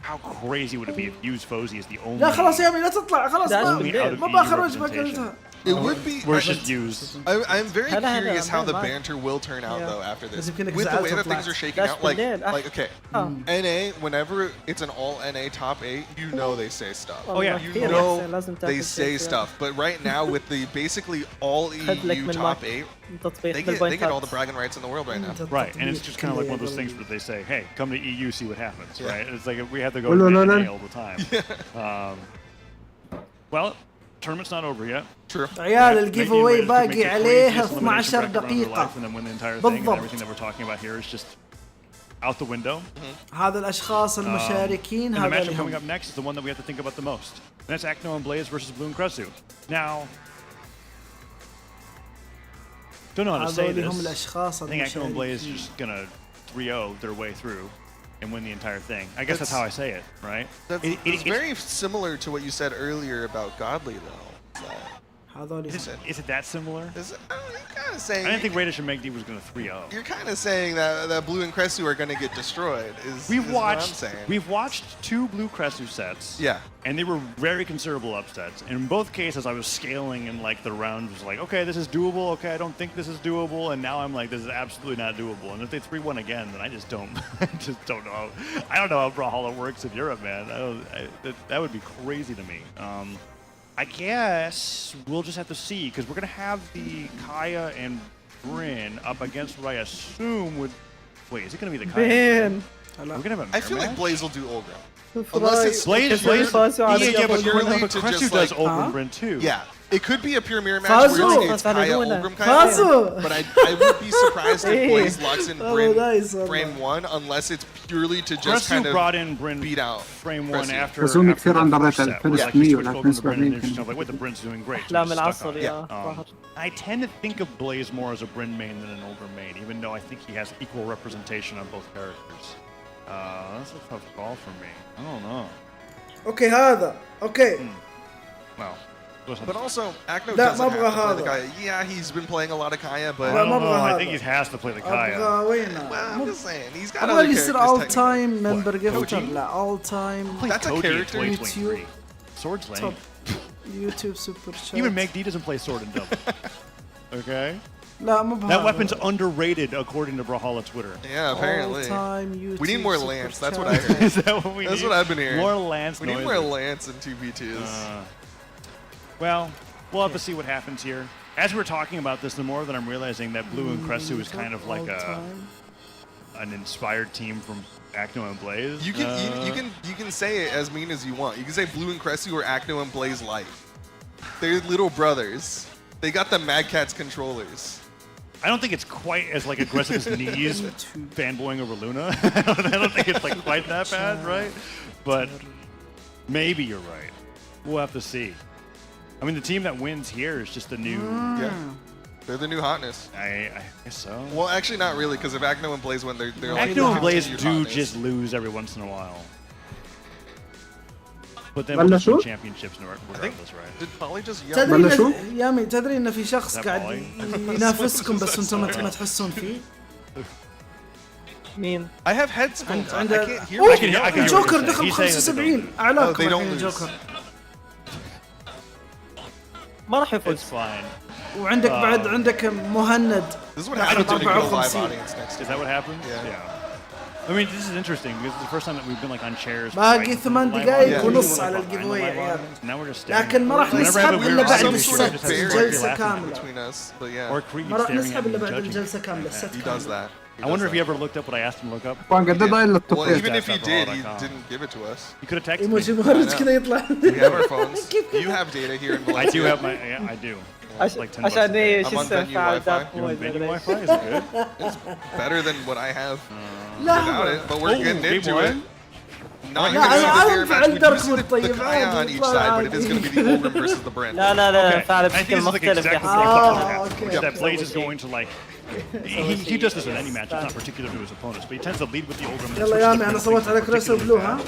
How crazy would it be if Use Fozy is the only? لا خلاص يا أمي لا تطلع خلاص ما بآخر وجبة أكلتها. It would be. We're just used. I'm very curious how the banter will turn out though after this. With the way that things are shaking out, like okay, NA. Whenever it's an all NA top 8, you know they say stuff. Oh yeah, you know they say stuff. But right now with the basically all EU top 8, they get all the bragging rights in the world right now. Right, and it's just kind of like one of those things where they say, "Hey, come to EU, see what happens." Right? It's like we have to go to NA all the time. Well. Tournament's not over yet. True. عيال الجيف اواي باقي عليه 12 دقيقة. بالضبط. Everything that we're talking about here is just out the window. هذا الأشخاص المشاركين and the هذا matchup coming up next is the one that we have to think about the most. And that's Acno and Blaze versus Blue and Cresu. Now, don't know how to say this. I think Acno and Blaze is just gonna 3-0 their way through and win the entire thing. I guess that's how I say it, right? It's very similar to what you said earlier about Godly, though. Is it that similar? You're kind of saying. I didn't think Radish and Megdi was going to 3-0. You're kind of saying that Blue and Cresu are going to get destroyed. What I'm saying. We've watched 2 Blue Cresu sets. Yeah. And they were very considerable upsets. And in both cases, I was scaling in like the rounds, was like, okay, this is doable. Okay, I don't think this is doable. And now I'm like, this is absolutely not doable. And if they 3-1 again, then I just don't know. I don't know how Brawlhalla works in Europe, man. That would be crazy to me. I guess we'll just have to see, because we're going to have the Kaya and Bryn up against what I assume would... Wait, is it going to be the Kaya? Man. We're gonna have I feel like Blaze will do Olgrim. Unless it's Blaze but Cresu does Olgrim Bryn too. Yeah. It could be a pure mirror match where it's Kaya Olgrim Kaya. But I would be surprised if Blaze locks in Bryn frame 1 unless it's purely to just kind of brought in Bryn beat out frame 1 after بسوني كثير underrated الفيرست مي ولا بالنسبة لي like what the Bryn's doing great. لا من العصر I tend to think of Blaze more as a Bryn main than an Olgrim main, even though I think he has equal representation on both characters. That's a tough call for me. I don't know. اوكي هذا اوكي. Well. But also, Acno doesn't have to play the Kaya. Yeah, he's been playing a lot of Kaya, but I think he has to play the Kaya. Well, I'm just saying, he's got other أبغى characters. يصير all time member gifter لا all time. That's a character. YouTube. Sword's lame. YouTube super chat. Even Meg D doesn't play sword and double. Okay. لا مو بهذا. That weap's underrated according to Brawlhalla Twitter. Yeah, apparently. All time YouTube we need more Lance. That's what I heard. Is that what we need? That's what I've been hearing. More Lance. We need more Lance in 2v2s. Well, we'll have to see what happens here. As we're talking about this, the more that I'm realizing that Blue and Cresu is kind of like an inspired team from Acno and Blaze. You can say it as mean as you want. You can say Blue and Cresu are Acno and Blaze light. They're little brothers. They got the Mad Catz controllers. I don't think it's quite as like aggressive as Knees fanboying over Luna. I don't think it's like quite that bad, right? But maybe you're right. We'll have to see. I mean, the team that wins here is just the new. Yeah. They're the new hotness. I guess so. Well, actually, not really, because if Acno and Blaze win, they're like Acno and Blaze do hotness. just lose every once in a while. But then we'll win championships regardless, right? Did Polly just yell? تدري يامي تدري ان في شخص قاعد ينافسكم بس انتم ما تحسون فيه؟ مين؟ I have headphones. I can't hear. الجوكر دخل 75 اعلاكم الحين الجوكر. ما راح يفوز. وعندك بعد عندك مهند. This is what happens when you go live audience next to Is that what happens? Yeah. I mean, this is interesting because it's the first time that we've been like on chairs. باقي 8 دقائق ونص على الجيف اواي يا عيال. لكن ما راح نسحب الا بعد الست جلسة كاملة. ما راح نسحب الا بعد الجلسة كاملة الست. He does that. I wonder if he ever looked up what I asked him to look up. Well, even if he did, he didn't give it to us. He could have texted me. ايموجي مهرج كذا يطلع. We have our phones. You have data here in Valencia. I do have my. Yeah, I do. Like 10 عشان ايش I'm on اسمه venue فعل Wi-Fi. ذاك Venue Wi-Fi is it good? It's better than what I have لا without it, but we're getting into it. Not لا even انا a فعل درك the طيب Kaya on each side, but it is going to be the Ogre versus the Brand. لا لا لا فعل I think بشكل it's like مختلف exactly يا the حسين. same thing that Blaze is going to like. He does this in any match. It's not particular to his opponents, but he tends to lead with the Ogre. يلا يامي انا صوت على كريسو بلو ها.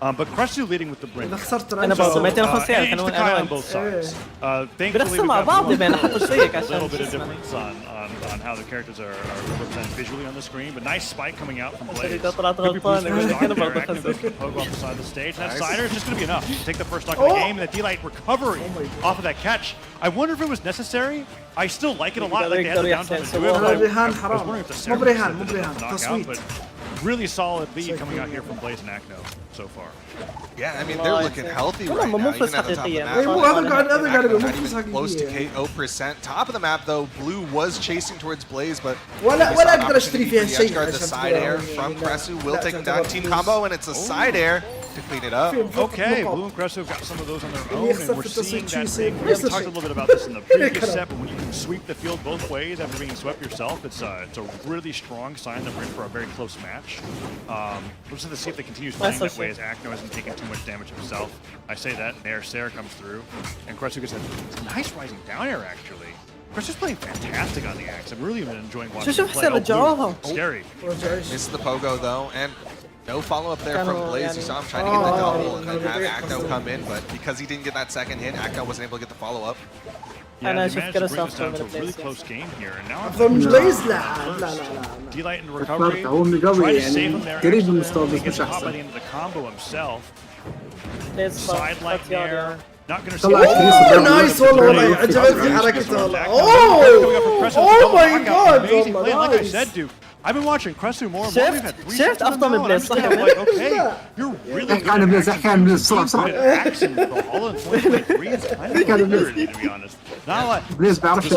But Kresu leading with the Brand. اذا خسرت انا برضه 250 and كانوا it's the Kai on both sides. Thankfully, بنحسن مع بعض بين حط شيك a عشان little bit of difference on how the characters are represented visually on the screen, but nice spike coming out from Blaze. إذا طلعت Could be غلطان boosting إذا stock كان there. برضه Active خسر. with the poke off the side of the stage. That Cider is just going to be enough to take the first stock of the game, and the D-Light recovery off of that catch. I wonder if it was necessary. I still like it a lot. Like they had the downtime to do it. But I was wondering if the ceremony was a knockout, but really solid lead coming out here from Blaze and Acno so far. Yeah, I mean, they're looking healthy right now, even at the top of the map. Not even close to KO percent. Top of the map, though, Blue was chasing towards Blaze, but ولا اقدر اشتري فيها شيء. the side air from Kresu will take him down. Team combo, and it's a side air to clean it up. Okay, Blue and Kresu have got some of those on their own, and we're seeing that thing. We talked a little bit about this in the previous set, but when you can sweep the field both ways after being swept yourself, it's a really strong sign that we're in for a very close match. We'll just have to see if they continue playing that way as Acno hasn't taken too much damage himself. I say that, and there Sarah comes through, and Kresu gets a nice rising down air actually. Kresu's playing fantastic on the axe. I'm really been enjoying watching him play. Scary. Missed the pogo though, and no follow-up there from Blaze. You saw him trying to get the double and then have Acno come in, but because he didn't get that second hit, Acno wasn't able to get the follow-up. Yeah, they managed to bring this down to a really close game here, and now D-Light into recovery. Try to save him there. He gets caught by the end of the combo himself. Sideline there. Not going to see. Oh, nice والله عجبتني حركته والله. Oh my god. Amazing play. Like I said, Duke. I've been watching Kresu more and more. We've had 3 sets in a row, and I'm just like, okay, you're really good. احكي عن بليز احكي عن بليز بسرعة بسرعة. All in 2023 is kind of weird, to be honest. Not like بليز بيعرفش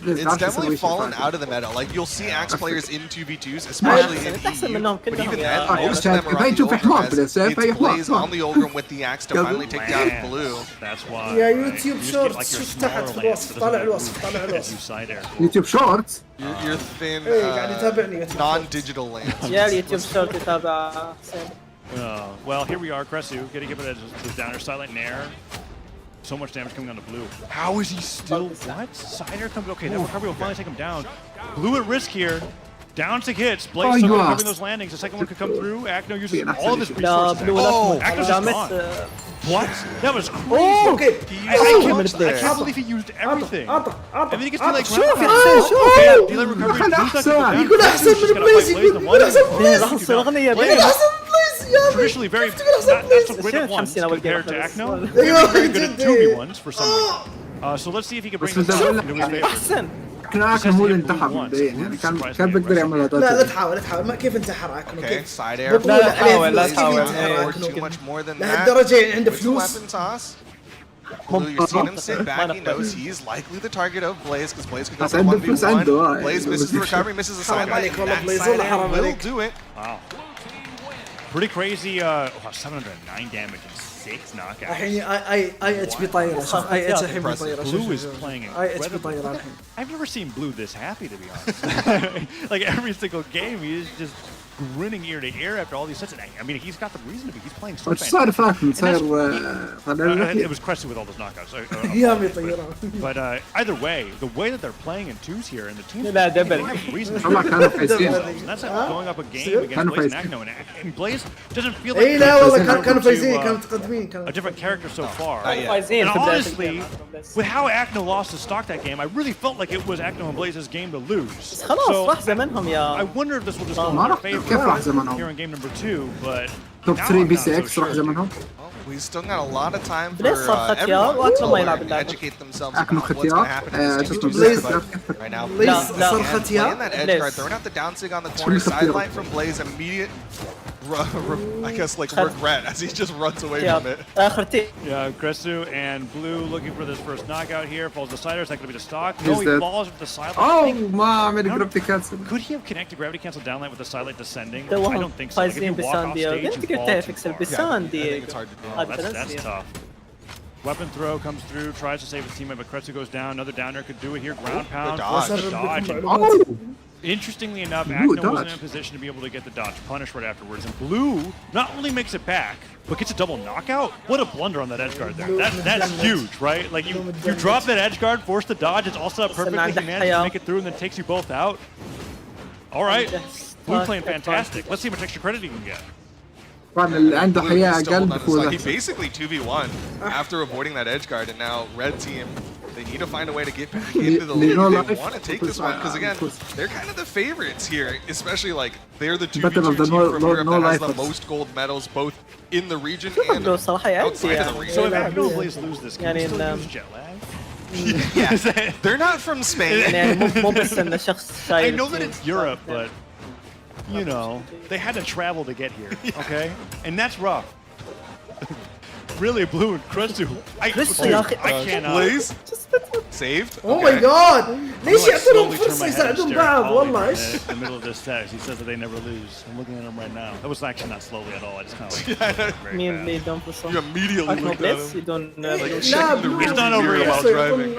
It's definitely fallen out of the meta. Like you'll see Axe players in 2v2s, especially in EU. But even then, most of them are on the Ogre as it's Blaze on the Ogre with the Axe to finally take down Blue. That's why. يا يوتيوب شورتس شوف تحت في الوصف طالع الوصف طالع الوصف. يوتيوب شورتس. Your thin, قاعد يتابعني non-digital lands. يا اليوتيوب شورت يتابع حسين. Well, here we are, Kresu getting him at the downer sideline nair. So much damage coming on to Blue. How is he still? What? Cider comes. Okay, that recovery will finally take him down. Blue at risk here. Down to hits. Blaze still recovering those landings. The second one could come through. Acno uses all of his resources. Acno's just gone. What? That was crazy. Oh, okay. I can't believe he used everything. And then he gets to like شوف D-Light recovery. يقول احسن من بليز يقول احسن من بليز يقول احسن من بليز يا traditionally very not so great at ones compared to Acno. Very good at 2v1s for some reason. So let's see if he can bring this up into his favor. اكن هو اللي انتحر مبدئيا يعني كان بيقدر يعملها. لا تحاول كيف انتحر اكن Okay, side air. لا تحاول Too much more than that. لهالدرجة عنده فلوس. Blue, you've seen him sit back. He knows he's likely the target of Blaze because Blaze could go for 1v1. Blaze misses the recovery, misses the sideline. That side air will do it. Wow. Pretty crazy. 709 damage and 6 knockouts. الحين اي اتش بي طايره شوف اي اتش الحين بيطيره Blue is playing اي اتش بي طايره الحين. I've never seen Blue this happy, to be honest. Like every single game, he's just grinning ear to ear after all these sets. I mean, he's got the reason to be. He's playing so وش صار فاكم صار It was Cressy with all those knockouts. But either way, the way that they're playing in twos here, and the team they have reason to and that's going up a game against Blaze and Agno, and Blaze doesn't feel like لا والله كانوا فايزين كانوا متقدمين a different character so far. And honestly, with how Agno lost his stock that game, I really felt like it was Agno and Blaze's game to lose. خلاص راح زمنهم يا. I wonder if this will just go in their favor كيف راح زمنهم؟ here in game number 2, but توب 3 بي سي اكس راح زمنهم؟ We still got a lot of time for ليش صرخة يا واكثر ما يلعب everyone to اللعبة. educate themselves أكنو about what's going to happen in this ختيار championship. But right now, ليش Blaze صرخة يا؟ playing that edge guard, throwing out the down sig on the corner, sideline from Blaze, immediate, I guess like regret as he just runs away from it. آخر تي. yeah, Cresu and Blue looking for this first knockout here. Falls the side, is that going to be the stock? No, he falls with the side. Oh, ما عمل gravity cancel. Could he have connected gravity cancel down light with the side light descending? I توهم don't think so. Like, if فايزين you walk off بسانديو. stage انت and قلت fall too تكسب far. بسانديو. That's tough. Weapon throw comes through, tries to save his teammate, but Cresu goes down. Another downer could do it here. Ground pound, forces the dodge. Interestingly enough, Agno wasn't in a position to be able to get the dodge punish right afterwards. And Blue not only makes it back, but gets a double knockout. What a blunder on that edge guard there. That's huge, right? Like you drop that edge guard, force the dodge, it's all set up perfectly. He manages to make it through and then takes you both out. All right, Blue playing fantastic. Let's see how much extra credit he can get. طبعا اللي عنده حياة أقل بفوزه. He basically 2v1 after avoiding that edge guard, and now red team, they need to find a way to get back into the lead. They want to take this one because again, they're kind of the favorites here, especially like they're the 2v2 team from Europe that has the most gold medals both in the region and outside of the region. So if Agno and Blaze lose this, can we still use jet lag? Yeah, they're not from Spain. I know that it's Europe, but you know, they had to travel to get here, okay? And that's rough. Really, Blue and Cresu. I cannot. Blaze saved. Oh my god! ليش يعطونهم فرصة يساعدون بعض والله ايش؟ In the middle of this text, he says that they never lose. I'm looking at him right now. That was actually not slowly at all. I just kind of like مين اللي يدون فرصة؟ You immediately looked at him. يدون It's not over yet.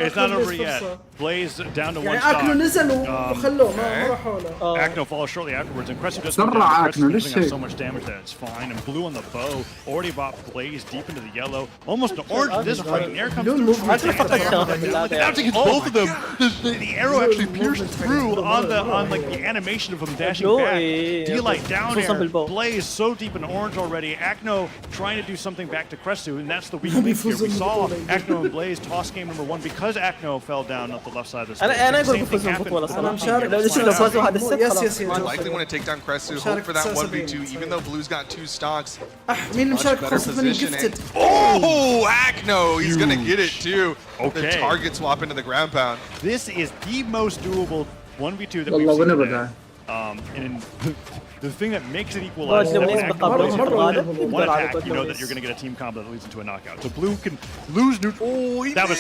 It's not over yet. Blaze down to one stock. أكنو نزل وخلوه ما راحوا له. Agno falls shortly afterwards, and Cresu doesn't سرع أكنو ليش have so much damage that it's fine. And Blue on the bow already bought Blaze deep into the yellow, almost an orange in this fight. And air comes through. Now to get both of them, the arrow actually pierced through on like the animation of him dashing back. D-Light down air, Blaze so deep in orange already. Agno trying to do something back to Cresu, and that's the weak link here. We saw Agno and Blaze toss game number 1 because Agno fell down at the left side of the stage. أنا أقول بفوزون بطولة أنا مشارك لو لو فازوا هذا الست يس Likely want to take down Cresu, hope for that 1v2, even though Blue's got 2 stocks. مين مشارك خاصة من جفتد؟ Oh, Agno, he's gonna get it too. Okay. The target swap into the ground pound. This is the most doable 1v2 that والله we've seen ونبغى today. ده. And the thing that makes it equalize is that when Agno plays one attack, you know that you're going to get a team combo that leads into a knockout. So Blue can lose neutral. Oh, he that was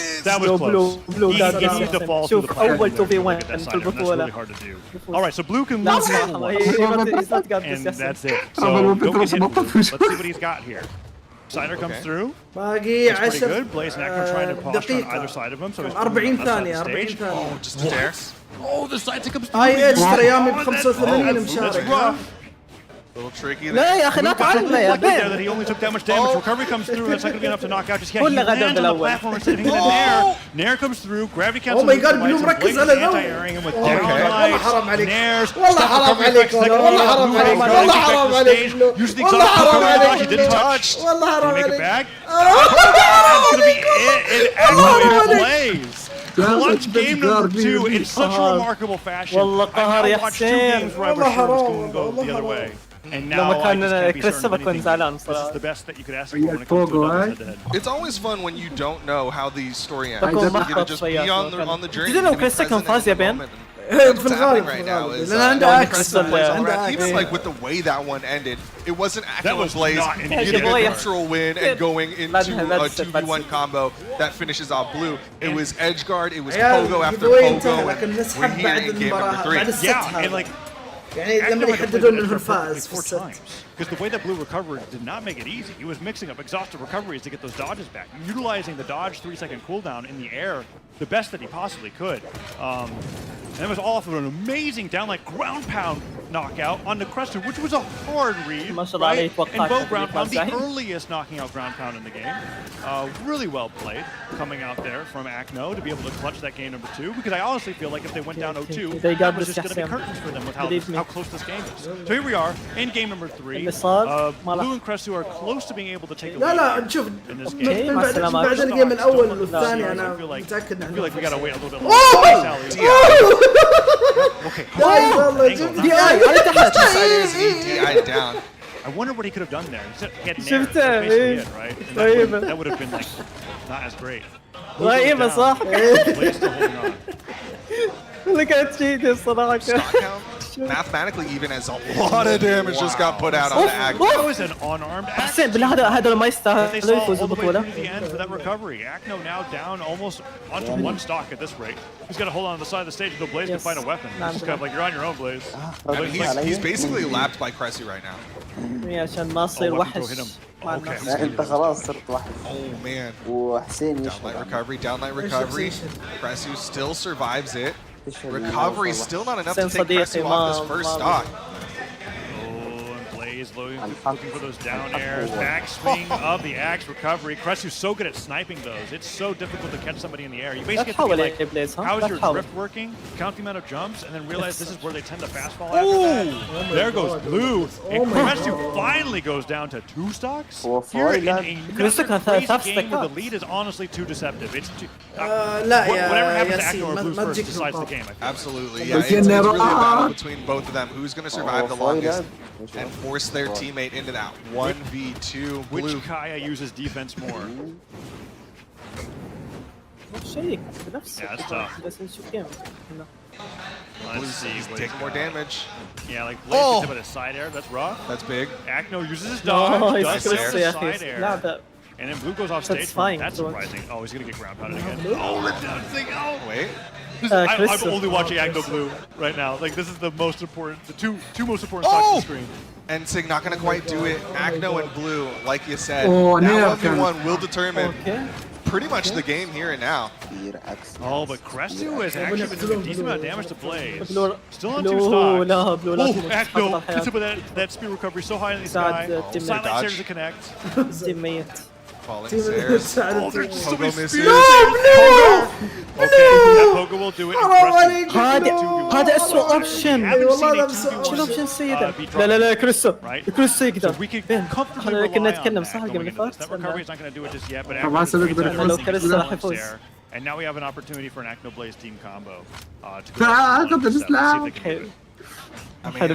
close. Blue He needs to fall through the fire. أول 2v1 That's في البطولة. really hard to do. All right, so Blue can lose neutral once, and that's it. So don't get hit. Let's see what he's got here. Cider comes through. باقي That's pretty 10 good. Blaze and Agno trying to posture on either side of him. So he's 40 on ثانية the 40 stage. ثانية. Oh, just a dare. Oh, the side comes through. هاي اتش ترى يامي ب Oh, 85 that's مشارك. rough. A little tricky لا there. يا أخي لا تعلمنا يا There that بين. he only took that much damage. Recovery comes through. That's not going to be enough to knock out. Just yeah, he كله غدر lands on the بالأول. platform instead of hitting the Nair. Nair comes through. Gravity cancel. Oh my God, Blue مركز على الأول. Anti-airing him with Oh my down God. lights. والله حرام عليك. Nairs. والله حرام عليك. والله حرام عليك. والله حرام عليك. والله حرام عليك. He didn't touch. والله حرام Did he make it عليك. back? That's going to be it. And Agno in Blaze. Clutch game number 2 in such a remarkable fashion. والله قهر I يا now watched 2 حسين. games where I was sure it was going to go the other way. And now لما I just كان can't be كريس certain of بكون anything. زعلان This is صراحة. the best that you could ask for when it comes to a head-to-head. It's always fun when you don't know how the story ends. بكون You get to محبط just شوية be on the journey. تدري لو and be كريس كان present فاز in يا the بين؟ moment. في What's الغالب happening right now is لأن عنده عكس. even like with the way that one ended, it wasn't That Agno was Blaze not an getting easy a way. neutral win and going into a 2v1 combo that finishes off Blue. It was Edgeguard, it was عيال Pogo after giveaway Pogo, انتهى and لكن we're نسحب here بعد in game number المباراة 3. بعد الست Yeah, and هذا. like يعني لما يحددون منه الفائز في الست. Because the way that Blue recovered did not make it easy. He was mixing up exhaustive recoveries to get those dodges back, utilizing the dodge 3-second cooldown in the air the best that he possibly could. And it was all off of an amazing down like ground pound knockout on the Crescent, which was a hard read, right? And bow ground pound, the earliest knocking out ground pound in the game. Really well played coming out there from Akno to be able to clutch that game number 2, because I honestly feel like if they went down 0-2, that was just going to be curtains for them with how close this game is. So here we are in game number 3. Blue and Cresu are close to being able to take a lead in this game. بعد الجيم الأول والثاني أنا متأكد I feel like we gotta wait a little bit longer. Okay. DI down. I wonder what he could have done there. He had nair, that's basically it, right? And that would have been like not as great. رهيبة صح؟ Blaze still holding on. Look at you, الصراحة. Stock count, mathematically even as a lot of damage just got put out on the Akno. That was an unarmed حسين بالله هذول ما يستاهلوا يفوزوا البطولة. To the end for that recovery. Akno now down almost onto 1 stock at this rate. He's got to hold on to the side of the stage until Blaze can find a weapon. It's just kind of like you're on your own, Blaze. I mean, he's basically lapped by Cresu right now. عشان ما تصير وحش. انت خلاص صرت واحد. Oh man. وحسين downlight recovery. Cresu still survives it. Recovery still not enough to take Cresu off this first stock. Blaze looking for those down airs, back swing of the axe recovery. Cresu's so good at sniping those. It's so difficult to catch somebody in the air. You basically have to be like, how is your drift working? Count the amount of jumps, and then realize this is where they tend to fast fall after that. There goes Blue, and Cresu finally goes down to 2 stocks. Here in a crazy game where the lead is honestly too deceptive. It's too, whatever happens to Akno or Blue first decides the game. Absolutely, yeah. It's really a battle between both of them. Who's going to survive the longest and force their teammate into that 1v2. Which Kaya uses defense more? شيك بنفسه. Yeah, it's tough. بس نشوف كم. Let's see. Taking more damage. Yeah, like Blaze gets him at a side air. That's rough. That's big. Akno uses his dodge. Does the side air. لعبة. And then Blue goes off stage. That's surprising. Oh, he's gonna get ground pounded again. Oh, the down thing. Oh, wait. I'm only watching Akno Blue right now. Like this is the most important, the two most important stocks on the screen. And Sig not gonna quite do it. Akno and Blue, like you said, that 1v1 will determine pretty much the game here and now. Oh, but Cresu has actually been doing a decent amount of damage to Blaze. Still on 2 stocks. Oh, Akno hits him with that speed recovery so high in the sky. Silent stairs to connect. Falling stairs. Oh, there's just so many spears. No! Okay, that Pogo will do it. هذا أسوأ اوبشن. والله شو الاوبشن سيدة؟ لا لا كريسو كريسو يقدر. احنا كنا نتكلم صح الجيم اللي فات. لو كريسو راح يفوز. And now we have an opportunity for an Akno Blaze team combo. I mean,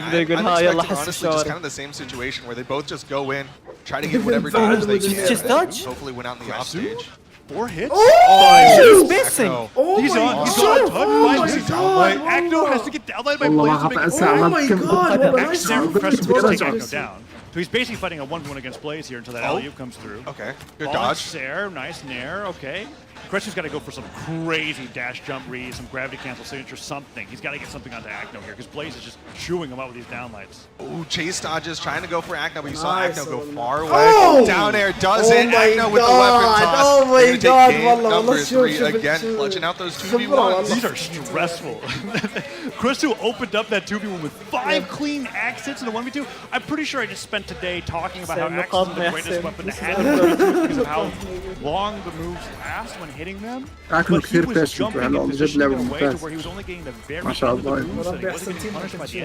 honestly, just kind of the same situation where they both just go in, try to get whatever damage they can, and hopefully win out in the off stage. 4 hits? He's missing! He's on touch. Akno has to get downline by Blaze to make it. Oh my god! Akno down. So he's basically fighting a 1v1 against Blaze here until that alley-oop comes through. Okay, good dodge. Nair, nice nair, okay. Cresu's got to go for some crazy dash jump read, some gravity cancel signature, something. He's got to get something onto Akno here because Blaze is just chewing him out with these downlights. Oh, chase dodges, trying to go for Akno, but you saw Akno go far away. Down air does it. Akno with the weapon toss. Oh my god, game number 3 again, clutching out those 2v1s. These are stressful. Cresu opened up that 2v1 with 5 clean axe hits in a 1v2. I'm pretty sure I just spent today talking about how axe is the greatest weapon to handle because of how long the moves last when hitting them. Akno كثير بيشنت والله بجد لعبة ممتاز. ما شاء الله.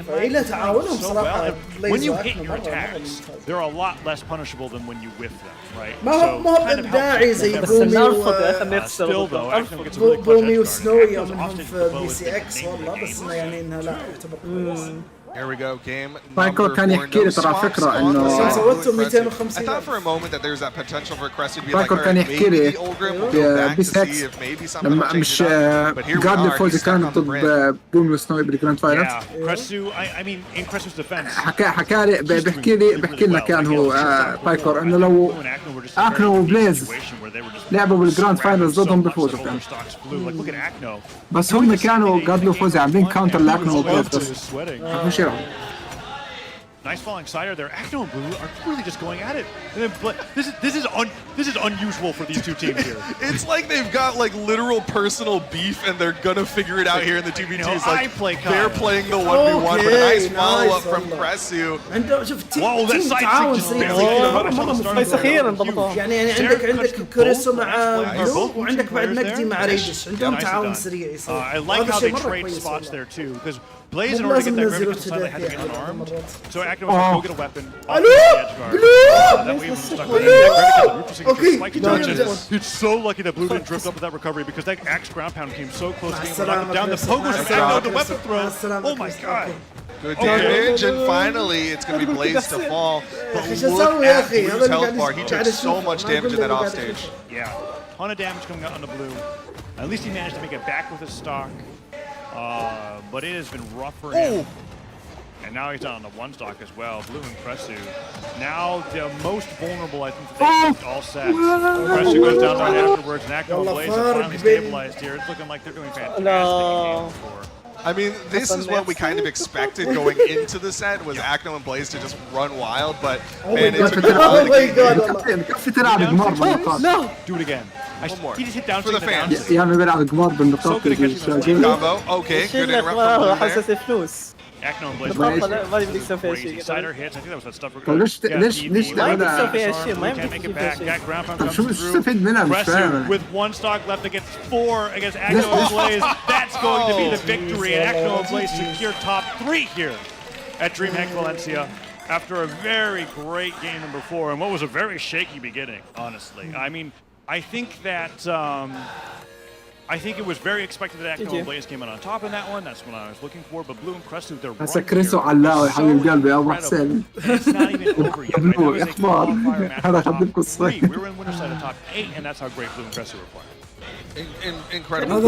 إلا تعاونهم صراحة. When you hit your attacks, they're a lot less punishable than when you whiff them, right? ما هو بإبداعي زي بومي وسنوي يومهم في بي سي اكس والله بس إنه يعني إنها لا تعتبر كويسة. Here we go, game بايكور كان يحكي لي ترى فكرة إنه I thought for a moment that there's that potential for Cressy to be like, كان يحكي لي بسكس لما مش قاعد الفوز كانت ضد بومي وسنوي بالجراند فاينل. حكى لي بيحكي لنا كان هو بايكور إنه لو أكنو وبليز لعبوا بالجراند فاينلز ضدهم بيفوزوا كان. بس هم كانوا قاعدوا فوز عاملين كاونتر لأكنو وبليز بس. مش كثيرة. Nice falling cider there. Acno and Blue are really just going at it. And then this is unusual for these two teams here. It's like they've got like literal personal beef, and they're gonna figure it out here in the 2v2s. Like they're playing the 1v1, but a nice follow-up from Kresu. عنده شوف Wow, that تيم side تعاون kick just سريع بس اخيرا ضبطوها. يعني عندك كوريسو مع بلو وعندك بعد مجدي مع ريدش عندهم تعاون سريع يصير. I like how they trade spots there too, because Blaze, in order to get that Griffin side, had to be unarmed. So Acno was go get a weapon. That way he was stuck with it. It's so lucky that Blue didn't drift up with that recovery, because that axe ground pound came so close to being knocked down. The Pogo's Acno, the weapon throw. Oh my god. Good damage, and finally it's going to be Blaze to fall. But look at Blue's health bar. He took so much damage in that offstage. Yeah, ton of damage coming out on the Blue. At least he managed to make it back with his stock. But it has been rough for him. And now he's on the one stock as well. Blue and Kresu. Now the most vulnerable, I think, that they all set. Kresu goes down right afterwards, and Acno and Blaze are finally stabilized here. It's looking like they're doing fantastic. I mean, this is what we kind of expected going into the set, was Acno and Blaze to just run wild, but man, it took them all to get No! Do it again. One more. He just hit down for the fans. يا عم بيلعب قمار بالنقاط. Team combo. Okay, good interrupt from Blue there. Acno and Blaze. ما يمديك تسوي فيها شيء. Cider hits. I think that was that stuff. ليش ما يمديك تسوي فيها شيء. ما يمديك تسوي فيها شيء. شو استفيد منها مش فاهم. With one stock left against 4 against Acno and Blaze, that's going to be the victory. And Acno and Blaze secure top 3 here at DreamHack Valencia after a very great game number 4 and what was a very shaky beginning, honestly. I mean, I think that I think it was very expected that Acno and Blaze came out on top in that one. That's what I was looking for. But Blue and Kresu, they're running هسه كريسو علاوي حبيب قلبي ابو حسين. It's not even over yet. Right now is a qualifier match هذا for خد top القصة. 3. We were in winner's side of top 8, and that's how great Blue and Kresu were playing. Incredible. A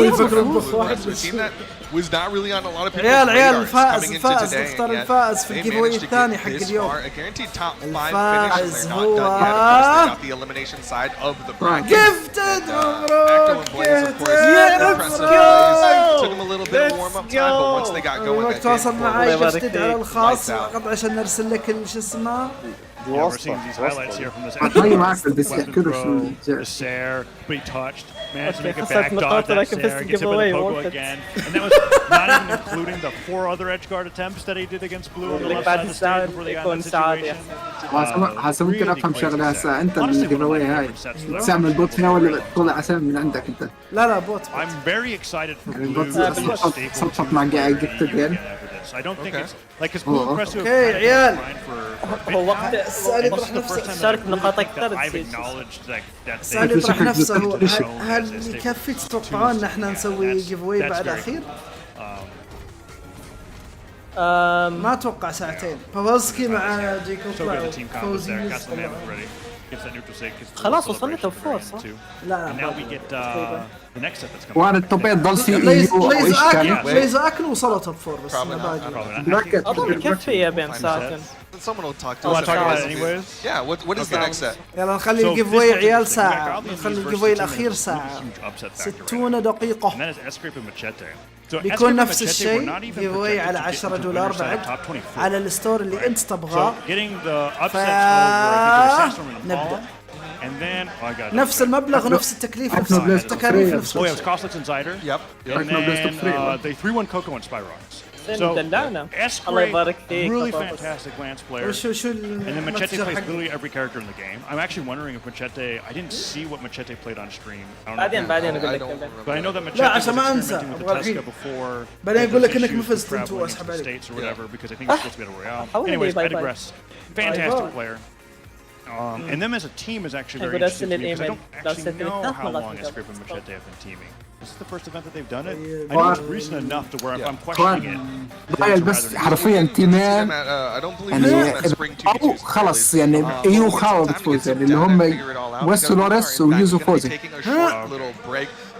team that was not really on a lot of people's عيال radars coming into الفائز today, اختار and yet الفائز في they الجيف اواي managed to الثاني get حق this اليوم. far. A guaranteed top 5 finish, and الفائز they're not done yet. Of course, they got the elimination side of the bracket. Gifted Acno and Blaze, of course, impressive plays. Took them a little bit of warm-up time, but once they got going, وقت they تواصل came معي forward. جفتد على الخاص فقط عشان نرسل لك شو اسمه. We're seeing these highlights here from this weapon throw, the Sair, but he touched, managed to make a back dodge that Sair, gets hit by the Pogo again, and that was not even including the 4 other edge guard attempts that he did against Blue on the left side of the stage before they got in the situation. هسه ممكن افهم شغله هسه انت الجيف اواي هاي تعمل بوت فيها ولا تطلع اسامي من عندك انت؟ لا بوت. I'm very excited for يعني Blue البوت صفصف مع قاعد يعني. I don't think it's like because Blue and Kresu have عيال هو وقت يطرح نفسه تشارك نقاط اكثر. السؤال يطرح نفسه هو هل يكفي تتوقعون ان احنا نسوي جيف اواي بعد اخير؟ ما اتوقع ساعتين. بافلسكي مع جيكوب طلعوا فوزي خلاص وصلنا توب 4 صح؟ لا وانا التوبيت ضل سي اي يو ايش كان؟ بليز اكل وصلوا توب 4 بس ما باقي. اظن يكفي يا بين ساعتين. Someone will talk to us. Want to talk about it anyways? Yeah. What is the next set? يلا نخلي الجيف اواي عيال ساعة. نخلي الجيف اواي الاخير ساعة. 60 دقيقة. بيكون نفس الشيء جيف اواي على $10 بعد على الستور اللي انت تبغاه. نبدأ. نفس المبلغ ونفس التكليف نفس التكاليف نفس كل شيء. Yep. And then they 3-1 Coco and Spyrox. So, الله يبارك فيك. really fantastic Lance player. And then Machete plays literally every character in the game. I'm actually wondering if Machete, I didn't see what Machete played on stream. I don't know. بعدين أقول لك. But I know that Machete was experimenting with the Tesca before. بعدين أقول لك إنك مفزت أنت وأسحب عليك. States or whatever because I think it's supposed to be a Royale. Anyways, I digress. Fantastic player. And them as a team is actually very interesting to me because I don't actually know how long Escape and Machete have been teaming. This is the first event that they've done it. I know it's recent enough to where if I'm questioning it. بس حرفيا تيمين يعني او خلص يعني ايو خاوة بتفوز يعني اللي هم ويس ولوريس ويوزو فوزي.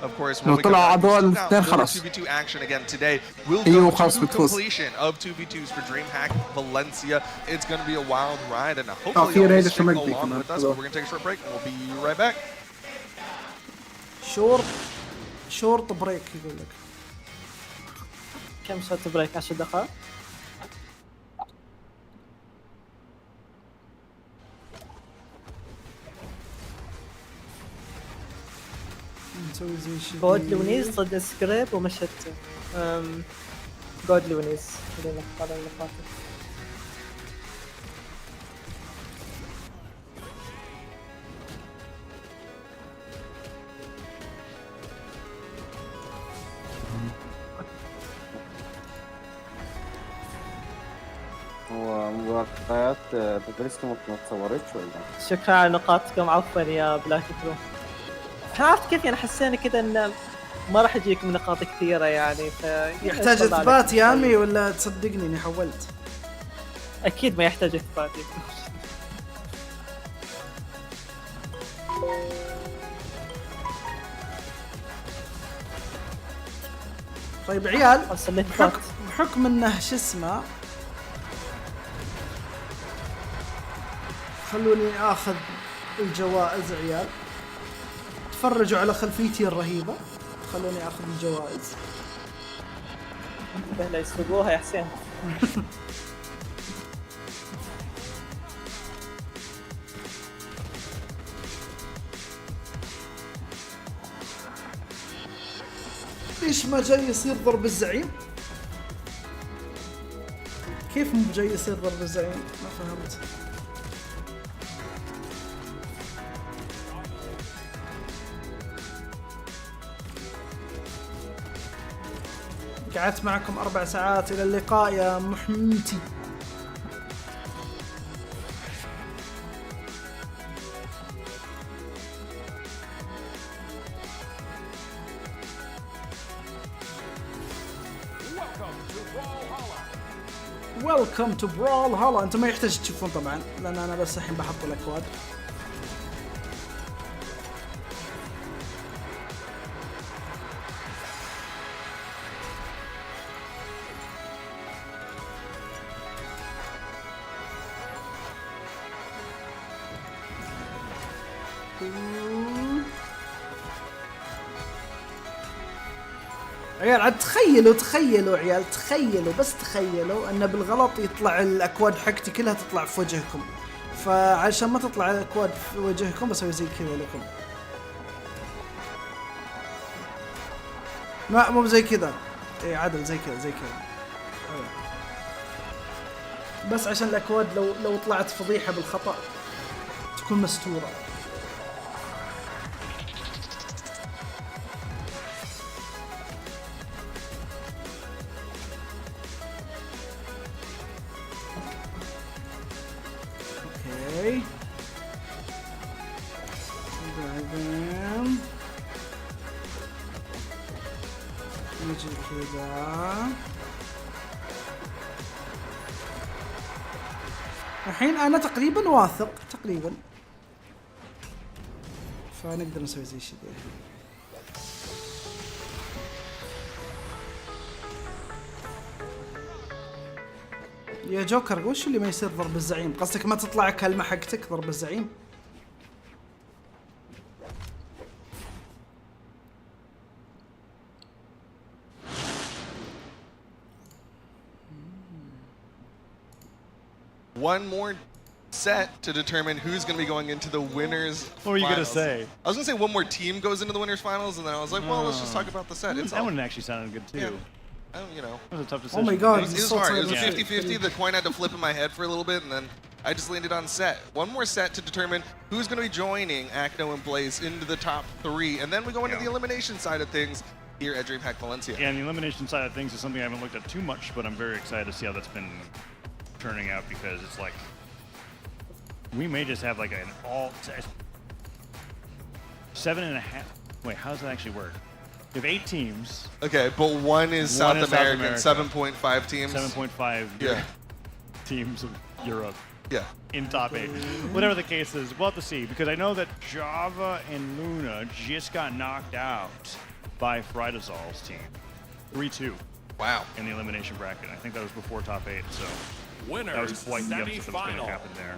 Of course, لو طلعوا على دول الاثنين خلاص. 2v2 action again today will ايوه go خلاص to بتفوز. completion of 2v2s for DreamHack Valencia. It's going to be a wild ride, and في hopefully you'll ريدش stick مجدي along كمان. with us. But we're going to take a short break, and we'll be right back. شورت بريك يقول لك. كم شوت بريك 10 دقائق؟ نسوي زي شيء. جود لونيز ضد سكريب ومشت جود لونيز خلينا نختار النقاط. هو مباريات ببريسكو ما تصورتش ولا؟ شكرا على نقاطكم، عفوا يا بلاك برو. عرفت كيف يعني حسينا كذا ان ما راح يجيكم نقاط كثيره يعني يحتاج اثبات يا امي ولا تصدقني اني حولت؟ اكيد ما يحتاج اثبات. طيب عيال بحكم بحكم انه شو اسمه خلوني اخذ الجوائز عيال. تفرجوا على خلفيتي الرهيبة، خلوني اخذ الجوائز. لا يسوقوها يا حسين. ليش ما جاي يصير ضرب الزعيم؟ كيف مو جاي يصير ضرب الزعيم؟ ما فهمت. قعدت معكم 4 ساعات، إلى اللقاء يا محمتي. ويلكم تو براولهالا. انتم ما يحتاج تشوفون طبعا لان انا بس الحين بحط الاكواد. عيال عاد تخيلوا عيال، تخيلوا بس تخيلوا ان بالغلط يطلع الاكواد حقتي كلها تطلع في وجهكم، فعشان ما تطلع الاكواد في وجهكم بسوي زي كذا لكم. ما مو زي كذا، اي عدل زي كذا زي كذا بس عشان الاكواد لو طلعت فضيحة بالخطأ تكون مستورة. اوكي بعدين نجي كذا. الحين انا تقريبا واثق تقريبا، فنقدر نسوي زي شي ذي. يا جوكر وش اللي ما يصير ضرب الزعيم؟ قصدك ما تطلع كلمة حقتك ضرب الزعيم؟ One more set to determine who's going to be going into the winners. What were you going to say? I was going to say one more team goes into the winners finals, and then I was like, well, let's just talk about the set. That one actually sounded good too. Yeah. You know, it was a tough decision. Oh my god, it was hard. It was a 50-50. The coin had to flip in my head for a little bit, and then I just landed on set. One more set to determine who's going to be joining Acno and Blaze into the top 3, and then we go into the elimination side of things here at DreamHack Valencia. Yeah, and the elimination side of things is something I haven't looked at too much, but I'm very excited to see how that's been turning out, because it's like we may just have like an all 7.5. Wait, how does that actually work? You have 8 teams. Okay, but one is South American, 7.5 teams. 7.5 teams of Europe. Yeah. In top 8. Whatever the case is, we'll have to see, because I know that Java and Luna just got knocked out by Fridazol's team. 3-2. Wow. In the elimination bracket. I think that was before top 8, so Winners, that was quite the upset that was going to semi-final. happen there.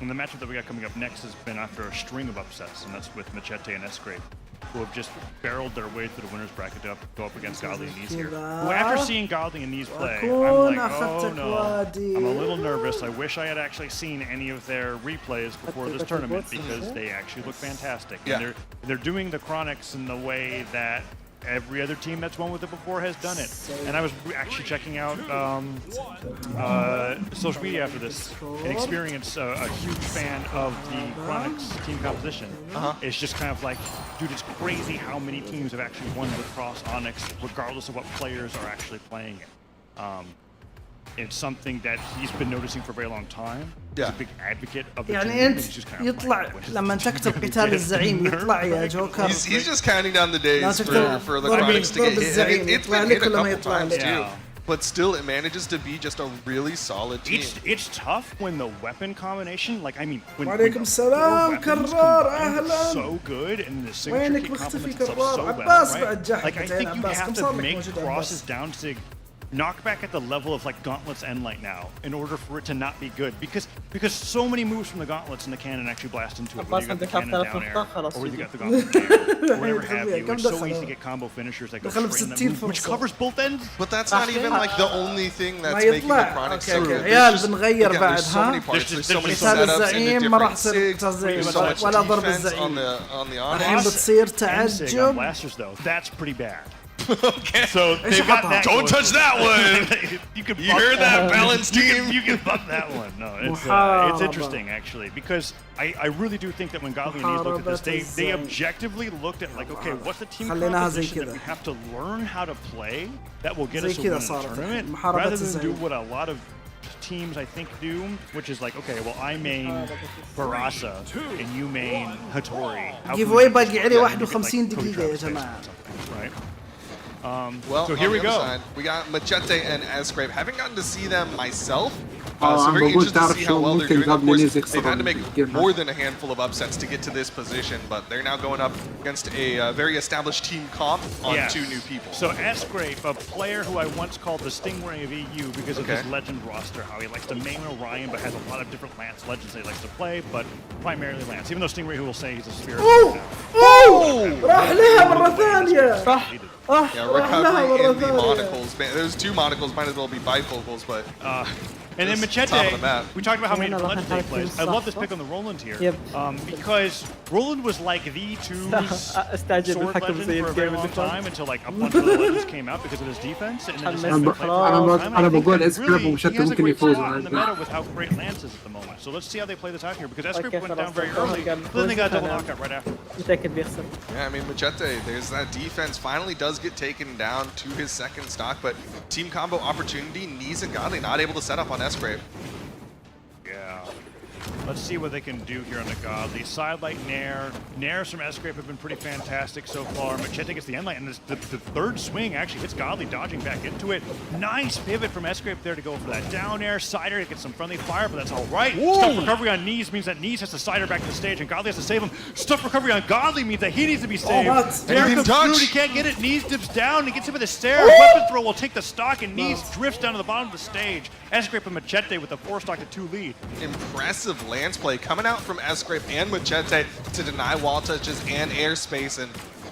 And the matchup that we got coming up next has been after a string of upsets, and that's with Machete and S-Grape who have just barreled their way through the winners bracket to go up against Godly and Knees here. Who, after seeing Godly and Knees play, I'm like, oh no, I'm a little nervous. I wish I had actually seen any of their replays before this tournament because they actually look fantastic. Yeah. And they're doing the Chronics in the way that every other team that's won with it before has done it. And I was actually checking out social media after this and experienced a huge fan of the Chronics team composition. It's just kind of like, dude, it's crazy how many teams have actually won with Cross Onyx regardless of what players are actually playing it. It's something that he's been noticing for a very long time. He's a big advocate of the يعني team. انت يطلع لما تكتب قتال الزعيم يطلع يا جوكر. He's just counting down the days for the Chronics to get hit. It's been hit a couple times too. But still, it manages to be just a really solid team. It's tough when the weapon combination, like I mean, when وعليكم السلام كرار اهلا. so good and the signature وينك kit مختفي complements itself كرار؟ so well, عباس right? بعد جاحد. Like I think you have to make موجود crosses down to knockback at the level of like Gauntlet's Endlight now in order for it to not be good because so many moves from the Gauntlets and the cannon actually blast into it. Whether you got the cannon down air or you got the Gauntlet in air or whatever have you. It's so easy to get combo finishers that go straight in that move, which covers both ends. But that's not even like the only thing that's making the Chronics so good. عيال بنغير بعد There's so many parts, there's so many قتال setups الزعيم into ما راح different تصير sigs, قتال there's so much ولا ضرب defense الزعيم. on the الحين Onyx. بتصير On تعجب. blasters though, that's pretty bad. Okay. So they've got that. Don't touch that one. You can. You heard that, balance team? You can bump that one. No, it's interesting actually because I really do think that when Godly and Knees looked at this, they objectively looked at like, okay, what's the team composition that we have to learn how to play that will get us a win in the tournament, rather than do what a lot of teams I think do, which is like, okay, well I main Barasa and you main Hattori. قيف اواي باقي عليه 51 دقيقة يا جماعة. Right. Well, so here we go. Side, we got Machete and Escrape. Haven't gotten to see them myself. So عم very بقول interested to تعرف see how شو well they're ممكن doing. Of قبل course, نيز they've had to make يكسرون more than a handful of upsets to get to this position, but they're now going up against a very established team comp on two new people. So Escrape, a player who I once called the Stingray of EU because of his legend roster, how he likes to main Orion but has a lot of different Lance legends that he likes to play, but primarily Lance. Even though Stingray, who will say he's a spirit. راح لها مرة ثانية. Yeah, recovery in the monocles. There's two monocles, might as well be bifocals, but. And then Machete, we talked about how many different legends he plays. I love this pick on the Roland here. Because Roland was like the two's sword legend for a very long time until like a bunch of the legends came out because of his defense. And then أنا بقول إسكريب ومشتت ممكن يفوز. in the meta with how great Lance is at the moment. So let's see how they play this out here because Escrape went down very early, but then they got a double knockout right after. Yeah, I mean, Machete, there's that defense, finally does get taken down to his second stock, but team combo opportunity, Knees and Godly not able to set up on Escrape. Yeah. Let's see what they can do here on the Godly. Sidelight Nair. Nairs from Escrape have been pretty fantastic so far. Machete gets the endlight, and the third swing actually hits Godly, dodging back into it. Nice pivot from Escrape there to go for that down air. Cider gets some friendly fire, but that's all right. Stuff recovery on Knees means that Knees has to Cider back to the stage, and Godly has to save him. Stuff recovery on Godly means that he needs to be saved. There comes through, he can't get it. Knees dips down, and gets him with a stair. Weapon throw will take the stock, and Knees drifts down to the bottom of the stage. Escrape and Machete with a 4-stock to 2 lead. Impressive Lance play coming out from Escrape and Machete to deny wall touches and airspace, and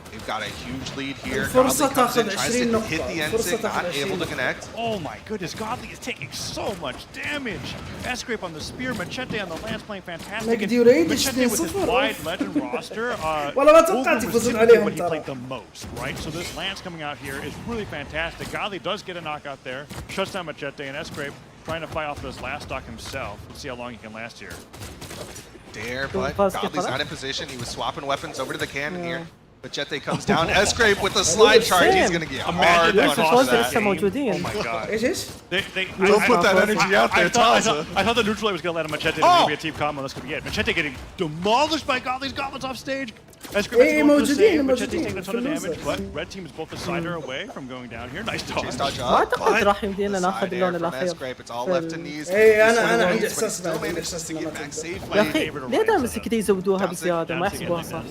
they've got a huge lead here. Godly comes in, tries to hit the end sig, not able to connect. Oh my goodness, Godly is taking so much damage. Escrape on the spear, Machete on the lance playing fantastic. Machete with his wide legend roster, what he played the most, right? So this lance coming out here is really fantastic. Godly does get a knockout there, shuts down Machete, and Escrape trying to fight off this last stock himself. Let's see how long he can last here. Dare, but Godly's not in position. He was swapping weapons over to the cannon here. Machete comes down. Escrape with the slide charge. He's going to get hard punished. Oh my god. Don't put that energy out there, Taza. I thought the neutral was going to let him Machete to be a team combo. That's going to be it. Machete getting demolished by Godly's gauntlets off stage. Escrape Machete taking a ton of damage, but red team is both a Cider away from going down here. Nice dodge. ما أعتقد راح يمدينا ناخذ اللون الأخير. It's all left to Knees. أنا عندي إحساس still manages to get back safely. يا أخي ليه دائما كذا يزودوها بزيادة ما يحسبوها صح؟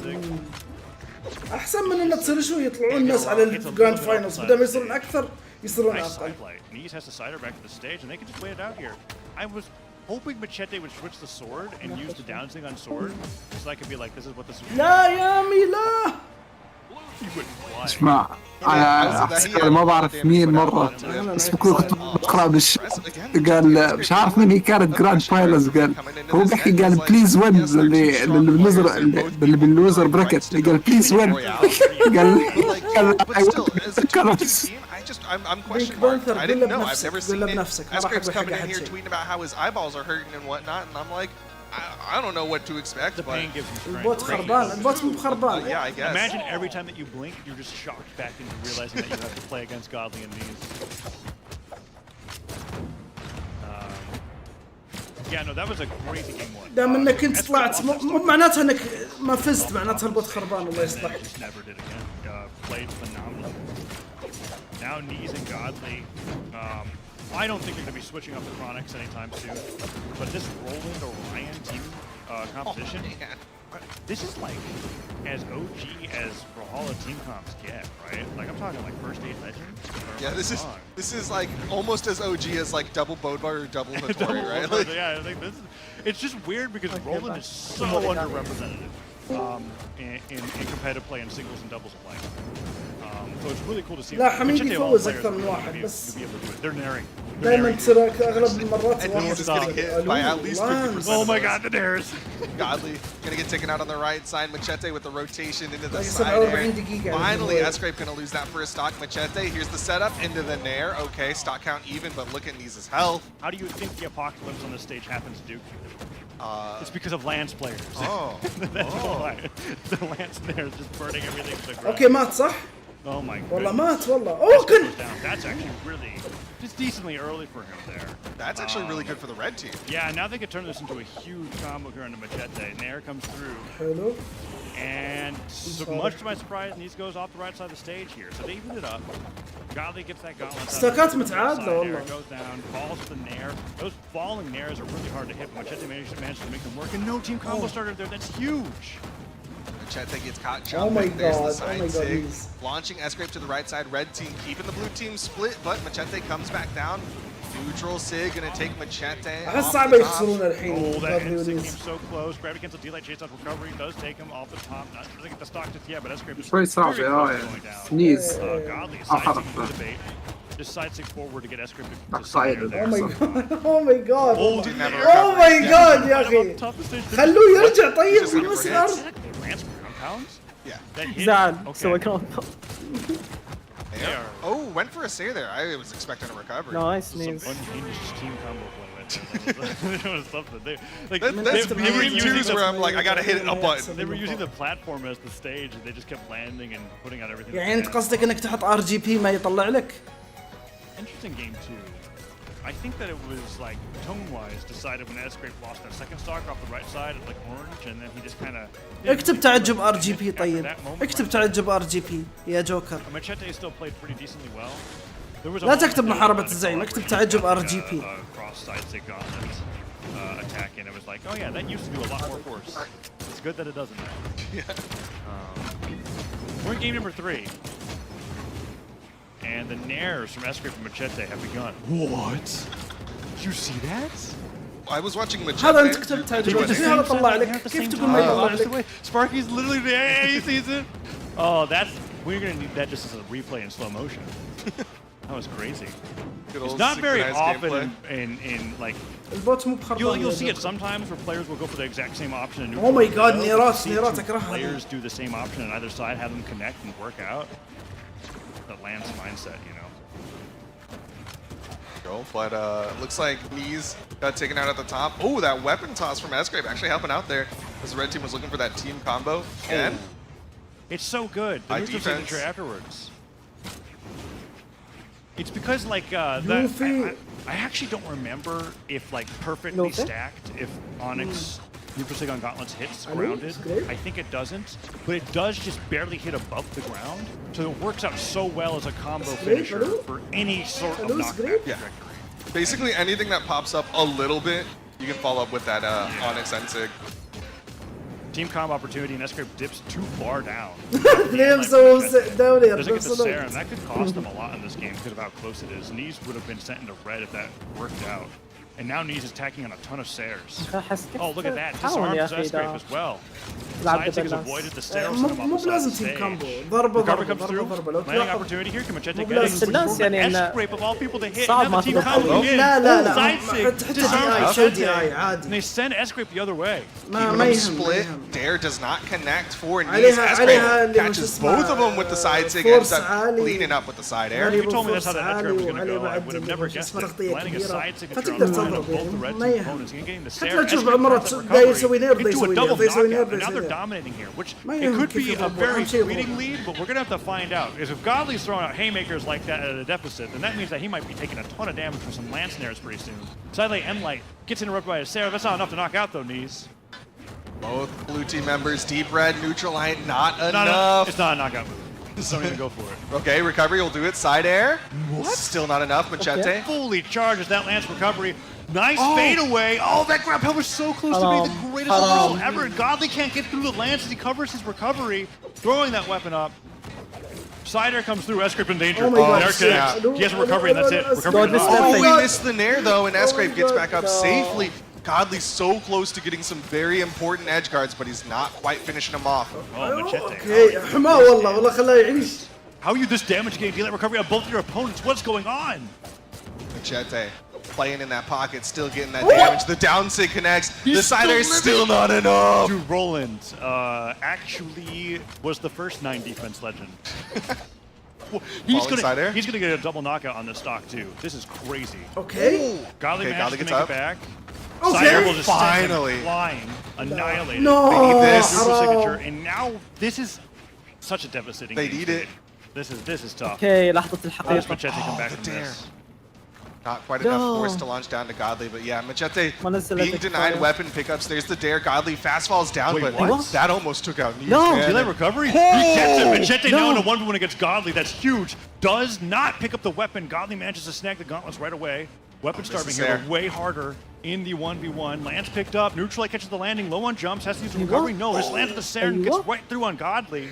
أحسن من إن تصير شو يطلعون الناس على الجراند فاينلز بدل ما يصيرون أكثر يصيرون أقل. Knees has to Cider back to the stage, and they can just wait it out here. I was hoping Machete would switch the sword and use the downswing on sword, so I could be like, this is what this is. لا يا أمي لا. اسمع انا ما بعرف مين مره بس بكون كنت بقرا قال مش عارف مين هي كانت جراند فاينلز قال هو بيحكي قال بليز وين اللي باللوزر براكت قال بليز وين قال I'm questioning mark. I didn't know. I've never seen it. Escrape's coming in here tweeting about how his eyeballs are hurting and whatnot, and I'm like, I don't know what to expect. The pain gives you strength. البوت خربان البوت مو خربان. Yeah, I guess. Imagine every time that you blink, you're just shocked back into realizing that you have to play against Godly and these. Yeah, no, that was a crazy game one. دام انك انت طلعت مو معناتها انك ما فزت معناتها البوت خربان الله يصلح. Just never did again. Played phenomenal. Now Knees and Godly. I don't think you're going to be switching up the Chronics anytime soon. But this Roland Orion team composition, this is like as OG as Brawlhalla team comps get, right? Like I'm talking like first 8 legends. Yeah, this is like almost as OG as like double Bodvar or double Hattori, right? Like, yeah, I think this is. It's just weird because Roland is so underrepresented in competitive play in singles and doubles play. So it's really cool to see. لا حميد يفوز أكثر من واحد بس. They're narrowing. دائما تصير أغلب المرات He's just getting hit by at least 50%. Oh my God, the dares! Godly gonna get taken out on the right side. Machete with the rotation into the side air. Finally, Escrape gonna lose that first stock. Machete, here's the setup into the nair. Okay, stock count even, but look at Knees' health. How do you think the apocalypse on this stage happens, Duke? It's because of Lance players. Oh. That's why. The Lance there is just burning everything to the ground. أوكي مات صح؟ Oh my god. والله مات والله. أوه كن. That's actually really just decently early for him there. That's actually really good for the red team. Yeah, now they could turn this into a huge combo here on the Machete. Nair comes through. حلو. And so much to my surprise, Knees goes off the right side of the stage here. So they even it up. Godly gets that gauntlet. ستاكات متعادلة والله. Goes down, falls to the Nair. Those falling Nairs are really hard to hit. Machete managed to make them work. And no team combo started there. That's huge. Machete gets caught jumping. Oh There's the my side god. sig. Launching Escrape to the right side. Red team keeping the blue team split, but Machete comes back down. Neutral sig gonna take Machete. أحس صعب يخسرون الحين. Oh, that instinct came so close. Gravity cancel delay chase out recovery does take him off the top. Not doesn't get the stock just yet, but Escrape is شوي صعب يا Knees Godly side debate. Just side sig forward to get Escrape to side there. Oh my god. Oh my god. Oh my god يا أخي. خلوه يرجع طيب في المسار. Lance compounds? Yeah. زعل سوى كمان. Oh, went for a say there. I was expecting a recovery. Nice, Knees. Some unhinged team combo play right there. That was something. That's me twos where I'm like, I gotta hit a button. They were using the platform as the stage, and they just kept landing and putting out everything. يعني أنت قصدك إنك تحط RGP ما يطلع لك؟ Interesting game too. I think that it was like tone-wise decided when Escrape lost that second stock off the right side, like orange, and then he just kind of. اكتب تعجب RGP طيب. اكتب تعجب RGP يا جوكر. Machete still played pretty decently well. لا تكتب محاربة الزعيم، اكتب تعجب RGP. Cross side sig gauntlet attack, and it was like, oh yeah, that used to do a lot more force. It's good that it doesn't now. Yeah. We're in game number 3. And the nairs from Escrape and Machete have begun. What? Did you see that? I was watching Machete. هذا أنت كتبت تعجب هذا طلع لك. كيف تقول ما يطلع لك؟ Sparky's literally there. He sees it. Oh, that's we're gonna need that just as a replay in slow motion. That was crazy. It's not very often in like. You'll see it sometimes where players will go for the exact same option. And oh my god, نيرات أكرهها. Players do the same option on either side, have them connect and work out. The Lance mindset, you know. But looks like Knees got taken out at the top. Oh, that weapon toss from Escrape actually helping out there as the red team was looking for that team combo. And it's so good. The neutral signature afterwards. It's because like I actually don't remember if like perfectly stacked if Onyx neutral sig on gauntlets hits grounded. I think it doesn't, but it does just barely hit above the ground, so it works out so well as a combo finisher for any sort of knockback trajectory. Basically anything that pops up a little bit, you can follow up with that Onyx N-Sig. Team combo opportunity, and Escrape dips too far down. Doesn't get the Sarah, and that could cost them a lot in this game because of how close it is. Knees would have been sent into red if that worked out. And now Knees is tacking on a ton of stairs. حس Oh, look at that. حاول يا Disarms أخي Escape ده. as well. لعب Side six بالله. avoided the stairs. مو بلازم تيم كامبو ضربه Recovery ضربه comes ضربه through. ضربه لو Landing تلاحظ opportunity here. Can Machete مو get بلازم. it? الناس يعني إنه Escape of all people to hit. صعب Now ما the team تدخل. combo again. لا لا لا Side six. حتى Disarms شو دي Machete. اي And عادي they send Escape the other way. ما يهم split. ما يهم. Dare does not connect for Knees. عليها Escape اللي catches اسمه both of them with the side sig. فورس Ends up عالي. cleaning up with the side air. If you told me that's how that عالي Escape was going to وعليه go, I بعد would have never guessed it. تغطية Landing a كبيرة. side signature on فتقدر the line of تضرب both the red ما team يهم. opponents. Getting the حتى Sarah. لو تشوف Escape مرات has that ده recovery يسوي نير ده into a يسوي نير double ده يسوي نير knockout. ده And now يسوي they're نير dominating here, which ما it يهم could كيف be a يضربوا. very أهم شيء fleeting يضربوا. lead, but we're going to have to find out. Because if Godly's throwing out haymakers like that at a deficit, then that means that he might be taking a ton of damage from some lance snares pretty soon. Sadly, Enlight gets interrupted by a Sarah. That's not enough to knock out though, Knees. Both blue team members, deep red, neutral light, not enough. It's not a knockout move. Just don't even go for it. Okay, recovery will do it. Side air. What? Still not enough. Machete. Fully charges that lance recovery. Nice fade away. Oh, that grab held was so close to being the greatest roll ever. And Godly can't get through the lance as he covers his recovery, throwing that weapon up. Side air comes through. Escape in danger. Oh my God. Nair connects. He has a recovery, and that's it. Recovery God, off. Oh, he missed the nair though, and Escape gets back up safely. Godly's so close to getting some very important edge guards, but he's not quite finishing them off. Oh, Machete. اوكي حماه والله خلاه يعيش. How are you this damage getting deal that recovery on both of your opponents? What's going on? Machete playing in that pocket, still getting that damage. The down sig connects. The side air is still not enough. Dude, Roland actually was the first 9 defense legend. He's gonna get a double knockout on this stock too. This is crazy. اوكي. Godly Okay, managed Godly to gets make up. it back. Okay. Side air will just send him Finally. flying, annihilated. No. They need this. Triple signature, and now this is such a devastating. They game need for it. me. This is tough. اوكي لحظة How does الحقيقة. Machete come back the from dare. this? Not quite enough force to launch down to Godly, but yeah, Machete ما نزل being لك denied fire. weapon pickups. There's the dare. Godly fast falls down, Wait, but what? that almost took out Knees. No. man. See that recovery? He gets it. Machete now in a 1v1 against Godly. That's huge. Does not pick up the weapon. Godly manages to snag the gauntlets right away. Weapon starving is here, there. way harder in the 1v1. Lance picked up. Neutral catches the landing. Low on jumps. Has to use the recovery. No, this lands with the Saren. Gets right through on Godly.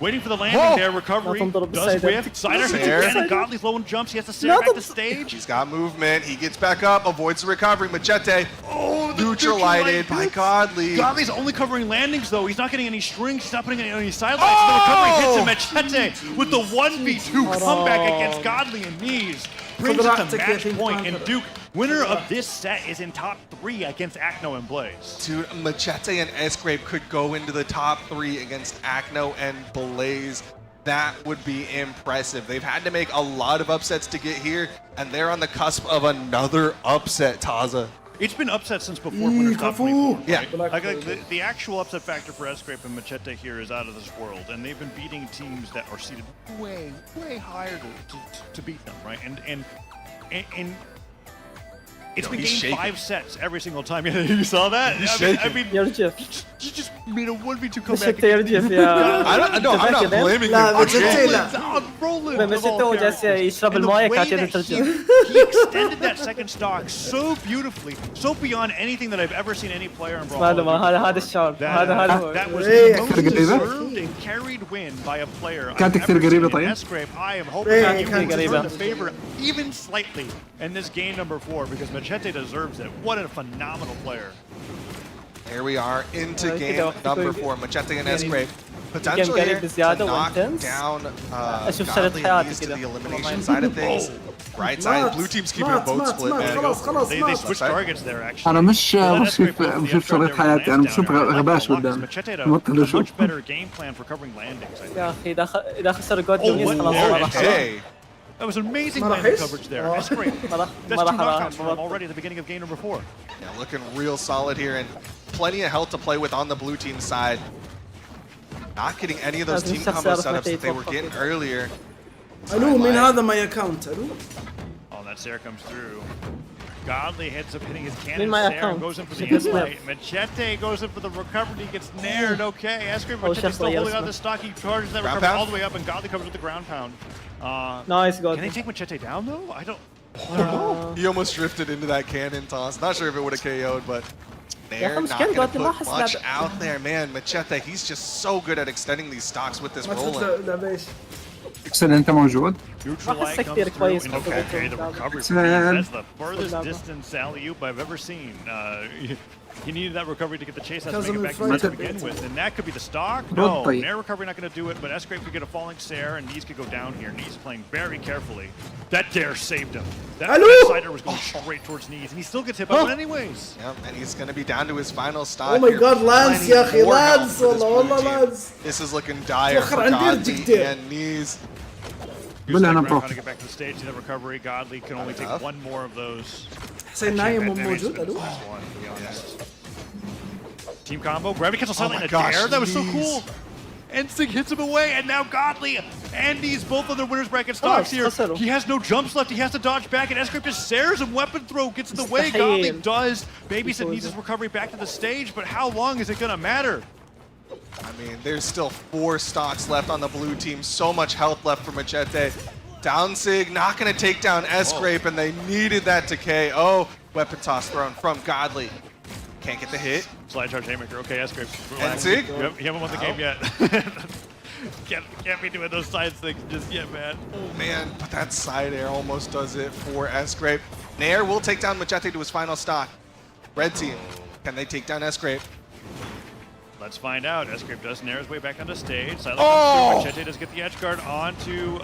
Waiting for the landing there. Recovery. Does whiff. Sider hits again. And Godly's low on jumps. He has to Saren back to stage. He's got movement. He gets back up, avoids the recovery. Machete neutralized by Godly. Godly's only covering landings though. He's not getting any strings. He's not putting any sidelights. The recovery hits him. Machete with the 1v2 comeback against Godly and Knees. Brings it to match point. And Duke, winner of this set, is in top 3 against Acno and Blaze. Dude, Machete and Escape could go into the top 3 against Acno and Blaze. That would be impressive. They've had to make a lot of upsets to get here, and they're on the cusp of another upset, Taza. It's been upset since before Winner's Top 24. Yeah. Like the actual upset factor for Escape and Machete here is out of this world, and they've been beating teams that are seated way higher to beat them, right? And it's been game shaking. 5 sets every single time. You saw that? I mean, يرجف. you just made a 1v2 comeback. مشيته يرجف يا. I'm not blaming لا him. مشيته لا. مشيته وجالس يشرب المويه كانت ترجف. He extended that second stock so beautifully, so beyond anything that I've ever seen any player in Brawl. هذا الشعور. هذا هو. That was the most deserved and carried win by a player I've ever seen in Escape. I am hoping that you can return the favor even slightly in this game number 4 because Machete deserves it. What a phenomenal player. Here we are into game number 4. Machete and Escape. Potential قريب here to بزيادة knock وانتنس. down أشوف شرط Godly حياتي Knees to كذا. the elimination side of things. Right side, blue team's keeping a boat split, man. They switched targets there actually. انا مش شوف شريط حياتي انا بشوف غباش قدام بطل اشوف much better game plan for covering landings. I think. يا أخي إذا خسر جودلي خلاص ما راح. Hey. That was amazing landing coverage there. That's great. That's 2 knockouts for him already at the beginning of game number 4. Yeah, looking real solid here and plenty of health to play with on the blue team side. Not getting any of those team combo setups that they were getting earlier. الو مين هذا ماي اكونت الو. Oh, that Sarah comes through. Godly hits up hitting his In cannon. my Sarah account. goes in for the It's insight. Machete goes in for the recovery. Gets nared. Okay. Escape Machete still holding on the stock. He charges that recovery all the way up, and Godly covers with the ground pound. Nice, God. Can they take Machete down though? I don't. He almost drifted into that cannon toss. Not sure if it would have KO'd, but they're أخي not مشكلة going to قاتل ما put أحس much out there. Man, Machete, he's just so good at extending these stocks with this ما rolling. تفوت لا بيش. اكسل انت موجود؟ أحسه كثير كويس. Okay, the recovery from Nees. That's the farthest distance alley-oop I've ever seen. He needed that recovery to get the chase out to make it back to begin with, and that could be the stock. No, Nair recovery not going to do it, but S-Grape could get a falling Sair, and Nees could go down here. Nees playing very carefully. That dare saved him. That sider was going straight towards Nees, and he still gets hit by one anyways. Yep, and he's going to be down to his final stock. Oh my God, Lance, يا أخي, Lance, والله Lance. This is looking dire for Godly and Nees. Trying to get back to the stage, see that recovery. Godly can only take one more of those. حسين نايم مو موجود. ألو. Team combo, gravity cancel silent in a dare. That was so cool. Ensig hits him away, and now Godly and Nees both on their winners bracket stocks here. He has no jumps left. He has to dodge back, and S-Grape just Sairs him. Weapon throw gets in the way. Godly does babysit Nees' recovery back to the stage, but how long is it going to matter? I mean, there's still 4 stocks left on the blue team. So much health left for Machete. Downsig not going to take down S-Grape, and they needed that to KO. Weapon toss thrown from Godly. Can't get the hit. Slide charge haymaker. Okay, S-Grape. Ensig? You haven't won the game yet. Can't be doing those side things just yet, man. Oh man, but that side air almost does it for S-Grape. Nair will take down Machete to his final stock. Red team, can they take down S-Grape? Let's find out. S-Grape does Nair his way back onto stage. Silent Machete does get the edge guard onto.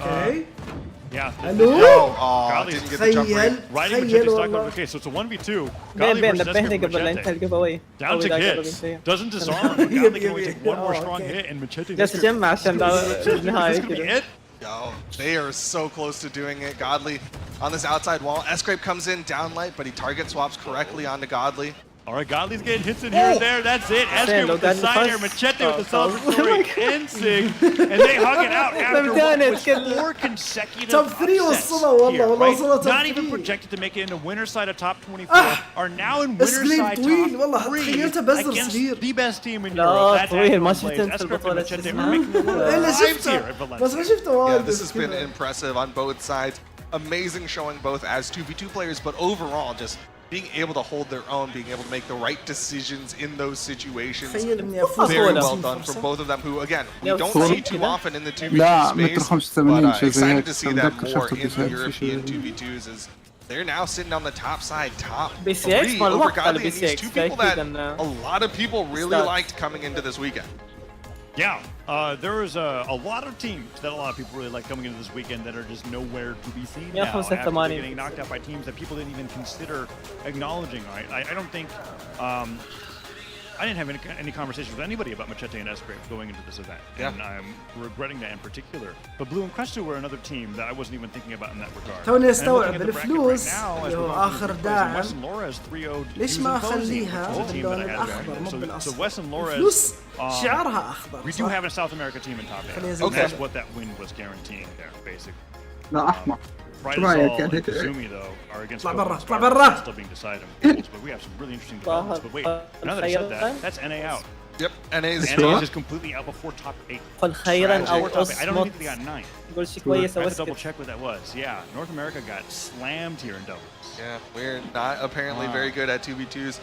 Yeah. Oh, didn't get the jump rate. Right in Machete's stock. Okay, so it's a 1v2. Godly versus S-Grape Machete. Down to hits. Doesn't disarm. Godly can only take one more strong hit, and Machete. جالس أجمع عشان النهاية كذا. Yo, they are so close to doing it. Godly on this outside wall. S-Grape comes in down light, but he target swaps correctly onto Godly. All right, Godly's getting hits in here and there. That's it. S-Grape with the side air, Machete with the celebratory Ensig, and they hug it out after what was 4 consecutive upsets here, right? Not even projected to make it into winner side of top 24, are now in winner side top 3 against the best team in Europe. That's S-Grape and Machete are making the lives here at Valencia. Yeah, this has been impressive on both sides. Amazing showing both as 2v2 players, but overall just being able to hold their own, being able to make the right decisions in those situations. Very well done from both of them, who, again, we don't see too often in the 2v2 space, but excited to see them more in the European 2v2s as they're now sitting on the top side, top 3 over Godly, and these 2 people that a lot of people really liked coming into this weekend. Yeah, there is a lot of teams that a lot of people really like coming into this weekend that are just nowhere to be seen now after getting knocked out by teams that people didn't even consider acknowledging. Right? I don't think I didn't have any conversations with anybody about Machete and S-Grape going into this event, and I'm regretting that in particular. But Blue and Crestu were another team that I wasn't even thinking about in that regard. توني استوعب الفلوس اللي هو آخر داعم ليش ما أخليها باللون الأخضر مو بالأصفر؟ الفلوس شعرها أخضر. We do have a South America team in top 8. Okay. That's what that win was guaranteeing there, basically. لا أحمر. Kazumi though are against still being decided, but we have some really interesting developments. But wait, now that I said that, that's NA out. Yep, NA is just completely out before top 8. قل خيرا أو I don't think they got 9. قول شيء كويس. I had to double check what that was. Yeah, North America got slammed here in doubles. Yeah, we're not apparently very good at 2v2s.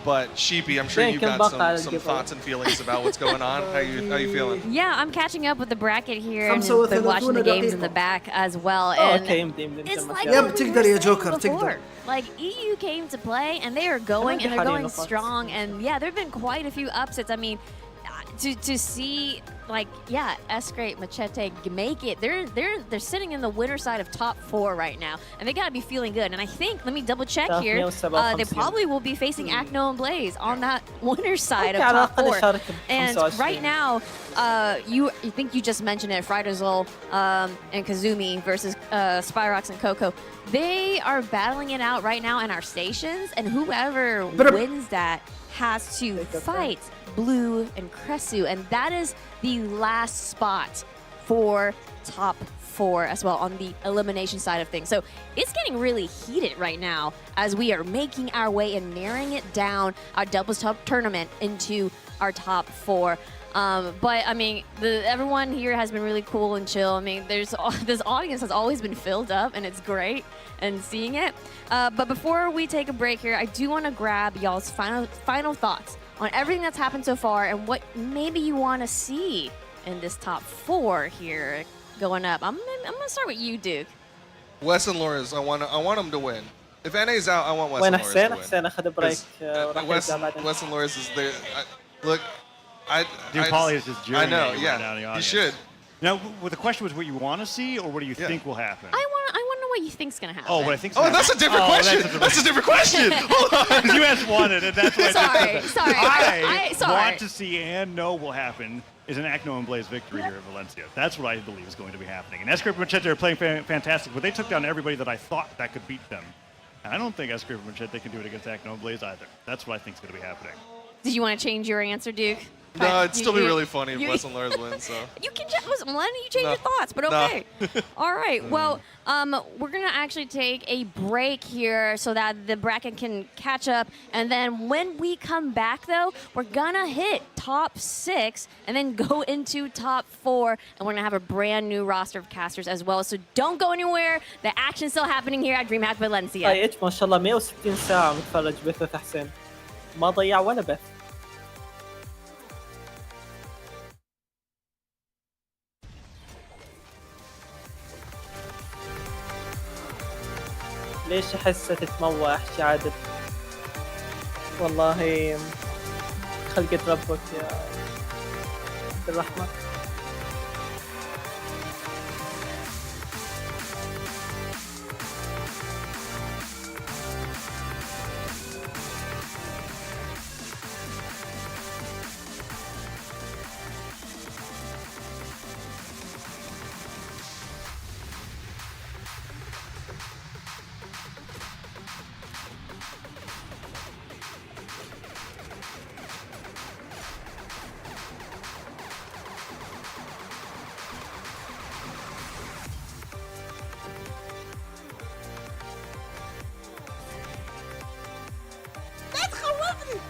But Sheepy, I'm sure you've got some thoughts and feelings about what's going on. How you feeling? Yeah, I'm catching up with the bracket here and been watching the games in the back as well. And it's like تقدر يا جوكر تقدر. Like EU came to play and they are going and they're going strong, and yeah, there've been quite a few upsets. I mean, to see like S-Grape, Machete make it. They're sitting in the winner side of top 4 right now, and they gotta be feeling good. And I think, let me double check here, they probably will be facing Acno and Blaze on that winner side of top 4. And right now, you think you just mentioned it, Frydazol and Kazumi versus Spyrox and Coco. They are battling it out right now in our stations, and whoever wins that has to fight Blue and Cresu, and that is the last spot for top 4 as well on the elimination side of things. So it's getting really heated right now as we are making our way and narrowing it down our doubles top tournament into our top 4. But I mean, everyone here has been really cool and chill. I mean, this audience has always been filled up, and it's great and seeing it. But before we take a break here, I do want to grab y'all's final thoughts on everything that's happened so far and what maybe you want to see in this top 4 here going up. I'm gonna start with you, Duke. Wes and Loris, I want them to win. If NA's out, I want Wes وين and Loris to حسين؟ win. حسين اخذ بريك وراح يرجع بعدين. Wes and Loris is there. Look, Dude, Pauly is just I know, right yeah, now in the he audience. should. Now, well, the question was what you want to see or what do you think will happen? I want to know what you think's gonna happen. Oh, what I think. Oh, that's a different question. That's a different question. Hold on. You asked wanted, and that's why I said Sorry. I want to see and know will happen is an Acno and Blaze victory here at Valencia. That's what I believe is going to be happening. And Escrip and Machete are playing fantastic, but they took down everybody that I thought that could beat them. And I don't think Escrip and Machete can do it against Acno and Blaze either. That's what I think is going to be happening. Did you want to change your answer, Duke? No, it'd still be really funny if Wes and Loris win. So you can just listen. Why don't you change your thoughts? But okay. All right. Well, we're gonna actually take a break here so that the bracket can catch up, and then when we come back, though, we're gonna hit top 6 and then go into top 4, and we're gonna have a brand new roster of casters as well. So don't go anywhere. The action's still happening here at DreamHack Valencia. طيب ما شاء الله 160 ساعة متفرج بث حسين، ما ضيع ولا بث. ليش احسه تتموع احكي عادل؟ والله خلقة ربك يا عبد الرحمن. لاتخوفني.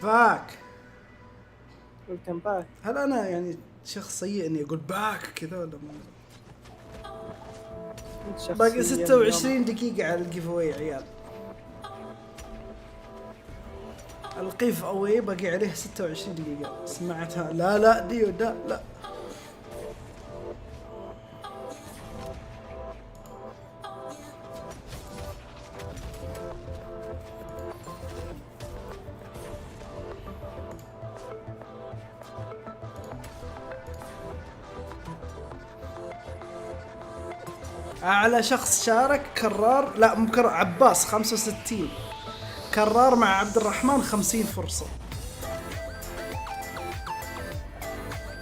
باك. ويلكم باك. هل انا يعني شخص سيء اني اقول باك كذا ولا باقي 26 دقيقة على القيف اواي عيال. القيف اواي باقي عليه 26 دقيقة. سمعتها؟ لا ديو لا. أعلى شخص شارك كرار، لا مو كرار، عباس 65 كرار مع عبد الرحمن 50 فرصة،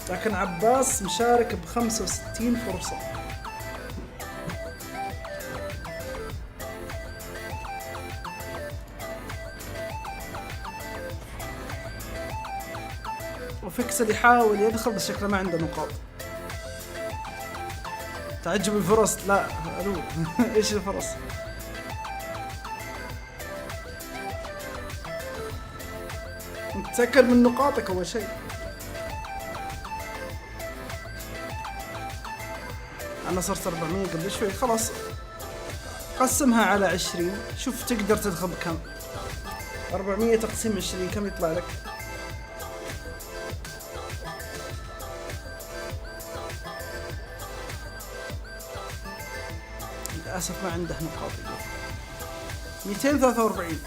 لكن عباس مشارك ب 65 فرصة. وفيكسل يحاول يدخل بس شكله ما عنده نقاط. تعجب الفرص؟ لا الو ايش الفرص؟ تأكد من نقاطك اول شيء. انا صرت 400 قبل شوي، خلاص قسمها على 20. شوف تقدر تدخل بكم. 400 تقسيم 20 كم يطلع لك؟ للأسف ما عنده نقاط. 243.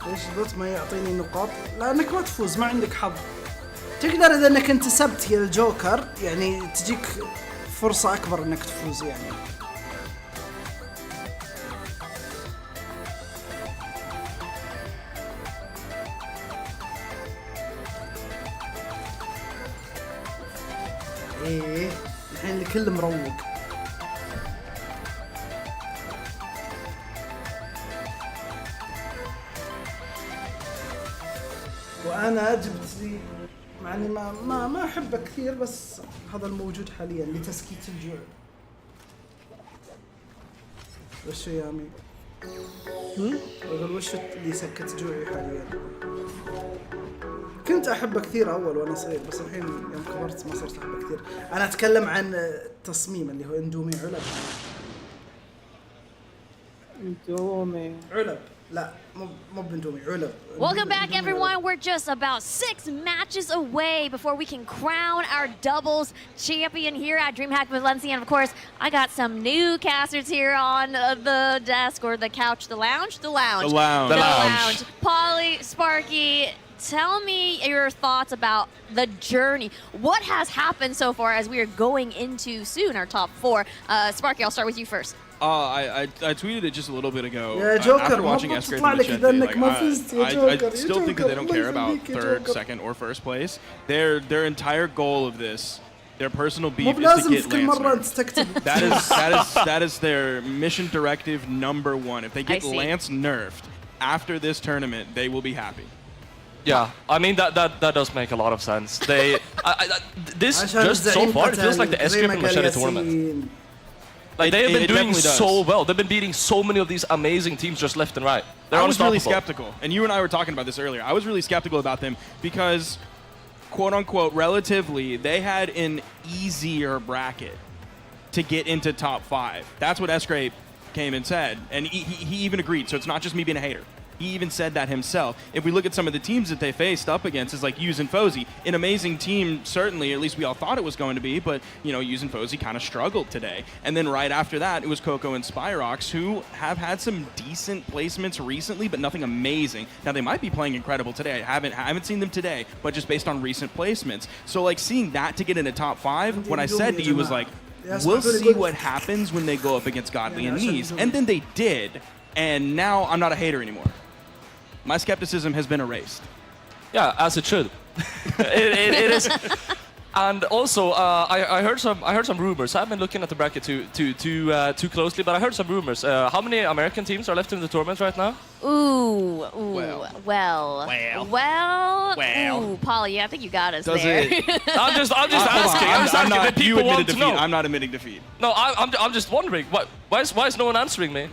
ليش البث ما يعطيني نقاط؟ لأنك ما تفوز، ما عندك حظ. تقدر إذا أنك انتسبت يا الجوكر يعني تجيك فرصة أكبر أنك تفوز يعني. إيه الحين الكل مروق. وانا جبت لي مع اني ما احبه كثير، بس هذا الموجود حاليا لتسكيت الجوع. وش يا امين؟ اقول وش اللي يسكت جوعي حاليا؟ كنت احبه كثير اول وانا صغير، بس الحين يوم كبرت ما صرت احبه كثير. انا اتكلم عن التصميم اللي هو اندومي علب. اندومي علب، لا مو باندومي، علب. Welcome back, everyone. We're just about 6 matches away before we can crown our doubles champion here at DreamHack Valencia. And of course, I got some new casters here on the desk or the couch, the lounge. Polly, Sparky, tell me your thoughts about the journey. What has happened so far as we are going into soon our top 4? Sparky, I'll start with you first. I tweeted it just a little bit ago. Yeah, Joker, after watching S-Grade in the chat today, like, I still think that they don't care about third, second, or first place. Their entire goal of this, their personal beef, is to get Lance nerfed. That is their mission directive number 1. If they get Lance nerfed after this tournament, they will be happy. Yeah, I mean that does make a lot of sense. They this just so far it feels like the S-Grade and Machete tournament. Like they have been doing so well. They've been beating so many of these amazing teams just left and right. I was really skeptical, and you and I were talking about this earlier. I was really skeptical about them because, quote unquote, relatively, they had an easier bracket to get into top 5. That's what S-Grade came and said, and he even agreed. So it's not just me being a hater. He even said that himself. If we look at some of the teams that they faced up against, is like Yuz and Fozy, an amazing team, certainly, at least we all thought it was going to be, but, you know, Yuz and Fozy kind of struggled today. And then right after that, it was Coco and Spyrox, who have had some decent placements recently, but nothing amazing. Now, they might be playing incredible today. I haven't seen them today, but just based on recent placements. So, like, seeing that to get into top 5, what I said to you was like, we'll see what happens when they go up against Godly and Knees. And then they did, and now I'm not a hater anymore. My skepticism has been erased. Yeah, as it should. It is. And also, I heard some rumors. I haven't been looking at the bracket too closely, but I heard some rumors. How many American teams are left in the tournament right now? Ooh, well. Ooh, Polly, I think you got us there. I'm just asking. I'm not. You admitted defeat. I'm not admitting defeat. No, I'm just wondering. Why is no one answering me?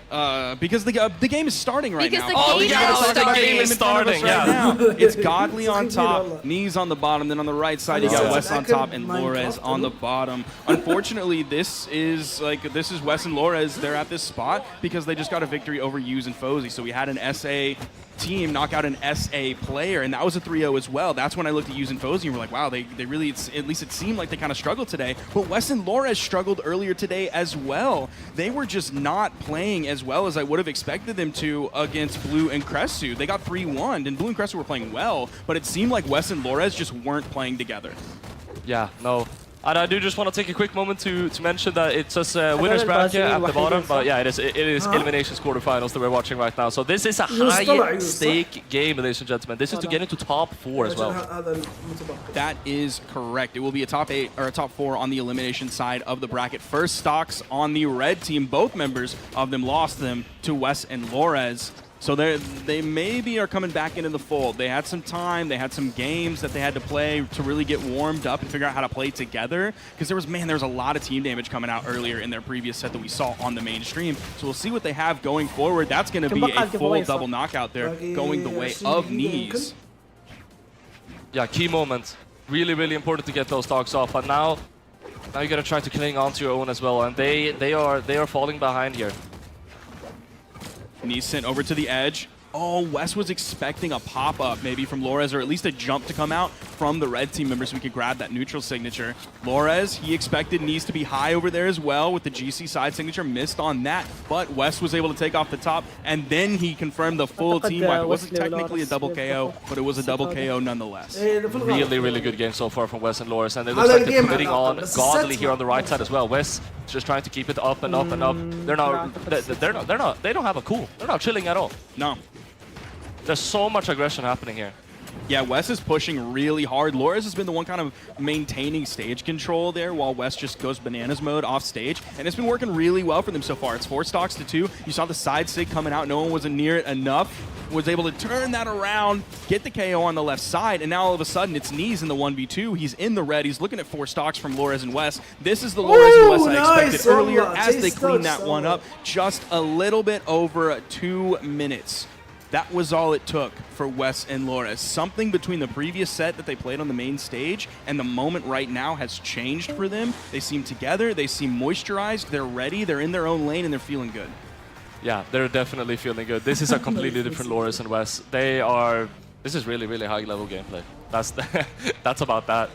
Because the game is starting right now. The game is starting. Yeah. It's Godly on top, Knees on the bottom. Then on the right side, you got Wes on top and Lores on the bottom. Unfortunately, this is Wes and Lores. They're at this spot because they just got a victory over Hughes and Fozy. So we had an SA team knock out an SA player, and that was a 3-0 as well. That's when I looked at Hughes and Fozy and we're like, wow, they really, at least it seemed like they kind of struggled today. But Wes and Lores struggled earlier today as well. They were just not playing as well as I would have expected them to against Blue and Cresu. They got 3-1, and Blue and Cresu were playing well, but it seemed like Wes and Lores just weren't playing together. Yeah, no. And I do just want to take a quick moment to mention that it's just winner's bracket at the bottom, but yeah, it is eliminations quarterfinals that we're watching right now. So this is a high-stake game, ladies and gentlemen. This is to get into top 4 as well. That is correct. It will be a top 8 or a top 4 on the elimination side of the bracket. First stocks on the red team. Both members of them lost them to Wes and Lores. So they maybe are coming back into the fold. They had some time, they had some games that they had to play to really get warmed up and figure out how to play together. Because there was a lot of team damage coming out earlier in their previous set that we saw on the main stream. So we'll see what they have going forward. That's going to be a full double knockout there, going the way of Knees. Yeah, key moment. Really, really important to get those stocks off. But now you got to try to cling on to your own as well. And they are falling behind here. Knees sent over to the edge. Oh, Wes was expecting a pop-up maybe from Lores, or at least a jump to come out from the red team member so we could grab that neutral signature. Lores, he expected Knees to be high over there as well with the GC side signature. Missed on that, but Wes was able to take off the top, and then he confirmed the full team wipe. It wasn't technically a double KO, but it was a double KO nonetheless. Really, really good game so far from Wes and Lores, and it looks like they're committing on Godly here on the right side as well. Wes just trying to keep it up and up and up. They don't have a cool. They're not chilling at all. No. There's so much aggression happening here. Yeah, Wes is pushing really hard. Lores has been the one kind of maintaining stage control there while Wes just goes bananas mode off stage. And it's been working really well for them so far. It's 4 stocks to 2. You saw the side sig coming out. No one was near it enough. Was able to turn that around, get the KO on the left side, and now all of a sudden it's Knees in the 1v2. He's in the red. He's looking at 4 stocks from Lores and Wes. This is the Lores and Wes I expected earlier as they clean that one up. Just a little bit over 2 minutes. That was all it took for Wes and Lores. Something between the previous set that they played on the main stage and the moment right now has changed for them. They seem together, they seem moisturized, they're ready, they're in their own lane, and they're feeling good. Yeah, they're definitely feeling good. This is a completely different Lores and Wes. This is really, really high-level gameplay. That's about that.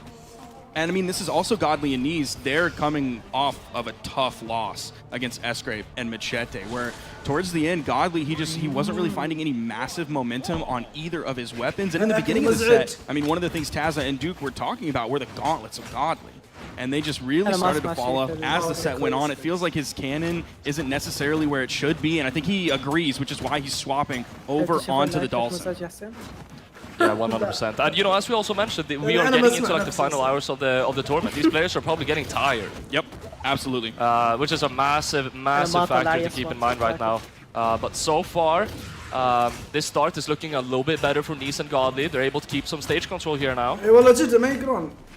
And I mean, this is also Godly and Knees. They're coming off of a tough loss against Escrape and Machete, where towards the end, Godly, he wasn't really finding any massive momentum on either of his weapons. And in the beginning of the set, I mean, one of the things Tazza and Duke were talking about were the gauntlets of Godly. And they just really started to fall off as the set went on. It feels like his cannon isn't necessarily where it should be, and I think he agrees, which is why he's swapping over onto the Dawson. Yeah, 100%. And you know, as we also mentioned, we are getting into like the final hours of the tournament. These players are probably getting tired. Yep, absolutely. Which is a massive factor to keep in mind right now. But so far, this start is looking a little bit better for Knees and Godly. They're able to keep some stage control here now.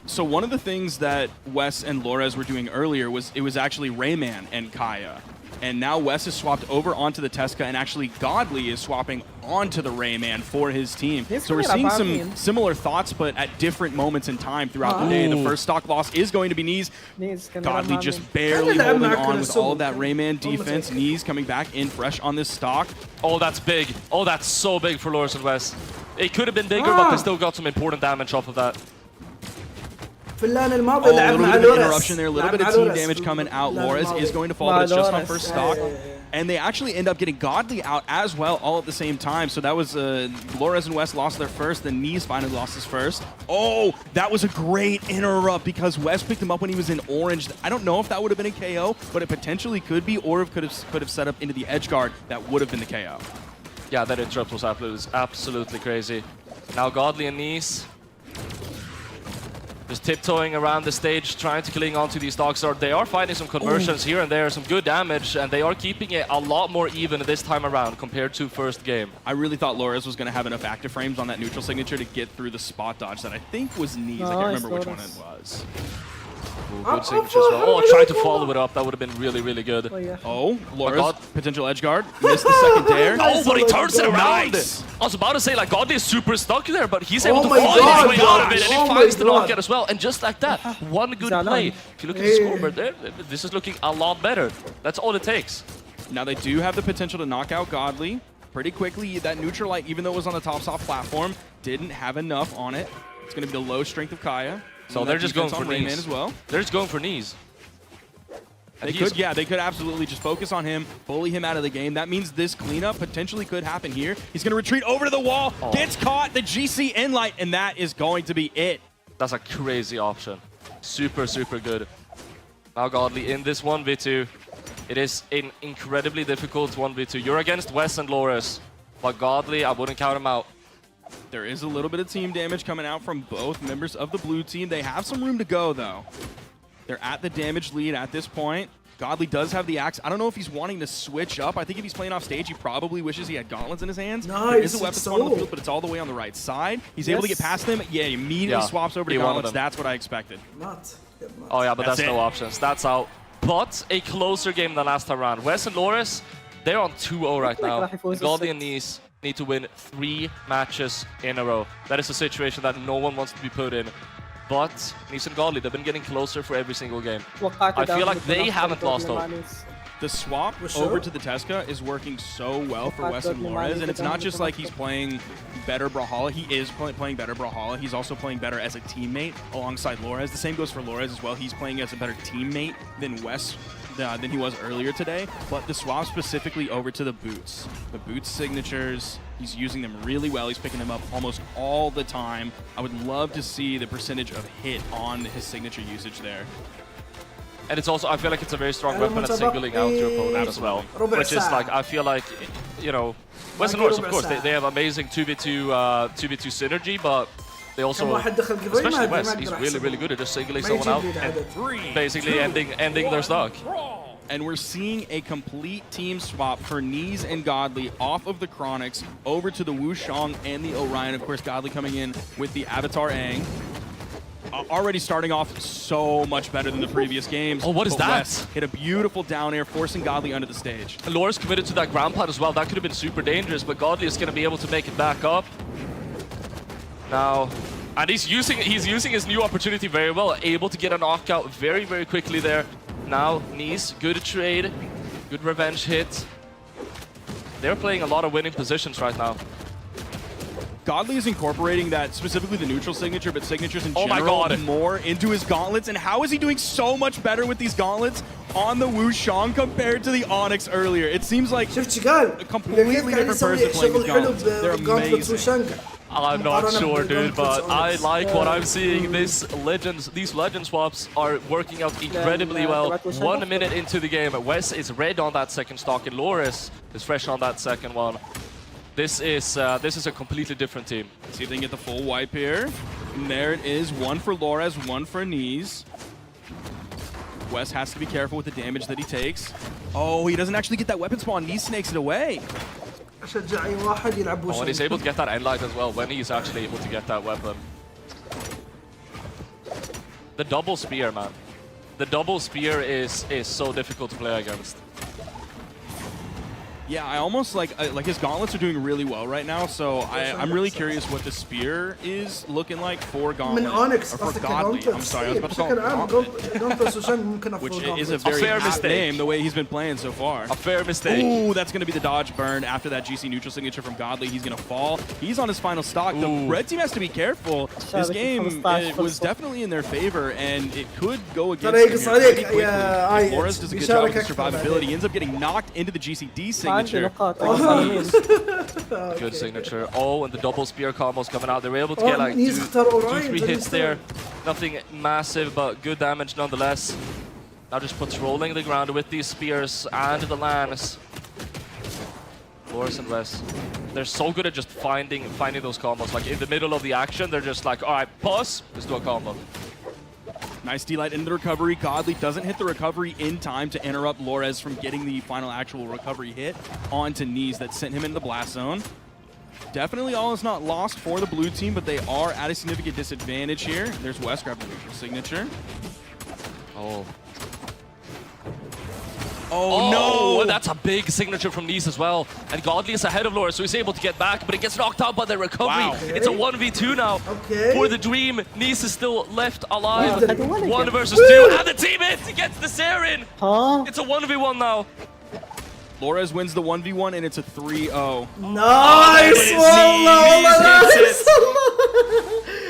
So one of the things that Wes and Lores were doing earlier was it was actually Rayman and Kaya. And now Wes is swapped over onto the Tesca, and actually Godly is swapping onto the Rayman for his team. So we're seeing some similar thoughts, but at different moments in time throughout the day. The first stock loss is going to be Knees. Godly just barely holding on with all of that Rayman defense. Knees coming back in fresh on this stock. Oh, that's big. Oh, that's so big for Lores and Wes. It could have been bigger, but they still got some important damage off of that. A little bit of interruption there, a little bit of team damage coming out. Lores is going to fall, but it's just on first stock. And they actually end up getting Godly out as well, all at the same time. So that was Lores and Wes lost their first, then Knees finally lost his first. Oh, that was a great interrupt because Wes picked him up when he was in orange. I don't know if that would have been a KO, but it potentially could be, or it could have set up into the edge guard. That would have been the KO. Yeah, that interrupt was absolutely crazy. Now Godly and Knees. Just tiptoeing around the stage, trying to cling onto these Dark Star. They are finding some conversions here and there, some good damage, and they are keeping it a lot more even this time around compared to first game. I really thought Lores was going to have enough active frames on that neutral signature to get through the spot dodge that I think was knees. I can't remember which one it was. Ooh, good signature as well. Oh, trying to follow it up. That would have been really, really good. Oh, Lores, potential edge guard. Missed the second dare. Oh, but he turns it around. Nice. I was about to say, like, Godly is super stuck there, but he's able to my find God, his way out of it, and he finds the God. knockout as well. And just like that, one good play. If you look at the scoreboard there, this is looking a lot better. That's all it takes. Now they do have the potential to knock out Godly pretty quickly. That neutral light, even though it was on the top soft platform, didn't have enough on it. It's going to be the low strength of Kaya. So they're just going for Rayman knees as well. They're just going for knees. They could, yeah, they could absolutely just focus on him, bully him out of the game. That means this cleanup potentially could happen here. He's going to retreat over to the wall, gets caught, the GC in light, and that is going to be it. That's a crazy option. Super, super good. Now Godly in this 1v2. It is an incredibly difficult 1v2. You're against Wes and Lores, but Godly, I wouldn't count him out. There is a little bit of team damage coming out from both members of the blue team. They have some room to go, though. They're at the damage lead at this point. Godly does have the axe. I don't know if he's wanting to switch up. I think if he's playing off stage, he probably wishes he had gauntlets in his hands. Nice. There is a weapon spawn on the field, but it's all the way on the right side. He's able to get past them. Yeah, he immediately swaps over to gauntlets. That's what I expected. Oh yeah, but that's no options. That's out. But a closer game than last time around. Wes and Lores, they're on 2-0 right now. Godly and Nice need to win 3 matches in a row. That is a situation that no one wants to be put in. But Nice and Godly, they've been getting closer for every single game. I feel like they haven't lost hope. The swap over to the Tesca is working so well for Wes and Lores, and it's not just like he's playing better Brawlhalla. He is playing better Brawlhalla. He's also playing better as a teammate alongside Lores. The same goes for Lores as well. He's playing as a better teammate than Wes than he was earlier today. But the swap specifically over to the boots. The boots signatures, he's using them really well. He's picking them up almost all the time. I would love to see the percentage of hit on his signature usage there. And it's also, I feel like it's a very strong weapon at singling out your opponent as well. Which is like, I feel like, you know, Wes and Lores, of course, they have amazing 2v2 synergy, but they also, especially Wes, he's really, really good at just singling someone out and basically ending their stock. And we're seeing a complete team swap for Knees and Godly off of the Chronics over to the Wushang and the Orion. Of course, Godly coming in with the Avatar Aang. Already starting off so much better than the previous games. Oh, what is that? Wes hit a beautiful down air, forcing Godly under the stage. And Lores committed to that ground pad as well. That could have been super dangerous, but Godly is going to be able to make it back up. Now, and he's using his new opportunity very well, able to get a knockout very, very quickly there. Now, Nice, good trade, good revenge hit. They're playing a lot of winning positions right now. Godly is incorporating that, specifically the neutral signature, but signatures in general more into his gauntlets. And how is he doing so much better with these gauntlets on the Wushang compared to the Onyx earlier? It seems like a completely different person playing with gauntlets. They're amazing. I'm not sure, dude, but I like what I'm seeing. These legend swaps are working out incredibly well. 1 minute into the game, Wes is red on that second stock, and Lores is fresh on that second one. This is a completely different team. Let's see if they can get the full wipe here. And there it is, 1 for Lores, 1 for Knees. Wes has to be careful with the damage that he takes. Oh, he doesn't actually get that weapon spawn. Knees snakes it away. Oh, and he's able to get that end light as well when he's actually able to get that weapon. The double spear, man. The double spear is so difficult to play against. Yeah, I almost like his gauntlets are doing really well right now, so I'm really curious what the spear is looking like for Gauntlet. Or for Godly. I'm sorry, I was about to call him Gauntlet. Which is a very apt name, the way he's been playing so far. A fair mistake. Ooh, that's going to be the dodge burn after that GC neutral signature from Godly. He's going to fall. He's on his final stock. The red team has to be careful. This game was definitely in their favor, and it could go against them pretty quickly. Flores does a good job with the survivability. He ends up getting knocked into the GCD signature. Good signature. Oh, and the double spear combos coming out. They were able to get like 2-3 hits there. Nothing massive, but good damage nonetheless. Now just patrolling the ground with these spears and the lance. Lores and Wes, they're so good at just finding those combos. Like in the middle of the action, they're just like, all right, pause, let's do a combo. Nice D-Light into the recovery. Godly doesn't hit the recovery in time to interrupt Lores from getting the final actual recovery hit onto knees that sent him into the blast zone. Definitely all is not lost for the blue team, but they are at a significant disadvantage here. There's West grabbing the signature. Oh. Oh, no! That's a big signature from Nice as well. And Godly is ahead of Laura, so he's able to get back, but it gets knocked out by the recovery. Wow. Okay. It's a 1v2 now for the Dream. Nice is still left alive. Wait, 1 versus 2, and the teammate gets the Saren! Huh? It's a 1v1 now. Lores wins the 1v1, and it's a 3-0. Nice!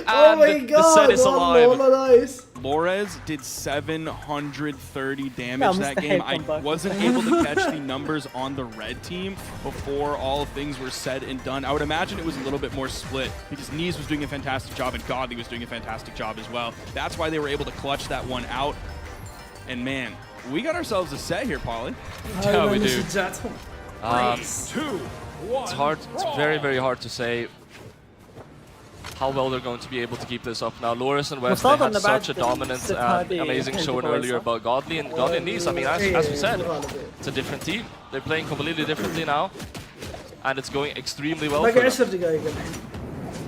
Oh my And god! the set is alive. والله nice. Lores did 730 damage that game. I wasn't able to catch the numbers on the red team before all things were said and done. I would imagine it was a little bit more split because Nice was doing a fantastic job and Godly was doing a fantastic job as well. That's why they were able to clutch that one out. And man, we got ourselves a set here, Polly. Yeah, we do. Nice. It's hard. It's very, very hard to say how well they're going to be able to keep this up now. Loris and West, they had such a dominant and amazing showing earlier about Godly and Nice. I mean, as we said, it's a different team. They're playing completely differently now, and it's going extremely well for them.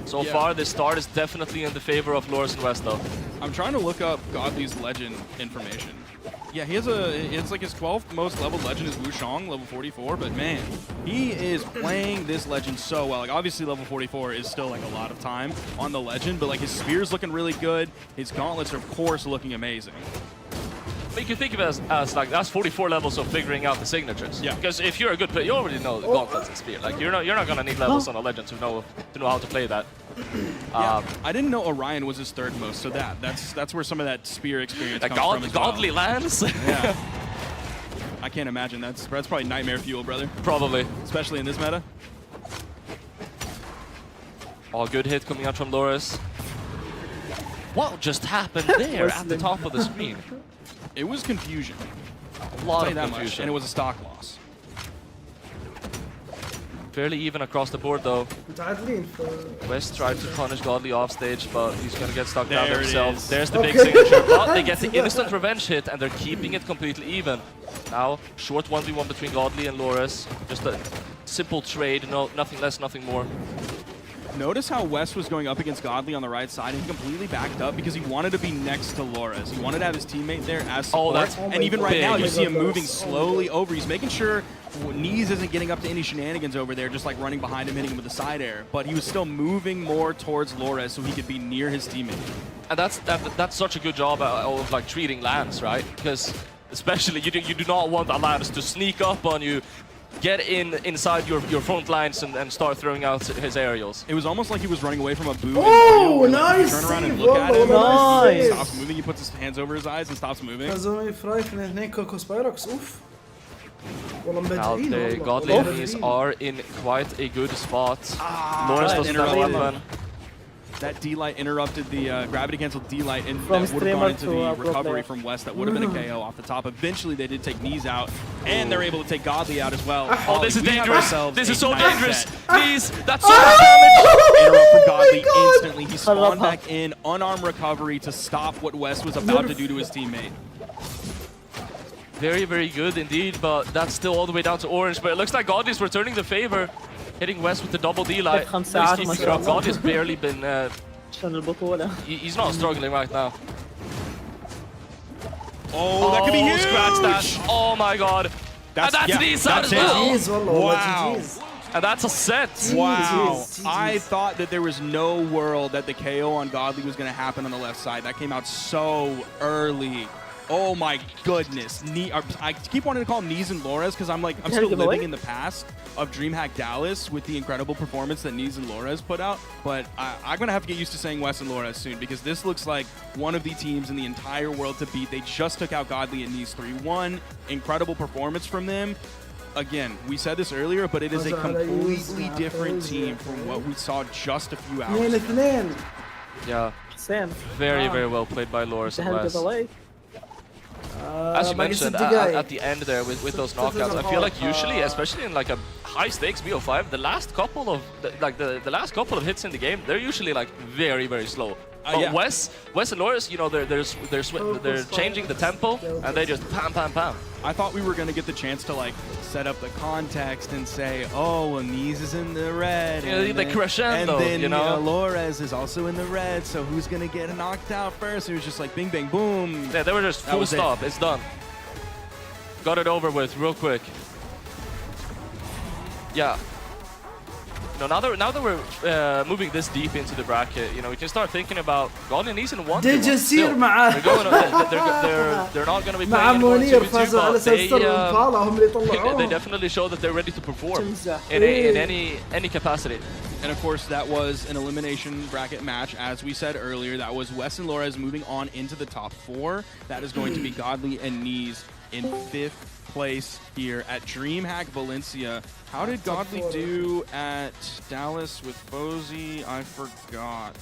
So far, this start is definitely in the favor of Loris and West, though. I'm trying to look up Godly's legend information. Yeah, it's like his 12th most leveled legend is Wu Shang, level 44, but man, he is playing this legend so well. Like, obviously level 44 is still like a lot of time on the legend, but like his spear's looking really good. His gauntlets are of course looking amazing. But you can think of it as like, that's 44 levels of figuring out the signatures. Yeah. Because if you're a good player, you already know the gauntlets and spear. Like, you're not gonna need levels on a legend to know how to play that. Yeah, I didn't know Orion was his 3rd most, so that's where some of that spear experience comes from as well. Godly lands. Yeah. I can't imagine. That's probably nightmare fuel, brother. Probably. Especially in this meta. Oh, good hit coming out from Loris. What just happened there at the top of the screen? It was confusion. A lot of that confusion. much, and it was a stock loss. Fairly even across the board, though. West tried to punish Godly off stage, but he's gonna get stuck down himself. There's the big signature, but they get the instant revenge hit, and they're keeping it completely even. Now, short 1v1 between Godly and Loris. Just a simple trade, nothing less, nothing more. Notice how West was going up against Godly on the right side, and he completely backed up because he wanted to be next to Loris. He wanted to have his teammate there as support. And even right now, you see him moving slowly over. He's making sure Knees isn't getting up to any shenanigans over there, just like running behind him, hitting him with the side air. But he was still moving more towards Loris so he could be near his teammate. And that's such a good job of like treating Lance, right? Because especially you do not want a Lance to sneak up on you, get inside your front lines and start throwing out his aerials. It was almost like he was running away from a boom. Oh, nice! Turn around and look at him. Nice! He stops moving. He puts his hands over his eyes and stops moving. Now the Godly enemies are in quite a good spot. Loris doesn't have a weapon. That D-Light interrupted the gravity canceled D-Light, and that would have gone into the recovery from West. That would have been a KO off the top. Eventually, they did take Knees out, and they're able to take Godly out as well. Oh, this is dangerous. This is so dangerous. Knees, that's so much much damage. Interrupt from Godly instantly. He spawned back in, unarmed recovery to stop what West was about to do to his teammate. Very, very good indeed, but that's still all the way down to orange. But it looks like Godly's returning the favor. Hitting West with the double D-Light. Godly's barely been... he's not struggling right now. Oh, that could be huge! Scratch that. Oh my god. That's Knees out as well. Wow. And that's a set. Wow. I thought that there was no world that the KO on Godly was going to happen on the left side. That came out so early. Oh my goodness. I keep wanting to call him Knees and Lores because I'm still living in the past of DreamHack Dallas with the incredible performance that Knees and Lores put out. But I'm going to have to get used to saying Wes and Lores soon because this looks like one of the teams in the entire world to beat. They just took out Godly and Knees 3-1. Incredible performance from them. Again, we said this earlier, but it is a completely different team from what we saw just a few hours ago. Yeah. Very, very well played by Lores and Wes. As you mentioned, at the end there with those knockouts, I feel like usually, especially in like a high stakes BO5, the last couple of hits in the game, they're usually like very, very slow. But Yeah. Wes and Loris, you know, they're changing the tempo and they just pam pam pam. I thought we were gonna get the chance to like set up the context and say, oh, well, Mies is in the red. Yeah, the crescendo, and then you know, Lores is also in the red. So who's gonna get knocked out first? It was just like bing bang boom. Yeah, they were just full stop. It's done. Got it over with real quick. Yeah. No, now that we're moving this deep into the bracket, you know, we can start thinking about Golden East and one. ديج يصير معاه. They're not going to be playing anymore 2v2, but they definitely show that they're ready to perform in any capacity. And of course, that was an elimination bracket match. As we said earlier, that was Wes and Lores moving on into the top 4. That is going to be Godly and Mies in 5th place here at DreamHack Valencia. How did Godly do at Dallas with Bozy? I forgot.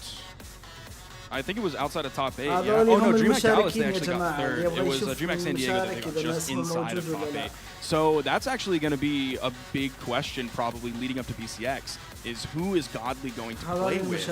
I think it was outside of top 8. Yeah. Oh no, DreamHack Dallas, they actually got 3rd. It was DreamHack San Diego that they got just inside of top 8. So that's actually going to be a big question probably leading up to BCX, is who is Godly going to play with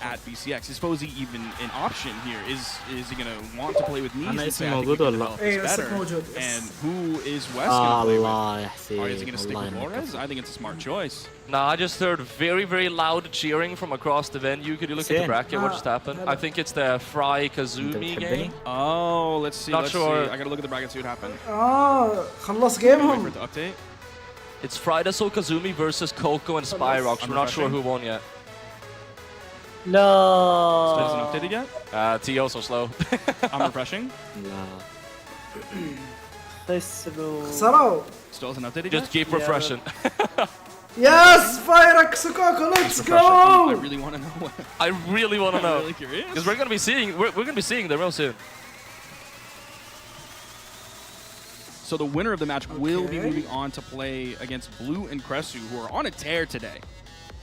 at BCX? Is Bozy even an option here? Is he going to want to play with Mies and say, I think we can develop this better? And who is Wes going to play with? Or is he going to stick with Lores? I think it's a smart choice. Nah, I just heard very, very loud cheering from across the venue. Could you look at the bracket? What just happened? I think it's the Fry Kazumi game. Oh, let's see. Not sure. I gotta look at the bracket, see what happened. خلص جيمهم. Wait for it to update. It's Friday Soul Kazumi versus Coco and Spyrox. We're not sure who won yet. No. Still hasn't updated yet? TO so slow. I'm refreshing. خسروا. Still hasn't updated yet? Just keep refreshing. Yes, Spyrox Coco, let's go. I really want to know. I really want to know. I'm really curious. Because we're gonna be seeing them real soon. So the winner of the match will be moving on to play against Blue and Cresu, who are on a tear today.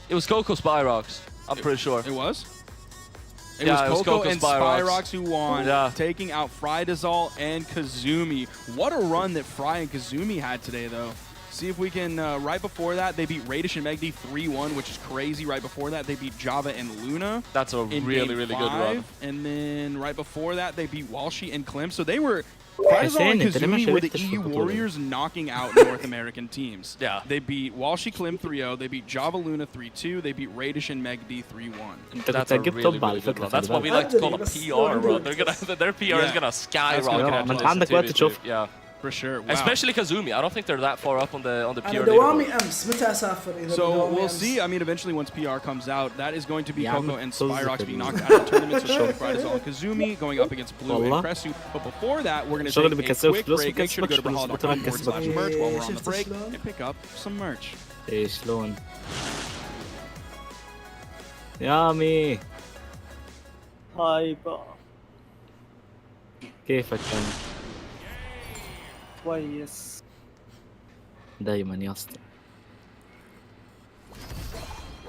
It was Coco Spyrox. I'm pretty sure. It was? It Yeah, was Coco and Spyrox. Spyrox who won, taking out Frydazol and Kazumi. What a run that Fry and Kazumi had today, though. See if we can, right before that, they beat Radish and Megdi 3-1, which is crazy. Right before that, they beat Java and Luna. That's a really, really good run. And then right before that, they beat Walshy and Klim. So they were... Frydazol and Kazumi were the EU Warriors knocking out North American teams. Yeah. They beat Walshy Klim 3-0, they beat Java Luna 3-2, they beat Radish and Megdi 3-1. That's a really, really good run. That's what we like to call a PR run. Their PR is gonna skyrocket after this. Yeah. For sure. Wow. Especially Kazumi. I don't think they're that far up on the PR leaderboard. So we'll see. I mean, eventually once PR comes out, that is going to be Coco and Spyrox being knocked out of the tournament. So Frydazol and Kazumi going up agaest Blue and Cresu. But before that, we're going to take a quick break. Make sure to go to Brawlhalla.com/merch while we're on the break and pick up some merch. شلون يامي هايبا كيفك انت؟ كويس دايما يا اسطى.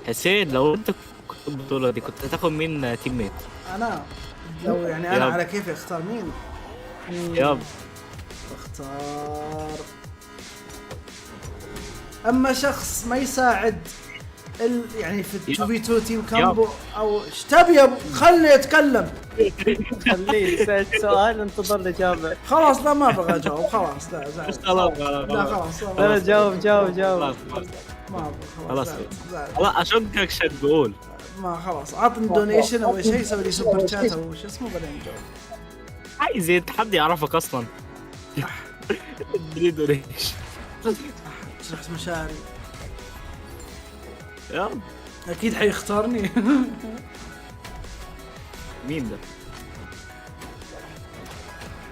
حسين لو انت كنت البطولة دي كنت هتاخد مين تيم ميت؟ انا لو يعني انا على كيفي اختار مين؟ ياب اختار اما شخص ما يساعد يعني في 2v2 تيم كامبو او ايش تبي يا خلني اتكلم. خليه يسأل سؤال انتظر الاجابه. خلاص لا ما ابغى اجاوب خلاص لا خلاص لا جاوب ما خلاص لا اشقك شو تقول. ما خلاص عطني دونيشن او شيء سوي لي سوبر شات او شو اسمه بعدين نجاوب. عايز حد يعرفك اصلا. ادري دونيشن شرحت مشاعري. يلا اكيد حيختارني. مين ده؟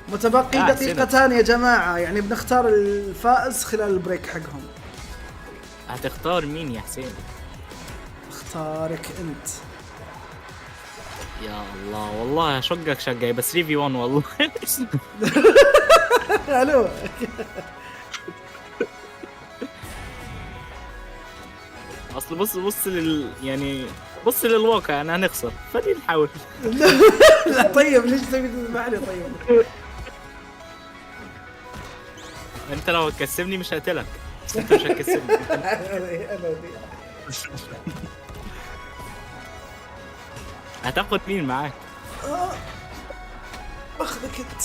متبقي دقيقتان يا جماعة يعني بنختار الفائز خلال البريك حقهم. هتختار مين يا حسين؟ اختارك انت. يا الله والله شقك شقاي بس 3v1 والله. الو اصل بص يعني بص للواقع يعني هنخسر فدي نحاول. لا طيب ليش تبي تذبحني طيب؟ انت لو هتكسبني مش هقتلك. انت مش هتكسبني. هتاخد مين معاك؟ باخذك انت.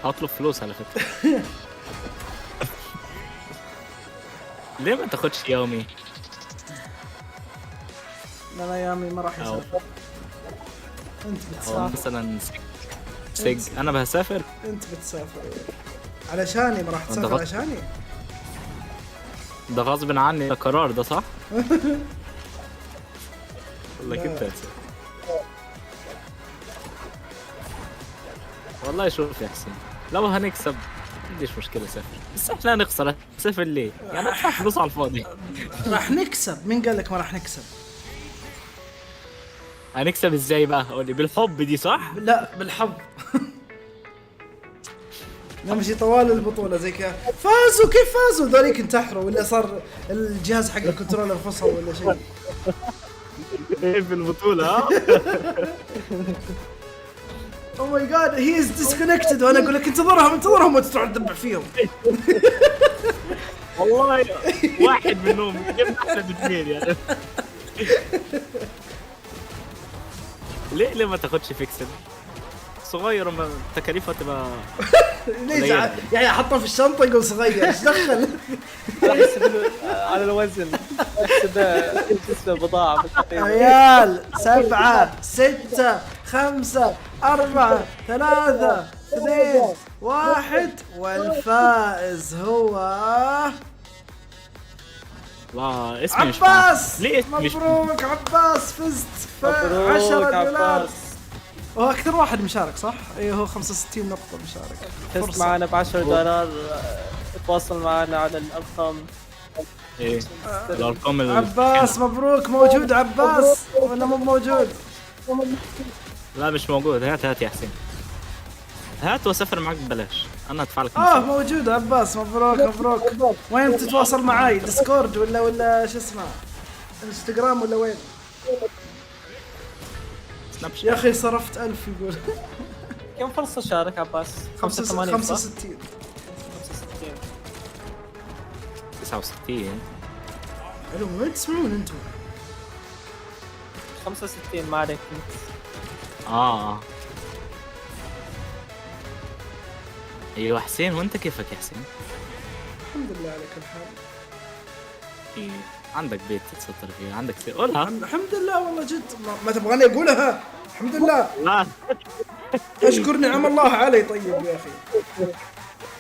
اطلب فلوس على فكرة. ليه ما تاخدش يومي؟ لا يامي ما راح يسافر. انت بتسافر. مثلا سج انا بسافر. انت بتسافر علشاني، ما راح تسافر عشاني. ده غصب عني، ده قرار ده صح؟ والله كنت هسافر. والله شوف يا حسين، لو هنكسب ما عنديش مشكلة سافر، بس احنا نخسر سافر ليه؟ يعني ادفع فلوس على الفاضي. راح نكسب، مين قال لك ما راح نكسب؟ هنكسب ازاي بقى؟ قولي بالحب دي صح؟ لا بالحظ. نمشي طوال البطولة زي كذا. فازوا كيف فازوا؟ ذوليك انتحروا ولا صار الجهاز حق الكنترولر فصل ولا شيء؟ ايه في البطولة ها؟ او ماي جاد هي از ديسكونكتد، وانا اقول لك انتظرهم وتروح تدبع فيهم. والله واحد منهم جبنا احنا باثنين يعني. ليه ما تاخدش فيكسل؟ صغير وما تكاليفها تبقى ليش يعني احطه في الشنطه يقول صغير ايش دخل؟ على الوزن احسب بضاعة عيال 7 6 5 4 3 2 1 والفائز هو اسمي مش عباس. ليه اسمي مبروك عباس، فزت ب 10 دولار. هو اكثر واحد مشارك صح؟ ايه هو 65 نقطة مشارك. فزت معنا ب 10 دولار. تواصل معنا على الارقام. ايه الارقام عباس مبروك. موجود عباس ولا مو موجود؟ لا مش موجود. هات يا حسين، هات واسافر معك ببلاش، انا ادفع لك. موجود عباس. مبروك. وين بتتواصل معاي؟ ديسكورد ولا شو اسمه؟ انستغرام ولا وين؟ يا اخي صرفت 1000 يقول. كم فرصة شارك عباس؟ 65 69. الو وين تسمعون انتم؟ 65 ما عليك. ايوه حسين، وانت كيفك يا حسين؟ الحمد لله على كل حال. عندك بيت تتستر فيه، عندك قولها. الحمد لله والله جد. ما تبغاني اقولها؟ الحمد لله. لا اشكر نعم الله علي. طيب يا اخي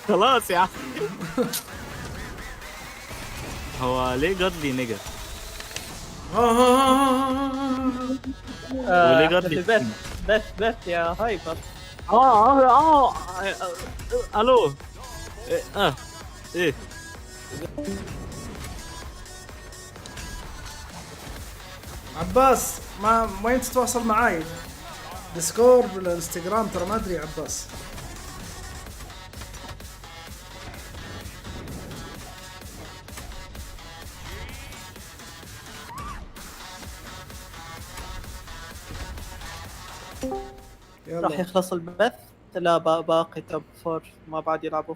خلاص يا عم. هو ليه قال لي نيجر؟ وليه قال لي بث يا هايبر. الو. ايه عباس ما وين تتواصل معاي؟ ديسكورد ولا انستغرام؟ ترى ما ادري عباس. راح يخلص البث. لا باقي توب 4 ما بعد يلعبوا.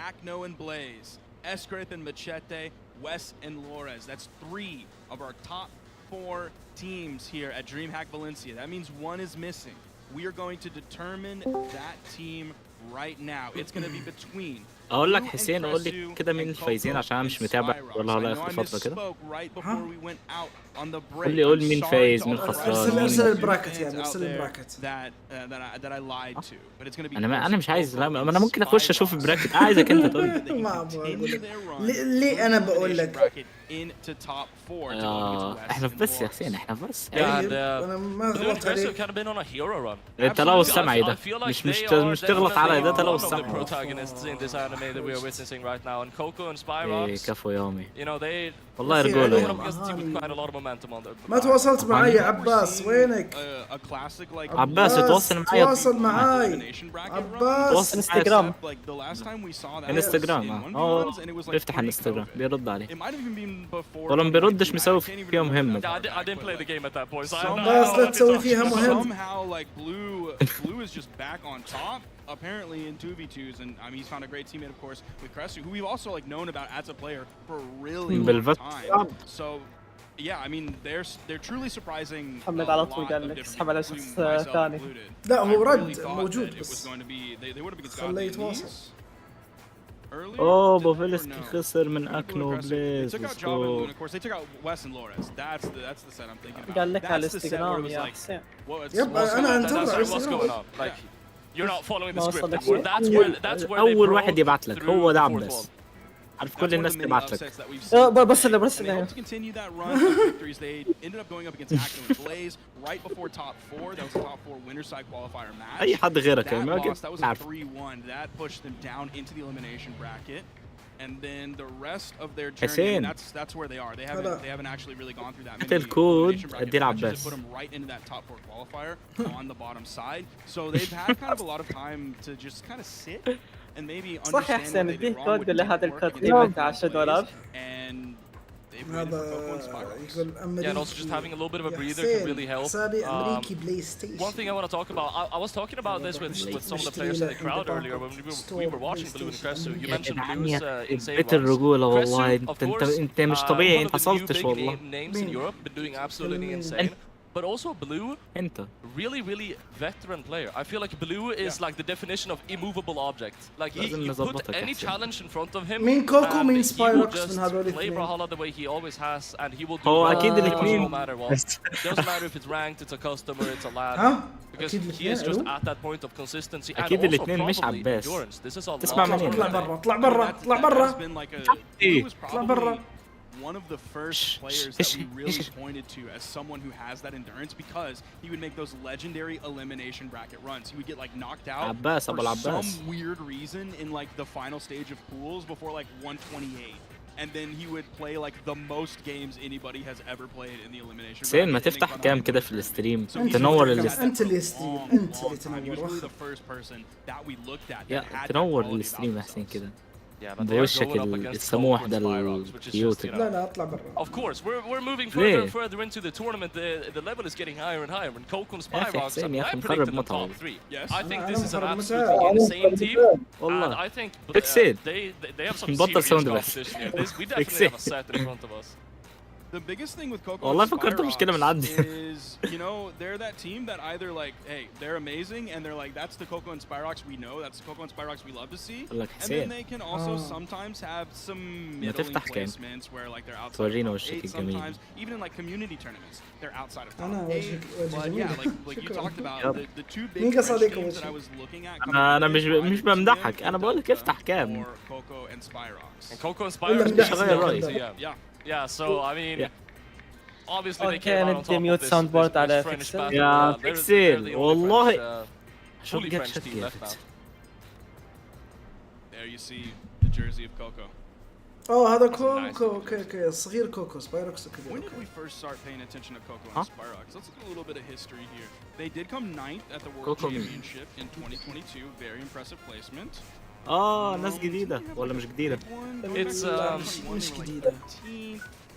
Akno and Blaze, Escrith and Machete, Wes and Lores. That's 3 of our top 4 teams here at DreamHack Valencia. That means one is missing. We are going to determine that team right now. It's going to be between. اقول لك حسين، اقول لك كده مين الفايزين عشان انا مش متابع براولهالا اخر فتره كده. قول مين فايز مين خسران. ارسل البراكت يعني، ارسل البراكت. انا مش عايز. لا انا ممكن اخش اشوف البراكت. عايزك انت تقول لي. ما ابغى اقول لك ليه انا بقول لك. احنا في بس يا حسين، احنا في بس. انا ما غلطت عليك. ده تلوث سمعي، ده مش تغلط علي، ده تلوث سمعي. that we are witnessing right now, and Coco and Spyrox, كفو يومي. you know, والله أخي رجولة عليهم يلا. أهاني. ما تواصلت معي يا عباس، وينك؟ عباس تواصل معي. تواصل معي عباس. تواصل انستغرام. انستغرام بيفتح الانستغرام بيرد عليه، ولو ما بيردش مسوي فيها مهمة. عباس لا تسوي فيها مهم. Blue is just back on top apparently in 2v2s, and I mean he's found a great teammate of course with Cressy, who we've also like known about as a player for a really long time. So yeah, I mean they're truly surprising. محمد على طول قال لك اسحب على شخص ثاني. لا هو رد موجود بس خليه يتواصل. اوه بوفيلسكي خسر من اكنو بليز. قال لك على الانستغرام يا حسين. يب انا انتظر. اول واحد يبعت لك هو ده عباس. عارف كل الناس تبعت لك. بس اللي اي حد غيرك ما عارف. And then the rest of their journey, حسين that's where they are. They haven't actually really gone through that many. الكود ادي العباس. Put them right into that top 4 qualifier on the bottom side. So they've had kind of a lot of time to just kind of sit and maybe understand. صح يا حسين اديه كود قول له هذا الكود قيمته $10. And هذا يقول Yeah, and also just having a little bit of a breather can really help. One thing I want to talk about, I was talking about this with some of the players in the crowd earlier when we were watching Blue and Cressy. You mentioned Blue's insane بيت الرجولة والله. Cressy, انت مش طبيعي، انت حصلتش one of the new والله. big names in Europe, been doing absolutely insane. But also Blue, really veteran player. I feel like Blue is like the definition of immovable object. Like you put any challenge in front of him, مين كوكو مين سبايروكس just من هذول play براولهالا the way he always has, and he will do هو well أكيد الاثنين. no matter what. Doesn't matter if it's ranked, it's a customer, it's a lad. Because he is just at that point of consistency. أكيد الاثنين مش عباس. تسمع منين؟ اطلع برا اطلع برا اطلع برا اطلع برا. One of the first players that we really pointed to as someone who has that endurance, because he would make those legendary elimination bracket runs. He would get like knocked out for some weird reason in like the final stage of pools before like 128. And then he would play like the most games anybody has ever played in the elimination bracket. حسين ما تفتح كام كده في الستريم تنور انت اللي ستريم انت اللي تنور. تنور الستريم يا حسين كده بوشك السموح ده الكيوت. لا اطلع برا. Of course, we're moving further into the tournament. The level is getting higher and higher. When Coco and Spyrox, I'm predicting the top 3. I think this is an absolutely insane team. And I think they have some serious competition here. We definitely have a set in front of us. The biggest thing with Coco والله فكرت مشكلة من عندي. is, you know, they're that team that either like, hey, they're amazing and they're like, that's the Coco and Spyrox we know, that's the Coco and Spyrox we love to see. And then they can also sometimes have some middling placements where like they're outside of top 8 sometimes, even in like community tournaments, they're outside of top 8. But yeah, like you talked about, the two big games that I was looking at. أنا مش بمدحك، أنا بقول لك افتح كام. Coco and Spyrox. And Coco and Spyrox. Yeah, so I mean, obviously they came out on top of this French battle. يا فيكسل والله شو fully French team left now. There you see the jersey of Coco. هذا كوكو اوكي الصغير كوكو سبايروكس كذا. When did we first start paying attention to Coco and Spyrox? Let's look at a little bit of history here. They did come 9th at the World Championship in 2022. Very impressive placement. ناس جديدة ولا مش جديدة؟ It's مش جديدة.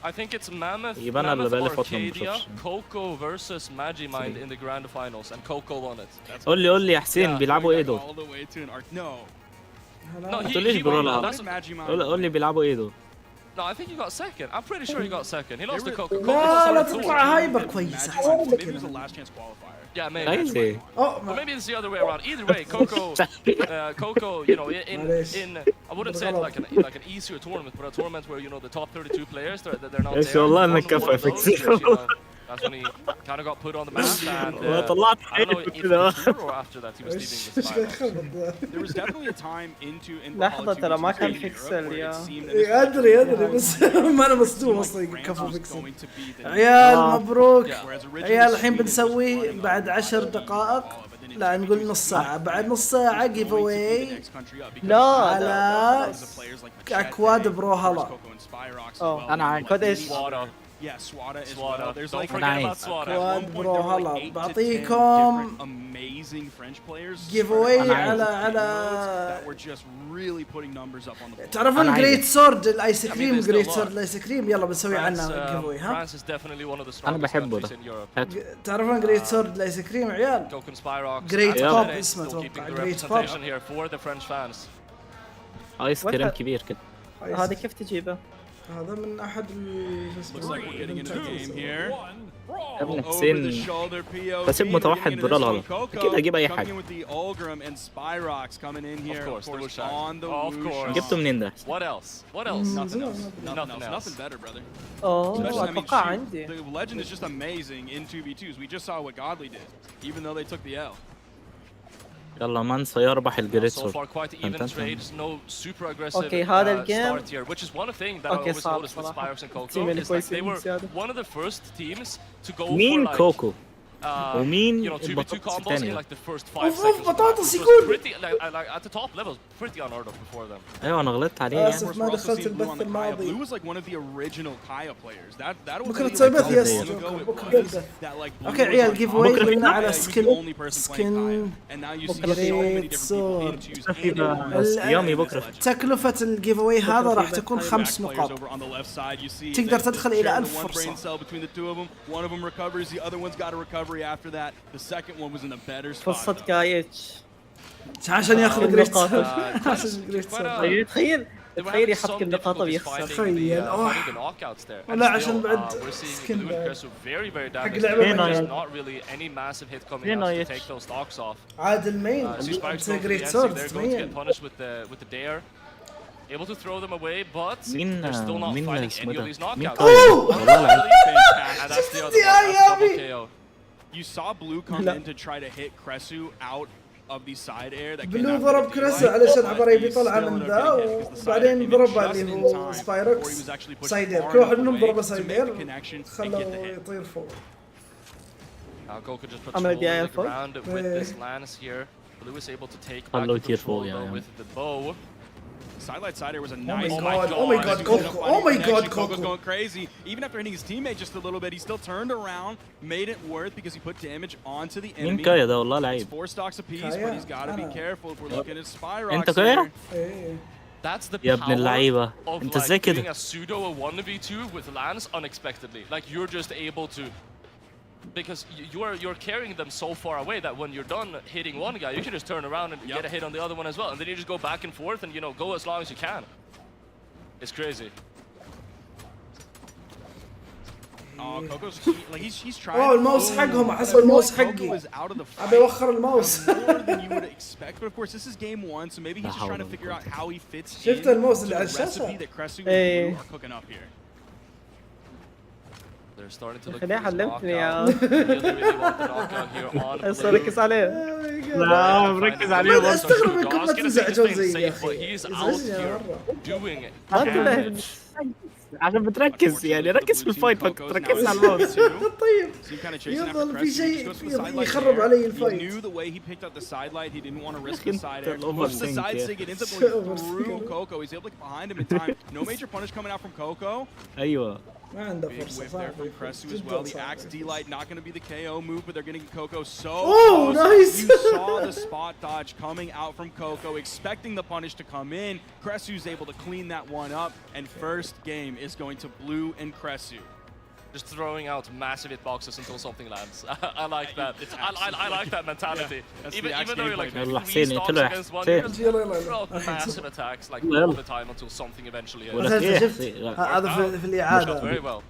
I think it's Mammoth Arcadia, Coco versus Magimind in the grand finals, and Coco won it. قول لي يا حسين بيلعبوا ايه دول؟ No, he قول لي بيلعبوا ايه دول؟ No, I think he got second. I'm pretty sure he got second. He lost to Coco. لا تطلع هايبر كويس احسن. Maybe it was a last chance qualifier. Yeah, maybe. But maybe it's the other way around. Either way, Coco, you know, in I wouldn't say like an easier tournament, but a tournament where you know the top 32 players they're not there. والله انك كفى فيكسل. That's when he kind of got put on the map, and طلعت I don't know if before or after that he was leaving the spot. There was definitely a time into لحظة ترى ما كان فيكسل يا ادري بس ما انا مصدوم اصلا كفو فيكسل. عيال مبروك عيال الحين بنسوي بعد 10 دقائق لا نقول نص ساعة، بعد نص ساعة جيف اواي لا على اكواد براولهالا. انا عايز كود ايش؟ Yeah, Swada as well. There's like nice. اكواد براولهالا بعطيكم amazing French players جيف اواي nice. على that were just really putting numbers up on the board. تعرفون جريت سورد الايس كريم، جريت سورد الايس كريم، يلا بنسوي عنه جيف اواي. ها انا بحبه ده. تعرفون جريت سورد الايس كريم عيال؟ جريت بوب اسمه اتوقع، جريت بوب. ايس كريم كبير كده. هذا كيف تجيبه؟ هذا من احد Looks like we're getting into the game here. يا ابن حسين بسيب متوحد براولهالا اكيد اجيب اي حاجه. جبته منين ده؟ What else? Nothing else. Nothing better, brother. اتوقع عندي. The legend is just amazing in 2v2s. We just saw what Godly did, even though they took the L. يلا من سيربح الجريت So سورد. far quite even trades, no super aggressive اوكي هذا الجيم start here, which is one thing that I always noticed with Spyrox and Coco is that they were one of the first teams to go مين for like كوكو؟ ومين you know 2v2 البطاطس combos in الثانية؟ like the first 5 اوف seconds. بطاطس It was يكون pretty like at the top levels pretty unheard of before them. ايوه انا غلطت عليه يعني. اسف ما دخلت البث الماضي. Blue was like one of the original Kaya players. That was بكرة تسوي بث يس بكرة بث. اوكي عيال جيف اواي قلنا على سكن جريت سورد. يومي بكره. تكلفة الجيف اواي هذا راح تكون 5 نقاط. تقدر تدخل إلى 1000 فرصة. One of them recovers, the other one's got a recovery after that. The second one was in a better spot. فرصة كايتش عشان ياخذ جريت النقاط. سورد. عشان جريت سورد. تخيل يحط النقاط ويخسر. تخيل ولا عشان بعد سكن حق لعبة عاد المين جريت سورد مين. Able to throw them away, but مين they're still not مين fighting اسمه any of ده؟ these مين knockouts. كايو؟ والله العظيم. And that's the other one, that's double KO. You saw Blue come in to try to hit Cresu out of the side air. That بلو ضرب كريسو علشان عبر يبي يطلع من ذا، وبعدين ضرب اللي هو سبايروكس سايدير، كل واحد منهم ضربه سايدير خلوه يطير فوق. Now Goku just patrolling the ground with this lance here. Blue is able to take back the control though with the bow. Sidelight Sider was a nice. Oh my god, Coco! Oh my god, Coco's Coco! going crazy. Even after hitting his teammate just a little bit, he still turned around, made it worth because he put damage onto the enemy. مين كايا ده والله لعيب. It's 4 stocks apiece, but he's got to be careful if we're looking at Spyrox. انت كايا؟ That's the يا ابن اللعيبة. of انت ازاي like كده؟ doing a pseudo a 1v2 with Lance unexpectedly. Like you're just able to, because you're carrying them so far away that when you're done hitting one guy, you can just turn around and get a hit on the other one as well, and then you just go back and forth and go as long as you can. It's crazy. Oh, Coco's like he's trying. Oh, الماوس حقهم حسب الماوس حقي. أبي أوخر الماوس. More than you would expect, but of course this is game 1, so maybe he's just trying to figure out how he fits in شفت الماوس اللي على the recipe الشاشة؟ that Cresu and Blue are cooking up here. They're starting to look خليه for this علمتني يا knockout. Really want the knockout here on بس ركز عليه. لا مركز عليه. ما استغرب انكم ما تنزعجون زي يا But اخي. he's out here doing it. ما تنتبه عشان بتركز يعني ركز في الفايت ما تركزش على الماوس. طيب يفضل في شيء يخرب علي الفايت. He knew the way he picked up the side light. He didn't want to risk the side air. Pushed the side sig. It ends up going through Coco. He's able to get behind him in time. No major punish coming out from Coco. ايوه. ما عنده Big فرصة whip there from Cresu as well. The Axe D-Light not going to be the KO move, but they're getting Coco so Oh, close. nice! You saw the spot dodge coming out from Coco, expecting the punish to come in. Cresu's able to clean that one up, and first game is going to Blue and Cresu. Just throwing out massive hitboxes until something lands. I like that. I like that mentality. Even though you're like يلا 3 حسين stocks يطلع against one, حسين. you're throw out massive attacks like all the time until something eventually hits. ولا شفت هذا في الإعادة. Very well.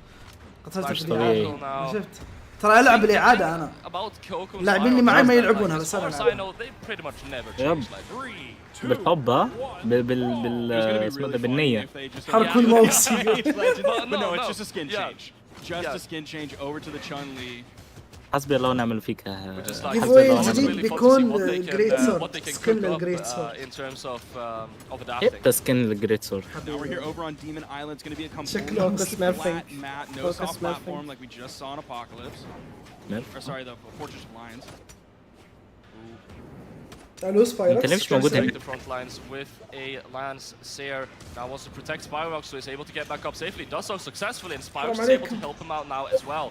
قتلته في الإعادة. شفت ترى ألعب الإعادة أنا. اللاعبين اللي معي ما يلعبونها بس أنا ألعب. بالحب ها اسمه ده بالنية. حركوا الماوس. But no, it's just a skin change. Just a skin change over to the Chun-Li. حسبي الله ونعم الفيك. جيف اواي الجديد بيكون جريت سورد سكن للجريت سورد. حتى سكن للجريت سورد. Now we're here over on Demon Island. It's going to be a completely Focus flat mat, no soft platform like we just saw in Apocalypse. Mel. Or sorry, the Fortress of Lions. الو سبايركس. The front lines with a Lance Seer now wants to protect Spyrox, so he's able to get back up safely. Does so successfully, and Spyrox is able to help him out now as well.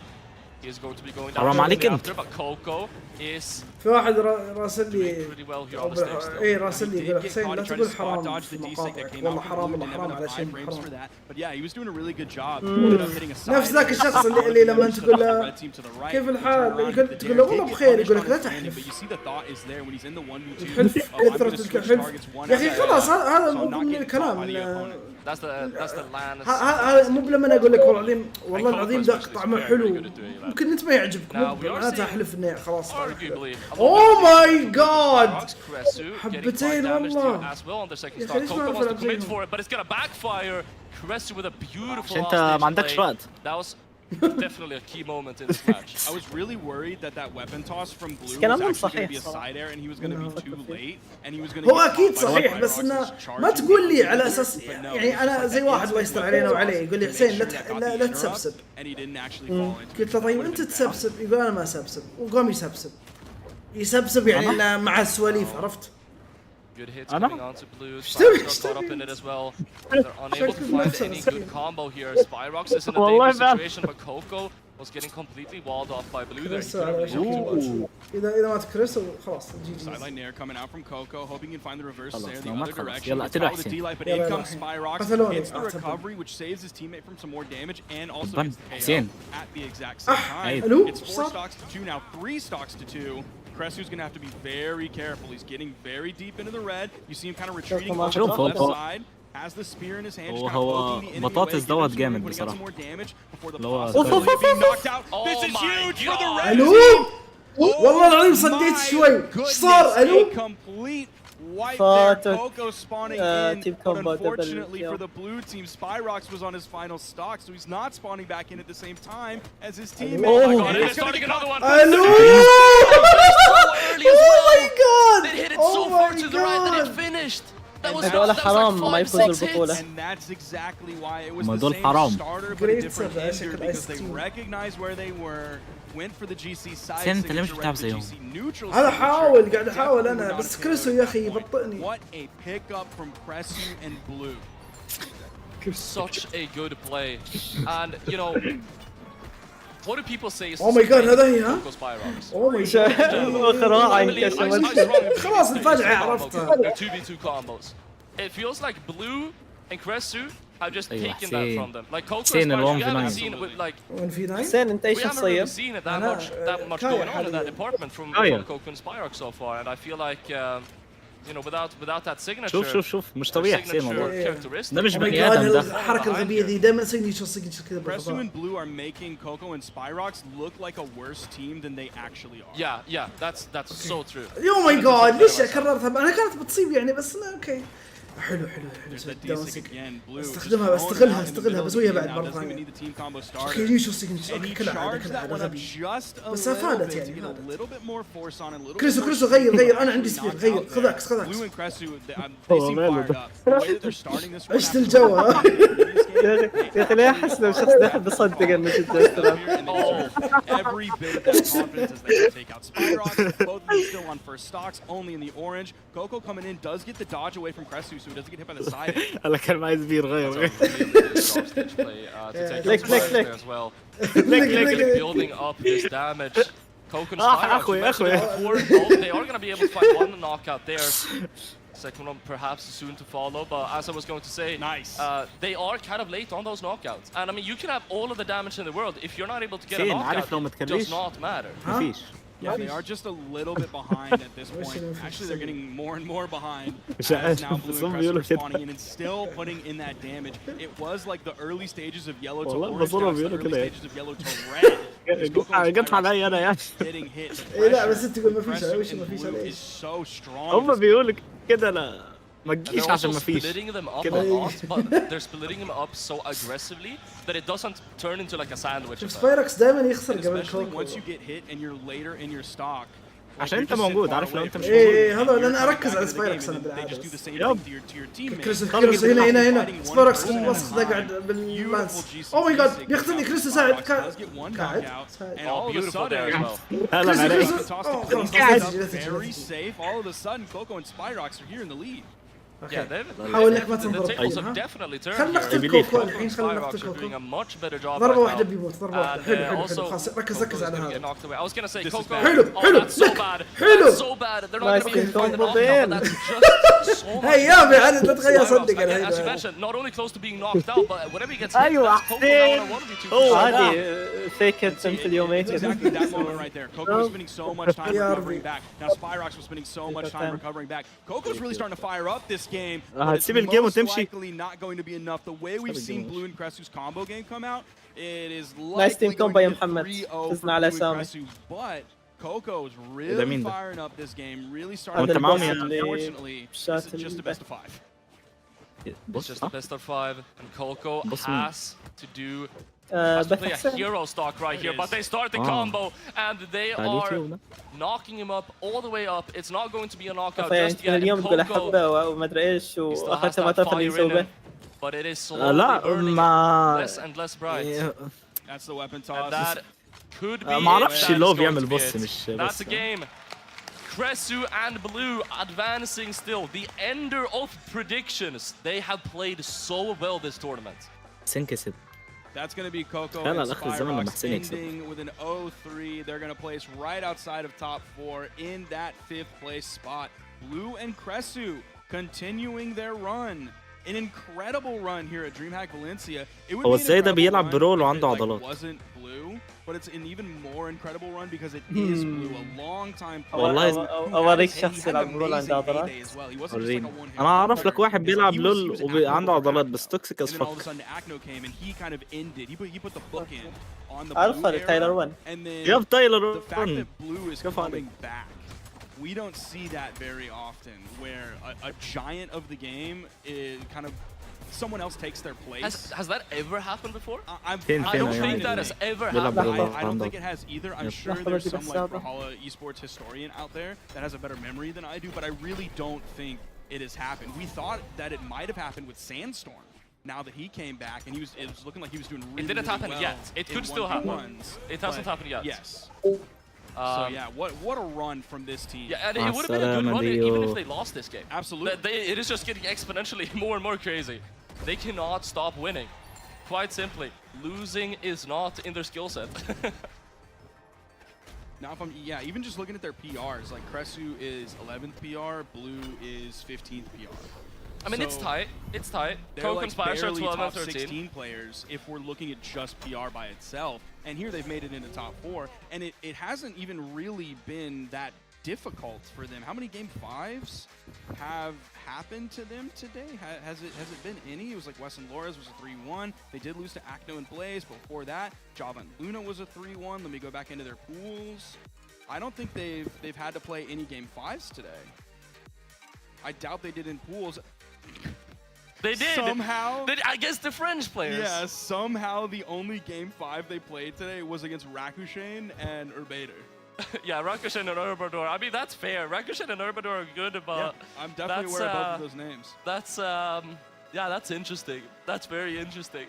He is going to be going down after, but Coco is في واحد راسل لي pretty well here on the stage. اي راسل لي يقول حسين لا تقول حرام في مقاطعك، والله حرام والله حرام على شيء حرام. نفس ذاك الشخص اللي لما تقول له كيف الحال يقول تقول له والله بخير يقول لك لا تحلف. الحلف كثرة الحلف يا اخي خلاص هذا مو من الكلام. هذا مو لما اقول لك والله العظيم ذاك طعمه حلو ممكن انت ما يعجبك معناته احلف انه خلاص. اوه ماي جاد حبتين والله يا اخي ليش ما اعرف العب زيهم. انت ما عندكش وقت. Definitely a key moment in this match. I was really worried that weapon toss from Blue was كلامهم actually going to صحيح be a صراحة. side air and he was going to be too late and he was going to هو اكيد صحيح بس انه ما تقول لي على اساس يعني انا زي واحد الله يستر علينا وعليه يقول لي حسين لا تسبسب. قلت له طيب انت تسبسب يقول انا ما اسبسب وقام يسبسب يعني انه مع السواليف عرفت. Good hits coming onto Blue. Spyrox got caught up in it as well. They're unable to find any good combo here. Spyrox is in a dangerous situation, but Coco was getting completely walled off by Blue there. إذا ما تكرس خلاص GG. Sideline nair coming out from Coco, hoping he can find the reverse there the ما other تخلص. direction. يلا اعتبر حسين. But in comes Spyrox, hits the recovery, which saves his teammate from some more damage and also gets the KO at the exact same time. It's 4 stocks to 2 now, 3 stocks to 2. Cressu's gonna have to be very careful. He's getting very deep into the red. You see him kind of retreating over to the left side. Has the spear in his hand, just kind of poking the enemy بطاطس away, دوت getting جامد some بصراحة. more damage before the لو possibility of being knocked out. This is huge for the red الو والله العظيم صديت شوي. ايش صار الو؟ Wipe there, Coco spawning in, but unfortunately for the blue team, Spyrox was on his final stock, so he's not spawning back in at the same time as his teammate. Oh my god, they're starting another one! Hello! Oh my god! They hit it so far to the right that it finished! That was حرام ما يفوزوا البطولة. And that's exactly why it was ما the دول same حرام. starter but a different ender because they recognized where they were, went for the GC side signature right, the GC neutral. أنا حاول قاعد أحاول أنا بس كريسو يا أخي يبطئني. What a pickup from Cressu and Blue. Such a good play, and you know. What do people say is Oh my god هذا هي ها؟ Spyrox? Oh my god خراعة انكسر. خلاص الفجعة عرفتها. 2v2 combos. It feels like Blue and Cressu have just taken that from them. Like Coco and Spyrox, we haven't seen it with like. حسين انت ايش We haven't شخصية؟ really seen it that much going on in that department from Coco and Spyrox so far, and I feel like. You know, without that signature. شوف مش طبيعي حسين والله. ده مش بني ادم ده. الحركة الغبية ذي دائما يسوي شو سيجنتشر كذا Cressu and Blue are making Coco and Spyrox look like a worse team than they actually are. Yeah, that's so true. Oh my god ليش كررتها؟ انا كانت بتصيب يعني بس انا اوكي. حلو استغلها بسويها بعد مرة ثانية. اوكي ليش شو سيجنتشر اوكي كالعادة غبي. بس افادت يعني. كريسو غير انا عندي سبيد غير خذ عشت الجو. يا اخي ليه احس لو شخص ده بصدق انه جد Every bit of that confidence as they can take out Spyrox. Both of them still on first stocks, only in the orange. Coco coming in does get the dodge away from Cressu, so he doesn't get hit by the side. أنا كان معي زبير غير. Click. Building up this damage. Coco and Spyrox, they are going to be able to find one knockout there. Second one perhaps soon to follow, but as I was going to say, they are kind of late on those knockouts. And I mean, you can have all of the damage in the world. If you're not able to get a knockout, it does not matter. Yeah, they are just a little bit behind at this point. Actually, they're getting more and more behind. As now Blue and Cressu are spawning in and still putting in that damage. It was like the early stages of yellow to orange, now it's the early stages of yellow to red. قطع علي أنا يا أخي. Getting hit. لا بس أنت تقول ما فيش عليه. Is so strong. هم بيقولوا كده أنا ما تجيش عشان ما فيش. Splitting them up a lot, but they're splitting them up so aggressively that it doesn't turn into like a sandwich. Spyrox دائما يخسر قبل كوكو. Once you get hit and you're later in your stock, عشان انت موجود عارف لو انت مش ايه هذا لان اركز على سبايركس انا بالعاده كريس هنا سبايركس بس قاعد باللانس اوه ماي جاد بيقتلني كريس ساعد قاعد هلا عليك حاول انك ما تنضرب خلنا نقتل كوكو الحين خلنا نقتل كوكو ضربة واحدة بيموت ضربة واحدة حلو خلاص ركز على هذا حلو هاي يا بعد لا تغير صدق انا ايوه حسين هو هذه فيكت انت اليوم ايه هتسيب الجيم وتمشي نايس تيم كومبا يا محمد فزنا على سامي Coco's really firing up this game, really starting to unfortunately, it's just the best of 5. It's just the best of 5, and Coco has to play a hero stock right here, but they start the combo, and they are knocking him up all the way up. It's not going to be a knockout just yet. اليوم تقول حبه وما ادري ايش واخذت ما تعرف اللي يسويه. But it is slowly burning less and less bright. That's the weapon toss. And that could be ما اعرفش اللي هو بيعمل بص مش That's the game. Cresu and Blue advancing still. The ender of predictions. They have played so well this tournament. سنكسد. That's going to be Coco and Spyrox ending with an 0-3. They're going to place right outside of top 4 in that 5th place spot. Blue and Cresu continuing their run. An incredible run here at DreamHack Valencia. هو ازاي ده بيلعب برول وعنده عضلات؟ wasn't Blue, but it's an even more incredible run because it is Blue, a long time player. والله اوريك شخص يلعب برول عنده عضلات. انا اعرف لك واحد بيلعب لول وعنده عضلات بس توكسيك از فك. عارف تايلر 1 يا تايلر 1 We don't see that very often, where a giant of the game is kind of someone else takes their place. Has that ever happened before? I don't think that has ever happened. I don't think it has either. I'm sure there's some like Brawlhalla esports historian out there that has a better memory than I do, but I really don't think it has happened. We thought that it might have happened with Sandstorm. Now that he came back and it was looking like he was doing really, it didn't happen well yet. It could still happen. It hasn't happened yet. Yes. So yeah, what a run from this team. Yeah, and it would have been a good run even if they lost this game. Absolutely. It is just getting exponentially more and more crazy. They cannot stop winning. Quite simply, losing is not in their skill set. Now, if I'm even just looking at their PRs, like Cresu is 11th PR, Blue is 15th PR. I mean, it's tight. It's tight. Coco and Spyrox are 12 and 13. 16 players if we're looking at just PR by itself. And here they've made it into top 4. And it hasn't even really been that difficult for them. How many game 5s have happened to them today? Has it been any? It was like Wes and Laura's was a 3-1. They did lose to Acno and Blaze. Before that, Java and Luna was a 3-1. Let me go back into their pools. I don't think they've had to play any game 5s today. I doubt they did in pools. They did. Somehow. I guess the French players. Yeah, somehow the only game 5 they played today was against Rakushain and Urbator. Yeah, Rakushain and Urbador. I mean, that's fair. Rakushain and Urbador are good, but yeah, I'm definitely aware of both of those names. That's interesting. That's very interesting.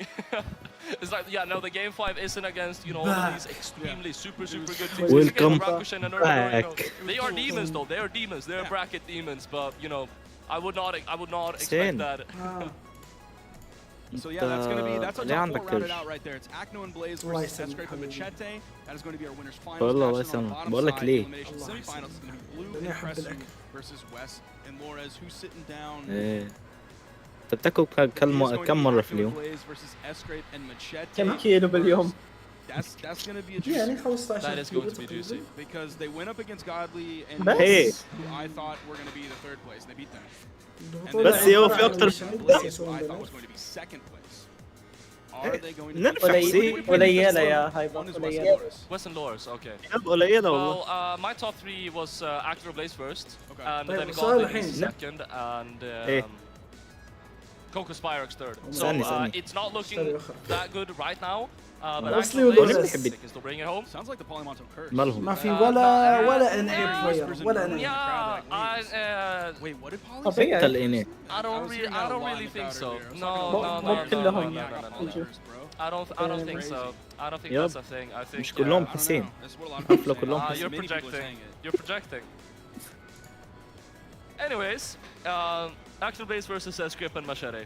It's like, yeah, no, the game 5 isn't against, all of these extremely super good teams. Welcome Rakushain and Urbador, they are demons, though. They are demons. They're bracket demons, but, I would not expect that. So yeah, that's our top 4 rounded out right there. It's Acno and Blaze versus Escrape and Machete. That is going to be our winners finals. Match on the bottom side. Elimination semifinals is going to be Blue and Cresu versus Wes and Lores, who's sitting down. تتكوا كم مرة في اليوم؟ كم كيلو باليوم؟ That's going to be a يعني juicy. 15 That is going to be juicy. Because they went up against Godly and Hey. who I thought were going to be the 3rd place. They beat them. بس هو في أكتر. I thought was going to be 2nd place. Are they going to نرفع سي قليلة يا هايبر قليلة. Wes and Lores, okay. قليلة والله. Well, my top 3 was Actor Blaze first, and then سؤال Naqaطي الحين. second, and Coco Spyrox third. So it's not looking that good right now, اصلي ولا Sounds like the Polymonto curse. مالهم؟ ما في ولا انعيب فاير ولا انعيب. Wait, what did Poly say? طبيعي الاني. I don't really think so. No. مو كلهم يجوا. I don't think so. I don't think يب. that's a thing. I think مش كلهم حسين. That's what a lot of people حفلة say. كلهم You're حسين. projecting. You're projecting. Anyways, Action Base versus Script and Machete.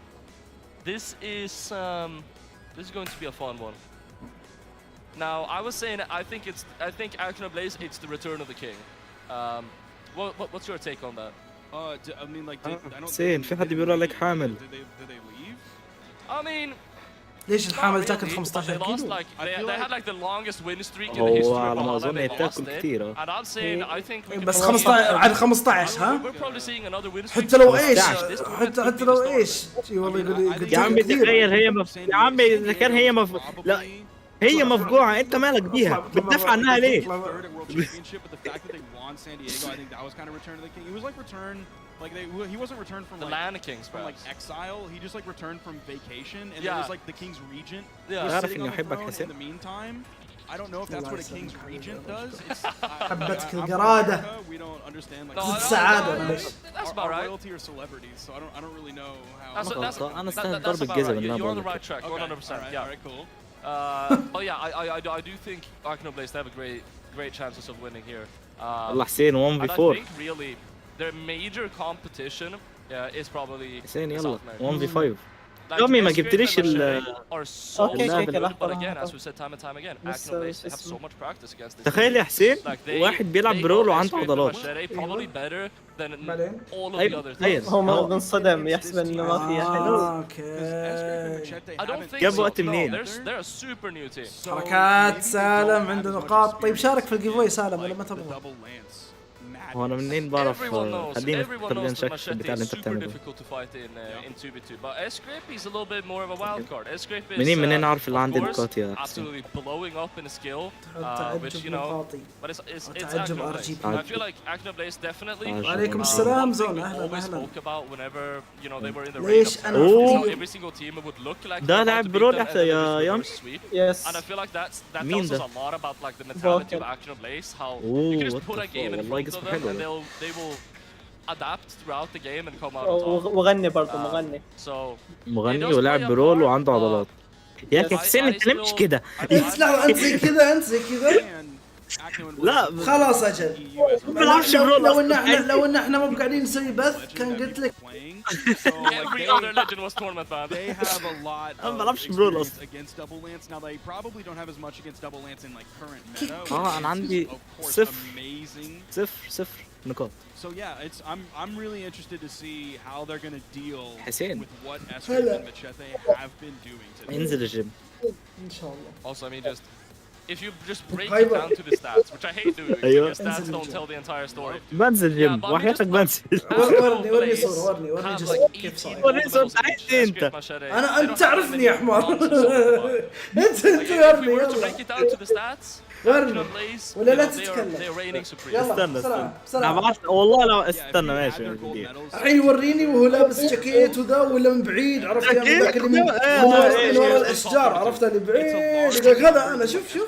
This is going to be a fun one. Now, I was saying I think Action Blaze, it's the return of the king. What's your take on that? I mean, like, I don't. حسين في حد بيقول عليك حامل. Did they leave? I mean, ليش الحامل not تاكل really, but 15 they lost كيلو؟ like they had like the longest win streak in the هو history of على ما Valhalla. أظن They lost تاكل it. كثير. And I'm saying I think we can بس probably 15 على 15 ها؟ We're probably seeing another win streak. حتى لو 15. ايش حتى لو ايش والله يقول يا عمي تخيل هي يا عمي إذا كان هي لا هي مفقوعة أنت مالك بيها بتدافع عنها ليه؟ Third at World Championship, but the fact that they won San Diego, I think that was kind of return to the king. He was like return, like he wasn't returned from The like Land Kings, from like perhaps. exile. He just like returned from vacation, and Yeah. there was like the king's regent. Yeah. was تعرف sitting إني on the أحبك throne حسين. in the meantime. I don't know if that's what a king's regent does. It's, حبتك I'm from القرادة. America, we don't understand like No, زد I don't- سعادة no, معلش. That's our about right. royalty or celebrities. So I don't really know how. أنا أستاهل That's ضرب about الجزم right. اللي You're on the أنا right track, 100%. All Yeah. right, cool. But yeah, I do think Arcanoblaze they have a great chances of winning here. والله حسين 1 And I v 4 think really their major competition is probably حسين South يلا America. 1 v 5 Like, يا أمي ما Escape جبتليش and ال Machete are so أوكي، good, أوكي، but لحظة، again, لحظة. as we said time and time again, بس Arcanoblaze they have اسمه. so much practice against this. تخيل يا حسين Like واحد بيلعب برول وعنده عضلات. Machete probably better than بعدين؟ all of the أيوة، other تخيل. things. هو منصدم يحسب انه ما في حلو. اوكي. I don't think جاب so. وقت No, منين؟ they're a super new team. حركات سالم عنده نقاط. طيب شارك في الجيف سالم ولا ما تبغى؟ هو أنا منين بعرف Everyone knows خلينا that نشك في البتاع Machete اللي is أنت super بتعمله. difficult to fight in 2v2, but Escape he's a little bit more of a wild card. Escape is منين أعرف اللي of عندي course, نقاط يا حسين؟ absolutely blowing up in skill, which تعجب you know, نقاطي. but it's تعجب Acnoblaze. RGB. I feel like Acnoblaze definitely. وعليكم one السلام thing زون we اهلا always اهلا. spoke about whenever you know they were in the ليش rain. أنا أوه. Every single team would look like ده they're about لاعب to beat برول them and أحسن then they يا just يام. reverse sweep. يس. And I feel like that مين tells us ده؟ a lot about like the mentality of Vocal. Acnoblaze, how أوه، you can just what put the a game in fuck، والله front of جسمه them حلو and ده. they will adapt throughout the game and come out on top. وغني برضه مغني. So مغني ولاعب برول وعنده عضلات. يا أخي حسين أنت ليه مش كده؟ انت لحظة انت زي كذا انت زي كذا. لا خلاص اجل. ما بلعبش برول لو ان احنا مو قاعدين نسوي بث كان قلت لك. every other legend was tournament bound. They have a lot أنا ما of بلعبش برول experience أصلا. against double lance. Now they probably don't have as much against double lance in like current meta. أنا عندي which is, of course, صفر. amazing. صفر نقاط. So yeah, I'm really interested to see how they're gonna deal حسين. with what Escape and Machete have been doing today. انزل الجيم. ان شاء الله. Also, I mean, just if you just break it down to the stats, which I hate doing, أيوة. because stats don't tell the entire story. بنزل جيم but I mean, وحياتك just بنزل. ورني صورة ورني Have جزء like كيف 18 صاير. ورني صورة gold medals عايز each. أنت. Escape, Machete, انا they انت don't have تعرفني يا many حمار. nonsense so far. انت Like, if we ورني were to يلا. break it down to the stats, ورني. Acnoblaze, ولا لا you know, تتكلم. they're reigning supreme. يلا استنى بسرعة استنى. بسرعة. بعرف والله لا Yeah, if استنى you ماشي. add their gold دقيقة. medals, الحين يوريني وهو لابس جاكيت وذا ولا من بعيد عرفت يا جاكيت؟ ذاك اللي من ورا الاشجار عرفت اللي بعيد يقول لك هذا انا شوف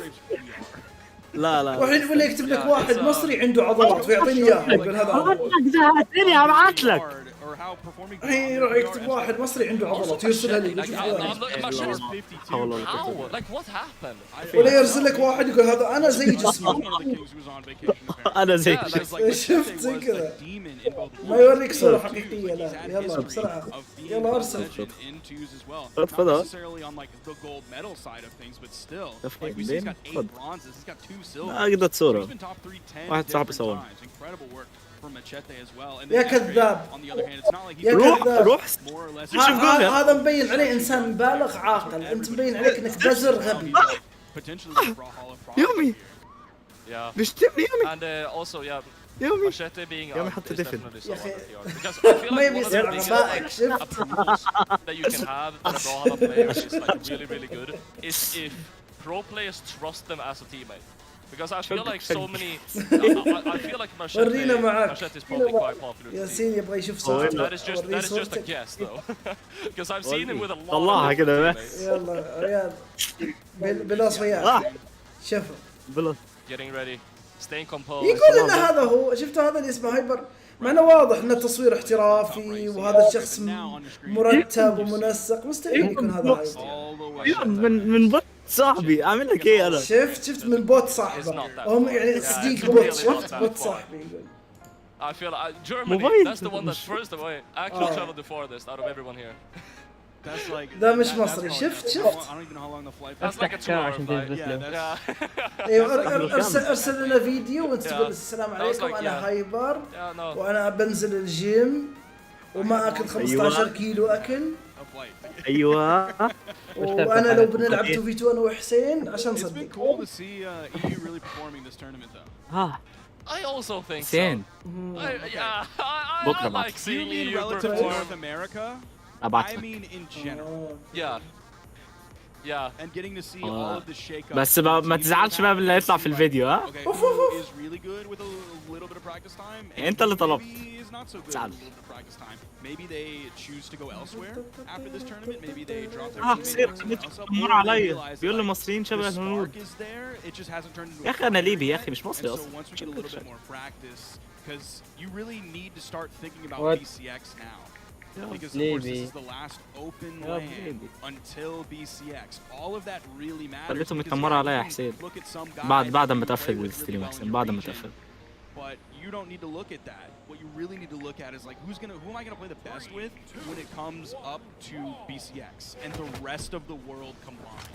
لا لا. والحين ولا يكتب لك واحد مصري عنده عضلات ويعطيني اياها يقول هذا هو. زهقتني ابعت لك. or how performing الحين يروح يكتب واحد مصري عنده عضلات يرسلها لي Like, شوف I'm هذا. looking at Machete's حول ولا how? قوة. Like, what happened? ولا يرسل لك واحد يقول هذا انا زي جسمي. one of the kings who was on vacation apparently. أنا زي Yeah, like, Like, شفت Machete زي was كذا. a demon in both ما يوريك صورة Worlds. حقيقية لا He's had يلا history بسرعة of being يلا a ارسل. legend in twos as well. خد Not خدها. necessarily on like the gold medal side of things, but still. تفضل. Like we see he's got 8 خد. bronzes, he's got 2 silvers. ما قدرت He's صورة. been top 3 10 واحد صاحبي different صور. times. Incredible work from Machete as well. And يا then كذاب. Escape, on the other hand, it's not like يا he's كذاب. روح more or less شوف جولها. هذا مبين عليه انسان بالغ عاقل انت مبين عليك انك بزر غبي. potentially the Brawlhalla product يومي Yeah. بيشتمني يومي And also, yeah, يومي. Machete being يومي out حط is دفن. definitely يا someone أخي. that they are. Because I feel ما like يبي one of the يسمع biggest غبائك like, شفت. approvals that you can have that a Brawlhalla player is like really, really good is if pro players trust them as a teammate. Because I feel like so many. I feel like ورينا معاك. Machete is probably quite popular. ياسين يبغى يشوف صورته. That is just a guess though. Because I've seen him with a lot. طلعها كده بس. يلا رياض. بلاص وياك. شوفوا. بلاص. Getting ready. Staying composed. يقول ان هذا هو، شفتوا هذا اللي اسمه هايبر، مع انه واضح انه تصوير احترافي وهذا الشخص مرتب ومنسق، مستحيل يكون هذا هايبر. من بوت صاحبي اعمل لك ايه انا؟ شفت من بوت صاحبه، هم يعني صديق بوت، شفت بوت صاحبي يقول. I feel Germany. That's the one that's first away. Actually traveled the farthest out of everyone here. That's like ذا مش مصري. شفت I don't even know how long the flight. That's like a 2 hour flight. ايوه ارسل لنا فيديو وانت تقول السلام عليكم انا هايبر وانا بنزل الجيم وما اكل 15 كيلو اكل. ايوه وانا لو بنلعب 2v2 انا وحسين عشان نصدق. I also think so. زين. I like seeing you relative to North America. I mean in general. Yeah. Yeah. And getting to see all of the shake up. بس ما تزعلش بقى باللي هيطلع في الفيديو ها. Is really good with a little bit of practice time. انت اللي طلبت. Is not so good with a little bit of practice time. Maybe they choose to go elsewhere after this tournament. Maybe they drop their حسين مر عليا بيقول لي المصريين شبه الهنود. يا اخي انا ليبي يا اخي مش مصري اصلا. Once we get a little bit more practice, because you really need to start thinking about BCX now. Because of course this is the last open land until BCX. All of that really matters. خليتهم يتنمروا عليا يا حسين. بعد ما تقفل الستريم يا حسين، بعد ما تقفل. But you don't need to look at that. What you really need to look at is like who am I gonna play the best with when it comes up to BCX and the rest of the world combined.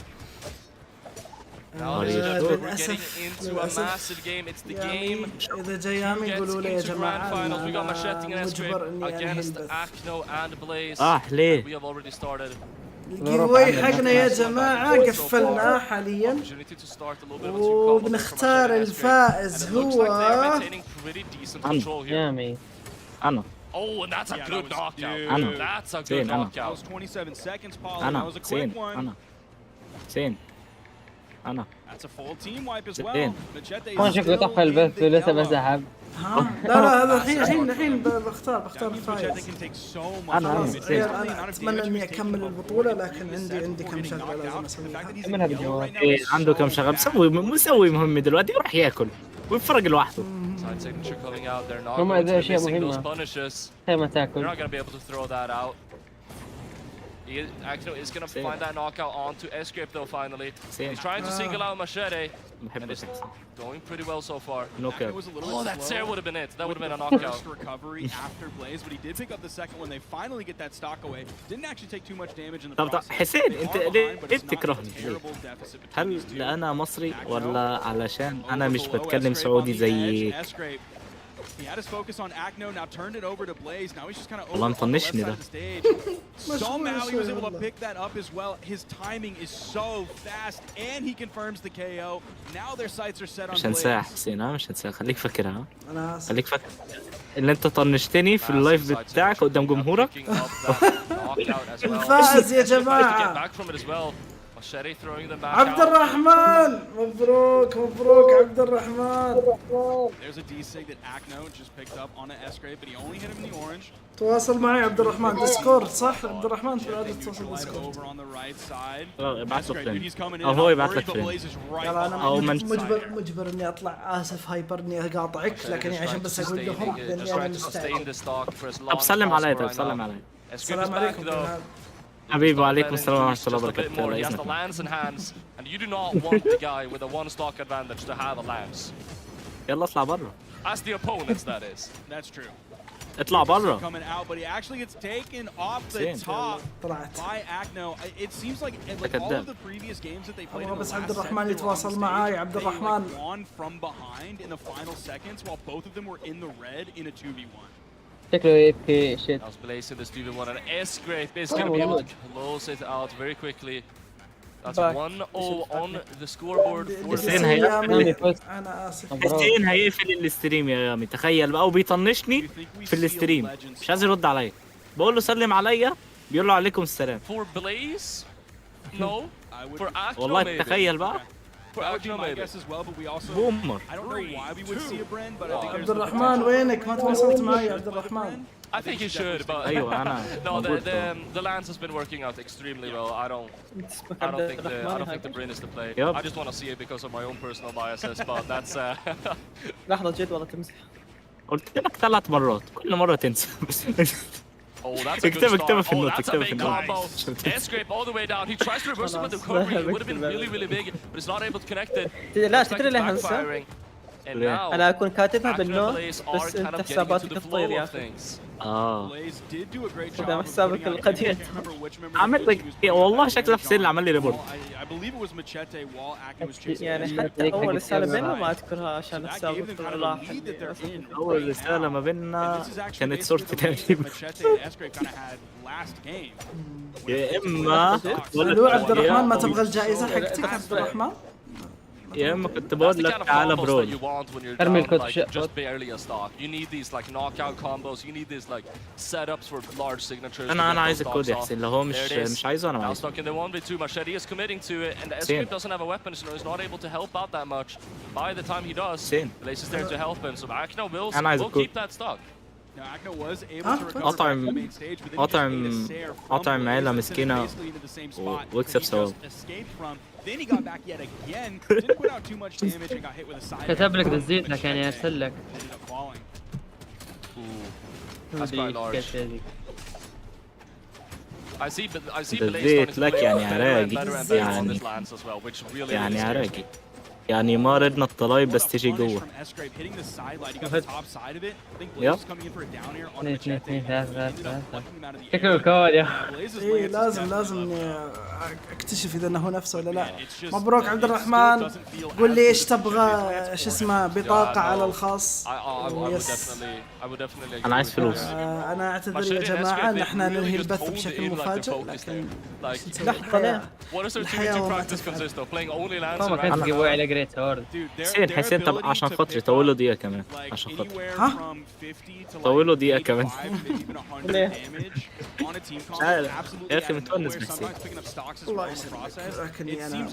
Now we're getting into a massive game. It's the game. إذا جايين يقولوا لي يا جماعة we got Machete and مجبر Escape إني against Akno and Blaze. ليه؟ We have already started. الجيف اواي حقنا يا جماعة قفلناه حاليا وبنختار الفائز هو أنا. Oh, and that's a good knockout. أنا. That's a good knockout. 27 seconds, Paul. أنا. That was a quick one. أنا. That's a full team wipe as well. ما شكله طفى البث ولسه بسحب. لا هذا الحين بختار الفائز. أنا اتمنى اني اكمل البطولة لكن عندي كم شغلة لازم اسويها. منها بالجوال. عنده كم شغلة مسوي مهمة دلوقتي يروح ياكل ويتفرج لوحده. هم إذا أشياء مهمة هي ما تاكل. You're not gonna be able to throw that out. Akno is gonna find that knockout onto Escape though finally. He's trying to single out Machete. And it's going pretty well so far. Oh, that Sarah would have been it. That would have been a knockout. Recovery after Blaze, but he did pick up the second when they finally get that stock away. Didn't actually take too much damage in the process. طب حسين انت ليه بتكرهني؟ هل لأنا مصري ولا علشان أنا مش بتكلم سعودي زي He had his focus on Akno, now turned it over to Blaze. Now he's just kind of over والله on the left مطنشني side ده. of the stage. Somehow he was able to pick that up as well. His timing is so fast, and he confirms the KO. Now their sights are set on مش Blaze. هنساها حسين مش هنساها، خليك فاكرها. أنا آسف. خليك فاكر اللي انت طنشتني في اللايف بتاعك قدام جمهورك. الفائز يا جماعة عبد الرحمن. مبروك عبد الرحمن. There's a D-Sig that Akno just picked up on an S-Grade, but he only hit him in the orange. تواصل معي عبد الرحمن ديسكورد صح؟ عبد الرحمن في العادة تواصل ديسكورد. ابعث له فين؟ او هو يبعث لك فين؟ يلا انا مجبر اني اطلع. اسف هايبر اني اقاطعك لكن عشان بس اقول لهم لاني انا مستعد. طب سلم علي. السلام عليكم حبيبي وعليكم السلام ورحمة الله وبركاته. يلا اطلع برا. As the opponents, that is. That's true. اطلع برا. Coming out, but he actually gets taken off the top by Akno. It seems like all of the previous games that they played in the بس last عبد الرحمن set, يتواصل معاي. عبد الرحمن won from behind in the final seconds while both of them were in the red in a 2v1. شكله يبكي شيت. Now Blaze in this 2v1 and S-Grape is going to be able to close it out very quickly. That's 1-0 on the scoreboard. أنا آسف. حسين هيقفل الاستريم يا غامي، تخيل بقى وبيطنشني في الاستريم مش عايز يرد عليا. بقول له سلم عليا بيقول له عليكم السلام. For Blaze? No. For Akno والله maybe. تخيل بقى. بومر. عبد الرحمن وينك؟ ما تواصلت معي عبد الرحمن. I think he should, but أيوة أنا. no, the lance has been working out extremely well. I don't think the Bryn is the play. I just want to see it because of my own personal biases, but that's. لحظة جد والله تمزح. قلت لك 3 مرات، كل مرة تنسى. Oh, that's a good start. Oh, that's a big combo. Head scrape all the way down. He tries to reverse it with the recovery. It would have been really big, but it's not able to connect it. لا تدري ليه هنسى؟ أنا أكون كاتبها بالنوت بس أنت حساباتك تطير يا أخي. قدام حسابك القديم. عمل لك والله شكله حسين اللي عمل لي ريبورت. يعني حتى أول رسالة بيننا ما أذكرها عشان حسابك راح. أول رسالة ما بيننا كانت صورتي تقريبا. يا إما الو عبد الرحمن ما تبغى الجائزة حقتك عبد الرحمن؟ يا اما كنت بقول لك تعالى برول. ارمي الكود just barely a stock. You need these like knockout combos. You need these like setups for large signatures. انا عايز الكود يا حسين، لو هو مش عايزه انا عايزه. Stuck in the 1v2. Machete is committing to it, and the Escape doesn't have a weapon, so he's not able to help out that much. By the time he does, Lace is there to help him. So Akno will keep that stock. أطعم عيلة مسكينة واكسب ثواب. كتب لك بالزيت لك يعني ارسل لك. بالزيت لك يعني عراقي يعني عراقي يعني ما ردنا الطلايب بس تجي جوا. يا شكله الكود يا ايه لازم اكتشف اذا انه نفسه ولا لا. مبروك عبد الرحمن. قول لي ايش تبغى شو اسمه بطاقة على الخاص. انا عايز فلوس. انا اعتذر يا جماعة نحن ننهي البث بشكل مفاجئ لكن الحياة وما تفعل. ما كانت قوي على جريت هورد. حسين طب عشان خاطري طول له دقيقة كمان عشان خاطري. ها؟ طول له دقيقة كمان. ليه؟ مش عارف يا اخي متونس بحسين. الله يسلمك لكني انا